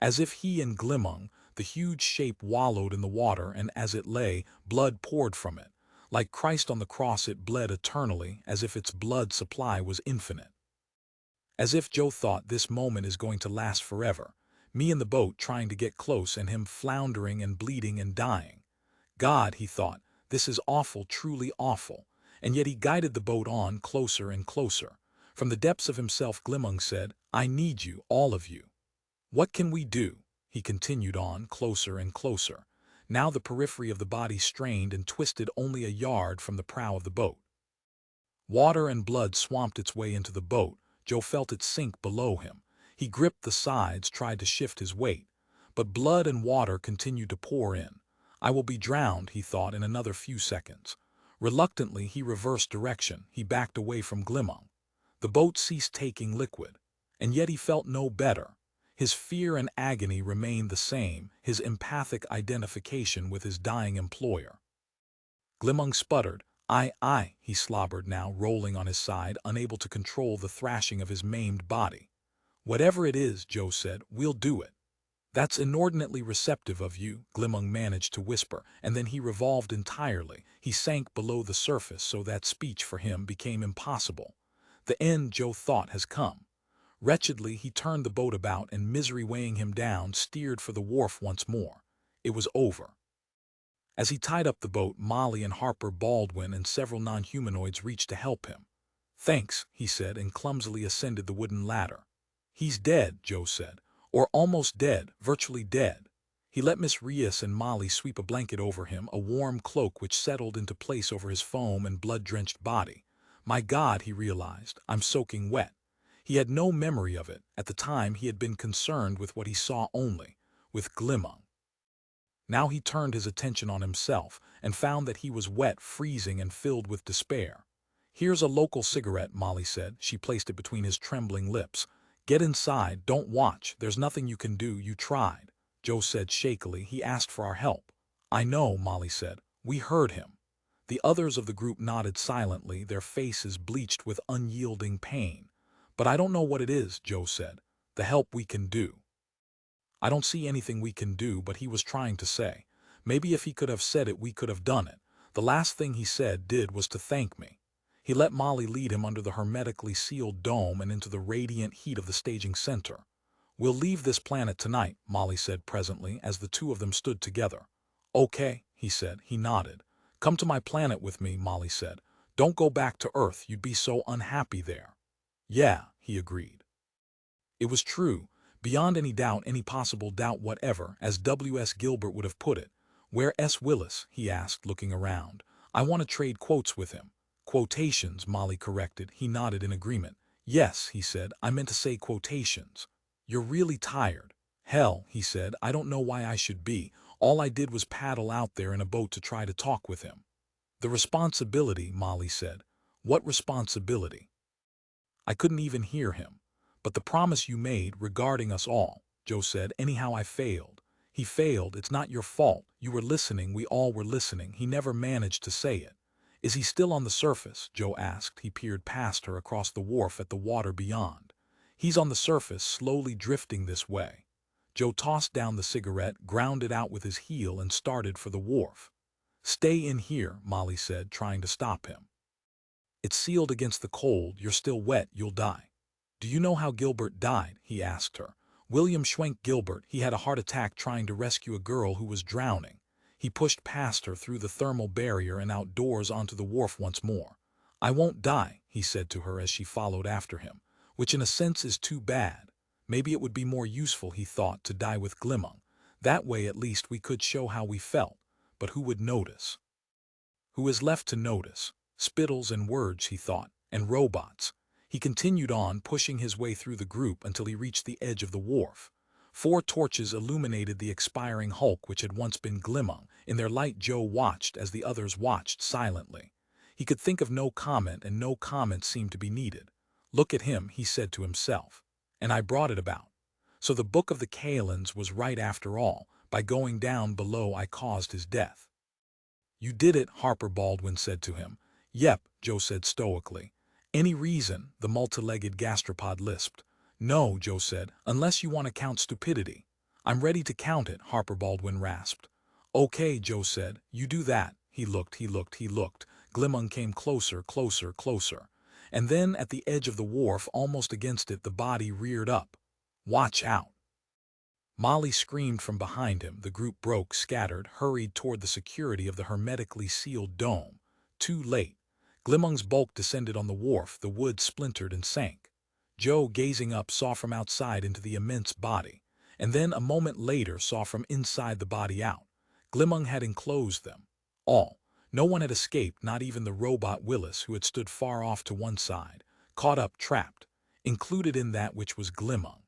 As if he and Glimmung, the huge shape, wallowed in the water, and as it lay, blood poured from it. Like Christ on the cross, it bled eternally, as if its blood supply was infinite. As if Joe thought this moment is going to last forever. Me in the boat trying to get close and him floundering and bleeding and dying. God, he thought, this is awful, truly awful. And yet he guided the boat on closer and closer. From the depths of himself, Glimmung said, I need you, all of you. What can we do? He continued on, closer and closer. Now the periphery of the body strained and twisted only a yard from the prow of the boat. Water and blood swamped its way into the boat. Joe felt it sink below him. He gripped the sides, tried to shift his weight. But blood and water continued to pour in. I will be drowned, he thought, in another few seconds. Reluctantly, he reversed direction. He backed away from Glimmung. The boat ceased taking liquid. And yet he felt no better. His fear and agony remained the same, his empathic identification with his dying employer. Glimmung sputtered. I, he slobbered now, rolling on his side, unable to control the thrashing of his maimed body. Whatever it is, Joe said, we'll do it. That's inordinately receptive of you, Glimmung managed to whisper, and then he revolved entirely. He sank below the surface so that speech for him became impossible. The end, Joe thought, has come. Wretchedly, he turned the boat about and, misery weighing him down, steered for the wharf once more. It was over. As he tied up the boat, Molly and Harper Baldwin and several non-humanoids reached to help him. Thanks, he said, and clumsily ascended the wooden ladder. He's dead, Joe said. Or almost dead, virtually dead. He let Miss Rias and Molly sweep a blanket over him, a warm cloak which settled into place over his foam and blood-drenched body. My God, he realized, I'm soaking wet. He had no memory of it. At the time he had been concerned with what he saw only, with Glimmung. Now he turned his attention on himself and found that he was wet, freezing, and filled with despair. Here's a local cigarette, Molly said. She placed it between his trembling lips. Get inside, don't watch, there's nothing you can do, you tried. Joe said shakily, he asked for our help. I know, Molly said. We heard him. The others of the group nodded silently, their faces bleached with unyielding pain. But I don't know what it is, Joe said. The help we can do. I don't see anything we can do, but he was trying to say. Maybe if he could have said it, we could have done it. The last thing he did was to thank me. He let Molly lead him under the hermetically sealed dome and into the radiant heat of the staging center. We'll leave this planet tonight, Molly said presently, as the two of them stood together. Okay, he said. He nodded. Come to my planet with me, Molly said. Don't go back to Earth, you'd be so unhappy there. Yeah, he agreed. It was true. Beyond any doubt, any possible doubt whatever, as W.S. Gilbert would have put it. Where S. Willis? He asked, looking around. I want to trade quotes with him. Quotations, Molly corrected. He nodded in agreement. Yes, he said, I meant to say quotations. You're really tired. Hell, he said, I don't know why I should be. All I did was paddle out there in a boat to try to talk with him. The responsibility, Molly said. What responsibility? I couldn't even hear him. But the promise you made regarding us all, Joe said. Anyhow, I failed. He failed. It's not your fault. You were listening. We all were listening. He never managed to say it. Is he still on the surface? Joe asked. He peered past her across the wharf at the water beyond. He's on the surface, slowly drifting this way. Joe tossed down the cigarette, ground it out with his heel, and started for the wharf. Stay in here, Molly said, trying to stop him. It's sealed against the cold. You're still wet. You'll die. Do you know how Gilbert died? He asked her. William Schwenk Gilbert. He had a heart attack trying to rescue a girl who was drowning. He pushed past her through the thermal barrier and outdoors onto the wharf once more. I won't die, he said to her as she followed after him, which in a sense is too bad. Maybe it would be more useful, he thought, to die with Glimmung. That way at least we could show how we felt. But who would notice? Who is left to notice? Spittles and words, he thought, and robots. He continued on, pushing his way through the group until he reached the edge of the wharf. 4 torches illuminated the expiring hulk which had once been Glimmung. In their light Joe watched as the others watched silently. He could think of no comment, and no comment seemed to be needed. Look at him, he said to himself. And I brought it about. So the Book of the Kalends was right after all. By going down below I caused his death. You did it, Harper Baldwin said to him. Yep, Joe said stoically. Any reason? The multi-legged gastropod lisped. No, Joe said, unless you want to count stupidity. I'm ready to count it, Harper Baldwin rasped. Okay, Joe said, you do that. He looked. Glimmung came closer, closer, closer. And then at the edge of the wharf, almost against it, the body reared up. "Watch out!" Molly screamed from behind him. The group broke, scattered, hurried toward the security of the hermetically sealed dome. Too late. Glimmung's bulk descended on the wharf, the wood splintered and sank. Joe, gazing up, saw from outside into the immense body, and then a moment later saw from inside the body out. Glimmung had enclosed them. All. No one had escaped, not even the robot Willis, who had stood far off to one side, caught up, trapped, included in that which was Glimmung.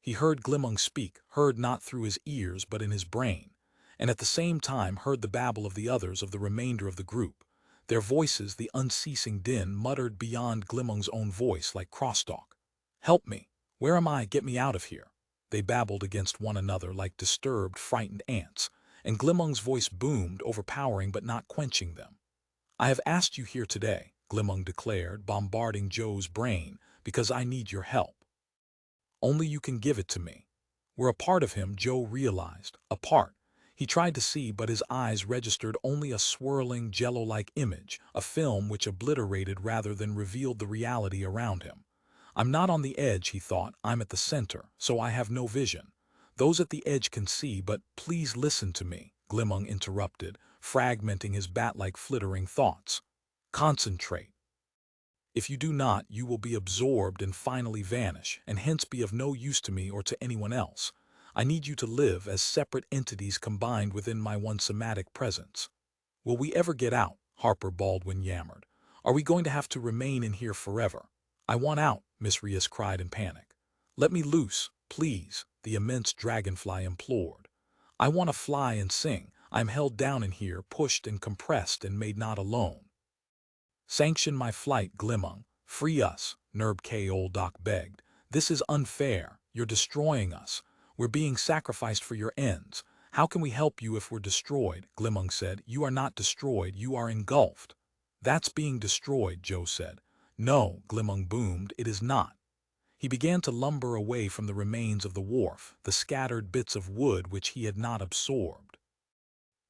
He heard Glimmung speak, heard not through his ears but in his brain, and at the same time heard the babble of the others, of the remainder of the group. Their voices, the unceasing din, muttered beyond Glimmung's own voice like crosstalk. "Help me! Where am I? Get me out of here!" They babbled against one another like disturbed, frightened ants, and Glimmung's voice boomed, overpowering but not quenching them. "I have asked you here today," Glimmung declared, bombarding Joe's brain, "because I need your help. Only you can give it to me." We're a part of him, Joe realized. A part. He tried to see, but his eyes registered only a swirling, jello-like image, a film which obliterated rather than revealed the reality around him. "I'm not on the edge," he thought. "I'm at the center, so I have no vision. Those at the edge can see, but please listen to me," Glimmung interrupted, fragmenting his bat-like flittering thoughts. "Concentrate. If you do not, you will be absorbed and finally vanish, and hence be of no use to me or to anyone else. I need you to live as separate entities combined within my one somatic presence." "Will we ever get out?" Harper Baldwin yammered. "Are we going to have to remain in here forever?" "I want out," Miss Reyes cried in panic. "Let me loose, please," the immense dragonfly implored. "I want to fly and sing. I'm held down in here, pushed and compressed and made not alone." "Sanction my flight, Glimmung. Free us," Nerb K. Old Doc begged. "This is unfair. You're destroying us. We're being sacrificed for your ends. How can we help you if we're destroyed?" Glimmung said. "You are not destroyed, you are engulfed." "That's being destroyed," Joe said. "No," Glimmung boomed, "it is not." He began to lumber away from the remains of the wharf, the scattered bits of wood which he had not absorbed.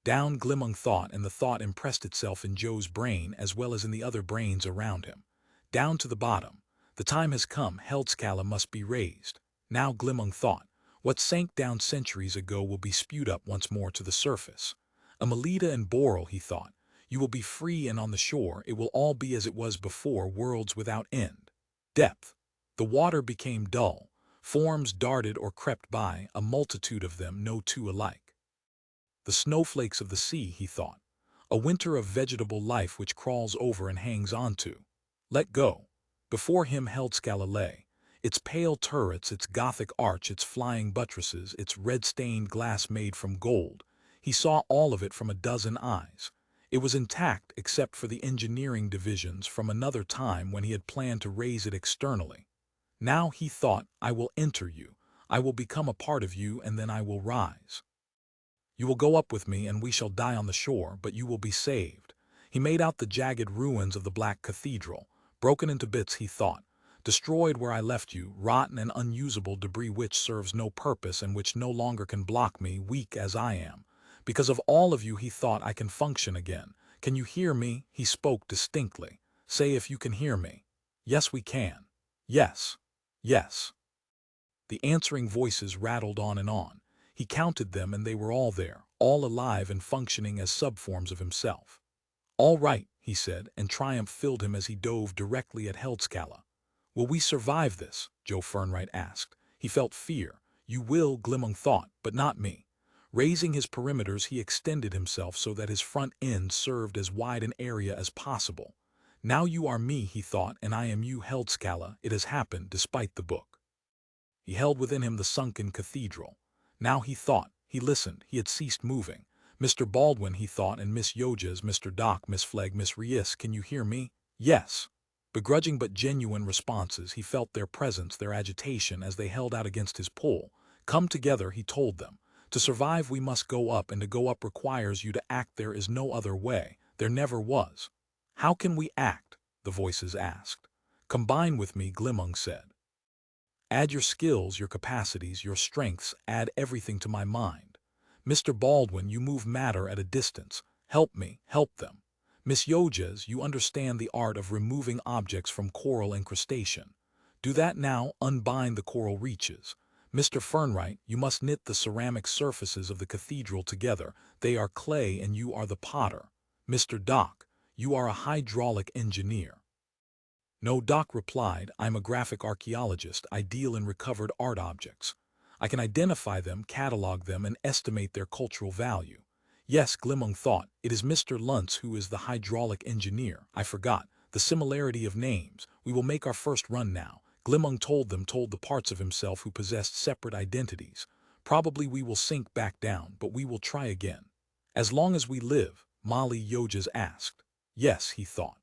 Down, Glimmung thought, and the thought impressed itself in Joe's brain as well as in the other brains around him. Down to the bottom. The time has come, Heldscalla must be raised. Now, Glimmung thought, what sank down centuries ago will be spewed up once more to the surface. Melita and Boral, he thought. You will be free, and on the shore it will all be as it was before, worlds without end. Depth. The water became dull. Forms darted or crept by, a multitude of them, no two alike. The snowflakes of the sea, he thought. A winter of vegetable life which crawls over and hangs on to. Let go. Before him Heldscalla lay. Its pale turrets, its Gothic arch, its flying buttresses, its red-stained glass made from gold. He saw all of it from a dozen eyes. It was intact except for the engineering divisions from another time when he had planned to raise it externally. Now he thought, I will enter you. I will become a part of you, and then I will rise. You will go up with me, and we shall die on the shore, but you will be saved. He made out the jagged ruins of the black cathedral, broken into bits, he thought. Destroyed where I left you, rotten and unusable debris which serves no purpose and which no longer can block me, weak as I am. Because of all of you, he thought, I can function again. Can you hear me? He spoke distinctly. Say if you can hear me. Yes, we can. Yes. Yes. The answering voices rattled on and on. He counted them, and they were all there, all alive and functioning as subforms of himself. "All right," he said, and triumph filled him as he dove directly at Heldscalla. "Will we survive this?" Joe Fernwright asked. He felt fear. "You will," Glimmung thought, "but not me." Raising his perimeters, he extended himself so that his front end served as wide an area as possible. "Now you are me," he thought, "and I am you, Heldscalla. It has happened, despite the book." He held within him the sunken cathedral. Now he thought, he listened, he had ceased moving. "Mr. Baldwin," he thought, "and Miss Yojas, Mr. Doc, Miss Flegg, Miss Reyes, can you hear me?" "Yes." Begrudging but genuine responses, he felt their presence, their agitation as they held out against his pull. "Come together," he told them. "To survive we must go up, and to go up requires you to act. There is no other way. There never was." "How can we act?" the voices asked. "Combine with me," Glimmung said. "Add your skills, your capacities, your strengths, add everything to my mind. Mr. Baldwin, you move matter at a distance. Help me, help them. Miss Yojas, you understand the art of removing objects from coral incrustation. Do that now, unbind the coral reaches. Mr. Fernwright, you must knit the ceramic surfaces of the cathedral together. They are clay and you are the potter. Mr. Doc, you are a hydraulic engineer. No, Doc replied, I'm a graphic archaeologist. I deal in recovered art objects. I can identify them, catalog them, and estimate their cultural value. Yes, Glimmung thought, it is Mr. Luntz who is the hydraulic engineer. I forgot. The similarity of names. We will make our first run now. Glimmung told the parts of himself who possessed separate identities. Probably we will sink back down, but we will try again. As long as we live, Molly Yojas asked. Yes, he thought.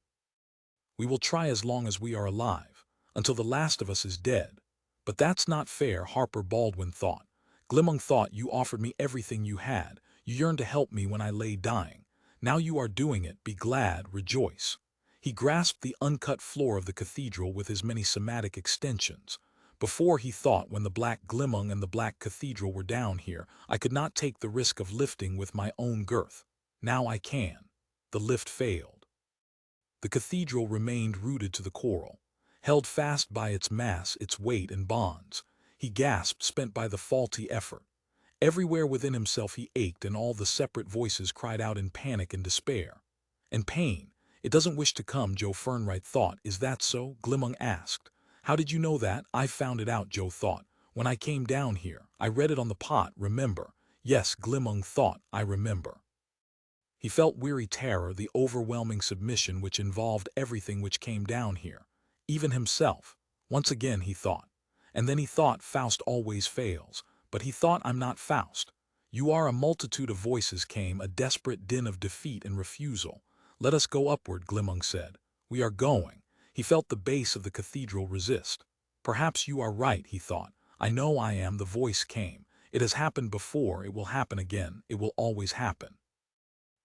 We will try as long as we are alive, until the last of us is dead. But that's not fair, Harper Baldwin thought. Glimmung thought, you offered me everything you had. You yearned to help me when I lay dying. Now you are doing it. Be glad, rejoice. He grasped the uncut floor of the cathedral with his many somatic extensions. Before, he thought, when the black Glimmung and the black cathedral were down here, I could not take the risk of lifting with my own girth. Now I can. The lift failed. The cathedral remained rooted to the coral, held fast by its mass, its weight and bonds. He gasped, spent by the faulty effort. Everywhere within himself he ached, and all the separate voices cried out in panic and despair. And pain. It doesn't wish to come, Joe Fernwright thought. Is that so? Glimmung asked. How did you know that? I found it out, Joe thought. When I came down here, I read it on the pot, remember? Yes, Glimmung thought, I remember. He felt weary terror, the overwhelming submission which involved everything which came down here, even himself. Once again he thought. And then he thought, Faust always fails. But he thought, I'm not Faust. You are. A multitude of voices came, a desperate din of defeat and refusal. Let us go upward, Glimmung said. We are going. He felt the base of the cathedral resist. Perhaps you are right, he thought. I know I am. The voice came. It has happened before, it will happen again, it will always happen.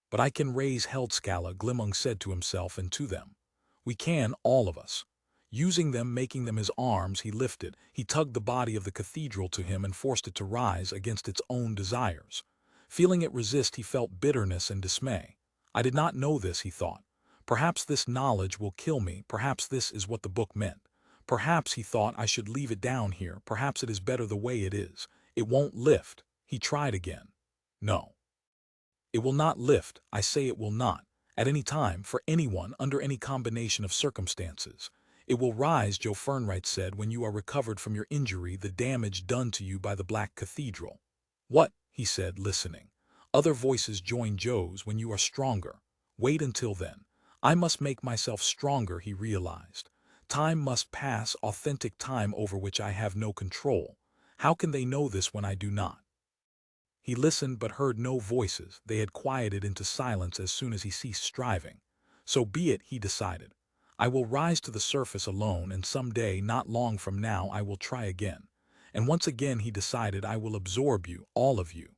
But I can raise Heldscalla, Glimmung said to himself and to them. We can, all of us. Using them, making them his arms, he lifted, he tugged the body of the cathedral to him and forced it to rise against its own desires. Feeling it resist, he felt bitterness and dismay. I did not know this, he thought. Perhaps this knowledge will kill me, perhaps this is what the book meant. Perhaps, he thought, I should leave it down here, perhaps it is better the way it is. It won't lift. He tried again. No. It will not lift, I say it will not, at any time, for anyone, under any combination of circumstances. It will rise, Joe Fernwright said, when you are recovered from your injury, the damage done to you by the Black Cathedral. What? He said, listening. Other voices joined Joe's. When you are stronger. Wait until then. I must make myself stronger, he realized. Time must pass, authentic time over which I have no control. How can they know this when I do not? He listened but heard no voices. They had quieted into silence as soon as he ceased striving. So be it, he decided. I will rise to the surface alone, and some day, not long from now, I will try again. And once again, he decided, I will absorb you, all of you.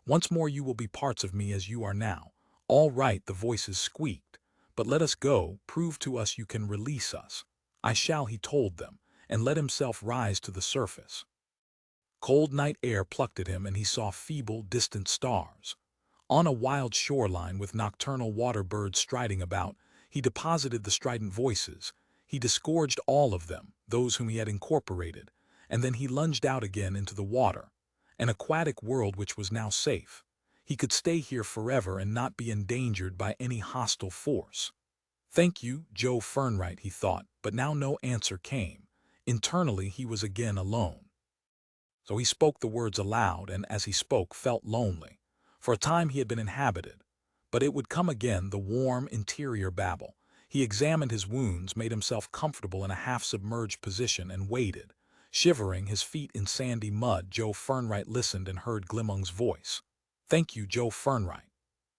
Once more you will be parts of me as you are now. All right, the voices squeaked. But let us go, prove to us you can release us. I shall, he told them, and let himself rise to the surface. Cold night air plucked at him, and he saw feeble, distant stars. On a wild shoreline with nocturnal water birds striding about, he deposited the strident voices. He disgorged all of them, those whom he had incorporated, and then he lunged out again into the water, an aquatic world which was now safe. He could stay here forever and not be endangered by any hostile force. Thank you, Joe Fernwright, he thought, but now no answer came. Internally he was again alone. So he spoke the words aloud, and as he spoke felt lonely. For a time he had been inhabited. But it would come again, the warm, interior babble. He examined his wounds, made himself comfortable in a half-submerged position, and waited. Shivering, his feet in sandy mud, Joe Fernwright listened and heard Glimmung's voice. Thank you, Joe Fernwright.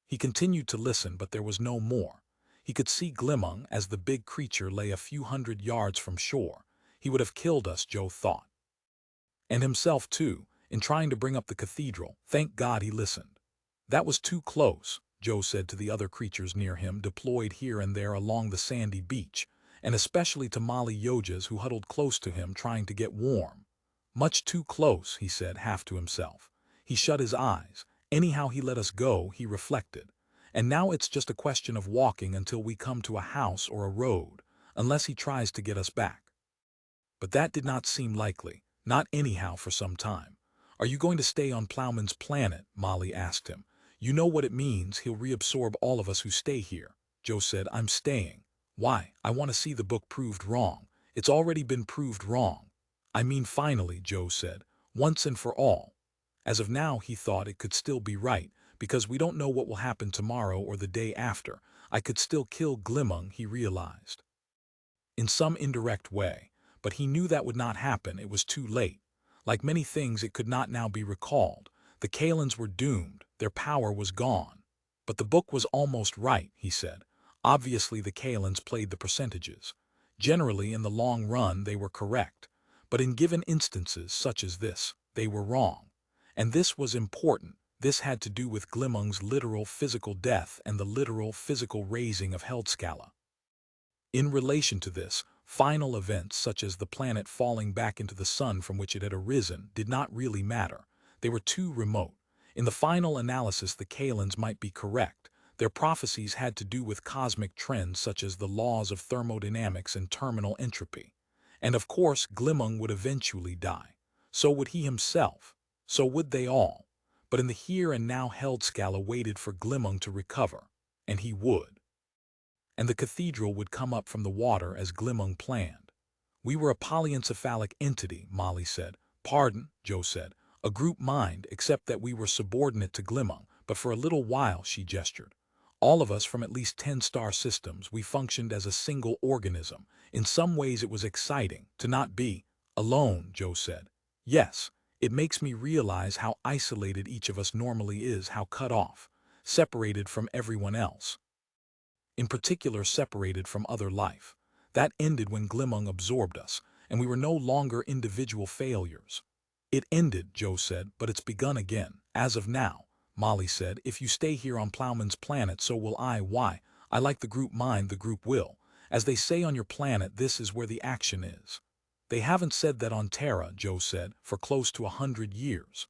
He continued to listen, but there was no more. He could see Glimmung as the big creature lay a few hundred yards from shore. He would have killed us, Joe thought. And himself, too, in trying to bring up the cathedral. Thank God he listened. That was too close, Joe said to the other creatures near him, deployed here and there along the sandy beach, and especially to Molly Yojas, who huddled close to him trying to get warm. Much too close, he said, half to himself. He shut his eyes. Anyhow he let us go, he reflected. And now it's just a question of walking until we come to a house or a road, unless he tries to get us back. But that did not seem likely, not anyhow for some time. Are you going to stay on Plowman's planet? Molly asked him. You know what it means, he'll reabsorb all of us who stay here. Joe said, I'm staying. Why? I want to see the book proved wrong. It's already been proved wrong. I mean finally, Joe said, once and for all. As of now, he thought it could still be right, because we don't know what will happen tomorrow or the day after. I could still kill Glimmung, he realized. In some indirect way, but he knew that would not happen, it was too late. Like many things, it could not now be recalled. The Kalens were doomed, their power was gone. But the book was almost right, he said. Obviously the Kalens played the percentages. Generally, in the long run, they were correct. But in given instances such as this, they were wrong. And this was important. This had to do with Glimmung's literal physical death and the literal physical raising of Heldscalla. In relation to this, final events such as the planet falling back into the sun from which it had arisen did not really matter. They were too remote. In the final analysis, the Kalens might be correct. Their prophecies had to do with cosmic trends such as the laws of thermodynamics and terminal entropy. And of course, Glimmung would eventually die. So would he himself. So would they all. But in the here and now, Heldscalla waited for Glimmung to recover. And he would. And the cathedral would come up from the water as Glimmung planned. We were a polyencephalic entity, Molly said. Pardon, Joe said. A group mind, except that we were subordinate to Glimmung, but for a little while, she gestured. All of us from at least 10 star systems, we functioned as a single organism. In some ways it was exciting to not be alone, Joe said. Yes, it makes me realize how isolated each of us normally is, how cut off, separated from everyone else. In particular, separated from other life. That ended when Glimmung absorbed us, and we were no longer individual failures. It ended, Joe said, but it's begun again. As of now, Molly said, if you stay here on Plowman's planet, so will I. Why? I like the group mind, the group will. As they say on your planet, this is where the action is. They haven't said that on Terra, Joe said, for close to 100 years.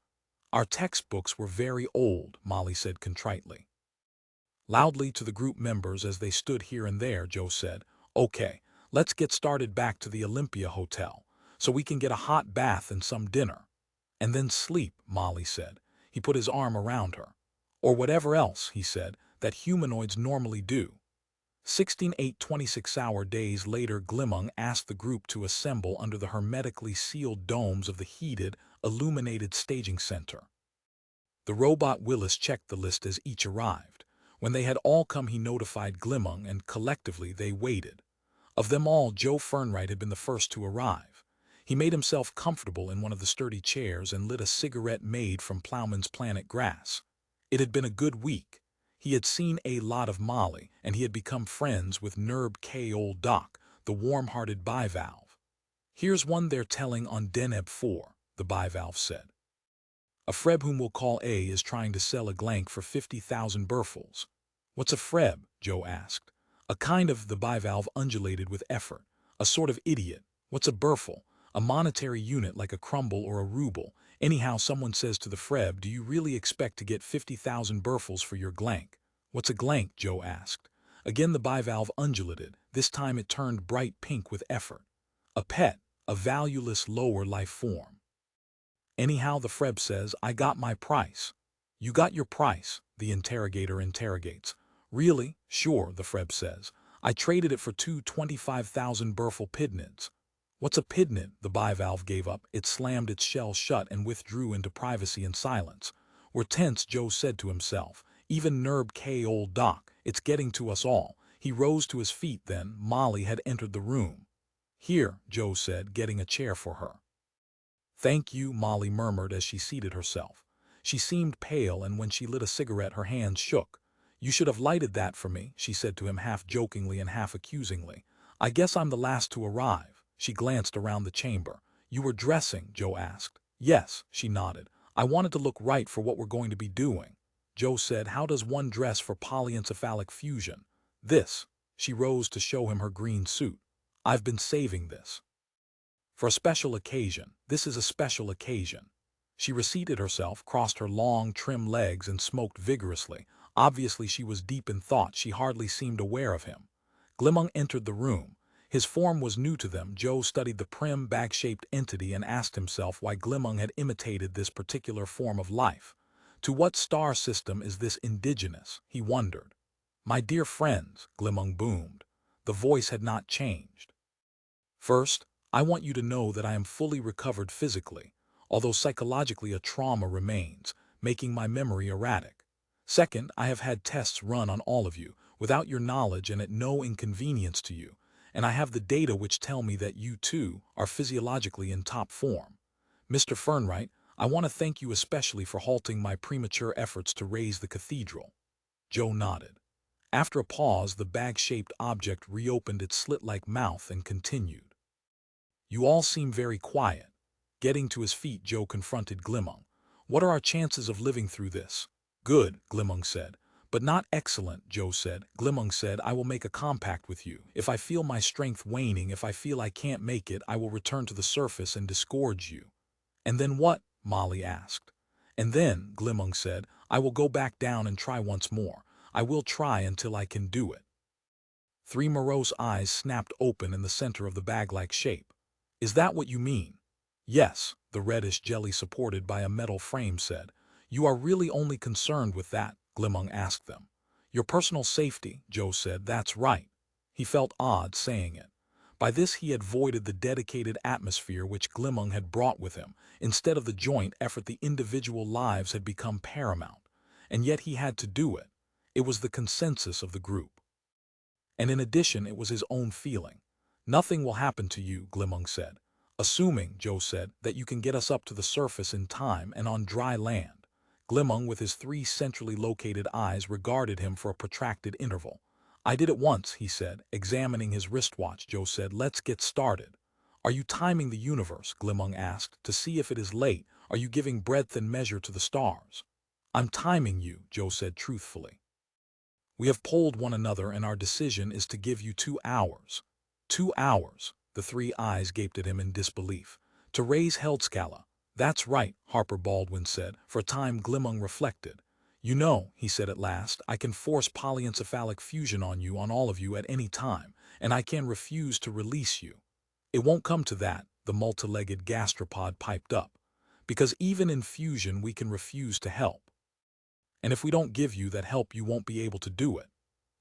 Our textbooks were very old, Molly said contritely. Loudly to the group members as they stood here and there, Joe said, okay, let's get started back to the Olympia Hotel, so we can get a hot bath and some dinner. And then sleep, Molly said. He put his arm around her. Or whatever else, he said, that humanoids normally do. 26-hour days later, Glimmung asked the group to assemble under the hermetically sealed domes of the heated, illuminated staging center. The robot Willis checked the list as each arrived. When they had all come, he notified Glimmung, and collectively they waited. Of them all, Joe Fernwright had been the first to arrive. He made himself comfortable in one of the sturdy chairs and lit a cigarette made from Plowman's planet grass. It had been a good week. He had seen a lot of Molly, and he had become friends with Nerb K. Old Doc, the warm-hearted bivalve. Here's one they're telling on Deneb 4, the bivalve said. A Freb whom we'll call A is trying to sell a glank for 50,000 burfels. What's a Freb? Joe asked. A kind of, the bivalve undulated with effort. A sort of idiot. What's a burfel? A monetary unit like a crumble or a ruble. Anyhow, someone says to the Freb, do you really expect to get 50,000 burfels for your glank? What's a glank? Joe asked. Again the bivalve undulated. This time it turned bright pink with effort. A pet, a valueless lower life form. Anyhow, the Freb says, I got my price. You got your price, the interrogator interrogates. Really? Sure, the Freb says. I traded it for 25,000 burfel pidnids. What's a pidnid? The bivalve gave up. It slammed its shell shut and withdrew into privacy and silence. We're tense, Joe said to himself. Even Nerb K. Old Doc, it's getting to us all. He rose to his feet then. Molly had entered the room. Here, Joe said, getting a chair for her. Thank you, Molly murmured as she seated herself. She seemed pale, and when she lit a cigarette her hands shook. You should have lighted that for me, she said to him half jokingly and half accusingly. I guess I'm the last to arrive. She glanced around the chamber. You were dressing? Joe asked. Yes, she nodded. I wanted to look right for what we're going to be doing. Joe said, how does one dress for polyencephalic fusion? This. She rose to show him her green suit. I've been saving this. For a special occasion. This is a special occasion. She reseated herself, crossed her long, trim legs, and smoked vigorously. Obviously she was deep in thought. She hardly seemed aware of him. Glimmung entered the room. His form was new to them. Joe studied the prim, bag-shaped entity and asked himself why Glimmung had imitated this particular form of life. To what star system is this indigenous, he wondered. My dear friends, Glimmung boomed. The voice had not changed. First, I want you to know that I am fully recovered physically, although psychologically a trauma remains, making my memory erratic. Second, I have had tests run on all of you, without your knowledge and at no inconvenience to you, and I have the data which tell me that you, too, are physiologically in top form. Mr. Fernwright, I want to thank you especially for halting my premature efforts to raise the cathedral. Joe nodded. After a pause, the bag-shaped object reopened its slit-like mouth and continued. You all seem very quiet. Getting to his feet, Joe confronted Glimmung. What are our chances of living through this? Good, Glimmung said. But not excellent, Joe said. Glimmung said, I will make a compact with you. If I feel my strength waning, if I feel I can't make it, I will return to the surface and disgorge you. And then what? Molly asked. And then, Glimmung said, I will go back down and try once more. I will try until I can do it. Three morose eyes snapped open in the center of the bag-like shape. Is that what you mean? Yes, the reddish jelly supported by a metal frame said. You are really only concerned with that, Glimmung asked them. Your personal safety, Joe said. That's right. He felt odd saying it. By this he had voided the dedicated atmosphere which Glimmung had brought with him. Instead of the joint effort, the individual lives had become paramount. And yet he had to do it. It was the consensus of the group. And in addition, it was his own feeling. Nothing will happen to you, Glimmung said. Assuming, Joe said, that you can get us up to the surface in time and on dry land. Glimmung, with his three centrally located eyes, regarded him for a protracted interval. I did it once, he said, examining his wristwatch. Joe said, let's get started. Are you timing the universe, Glimmung asked, to see if it is late? Are you giving breadth and measure to the stars? I'm timing you, Joe said truthfully. We have polled one another and our decision is to give you 2 hours. 2 hours, the three eyes gaped at him in disbelief. To raise Heldscalla. That's right, Harper Baldwin said. For a time Glimmung reflected. You know, he said at last, I can force polyencephalic fusion on you, on all of you at any time, and I can refuse to release you. It won't come to that, the multi-legged gastropod piped up. Because even in fusion we can refuse to help. And if we don't give you that help, you won't be able to do it.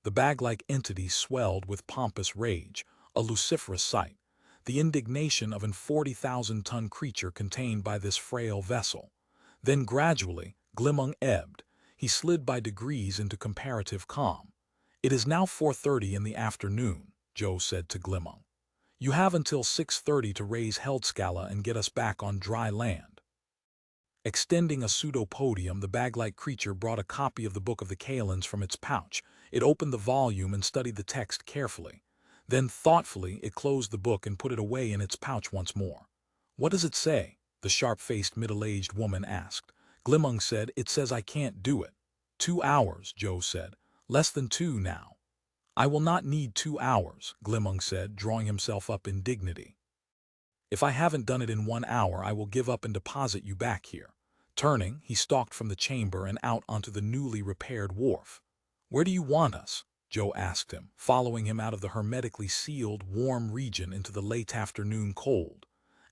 The bag-like entity swelled with pompous rage, a luciferous sight, the indignation of an 40,000-ton creature contained by this frail vessel. Then gradually, Glimmung ebbed. He slid by degrees into comparative calm. It is now 4:30 in the afternoon, Joe said to Glimmung. You have until 6:30 to raise Heldscalla and get us back on dry land. Extending a pseudopodium, the bag-like creature brought a copy of the Book of the Kalends from its pouch. It opened the volume and studied the text carefully. Then, thoughtfully, it closed the book and put it away in its pouch once more. What does it say? The sharp-faced middle-aged woman asked. Glimmung said, it says I can't do it. 2 hours, Joe said. Less than 2 now. I will not need 2 hours, Glimmung said, drawing himself up in dignity. If I haven't done it in 1 hour, I will give up and deposit you back here. Turning, he stalked from the chamber and out onto the newly repaired wharf. Where do you want us? Joe asked him, following him out of the hermetically sealed, warm region into the late afternoon cold.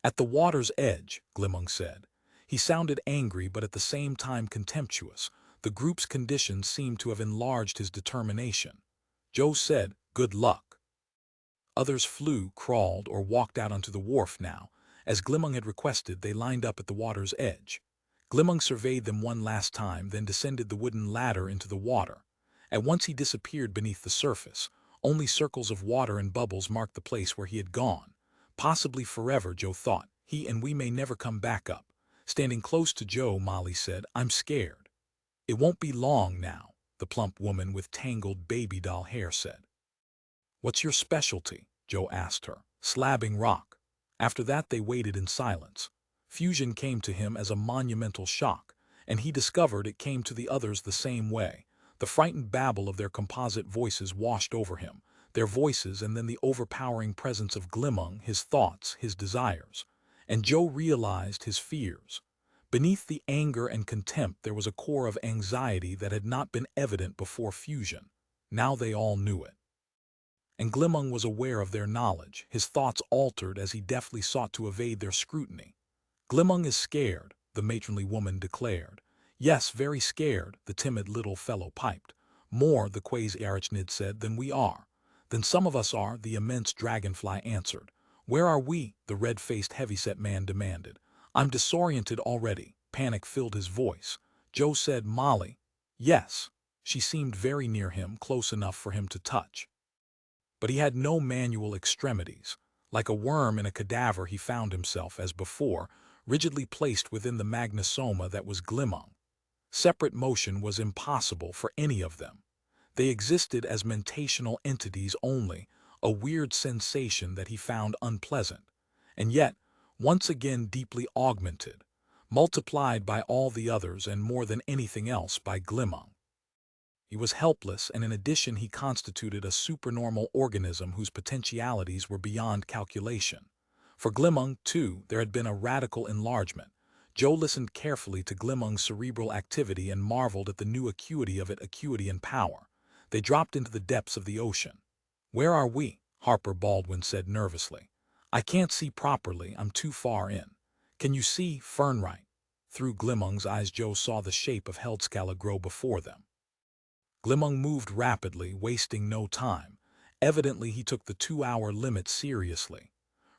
At the water's edge, Glimmung said. He sounded angry but at the same time contemptuous. The group's conditions seemed to have enlarged his determination. Joe said, good luck. Others flew, crawled, or walked out onto the wharf now. As Glimmung had requested, they lined up at the water's edge. Glimmung surveyed them one last time, then descended the wooden ladder into the water. At once he disappeared beneath the surface. Only circles of water and bubbles marked the place where he had gone. Possibly forever, Joe thought. He and we may never come back up. Standing close to Joe, Molly said, I'm scared. It won't be long now, the plump woman with tangled baby doll hair said. What's your specialty? Joe asked her. Slabbing rock. After that they waited in silence. Fusion came to him as a monumental shock, and he discovered it came to the others the same way. The frightened babble of their composite voices washed over him, their voices and then the overpowering presence of Glimmung, his thoughts, his desires. And Joe realized his fears. Beneath the anger and contempt there was a core of anxiety that had not been evident before fusion. Now they all knew it. And Glimmung was aware of their knowledge. His thoughts altered as he deftly sought to evade their scrutiny. "Glimmung is scared," the matronly woman declared. "Yes, very scared," the timid little fellow piped. "More," the quasi-arachnid said, "than we are." "Then some of us are," the immense dragonfly answered. "Where are we?" the red-faced heavyset man demanded. "I'm disoriented already." Panic filled his voice. Joe said, "Molly." "Yes." She seemed very near him, close enough for him to touch. But he had no manual extremities. Like a worm in a cadaver he found himself, as before, rigidly placed within the magnosoma that was Glimmung. Separate motion was impossible for any of them. They existed as mentational entities only, a weird sensation that he found unpleasant, and yet, once again deeply augmented, multiplied by all the others and more than anything else by Glimmung. He was helpless, and in addition he constituted a supernormal organism whose potentialities were beyond calculation. For Glimmung, too, there had been a radical enlargement. Joe listened carefully to Glimmung's cerebral activity and marveled at the new acuity of it, acuity and power. They dropped into the depths of the ocean. "Where are we?" Harper Baldwin said nervously. "I can't see properly, I'm too far in." "Can you see?" Fernwright. Through Glimmung's eyes Joe saw the shape of Heldscalla grow before them. Glimmung moved rapidly, wasting no time. Evidently he took the 2-hour limit seriously.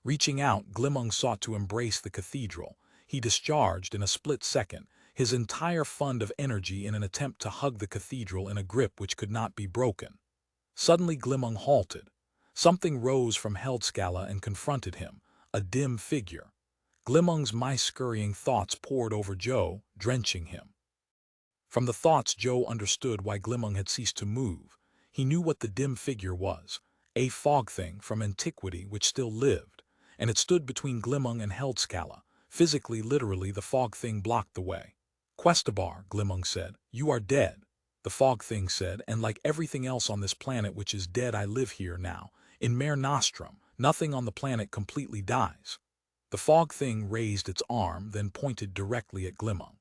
Reaching out, Glimmung sought to embrace the cathedral. He discharged, in a split second, his entire fund of energy in an attempt to hug the cathedral in a grip which could not be broken. Suddenly Glimmung halted. Something rose from Heldscalla and confronted him, a dim figure. Glimmung's mice-scurrying thoughts poured over Joe, drenching him. From the thoughts Joe understood why Glimmung had ceased to move. He knew what the dim figure was, a fog thing from antiquity which still lived, and it stood between Glimmung and Heldscalla. Physically, literally, the fog thing blocked the way. "Questabar," Glimmung said, "you are dead." The fog thing said, "And like everything else on this planet which is dead, I live here now, in Mare Nostrum. Nothing on the planet completely dies." The fog thing raised its arm, then pointed directly at Glimmung.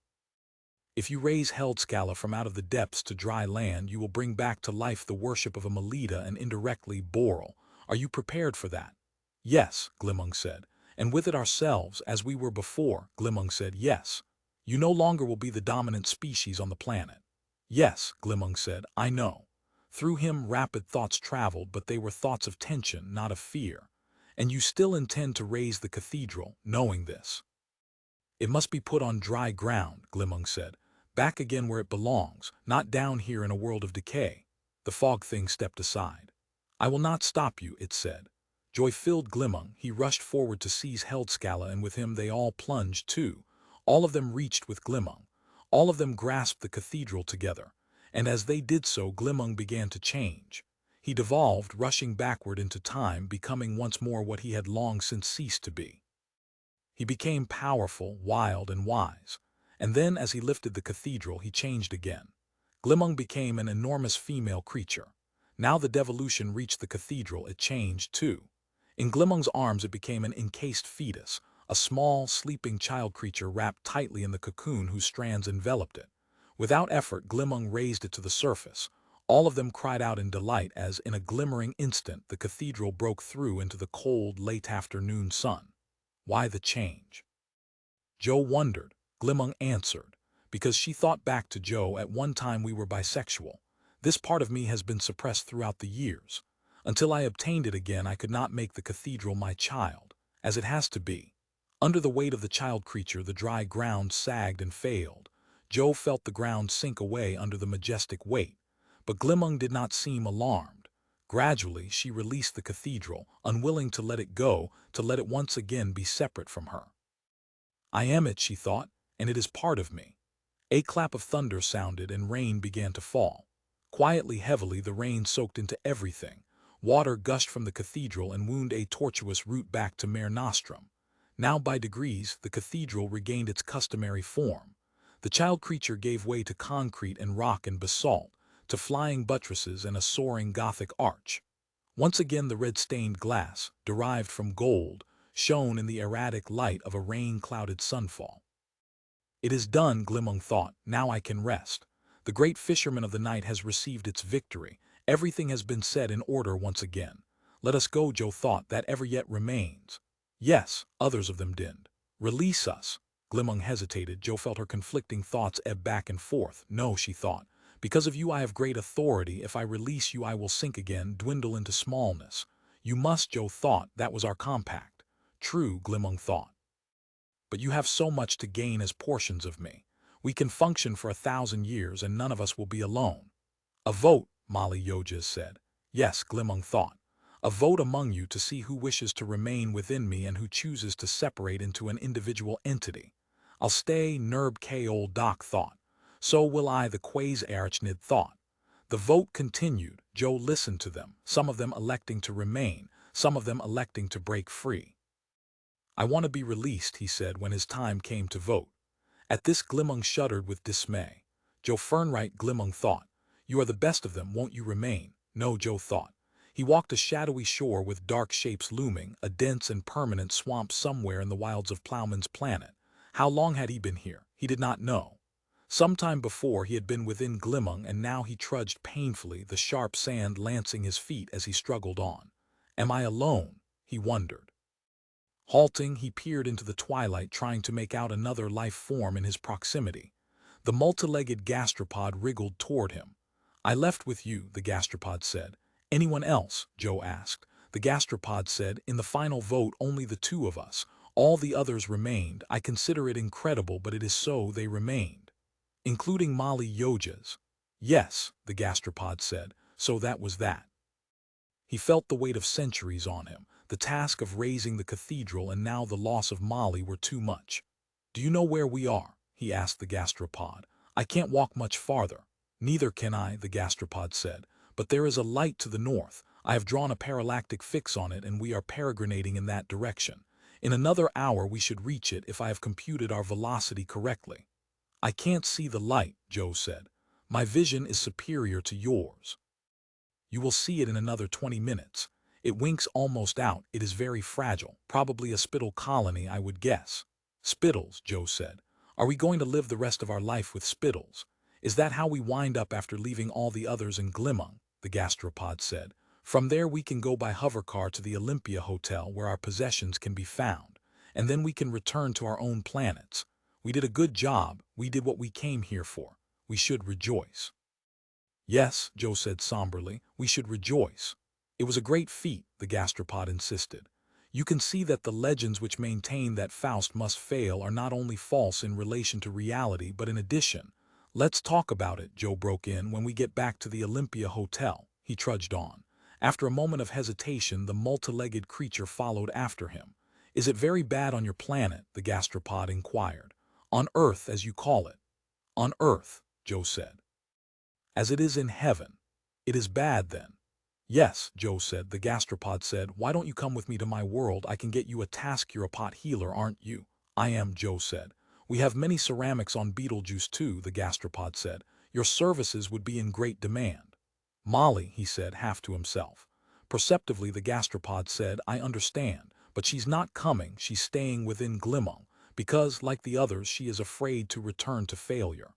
"If you raise Heldscalla from out of the depths to dry land, you will bring back to life the worship of a Melita and indirectly Boral. Are you prepared for that?" "Yes," Glimmung said. "And with it ourselves, as we were before." Glimmung said, "Yes. You no longer will be the dominant species on the planet." "Yes," Glimmung said, "I know." Through him rapid thoughts traveled, but they were thoughts of tension, not of fear. "And you still intend to raise the cathedral, knowing this?" "It must be put on dry ground," Glimmung said. "Back again where it belongs, not down here in a world of decay." The fog thing stepped aside. "I will not stop you," it said. Joy filled Glimmung. He rushed forward to seize Heldscalla, and with him they all plunged too. All of them reached with Glimmung. All of them grasped the cathedral together. And as they did so, Glimmung began to change. He devolved, rushing backward into time, becoming once more what he had long since ceased to be. He became powerful, wild, and wise. And then, as he lifted the cathedral, he changed again. Glimmung became an enormous female creature. Now the devolution reached the cathedral, it changed too. In Glimmung's arms it became an encased fetus, a small, sleeping child creature wrapped tightly in the cocoon whose strands enveloped it. Without effort, Glimmung raised it to the surface. All of them cried out in delight as, in a glimmering instant, the cathedral broke through into the cold, late afternoon sun. Why the change? Joe wondered. Glimmung answered, "Because," she thought back to Joe, "at one time we were bisexual. This part of me has been suppressed throughout the years. Until I obtained it again, I could not make the cathedral my child, as it has to be." Under the weight of the child creature, the dry ground sagged and failed. Joe felt the ground sink away under the majestic weight. But Glimmung did not seem alarmed. Gradually, she released the cathedral, unwilling to let it go, to let it once again be separate from her. "I am it," she thought, "and it is part of me." A clap of thunder sounded and rain began to fall. Quietly, heavily, the rain soaked into everything. Water gushed from the cathedral and wound a tortuous route back to Mare Nostrum. Now, by degrees, the cathedral regained its customary form. The child creature gave way to concrete and rock and basalt, to flying buttresses and a soaring Gothic arch. Once again the red-stained glass, derived from gold, shone in the erratic light of a rain-clouded sunfall. It is done, Glimmung thought. Now I can rest. The great fisherman of the night has received its victory. Everything has been set in order once again. Let us go, Joe thought, that ever yet remains. Yes, others of them did. Release us. Glimmung hesitated. Joe felt her conflicting thoughts ebb back and forth. No, she thought. Because of you I have great authority. If I release you I will sink again, dwindle into smallness. You must, Joe thought. That was our compact. True, Glimmung thought. But you have so much to gain as portions of me. We can function for 1,000 years and none of us will be alone. A vote, Molly Yojas said. Yes, Glimmung thought. A vote among you to see who wishes to remain within me and who chooses to separate into an individual entity. I'll stay, Nerb K. Old Doc thought. So will I, the Quasi-Archnid thought. The vote continued. Joe listened to them, some of them electing to remain, some of them electing to break free. I want to be released, he said when his time came to vote. At this Glimmung shuddered with dismay. Joe Fernwright, Glimmung thought. You are the best of them, won't you remain? No, Joe thought. He walked a shadowy shore with dark shapes looming, a dense and permanent swamp somewhere in the wilds of Plowman's planet. How long had he been here? He did not know. Sometime before he had been within Glimmung and now he trudged painfully, the sharp sand lancing his feet as he struggled on. Am I alone? He wondered. Halting, he peered into the twilight, trying to make out another life form in his proximity. The multi-legged gastropod wriggled toward him. I left with you, the gastropod said. Anyone else? Joe asked. The gastropod said, in the final vote only the two of us. All the others remained. I consider it incredible, but it is so, they remained. Including Molly Yojas. Yes, the gastropod said, so that was that. He felt the weight of centuries on him. The task of raising the cathedral and now the loss of Molly were too much. Do you know where we are? He asked the gastropod. I can't walk much farther. Neither can I, the gastropod said. But there is a light to the north. I have drawn a parallactic fix on it and we are peregrinating in that direction. In another hour we should reach it if I have computed our velocity correctly. I can't see the light, Joe said. My vision is superior to yours. You will see it in another 20 minutes. It winks almost out. It is very fragile. Probably a spittle colony, I would guess. Spittles, Joe said. Are we going to live the rest of our life with spittles? Is that how we wind up after leaving all the others in Glimmung? The gastropod said. From there we can go by hovercar to the Olympia Hotel where our possessions can be found. And then we can return to our own planets. We did a good job. We did what we came here for. We should rejoice. Yes, Joe said somberly, we should rejoice. It was a great feat, the gastropod insisted. You can see that the legends which maintain that Faust must fail are not only false in relation to reality but in addition. Let's talk about it, Joe broke in, when we get back to the Olympia Hotel. He trudged on. After a moment of hesitation, the multi-legged creature followed after him. Is it very bad on your planet? The gastropod inquired. On Earth, as you call it. On Earth, Joe said. As it is in heaven. It is bad then. Yes, Joe said. The gastropod said, why don't you come with me to my world? I can get you a task. You're a pot-healer, aren't you? I am, Joe said. We have many ceramics on Beetlejuice too, the gastropod said. Your services would be in great demand. Molly, he said, half to himself. Perceptively, the gastropod said, I understand, but she's not coming. She's staying within Glimmung, because, like the others, she is afraid to return to failure.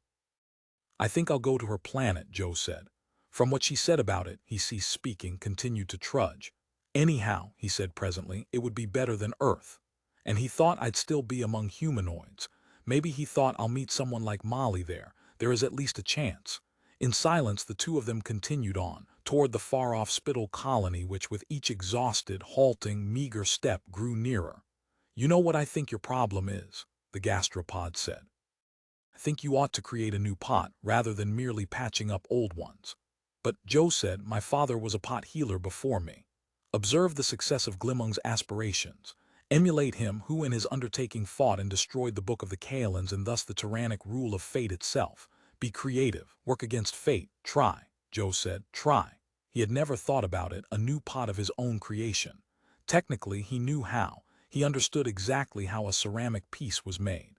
I think I'll go to her planet, Joe said. From what she said about it, he ceased speaking, continued to trudge. Anyhow, he said presently, it would be better than Earth. And he thought I'd still be among humanoids. Maybe he thought I'll meet someone like Molly there. There is at least a chance. In silence, the two of them continued on, toward the far-off spittle colony which with each exhausted, halting, meager step grew nearer. You know what I think your problem is, the gastropod said. I think you ought to create a new pot rather than merely patching up old ones. But, Joe said, my father was a pot healer before me. Observe the success of Glimmung's aspirations. Emulate him who in his undertaking fought and destroyed the Book of the Kalends and thus the tyrannic rule of fate itself. Be creative, work against fate, try, Joe said, try. He had never thought about it, a new pot of his own creation. Technically, he knew how. He understood exactly how a ceramic piece was made.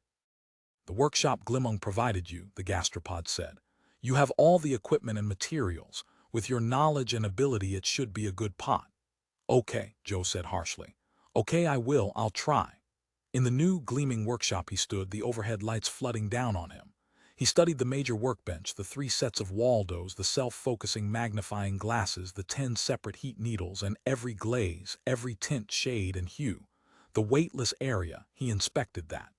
The workshop Glimmung provided you, the gastropod said. You have all the equipment and materials. With your knowledge and ability, it should be a good pot. Okay, Joe said harshly. Okay, I'll try. In the new, gleaming workshop he stood, the overhead lights flooding down on him. He studied the major workbench, the 3 sets of Waldos, the self-focusing magnifying glasses, the 10 separate heat needles, and every glaze, every tint, shade, and hue. The weightless area, he inspected that.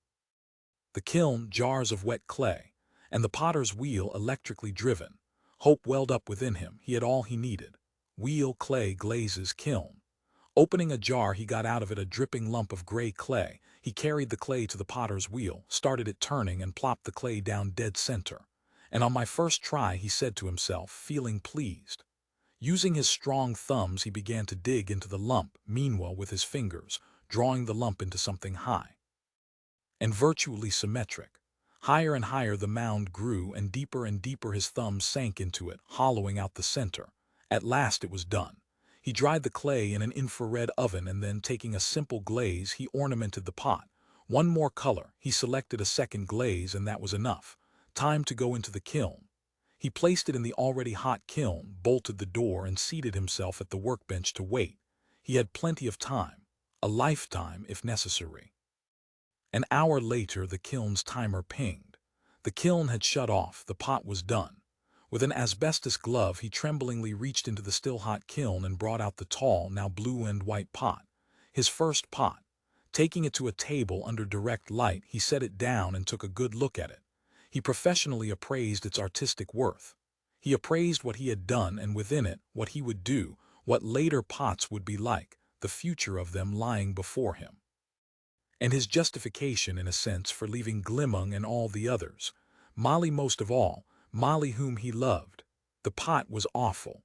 The kiln, jars of wet clay, and the potter's wheel electrically driven. Hope welled up within him. He had all he needed. Wheel, clay, glazes, kiln. Opening a jar, he got out of it a dripping lump of gray clay. He carried the clay to the potter's wheel, started it turning, and plopped the clay down dead center. And on my first try, he said to himself, feeling pleased. Using his strong thumbs, he began to dig into the lump, meanwhile with his fingers, drawing the lump into something high and virtually symmetric. Higher and higher the mound grew, and deeper his thumbs sank into it, hollowing out the center. At last it was done. He dried the clay in an infrared oven, and then, taking a simple glaze, he ornamented the pot. One more color, he selected a second glaze, and that was enough. Time to go into the kiln. He placed it in the already hot kiln, bolted the door, and seated himself at the workbench to wait. He had plenty of time. A lifetime, if necessary. An hour later, the kiln's timer pinged. The kiln had shut off. The pot was done. With an asbestos glove, he tremblingly reached into the still-hot kiln and brought out the tall, now blue and white pot. His first pot. Taking it to a table under direct light, he set it down and took a good look at it. He professionally appraised its artistic worth. He appraised what he had done, and within it, what he would do, what later pots would be like, the future of them lying before him. And his justification, in a sense, for leaving Glimmung and all the others. Molly most of all, Molly whom he loved. The pot was awful.